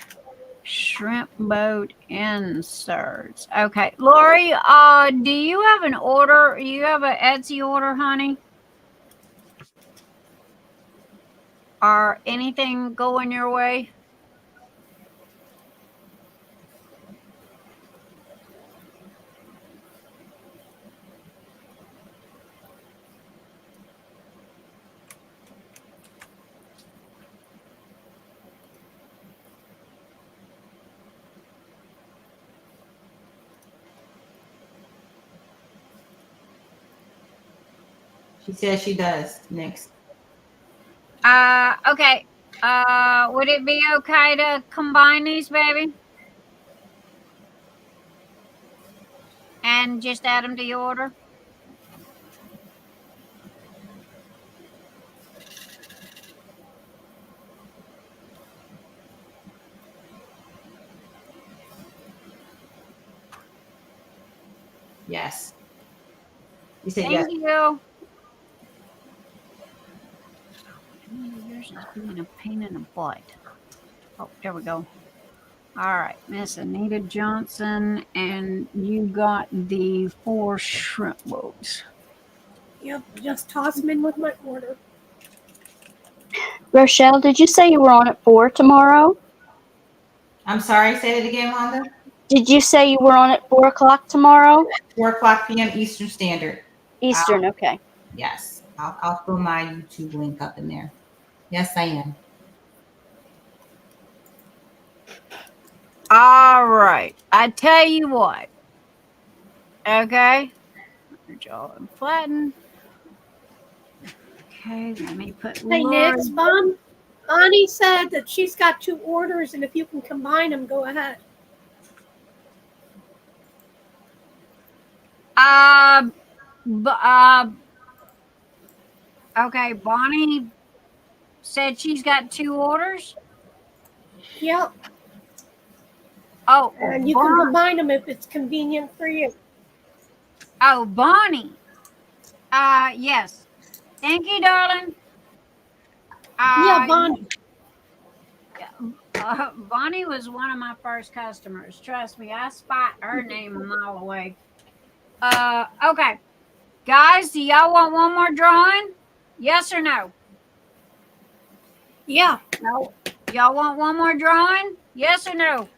shrimp boat inserts. Okay, Lorie, do you have an order? You have an Etsy order, honey? Or anything going your way? She says she does. Next. Okay. Would it be okay to combine these, baby? And just add them to your order? Yes. You said Thank yes. you. Yours is being a pain in the butt. Oh, there we go. All right, Miss Anita Johnson, and you got the 4 shrimp boats. Yep, just toss them in with my order. Rochelle, did you say you were on at 4 tomorrow? I'm sorry, say it again, Wanda. Did you say you were on at 4 o'clock tomorrow? 4 o'clock p.m. Eastern Standard. Eastern, okay. Yes, I'll throw my YouTube link up in there. Yes, I am. All right. I tell you what. Okay. Y'all and flatten. Okay, let me put Hey, Lorie. Nyx, Bonnie said that she's got 2 orders, and if you can combine them, go ahead. Okay, Bonnie said she's got 2 orders. Yep. Oh, And you can combine them if it's convenient for you. Oh, Bonnie. Yes. Thank you, darling. Yeah, Bonnie. Bonnie was one of my first customers. Trust me, I spot her name a mile away. Okay. Guys, do y'all want one more drawing? Yes or no? Yeah. No. Y'all want one more drawing? Yes or no?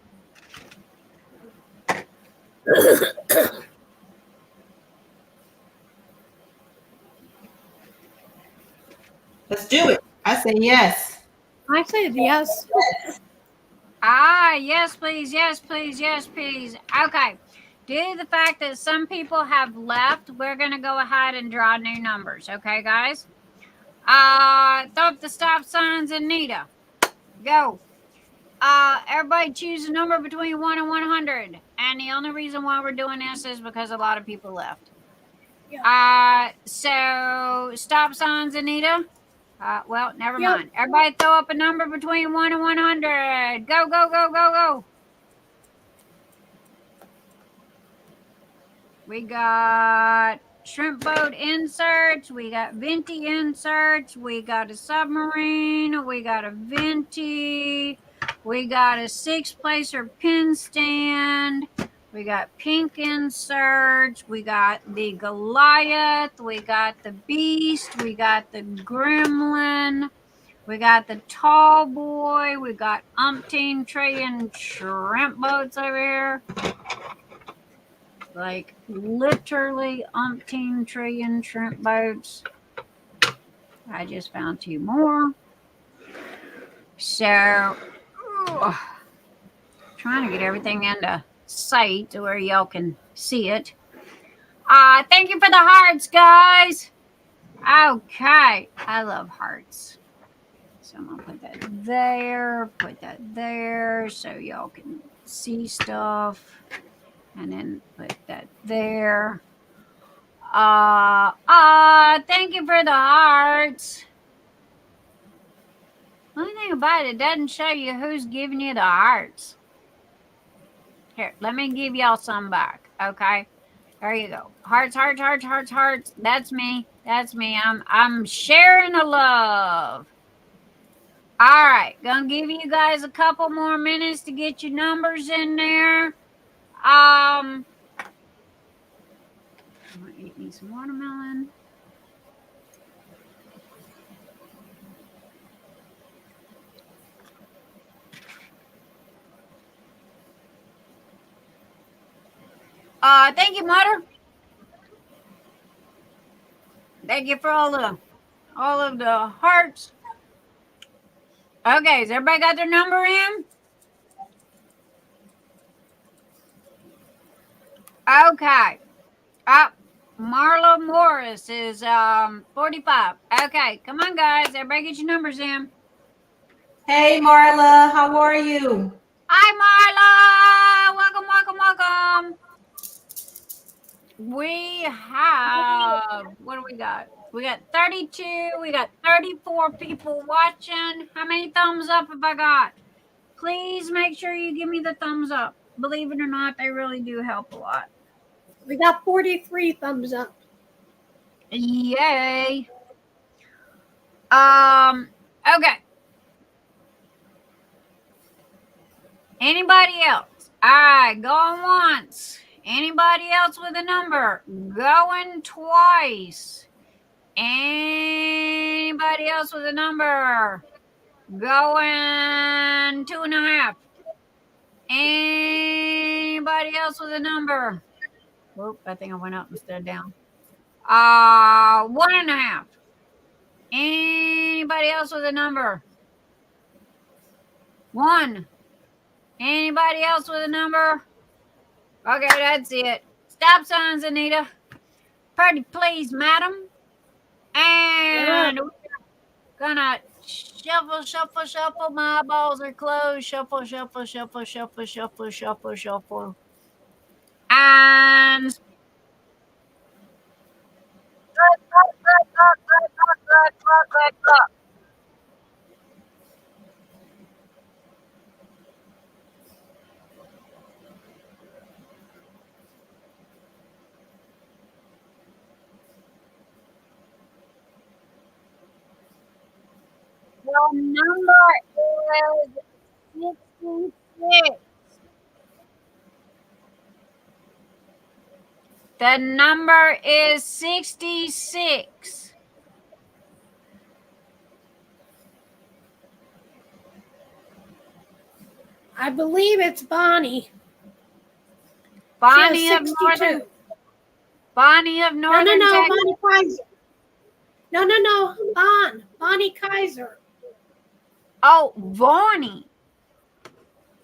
Let's do it. I say yes. I said yes. Yes, please. Yes, please. Yes, please. Okay. Due to the fact that some people have left, we're going to go ahead and draw new numbers. Okay, guys? Throw up the stop signs, Anita. Go. Everybody choose a number between 1 and 100. And the only reason why we're doing this is because a lot of people left. So stop signs, Anita. Well, never mind. Everybody throw up a number between 1 and 100. Go, go, go, go, go. We got shrimp boat inserts. We got venti inserts. We got a submarine. We got a venti. We got a 6-placer pin stand. We got pink inserts. We got the Goliath. We got the Beast. We got the Gremlin. We got the Tall Boy. We got umpteen tray and shrimp boats over here. Like literally umpteen trillion shrimp boats. I just found 2 more. So, trying to get everything into sight to where y'all can see it. Thank you for the hearts, guys. Okay. I love hearts. So I'm gonna put that there, so y'all can see stuff. And then put that there. Thank you for the hearts. Only thing about it doesn't show you who's giving you the hearts. Here, let me give y'all some back. Okay. There you go. Hearts, hearts, hearts, hearts, hearts. That's me. That's me. I'm sharing the love. All right. Gonna give you guys a couple more minutes to get your numbers in there. I'm gonna eat me some watermelon. Thank you, Mother. Thank you for all of the hearts. Okay, has everybody got their number in? Okay. Marla Morris is 45. Okay, come on, guys. Everybody get your numbers in. Hey, Marla, how are you? Hi, Marla. Welcome, welcome, welcome. We have, what do we got? We got 32. We got 34 people watching. How many thumbs up have I got? Please make sure you give me the thumbs up. Believe it or not, they really do help a lot. We got 43 thumbs up. Yay. Okay. Anybody else? All right, going once. Anybody else with a number? Going twice. Anybody else with a number? Going 2.5. Anybody else with a number? Whoop, I think I went up instead of down. 1.5. Anybody else with a number? 1. Anybody else with a number? Okay, that's it. Stop signs, Anita. Pretty please, madam. And we're gonna shuffle, shuffle, shuffle. My eyeballs are closed. Shuffle, shuffle, shuffle, shuffle, shuffle, shuffle, shuffle. And the number is 66. The number is 66. I believe it's Bonnie. Bonnie She of has Northern. 62. Bonnie of Northern No, Texas. Bonnie Kaiser. No. Bonnie Kaiser. Oh, Vaughan.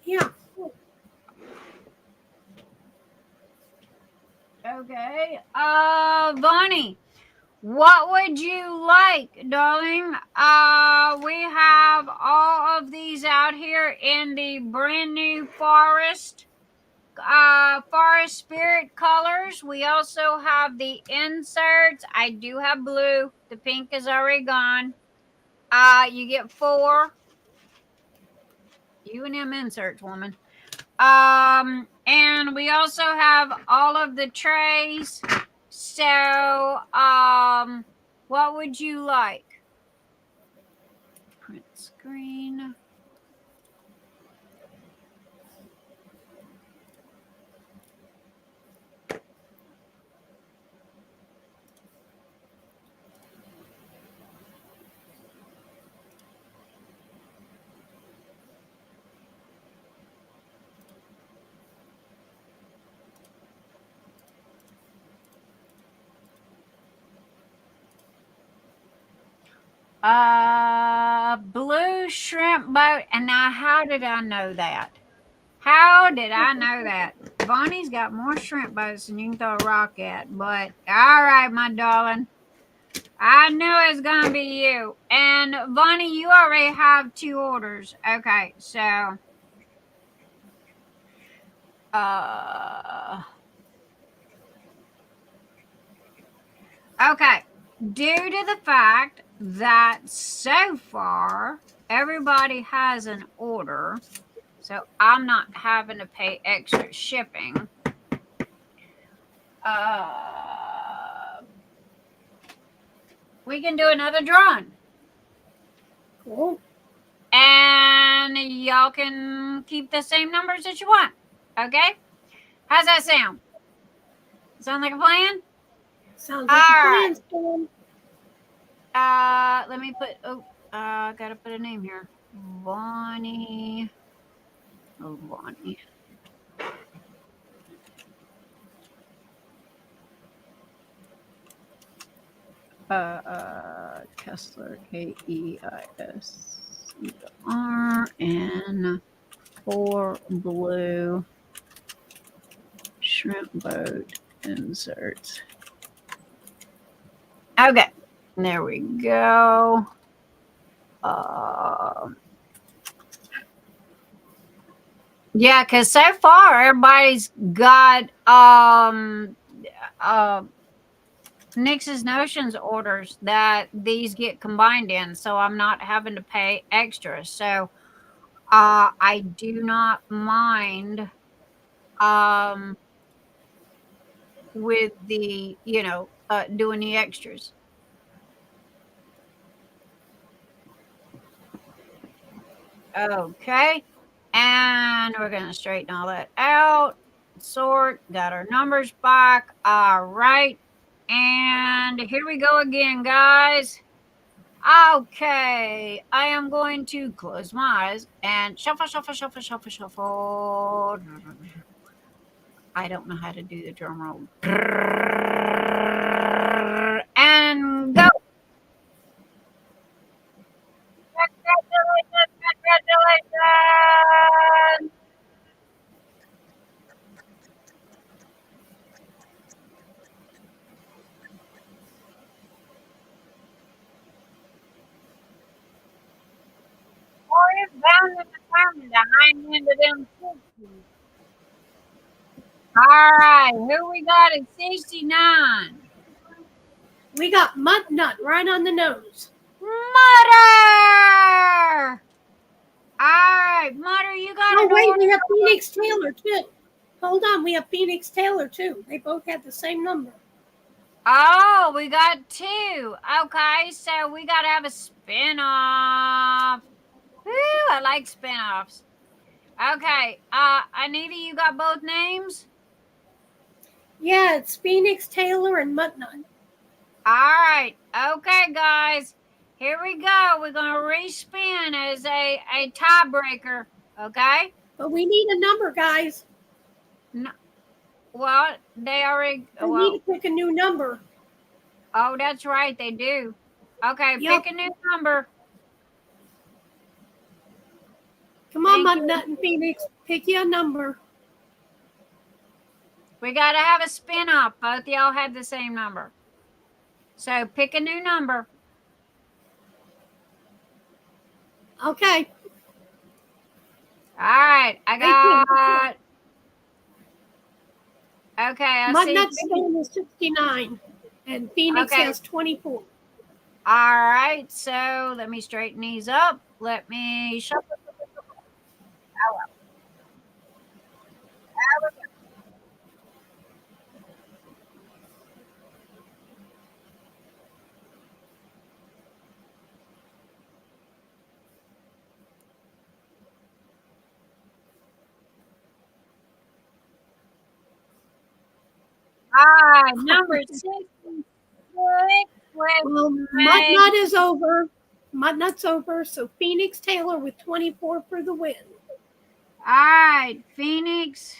Yeah. Okay. Vaughan, what would you like, darling? We have all of these out here in the brand new forest spirit colors. We also have the inserts. I do have blue. The pink is already gone. You get 4. You and them inserts, woman. And we also have all of the trays. So, what would you like? Print screen. Blue shrimp boat. And now, how did I know that? How did I know that? Bonnie's got more shrimp boats than you can throw a rock at. But all right, my darling. I knew it was gonna be you. And Bonnie, you already have 2 orders. Okay, so okay. Due to the fact that so far everybody has an order, so I'm not having to pay extra shipping. We can do another drawing. Cool. And y'all can keep the same numbers that you want. Okay? How's that sound? Sound like a plan? Sounds like a plan, Storm. Let me put, I gotta put a name here. Bonnie. Oh, Bonnie. Kessler, K-E-I-S-E-R, and 4 blue shrimp boat inserts. Okay, there we go. Yeah, because so far everybody's got Nyx's Notions orders that these get combined in, so I'm not having to pay extra. So I do not mind with the, doing the extras. Okay. And we're going to straighten all that out. Sort. Got our numbers back. All right. And here we go again, guys. Okay, I am going to close my eyes and shuffle, shuffle, shuffle, shuffle, shuffle. I don't know how to do the drum roll. And go. Congratulations, congratulations. Boy, bound and determined to hang into them 60s. All right, who we got at 69? We got MuttNutt right on the nose. Mutter! All right, Mutter, you got Oh, an wait, order. we have Phoenix Taylor, too. Hold on, we have Phoenix Taylor, too. They both had the same number. Oh, we got 2. Okay, so we got to have a spin-off. Woo, I like spin-offs. Okay, Anita, you got both names? Yeah, it's Phoenix Taylor and MuttNutt. All right. Okay, guys. Here we go. We're going to respin as a tiebreaker. Okay? But we need a number, guys. No, well, they already. We Well, need to pick a new number. oh, that's right. They do. Okay, Yep. pick a new number. Come on, Thank you. MuttNutt and Phoenix. Pick you a number. We got to have a spin-off. Both y'all have the same number. So pick a new number. Okay. All right. I got. Okay, I see. MuttNutt's name is 69, and Phoenix Okay. has 24. All right. So let me straighten these up. Let me shuffle. Number 66. Well, MuttNutt is over. MuttNutt's over, so Phoenix Taylor with 24 for the win. All right, Phoenix.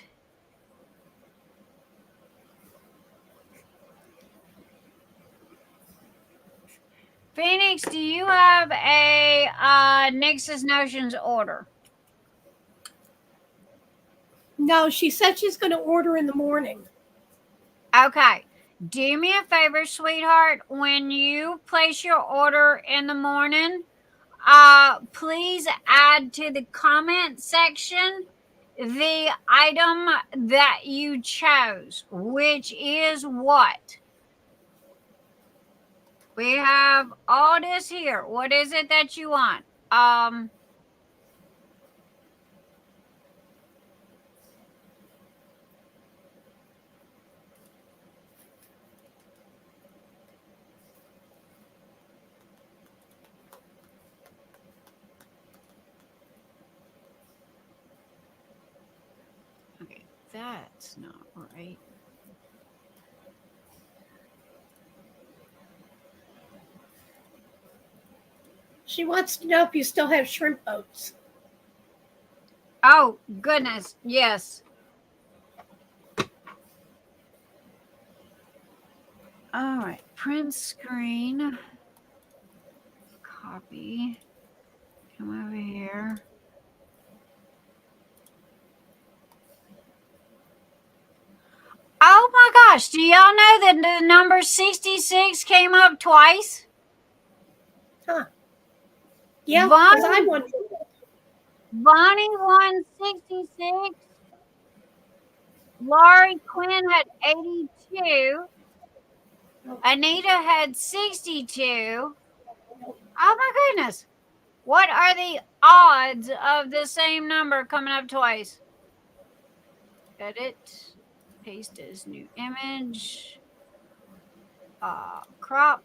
Phoenix, do you have a Nyxs Notions order? No, she said she's going to order in the morning. Okay. Do me a favor, sweetheart. When you place your order in the morning, please add to the comment section the item that you chose, which is what? We have all this here. What is it that you want? Okay, that's not right. She wants to know if you still have shrimp boats. Oh, goodness. Yes. All right. Print screen. Copy. Come over here. Oh my gosh. Do y'all know that the number 66 came up twice? Huh. Yeah, because I wondered. Bonnie won 66. Lorie Quinn had 82. Anita had 62. Oh my goodness. What are the odds of the same number coming up twice? Edit. Paste as new image. Crop.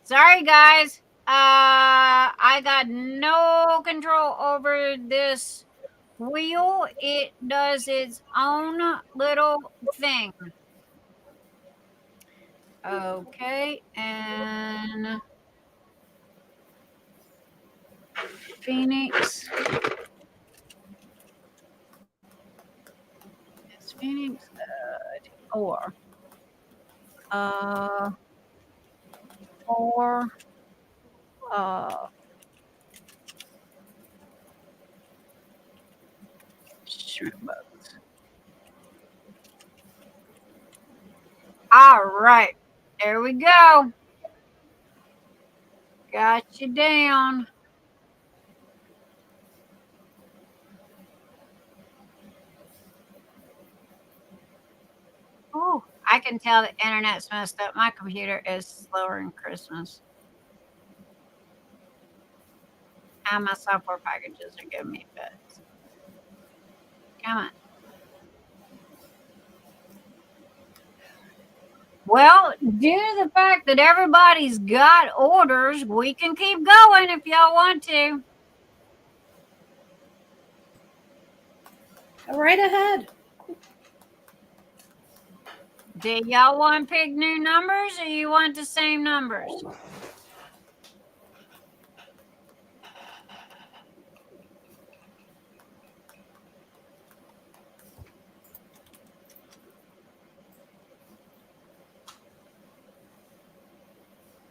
Sorry, guys. I got no control over this wheel. It does its own little thing. Okay, and Phoenix. It's Phoenix good. Or 4 shrimp boats. All right, there we go. Got you down. Oh, I can tell the internet's messed up. My computer is slower than Christmas. And my software packages are giving me fits. Come on. Well, due to the fact that everybody's got orders, we can keep going if y'all want to. Go right ahead. Do y'all want to pick new numbers or you want the same numbers?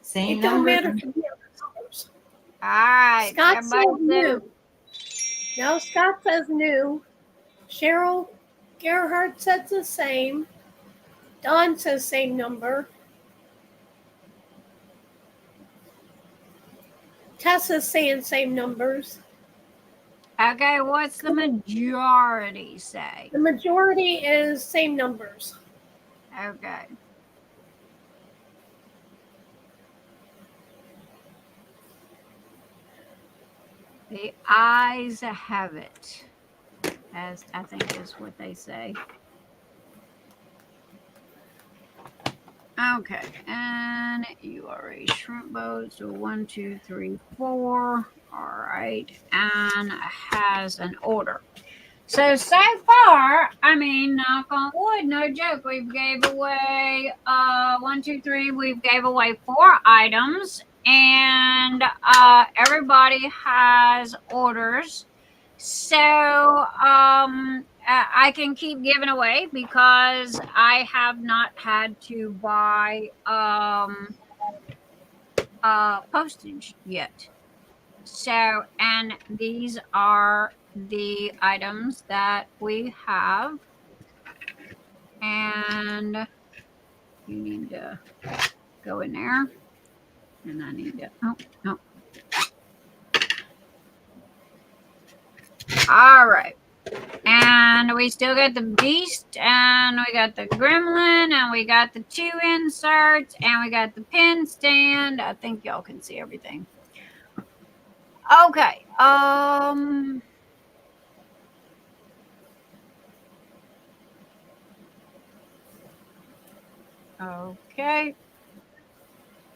Same It don't number. matter to me. All right. Scott says everybody new. No, Scott says new. Cheryl Gerhardt says the same. Dawn says same number. Tessa's saying same numbers. Okay, what's the majority say? The majority is same numbers. Okay. The eyes have it, as I think is what they say. Okay, and you are a shrimp boat, so 1, 2, 3, 4. All right, and has an order. So far, I mean, knock on wood, no joke, we've gave away 1, 2, 3. We've gave away 4 items, and everybody has orders. So I can keep giving away because I have not had to buy postage yet. So, and these are the items that we have. And you need to go in there. And I need to, oh, no. All right. And we still got the beast, and we got the gremlin, and we got the 2 inserts, and we got the pen stand. I think y'all can see everything. Okay. Okay.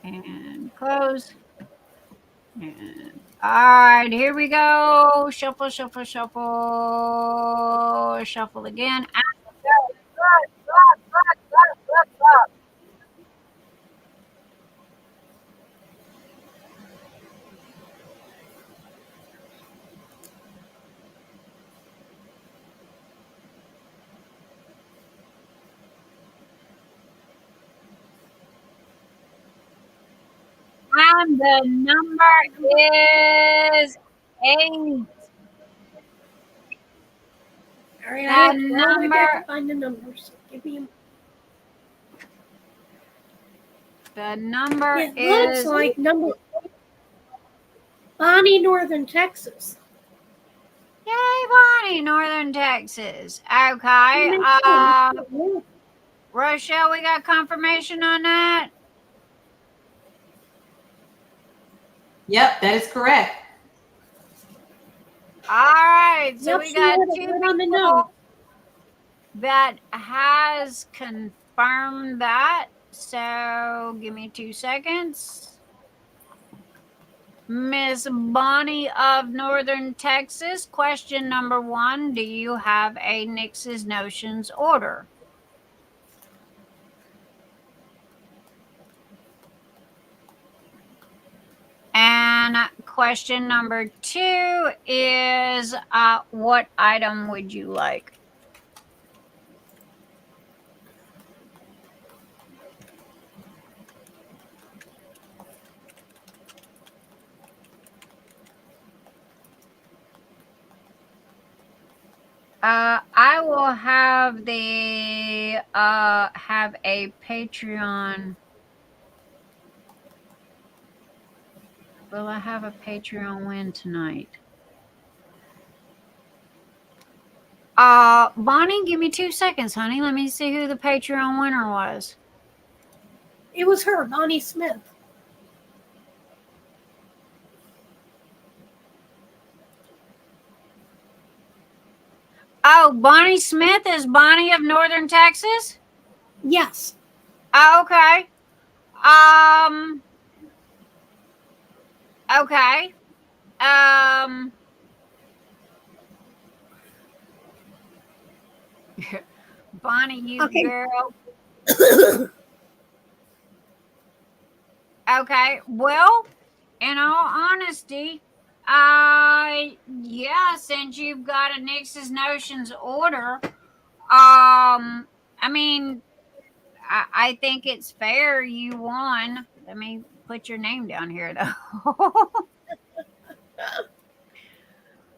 And close. And all right, here we go. Shuffle, shuffle, shuffle. Shuffle again. And the number is 8. All right, I have to go all the way back number- to find the numbers. Give me The number it is looks like number Bonnie, Northern Texas. Yay, Bonnie, Northern Texas. Okay. Rochelle, we got confirmation on that? Yep, that is correct. All right. So Yep, we she got had it 2 right on the people note. that has confirmed that. So give me 2 seconds. Miss Bonnie of Northern Texas, question number 1. Do you have a Nyxs Notions order? And question number 2 is what item would you like? I will have have a Patreon. Will I have a Patreon win tonight? Bonnie, give me 2 seconds, honey. Let me see who the Patreon winner was. It was her, Bonnie Smith. Oh, Bonnie Smith is Bonnie of Northern Texas? Yes. Oh, okay. Okay. Bonnie, you Okay. girl. Okay. Well, in all honesty, yeah, since you've got a Nyxs Notions order, I mean, I think it's fair you won. Let me put your name down here, though.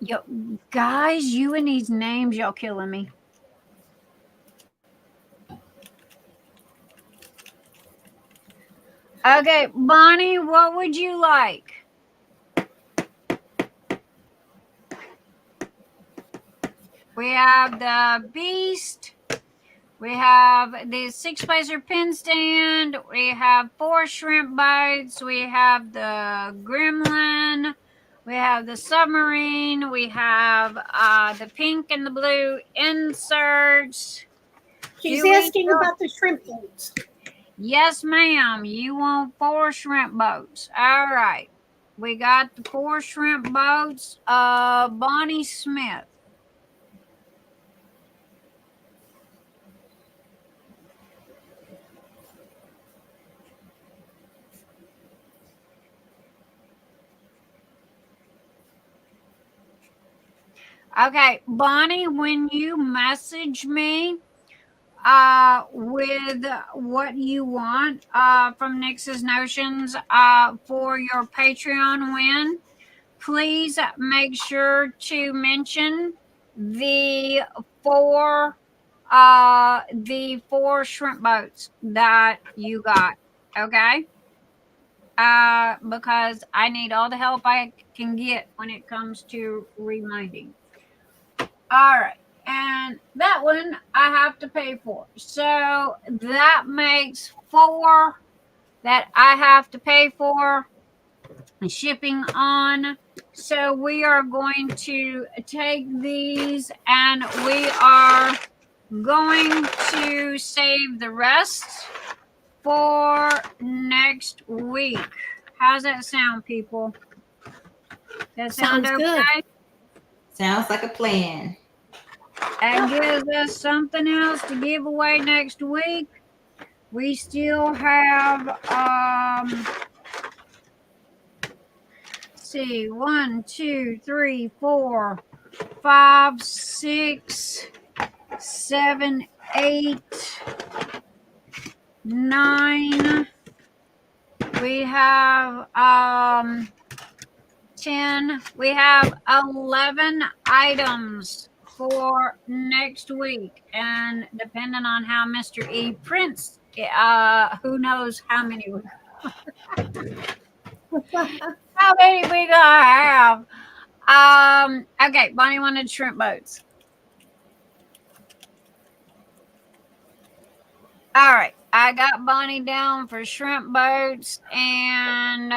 Yo, guys, you and these names, y'all killing me. Okay, Bonnie, what would you like? We have the Beast. We have the 6-placer pin stand. We have 4 shrimp bites. We have the Gremlin. We have the submarine. We have the pink and the blue inserts. She's asking about the shrimp boats. Yes, ma'am. You want 4 shrimp boats. All right. We got the 4 shrimp boats. Bonnie Smith. Okay, Bonnie, when you message me with what you want from Nyxs Notions for your Patreon win, please make sure to mention the 4 shrimp boats that you got. Okay. Because I need all the help I can get when it comes to reminding. All right, and that one I have to pay for. So that makes 4 that I have to pay for shipping on. So we are going to take these and we are going to save the rest for next week. How's that sound, people? That sound Sounds okay? good. Sounds like a plan. And gives us something else to give away next week. We still have let's see, 1, 2, 3, 4, 5, 6, 7, 8, 9. We have 10. We have 11 items for next week, and depending on how Mr. E prints, who knows how many how many we gonna have. Okay, Bonnie wanted shrimp boats. All right, I got Bonnie down for shrimp boats, and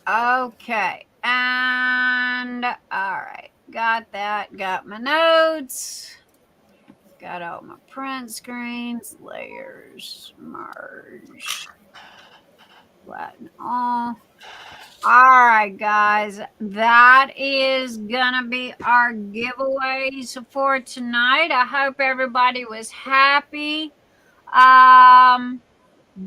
okay, and all right, got that, got my notes, got all my print screens, layers, merge. Latin. Oh. All right, guys. That is gonna be our giveaways for tonight. I hope everybody was happy.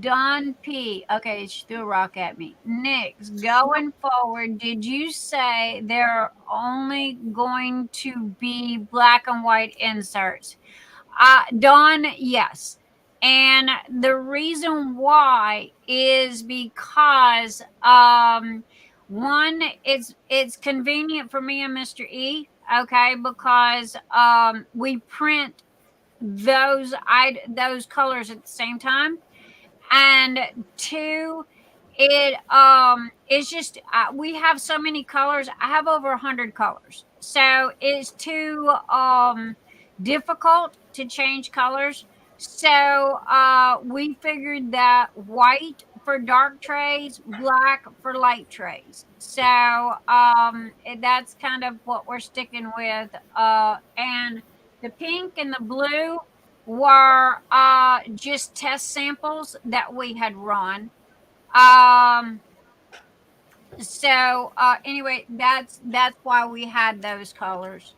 Don P. Okay, she threw a rock at me. Nyx, going forward, did you say there are only going to be black and white inserts? Dawn, yes. And the reason why is because one, it's convenient for me and Mr. E, okay, because we print those colors at the same time. And two, it's just we have so many colors. I have over 100 colors, so it's too difficult to change colors. So we figured that white for dark trays, black for light trays. So that's kind of what we're sticking with. And the pink and the blue were just test samples that we had run. So anyway, that's why we had those colors.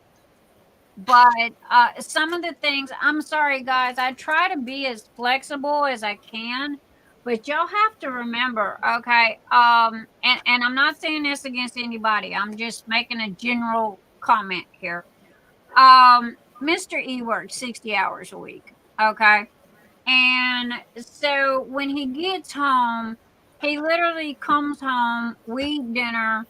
But some of the things, I'm sorry guys, I try to be as flexible as I can, but y'all have to remember, okay, and I'm not saying this against anybody, I'm just making a general comment here. Mr. E works 60 hours a week, okay? And so when he gets home, he literally comes home, we eat dinner.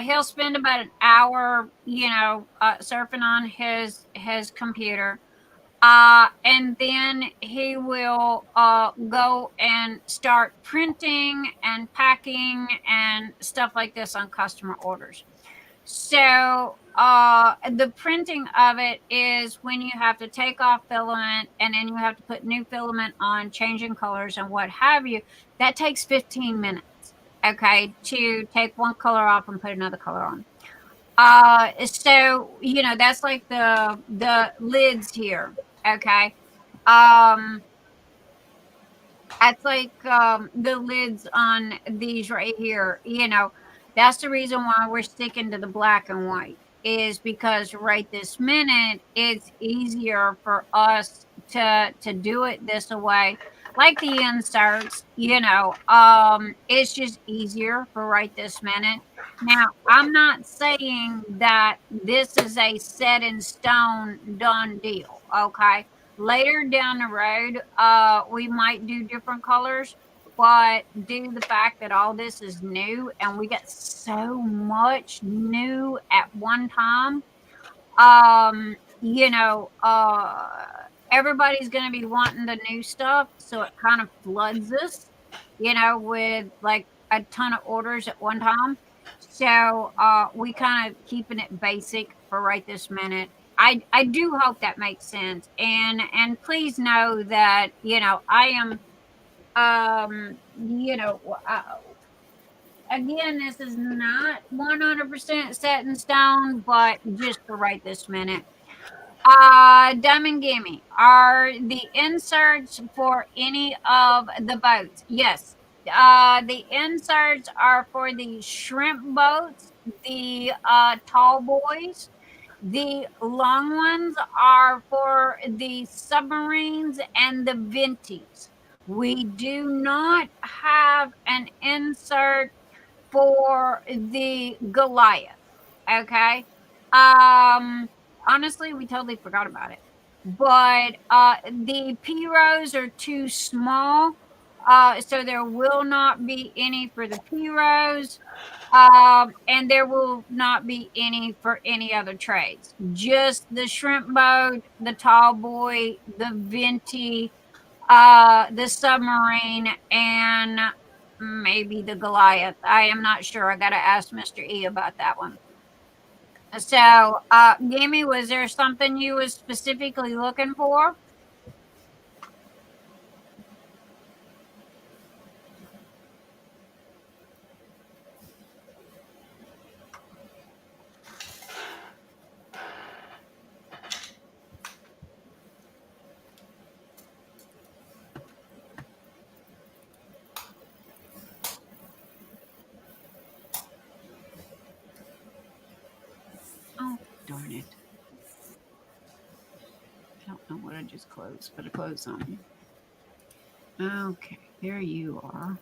He'll spend about an hour, surfing on his computer. And then he will go and start printing and packing and stuff like this on customer orders. So the printing of it is when you have to take off filament and then you have to put new filament on, changing colors and what have you. That takes 15 minutes, okay, to take one color off and put another color on. So that's like the lids here, okay. That's like the lids on these right here. That's the reason why we're sticking to the black and white, is because right this minute it's easier for us to do it this way. Like the inserts, it's just easier for right this minute. Now, I'm not saying that this is a set in stone done deal, okay? Later down the road, we might do different colors, but due to the fact that all this is new and we get so much new at one time, everybody's going to be wanting the new stuff, so it kind of floods us, with like a ton of orders at one time. So we kind of keeping it basic for right this minute. I do hope that makes sense. And please know that, I am, again, this is not 100% set in stone, but just for right this minute. Diamond Gimme, are the inserts for any of the boats? Yes. The inserts are for the shrimp boats, the tall boys. The long ones are for the submarines and the venties. We do not have an insert for the Goliath. Okay. Honestly, we totally forgot about it. But the P-Rows are too small. So there will not be any for the P-Rows. And there will not be any for any other trades. Just the shrimp boat, the tall boy, the venti, the submarine, and maybe the Goliath. I am not sure. I got to ask Mr. E about that one. So, Gimme, was there something you was specifically looking for? Darn it. I don't know what I just closed, but I closed something. Okay, there you are.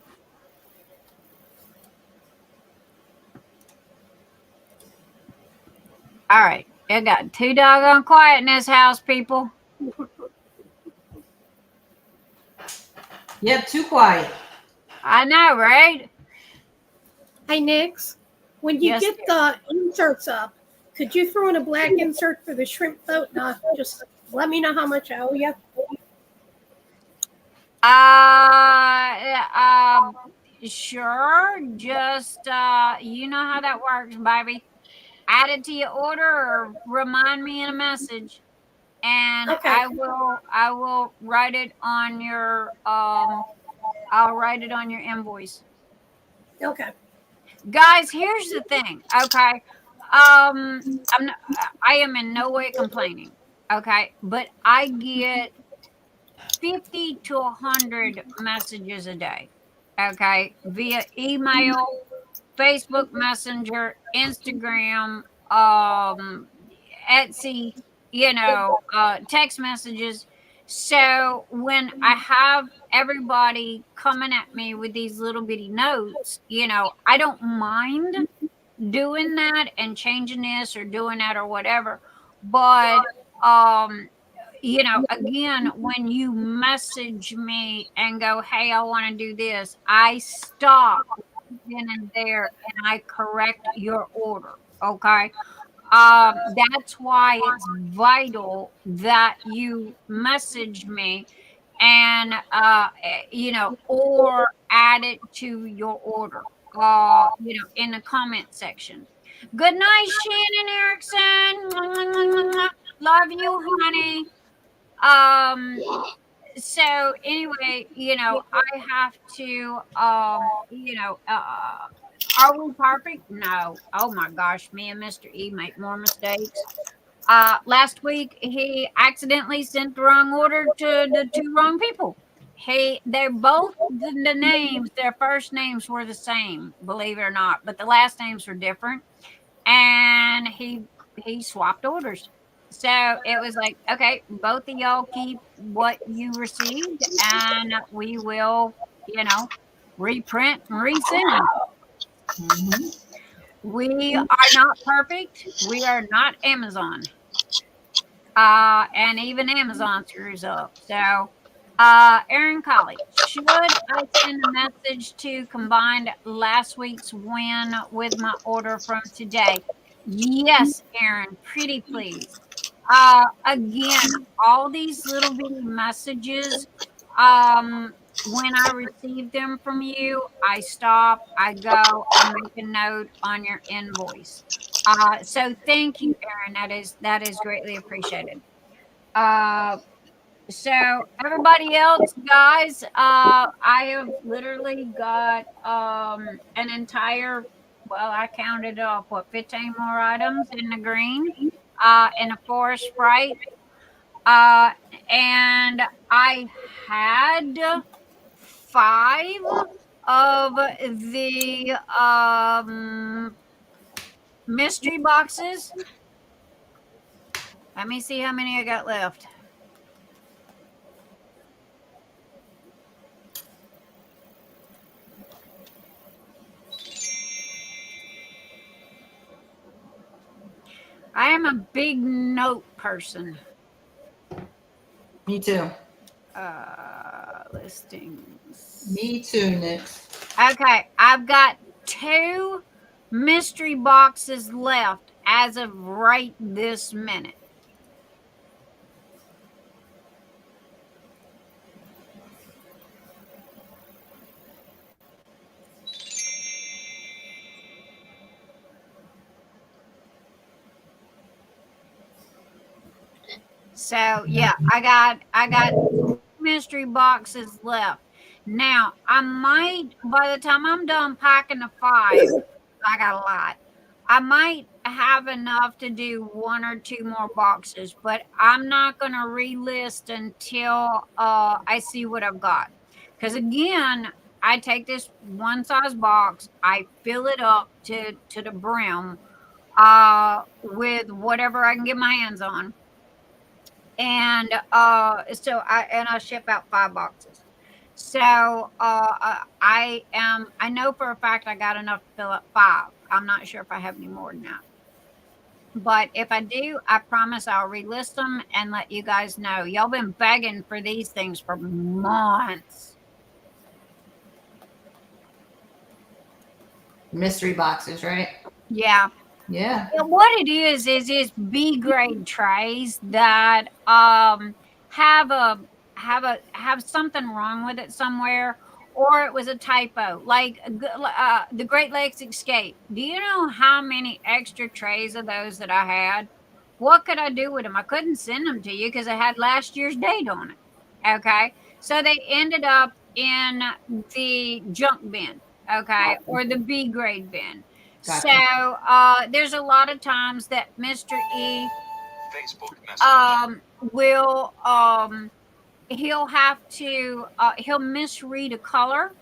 All right, it got too doggone quiet in this house, people. Yep, too quiet. I know, right? Hey, Nyx, when you Yes, get the inserts up, could you throw in a black insert for the shrimp boat? Now, just let me know how much I owe you. Sure. Just you know how that works, baby. Add it to your order or remind me in a message, and Okay. I will write it on your I'll write it on your invoice. Okay. Guys, here's the thing. Okay, I am in no way complaining. Okay, but I get 50 to 100 messages a day. Okay, via email, Facebook Messenger, Instagram, Etsy, text messages. So when I have everybody coming at me with these little bitty notes, I don't mind doing that and changing this or doing that or whatever. But again, when you message me and go, hey, I want to do this, I stop then and there and I correct your order. Okay. That's why it's vital that you message me and or add it to your order in the comment section. Good night, Shannon Erickson. Love you, honey. So anyway, I have to are we perfect? No. Oh my gosh, me and Mr. E make more mistakes. Last week he accidentally sent the wrong order to the two wrong people. They're both the names, their first names were the same, believe it or not, but the last names were different. And he swapped orders. So it was like, okay, both of y'all keep what you received and we will, reprint and resend. Mm-hmm. We are not perfect. We are not Amazon. And even Amazon screws up. So, Erin Colley, should I send a message to combine last week's win with my order from today? Yes, Erin, pretty please. Again, all these little bitty messages, when I receive them from you, I stop, I go, I make a note on your invoice. So thank you, Erin. That is greatly appreciated. So everybody else, guys, I have literally got an entire, well, I counted up 15 more items in the green, in a forest sprite. And I had 5 of the mystery boxes. Let me see how many I got left. I am a big note person. Me too. Listings. Me too, Nyx. Okay, I've got 2 mystery boxes left as of right this minute. So yeah, I got 2 mystery boxes left. Now I might, by the time I'm done packing the 5, I got a lot. I might have enough to do 1 or 2 more boxes, but I'm not going to relist until I see what I've got. Because again, I take this one size box, I fill it up to the brim, with whatever I can get my hands on. And so I ship out 5 boxes. So I know for a fact I got enough to fill up 5. I'm not sure if I have any more than that. But if I do, I promise I'll relist them and let you guys know. Y'all been begging for these things for months. Mystery boxes, right? Yeah. Yeah. What it is B grade trays that have something wrong with it somewhere, or it was a typo. Like the Great Lakes Escape. Do you know how many extra trays of those that I had? What could I do with them? I couldn't send them to you because I had last year's date on it. Okay, so they ended up in the junk bin. Okay, or the B grade bin. Gotcha. So there's a lot of times that Mr. E will he'll have to he'll misread a color,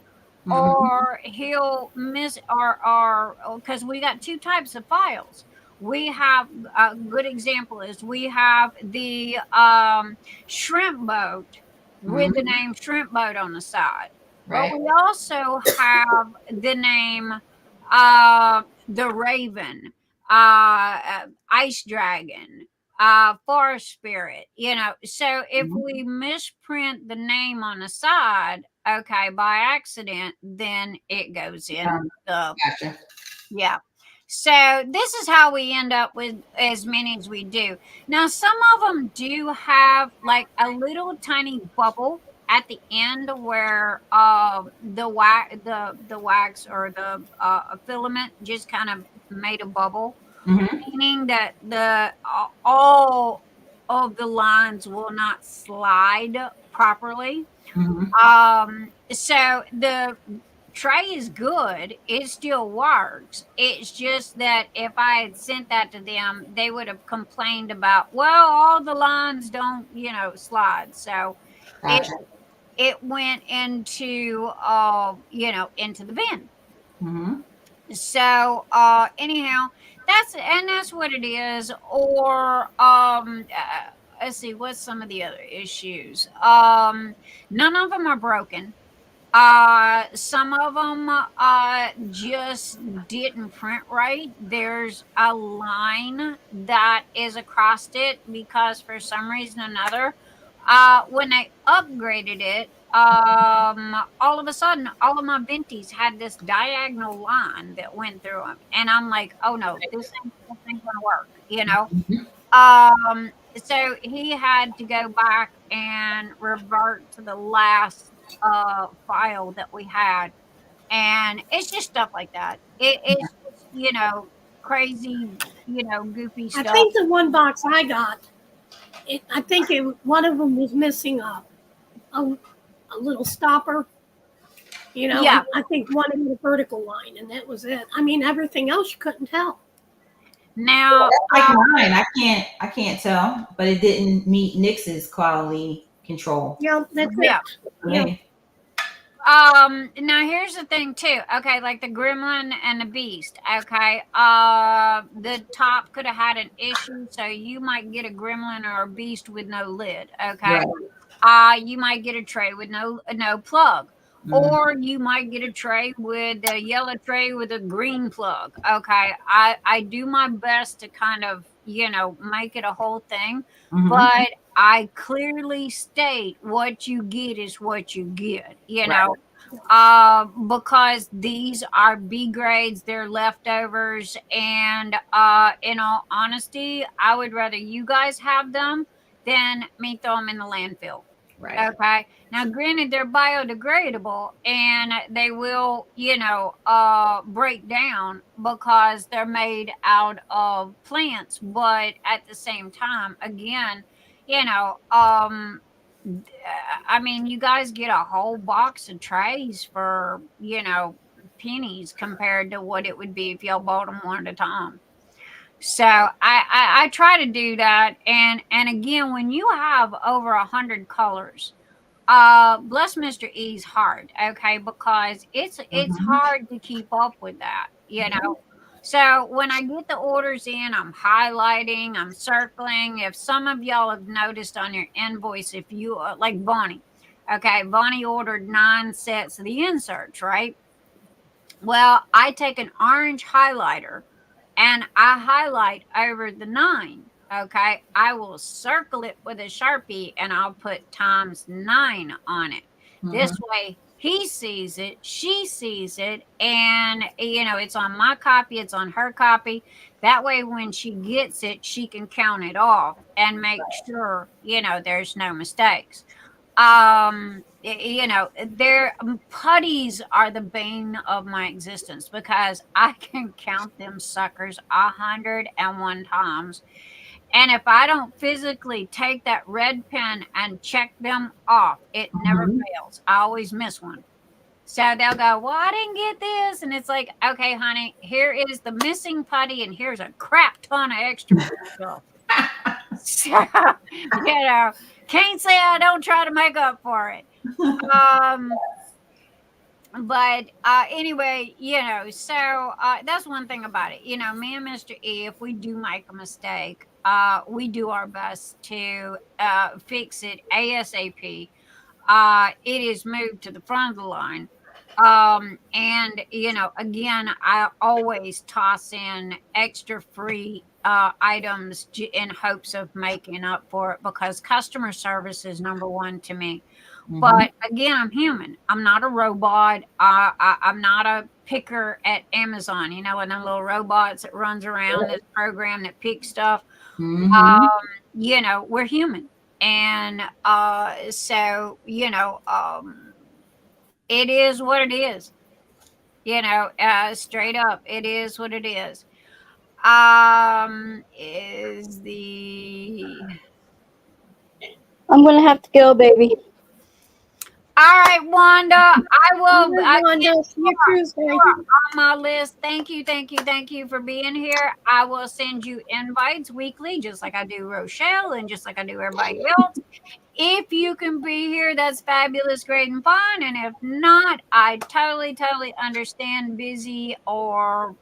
or he'll miss or because we got 2 types of files. We have a good example is we have the shrimp boat with the name shrimp boat on the side. Right. But we also have the name the Raven, Ice Dragon, Forest Spirit, you know. So if we misprint the name on the side, okay, by accident, then it goes in the Gotcha. yeah. So this is how we end up with as many as we do. Now, some of them do have like a little tiny bubble at the end where the wax or the filament just kind of made a bubble, meaning that all of the lines will not slide properly. So the tray is good, it still works. It's just that if I had sent that to them, they would have complained about, well, all the lines don't, you know, slide. So Gotcha. it went into you know, into the bin. So anyhow, that's what it is. Or let's see, what's some of the other issues? None of them are broken. Some of them just didn't print right. There's a line that is across it because for some reason or another, when they upgraded it, all of a sudden, all of my Venties had this diagonal line that went through them, and I'm like, oh no, this ain't gonna work, you know. So he had to go back and revert to the last file that we had, and it's just stuff like that. It's just, you know, crazy, you know, goofy stuff. I think the one box I got, one of them was missing a little stopper. You know, Yeah. I think one had a vertical line, and that was it. I mean, everything else you couldn't tell. Now, Like mine, I can't tell, but it didn't meet Nyx's quality control. Yeah, that's yeah. it. Yeah. Now here's the thing too. Okay, like the Gremlin and the Beast. Okay, the top could have had an issue, so you might get a Gremlin or a Beast with no lid. Okay, you might get a tray with no plug. Or you might get a tray with a yellow tray with a green plug. Okay, I do my best to kind of, you know, make it a whole thing, but I clearly state what you get is what you get, you know, because these are B grades, they're leftovers, and in all honesty, I would rather you guys have them than me throw them in the landfill. Right. Okay. Now, granted, they're biodegradable and they will, you know, break down because they're made out of plants. But at the same time, again, you know, I mean, you guys get a whole box of trays for, you know, pennies compared to what it would be if y'all bought them one at a time. So I try to do that, and again, when you have over 100 colors, bless Mr. E's heart, okay, because it's hard to keep up with that, you know. So when I get the orders in, I'm highlighting, I'm circling. If some of y'all have noticed on your invoice, if you like Bonnie, okay, Bonnie ordered 9 sets of the inserts, right? Well, I take an orange highlighter and I highlight over the 9. Okay, I will circle it with a Sharpie and I'll put ×9 on it. This way he sees it, she sees it, and it's on my copy, it's on her copy. That way when she gets it, she can count it off and make sure there's no mistakes. Their putties are the bane of my existence because I can count them suckers 101 times. And if I don't physically take that red pen and check them off, it never fails. I always miss one. So they'll go, well, I didn't get this. And it's like, okay, honey, here is the missing putty and here's a crap ton of extra stuff. So, can't say I don't try to make up for it. But anyway, so that's one thing about it. Me and Mr. E, if we do make a mistake, we do our best to fix it ASAP. It is moved to the front of the line. And again, I always toss in extra free items in hopes of making up for it because customer service is number one to me. But again, I'm human. I'm not a robot. I'm not a picker at Amazon, and them little robots that runs around this program that picks stuff. We're human. And so, it is what it is. Straight up, it is what it is. I'm gonna have to go, baby. All right, Wanda. I will. Wanda, see you Tuesday. You are on my list. Thank you for being here. I will send you invites weekly, just like I do Rochelle and just like I do everybody else. If you can be here, that's fabulous, great, and fun. And if not, I totally understand busy or,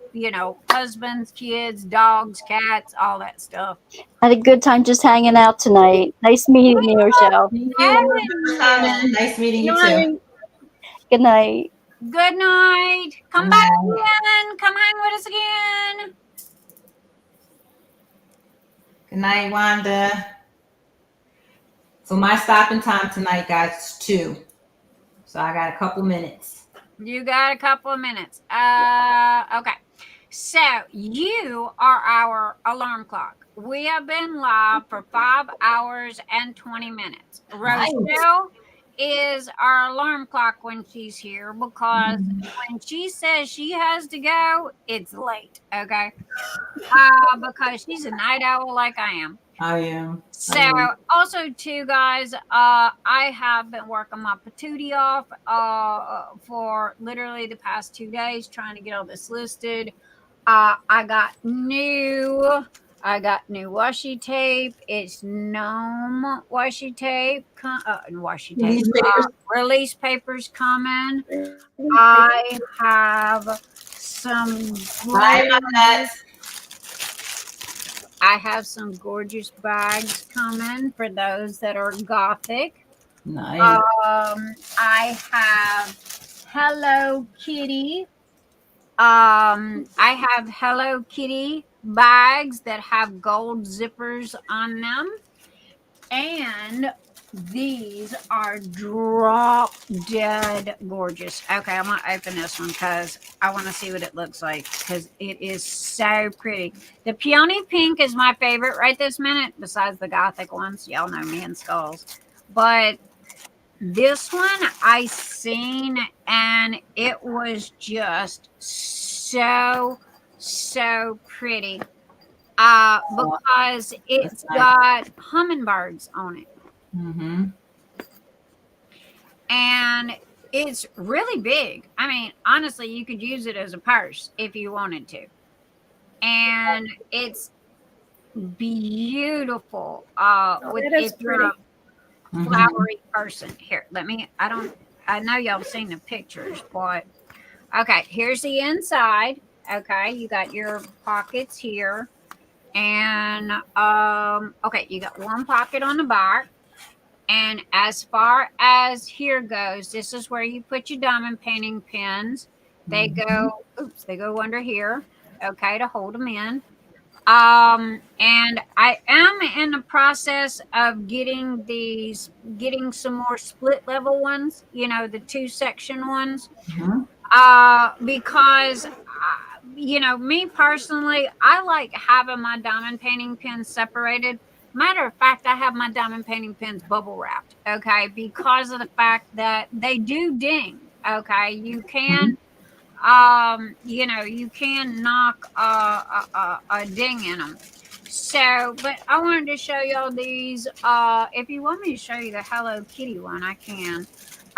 husbands, kids, dogs, cats, all that stuff. Had a good time just hanging out tonight. Nice meeting you, Rochelle. Nice meeting you too. Good night. Good night. Come back again. Come hang with us again. Good night, Wanda. So my stopping time tonight, guys, is 2. So I got a couple minutes. You got a couple of minutes. Okay. So you are our alarm clock. We have been live for 5 hours and 20 minutes. Rochelle is our alarm clock when she's here because when she says she has to go, it's late. Okay. Because she's a night owl like I am. I am. So also too, guys, I have been working my patootie off for literally the past 2 days trying to get all this listed. I got new washi tape. It's gnome washi tape. Release papers coming. I have some. I have some gorgeous bags coming for those that are gothic. Nice. I have Hello Kitty. I have Hello Kitty bags that have gold zippers on them. And these are drop dead gorgeous. Okay, I'm going to open this one because I want to see what it looks like because it is so pretty. The peony pink is my favorite right this minute besides the gothic ones. Y'all know me and skulls. But this one I seen and it was just so pretty because it's got hummingbirds on it. And it's really big. I mean, honestly, you could use it as a purse if you wanted to. And it's beautiful. If you're a flowery person. Here, I know y'all have seen the pictures, but okay, here's the inside. Okay, you got your pockets here. And okay, you got one pocket on the back. And as far as here goes, this is where you put your diamond painting pins. They go, oops, they go under here, okay, to hold them in. And I am in the process of getting some more split level ones, you know, the 2-section ones. Because you know, me personally, I like having my diamond painting pins separated. Matter of fact, I have my diamond painting pins bubble wrapped, okay, because of the fact that they do ding. Okay, you can you know, you can knock a ding in them. So, but I wanted to show y'all these. If you want me to show you the Hello Kitty one, I can.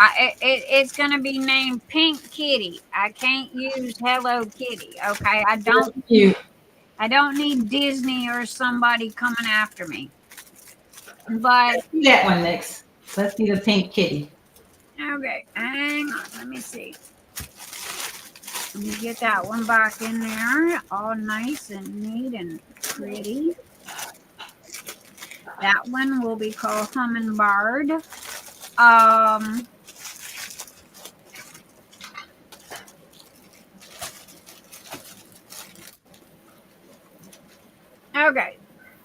It's going to be named Pink Kitty. I can't use Hello Kitty. Okay, I don't need Disney or somebody coming after me. But Let's see that one, Nyx. Let's see the Pink Kitty. Okay, hang on. Let me see. Let me get that one back in there, all nice and neat and pretty. That one will be called Hummingbird. Okay.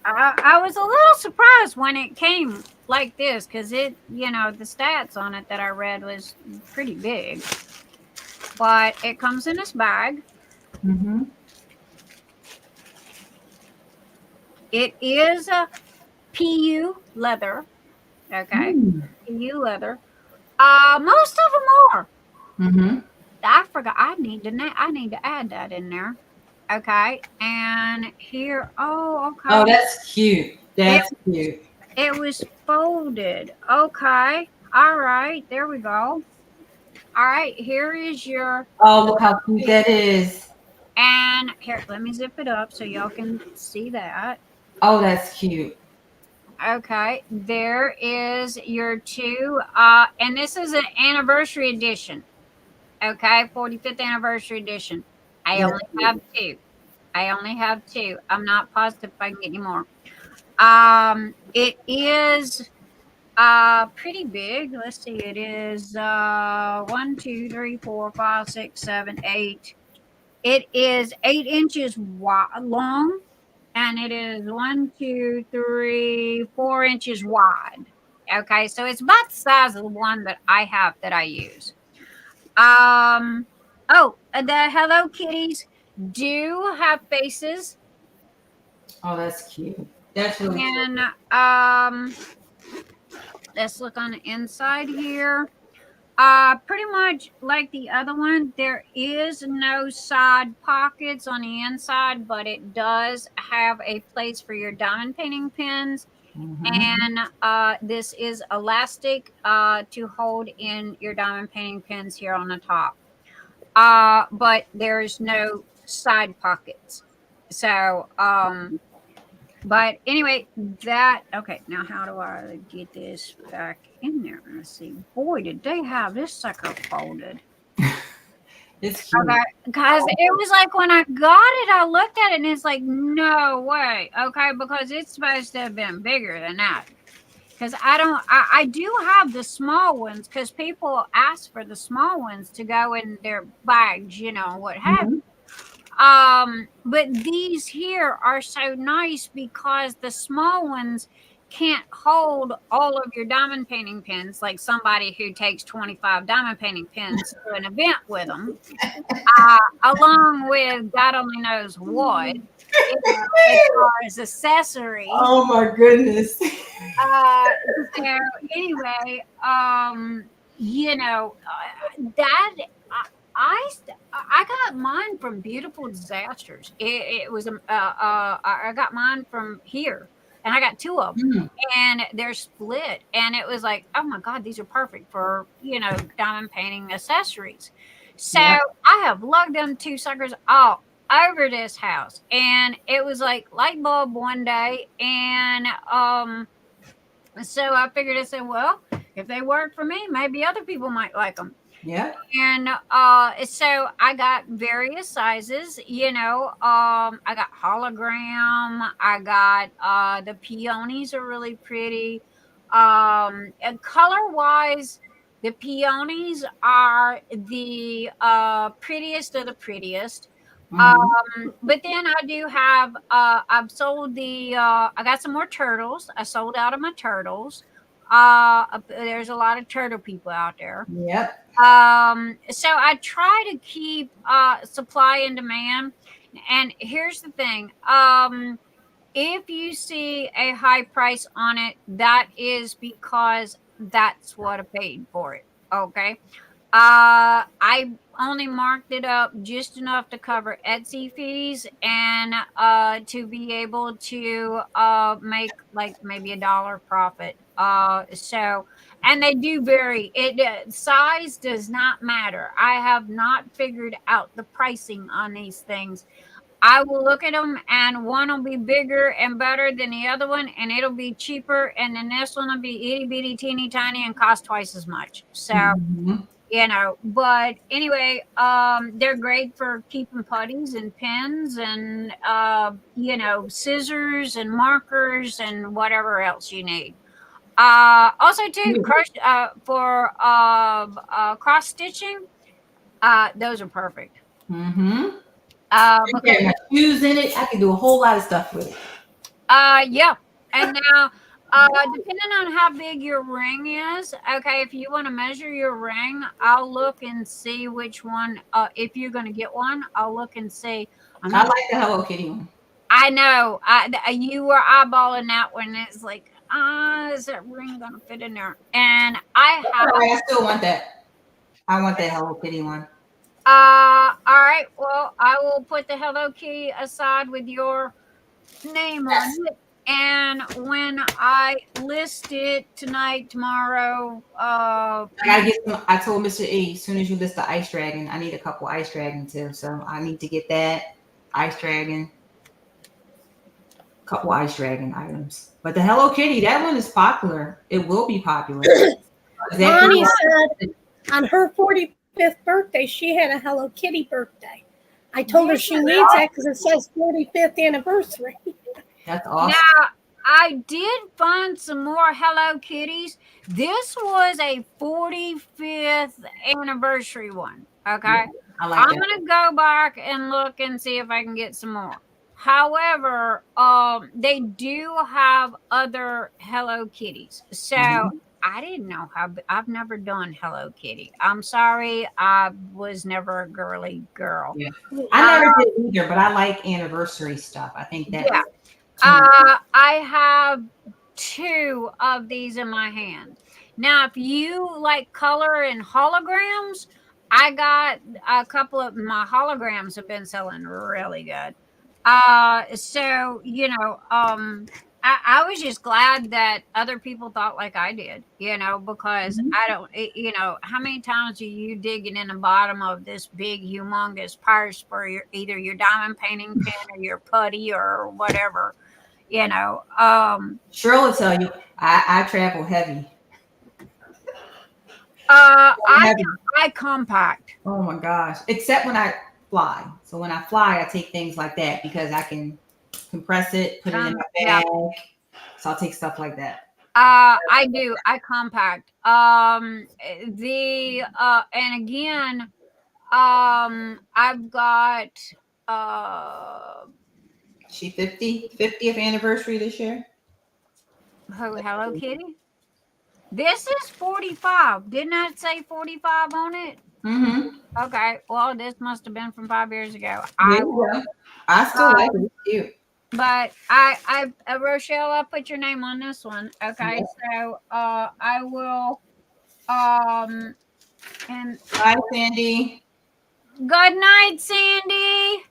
I was a little surprised when it came like this because it, you know, the stats on it that I read was pretty big. But it comes in this bag. It is a PU leather. Okay. PU leather. Most of them are. I forgot. I need to add that in there. Okay. And here, oh, okay. Oh, that's cute. That's cute. It was folded. Okay. All right. There we go. All right. Here is your. Oh, look how cute that is. And here, let me zip it up so y'all can see that. Oh, that's cute. Okay. There is your 2. And this is an anniversary edition. Okay. 45th anniversary edition. I only have 2. I'm not positive if I can get any more. It is pretty big. Let's see. It is 1, 2, 3, 4, 5, 6, 7, 8. It is 8 inches long, and it is 1, 2, 3, 4 inches wide. Okay, so it's about the size of the one that I have that I use. Oh, the Hello Kitties do have faces. Oh, that's cute. That's really cute. And let's look on the inside here. Pretty much like the other one, there is no side pockets on the inside, but it does have a place for your diamond painting pins. And this is elastic to hold in your diamond painting pins here on the top. But there's no side pockets. So, but anyway, okay, now how do I get this back in there? Let's see. Boy, did they have this sucker folded. It's cute. Okay, because it was like when I got it, I looked at it and it's like, no way. Okay, because it's supposed to have been bigger than that. Because I do have the small ones because people ask for the small ones to go in their bags, you know, what have you. But these here are so nice because the small ones can't hold all of your diamond painting pins, like somebody who takes 25 diamond painting pins to an event with them, along with God only knows what, as far as accessories. Oh my goodness. So anyway, you know, that I got mine from Beautiful Disasters. It was I got mine from here, and I got 2 of them, and they're split. And it was like, oh my God, these are perfect for, you know, diamond painting accessories. So I have lugged them 2 suckers all over this house, and it was like light bulb one day, and so I figured, I said, well, if they work for me, maybe other people might like them. Yeah. And so I got various sizes, I got hologram, I got the peonies are really pretty. And color wise, the peonies are the prettiest of the prettiest. But then I do have I've sold I got some more turtles. I sold out of my turtles. There's a lot of turtle people out there. Yep. So I try to keep supply and demand. And here's the thing. If you see a high price on it, that is because that's what I paid for it. Okay. I only marked it up just enough to cover Etsy fees and to be able to make like maybe $1 profit. And they do vary. Size does not matter. I have not figured out the pricing on these things. I will look at them, and one will be bigger and better than the other one, and it'll be cheaper, and then this one will be itty bitty, teeny tiny, and cost twice as much. So. But anyway, they're great for keeping putties and pens and scissors and markers and whatever else you need. Also too, for cross stitching, those are perfect. Because shoes in it, I can do a whole lot of stuff with it. Yeah, and now. Depending on how big your ring is, okay, if you want to measure your ring, I'll look and see which one, if you're going to get one, I'll look and see. I like the Hello Kitty one. I know. You were eyeballing that one. It's like, is that ring going to fit in there? And I still want that. I want that Hello Kitty one. All right. Well, I will put the Hello Kitty aside with your name on it. And when I list it tonight, tomorrow, I gotta get some. I told Mr. E, as soon as you list the Ice Dragon, I need a couple Ice Dragon too. So I need to get that Ice Dragon, couple Ice Dragon items. But the Hello Kitty, that one is popular. It will be popular. Bonnie said on her 45th birthday, she had a Hello Kitty birthday. I told her she needs that because it says 45th anniversary. That's awesome. Now, I did find some more Hello Kitties. This was a 45th anniversary one. Okay. Yeah, I'm going to go back and look and see if I can get some more. However, they do have other Hello Kitties. So I didn't know how. I've never done Hello Kitty. I'm sorry. I was never a girly girl. Yeah. I never did either, but I like anniversary stuff. I think that. Yeah. I have 2 of these in my hand. Now, if you like color and holograms, I got a couple of my holograms have been selling really good. So, I was just glad that other people thought like I did, because I don't, how many times are you digging in the bottom of this big, humongous purse for either your diamond painting pen or your putty or whatever? Cheryl will tell you, I travel heavy. I compact. Oh my gosh. Except when I fly. So when I fly, I take things like that because I can compress it, put it in my bag. Yeah. So I'll take stuff like that. I do. I compact. And again, I've got she 50th anniversary this year. Hello Kitty. This is 45. Didn't I say 45 on it? Okay. Well, this must have been from 5 years ago. I still like it. It's cute. But I Rochelle, I'll put your name on this one. Okay. Yeah. So I will and bye, Sandy. Good night, Sandy.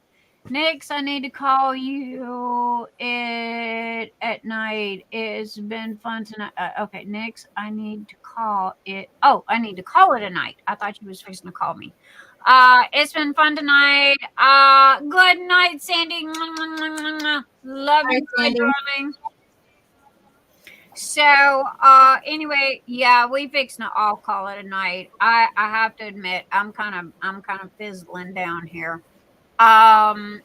Nyx, I need to call you at night. It's been fun tonight. Okay, Nyx, I need to call it. Oh, I need to call it a night. I thought you was fixing to call me. It's been fun tonight. Good night, Sandy. Love you, my darling. So anyway, yeah, we fixing to all call it a night. I have to admit, I'm kind of fizzling down here. And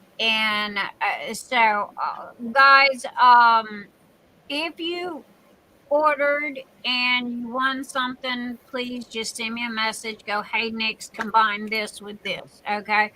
so guys, if you ordered and you won something, please just send me a message. Go, hey Nyx, combine this with this. Okay.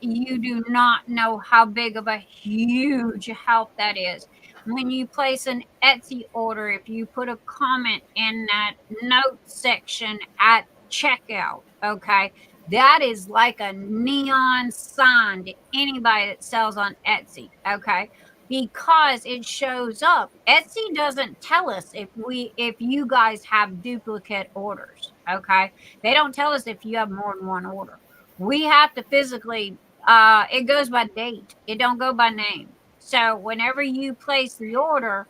You do not know how big of a huge help that is. When you place an Etsy order, if you put a comment in that note section at checkout, okay, that is like a neon sign to anybody that sells on Etsy, okay, because it shows up. Etsy doesn't tell us if you guys have duplicate orders, okay. They don't tell us if you have more than one order. We have to physically, it goes by date. It don't go by name. So whenever you place the order,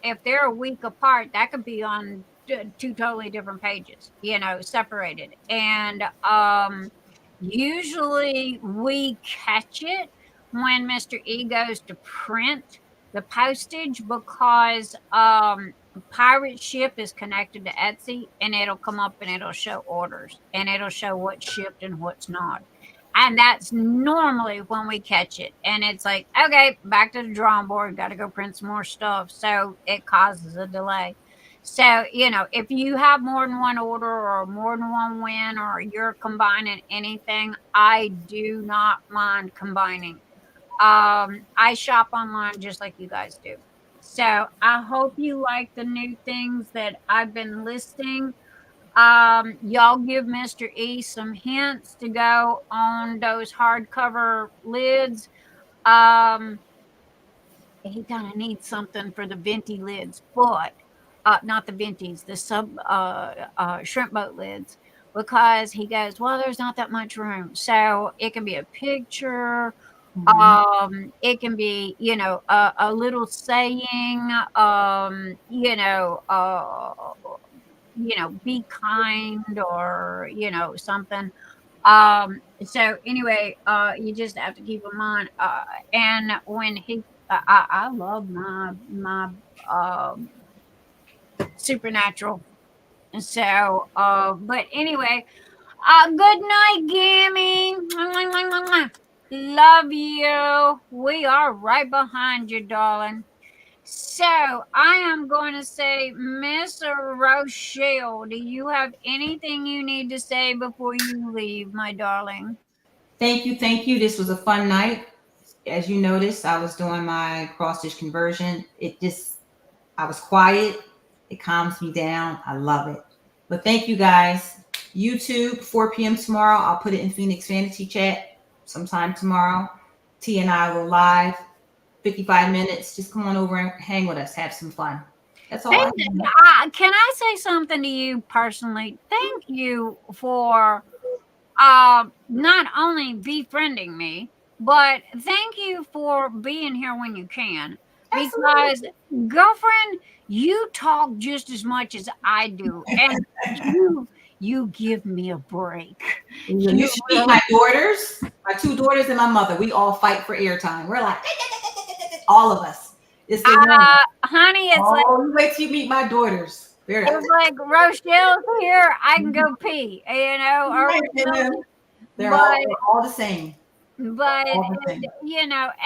if they're a week apart, that could be on two totally different pages, separated. And usually we catch it when Mr. E goes to print the postage, because Pirate Ship is connected to Etsy, and it'll come up and it'll show orders and it'll show what's shipped and what's not. And that's normally when we catch it. And it's like, okay, back to the drawing board, got to go print some more stuff. So it causes a delay. So, if you have more than one order or more than one win, or you're combining anything, I do not mind combining. I shop online just like you guys do. So I hope you like the new things that I've been listing. Y'all give Mr. E some hints to go on those hardcover lids. He kind of needs something for the venti lids, but not the ventis, the shrimp boat lids, because he goes, well, there's not that much room. So it can be a picture. It can be, a little saying, be kind, or, something. So anyway, you just have to keep in mind, and when I love my supernatural. So, but anyway, good night, Gammy. Love you. We are right behind you, darling. So I am going to say, Miss Rochelle, do you have anything you need to say before you leave, my darling? Thank you. This was a fun night. As you noticed, I was doing my cross stitch conversion. I was quiet. It calms me down. I love it. But thank you guys. YouTube, 4 p.m. tomorrow. I'll put it in Phoenix Fantasy Chat sometime tomorrow. T and I will live 55 minutes. Just come on over and hang with us. Have some fun. That's all. Can I say something to you personally? Thank you for not only befriending me, but thank you for being here when you can. Because, girlfriend, you talk just as much as I do, and you give me a break. You speak my daughters, my 2 daughters, and my mother. We all fight for airtime. We're like, all of us. It's honey, it's like, wait till you meet my daughters. It's like, Rochelle's here, I can go pee, They're all the same. But and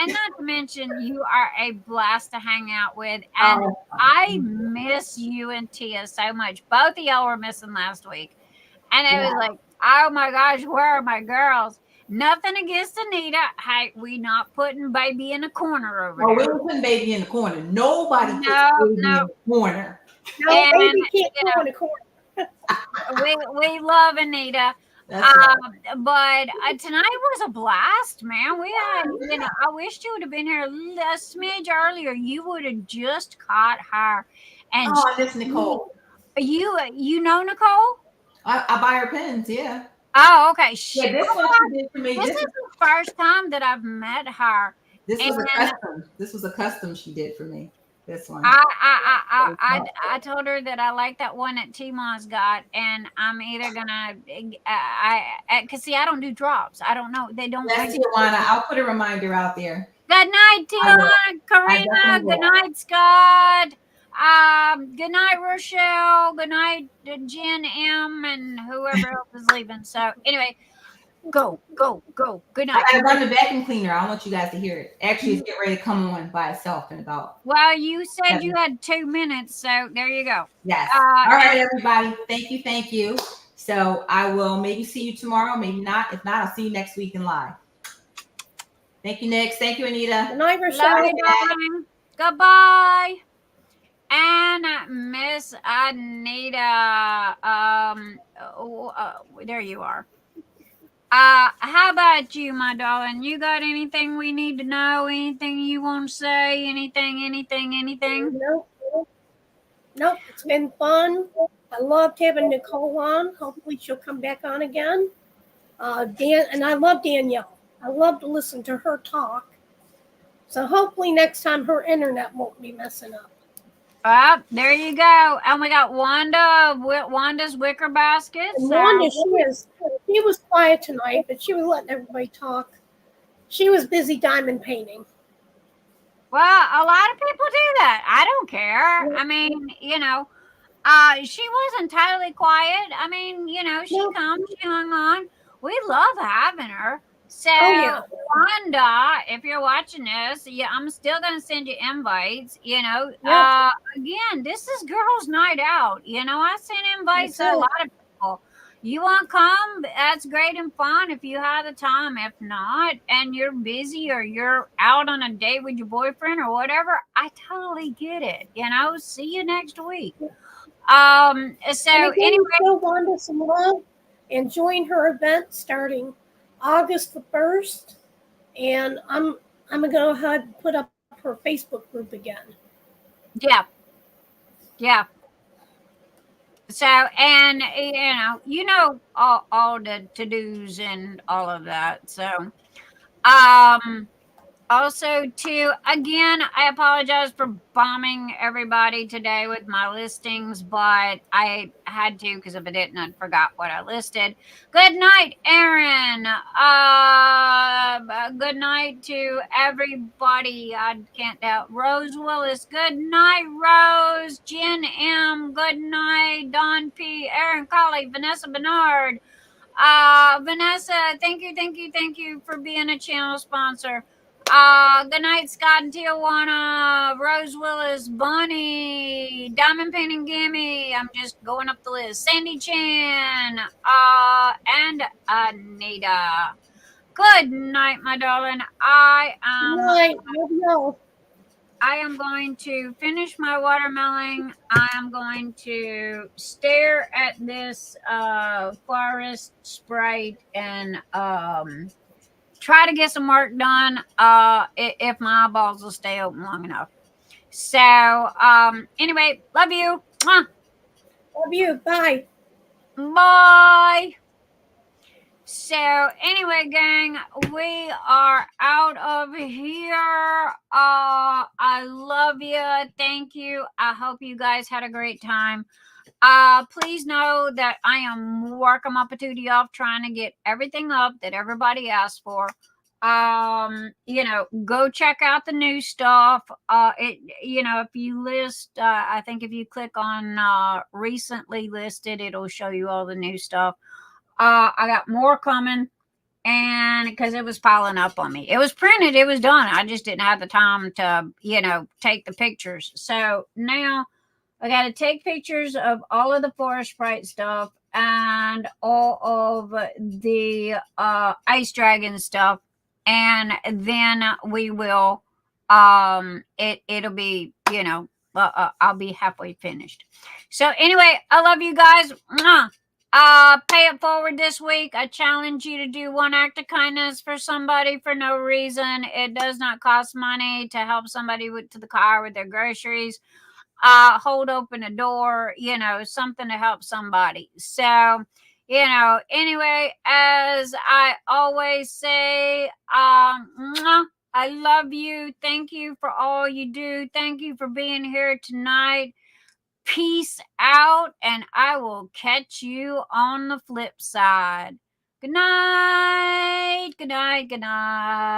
not to mention, you are a blast to hang out with, and I miss you and Tia so much. Both of y'all were missing last week, and it was like, oh my gosh, where are my girls? Nothing against Anita. Hey, we not putting baby in the corner over there. We don't put baby in the corner. Nobody puts baby in the corner. No, baby can't go in the corner. we love Anita. But tonight was a blast, man. We had, I wished you would have been here a smidge earlier. You would have just caught her. And this Nicole. You know Nicole? I buy her pens, yeah. Oh, okay. This one she did for me. This is the first time that I've met her. This was a custom. This was a custom she did for me. This one. I told her that I like that one that T-Ma's got, and I'm either gonna cause see, I don't do drops. I don't know. They don't. That's Tijuana. I'll put a reminder out there. Good night, Tijuana, Karina. Good night, Scott. Good night, Rochelle. Good night, Jen M. and whoever else is leaving. So anyway, go. Good night. I run the vacuum cleaner. I don't want you guys to hear it. Actually, it's getting ready to come on by itself in about. Well, you said you had 2 minutes, so there you go. Yes. All right, everybody. Thank you. So I will maybe see you tomorrow, maybe not. If not, I'll see you next week in live. Thank you, Nyx. Thank you, Anita. Good night, Love Rochelle. you, darling. Goodbye. And Miss Anita, there you are. How about you, my darling? You got anything we need to know? Anything you want to say? Anything? Nope. It's been fun. I loved having Nicole on. Hopefully she'll come back on again. And I love Danielle. I love to listen to her talk. So hopefully next time her internet won't be messing up. There you go. And we got Wanda's Wicker Basket. And Wanda, she was quiet tonight, but she was letting everybody talk. She was busy diamond painting. Well, a lot of people do that. I don't care. I mean, she was entirely quiet. I mean, she comes, she hung on. We love having her. So, Wanda, if you're watching this, I'm still going to send you invites. Again, this is girls' night out. I send invites to a lot of people. You want to come? That's great and fun if you have the time. If not, and you're busy or you're out on a date with your boyfriend or whatever, I totally get it. See you next week. So anyway, Wanda some love and join her event starting August the 1st, and I'm gonna go ahead and put up her Facebook group again. Yeah. So, and all the to-dos and all of that. So, also, too, again, I apologize for bombing everybody today with my listings, but I had to because if I didn't, I forgot what I listed. Good night, Erin. Good night to everybody. I can't doubt. Rose Willis. Good night, Rose. Jen M. Good night. Don P. Erin Colley. Vanessa Barnard. Vanessa, thank you for being a channel sponsor. Good night, Scott and Tijuana, Rose Willis, Bunny, Diamond Painting Gimme. I'm just going up the list. Sandy Chan, and Anita. Good night, my darling. I am going to finish my watermelon. I am going to stare at this forest sprite and try to get some work done if my eyeballs will stay open long enough. So, anyway, love you. Mwah. Love you. Bye. Bye. So, anyway, gang, we are out of here. I love you. Thank you. I hope you guys had a great time. Please know that I am working my patootie off trying to get everything up that everybody asked for. Go check out the new stuff. If you list, I think if you click on recently listed, it'll show you all the new stuff. I got more coming, and because it was piling up on me. It was printed, it was done. I just didn't have the time to, take the pictures. So now I got to take pictures of all of the Forest Sprite stuff and all of the Ice Dragon stuff. And then we will, it'll be, I'll be halfway finished. So anyway, I love you guys. Mwah. Pay it forward this week. I challenge you to do one act of kindness for somebody for no reason. It does not cost money to help somebody to the car with their groceries. Hold open a door, something to help somebody. So, anyway, as I always say, I love you. Thank you for all you do. Thank you for being here tonight. Peace out, and I will catch you on the flip side. Good night. Good night. Good night.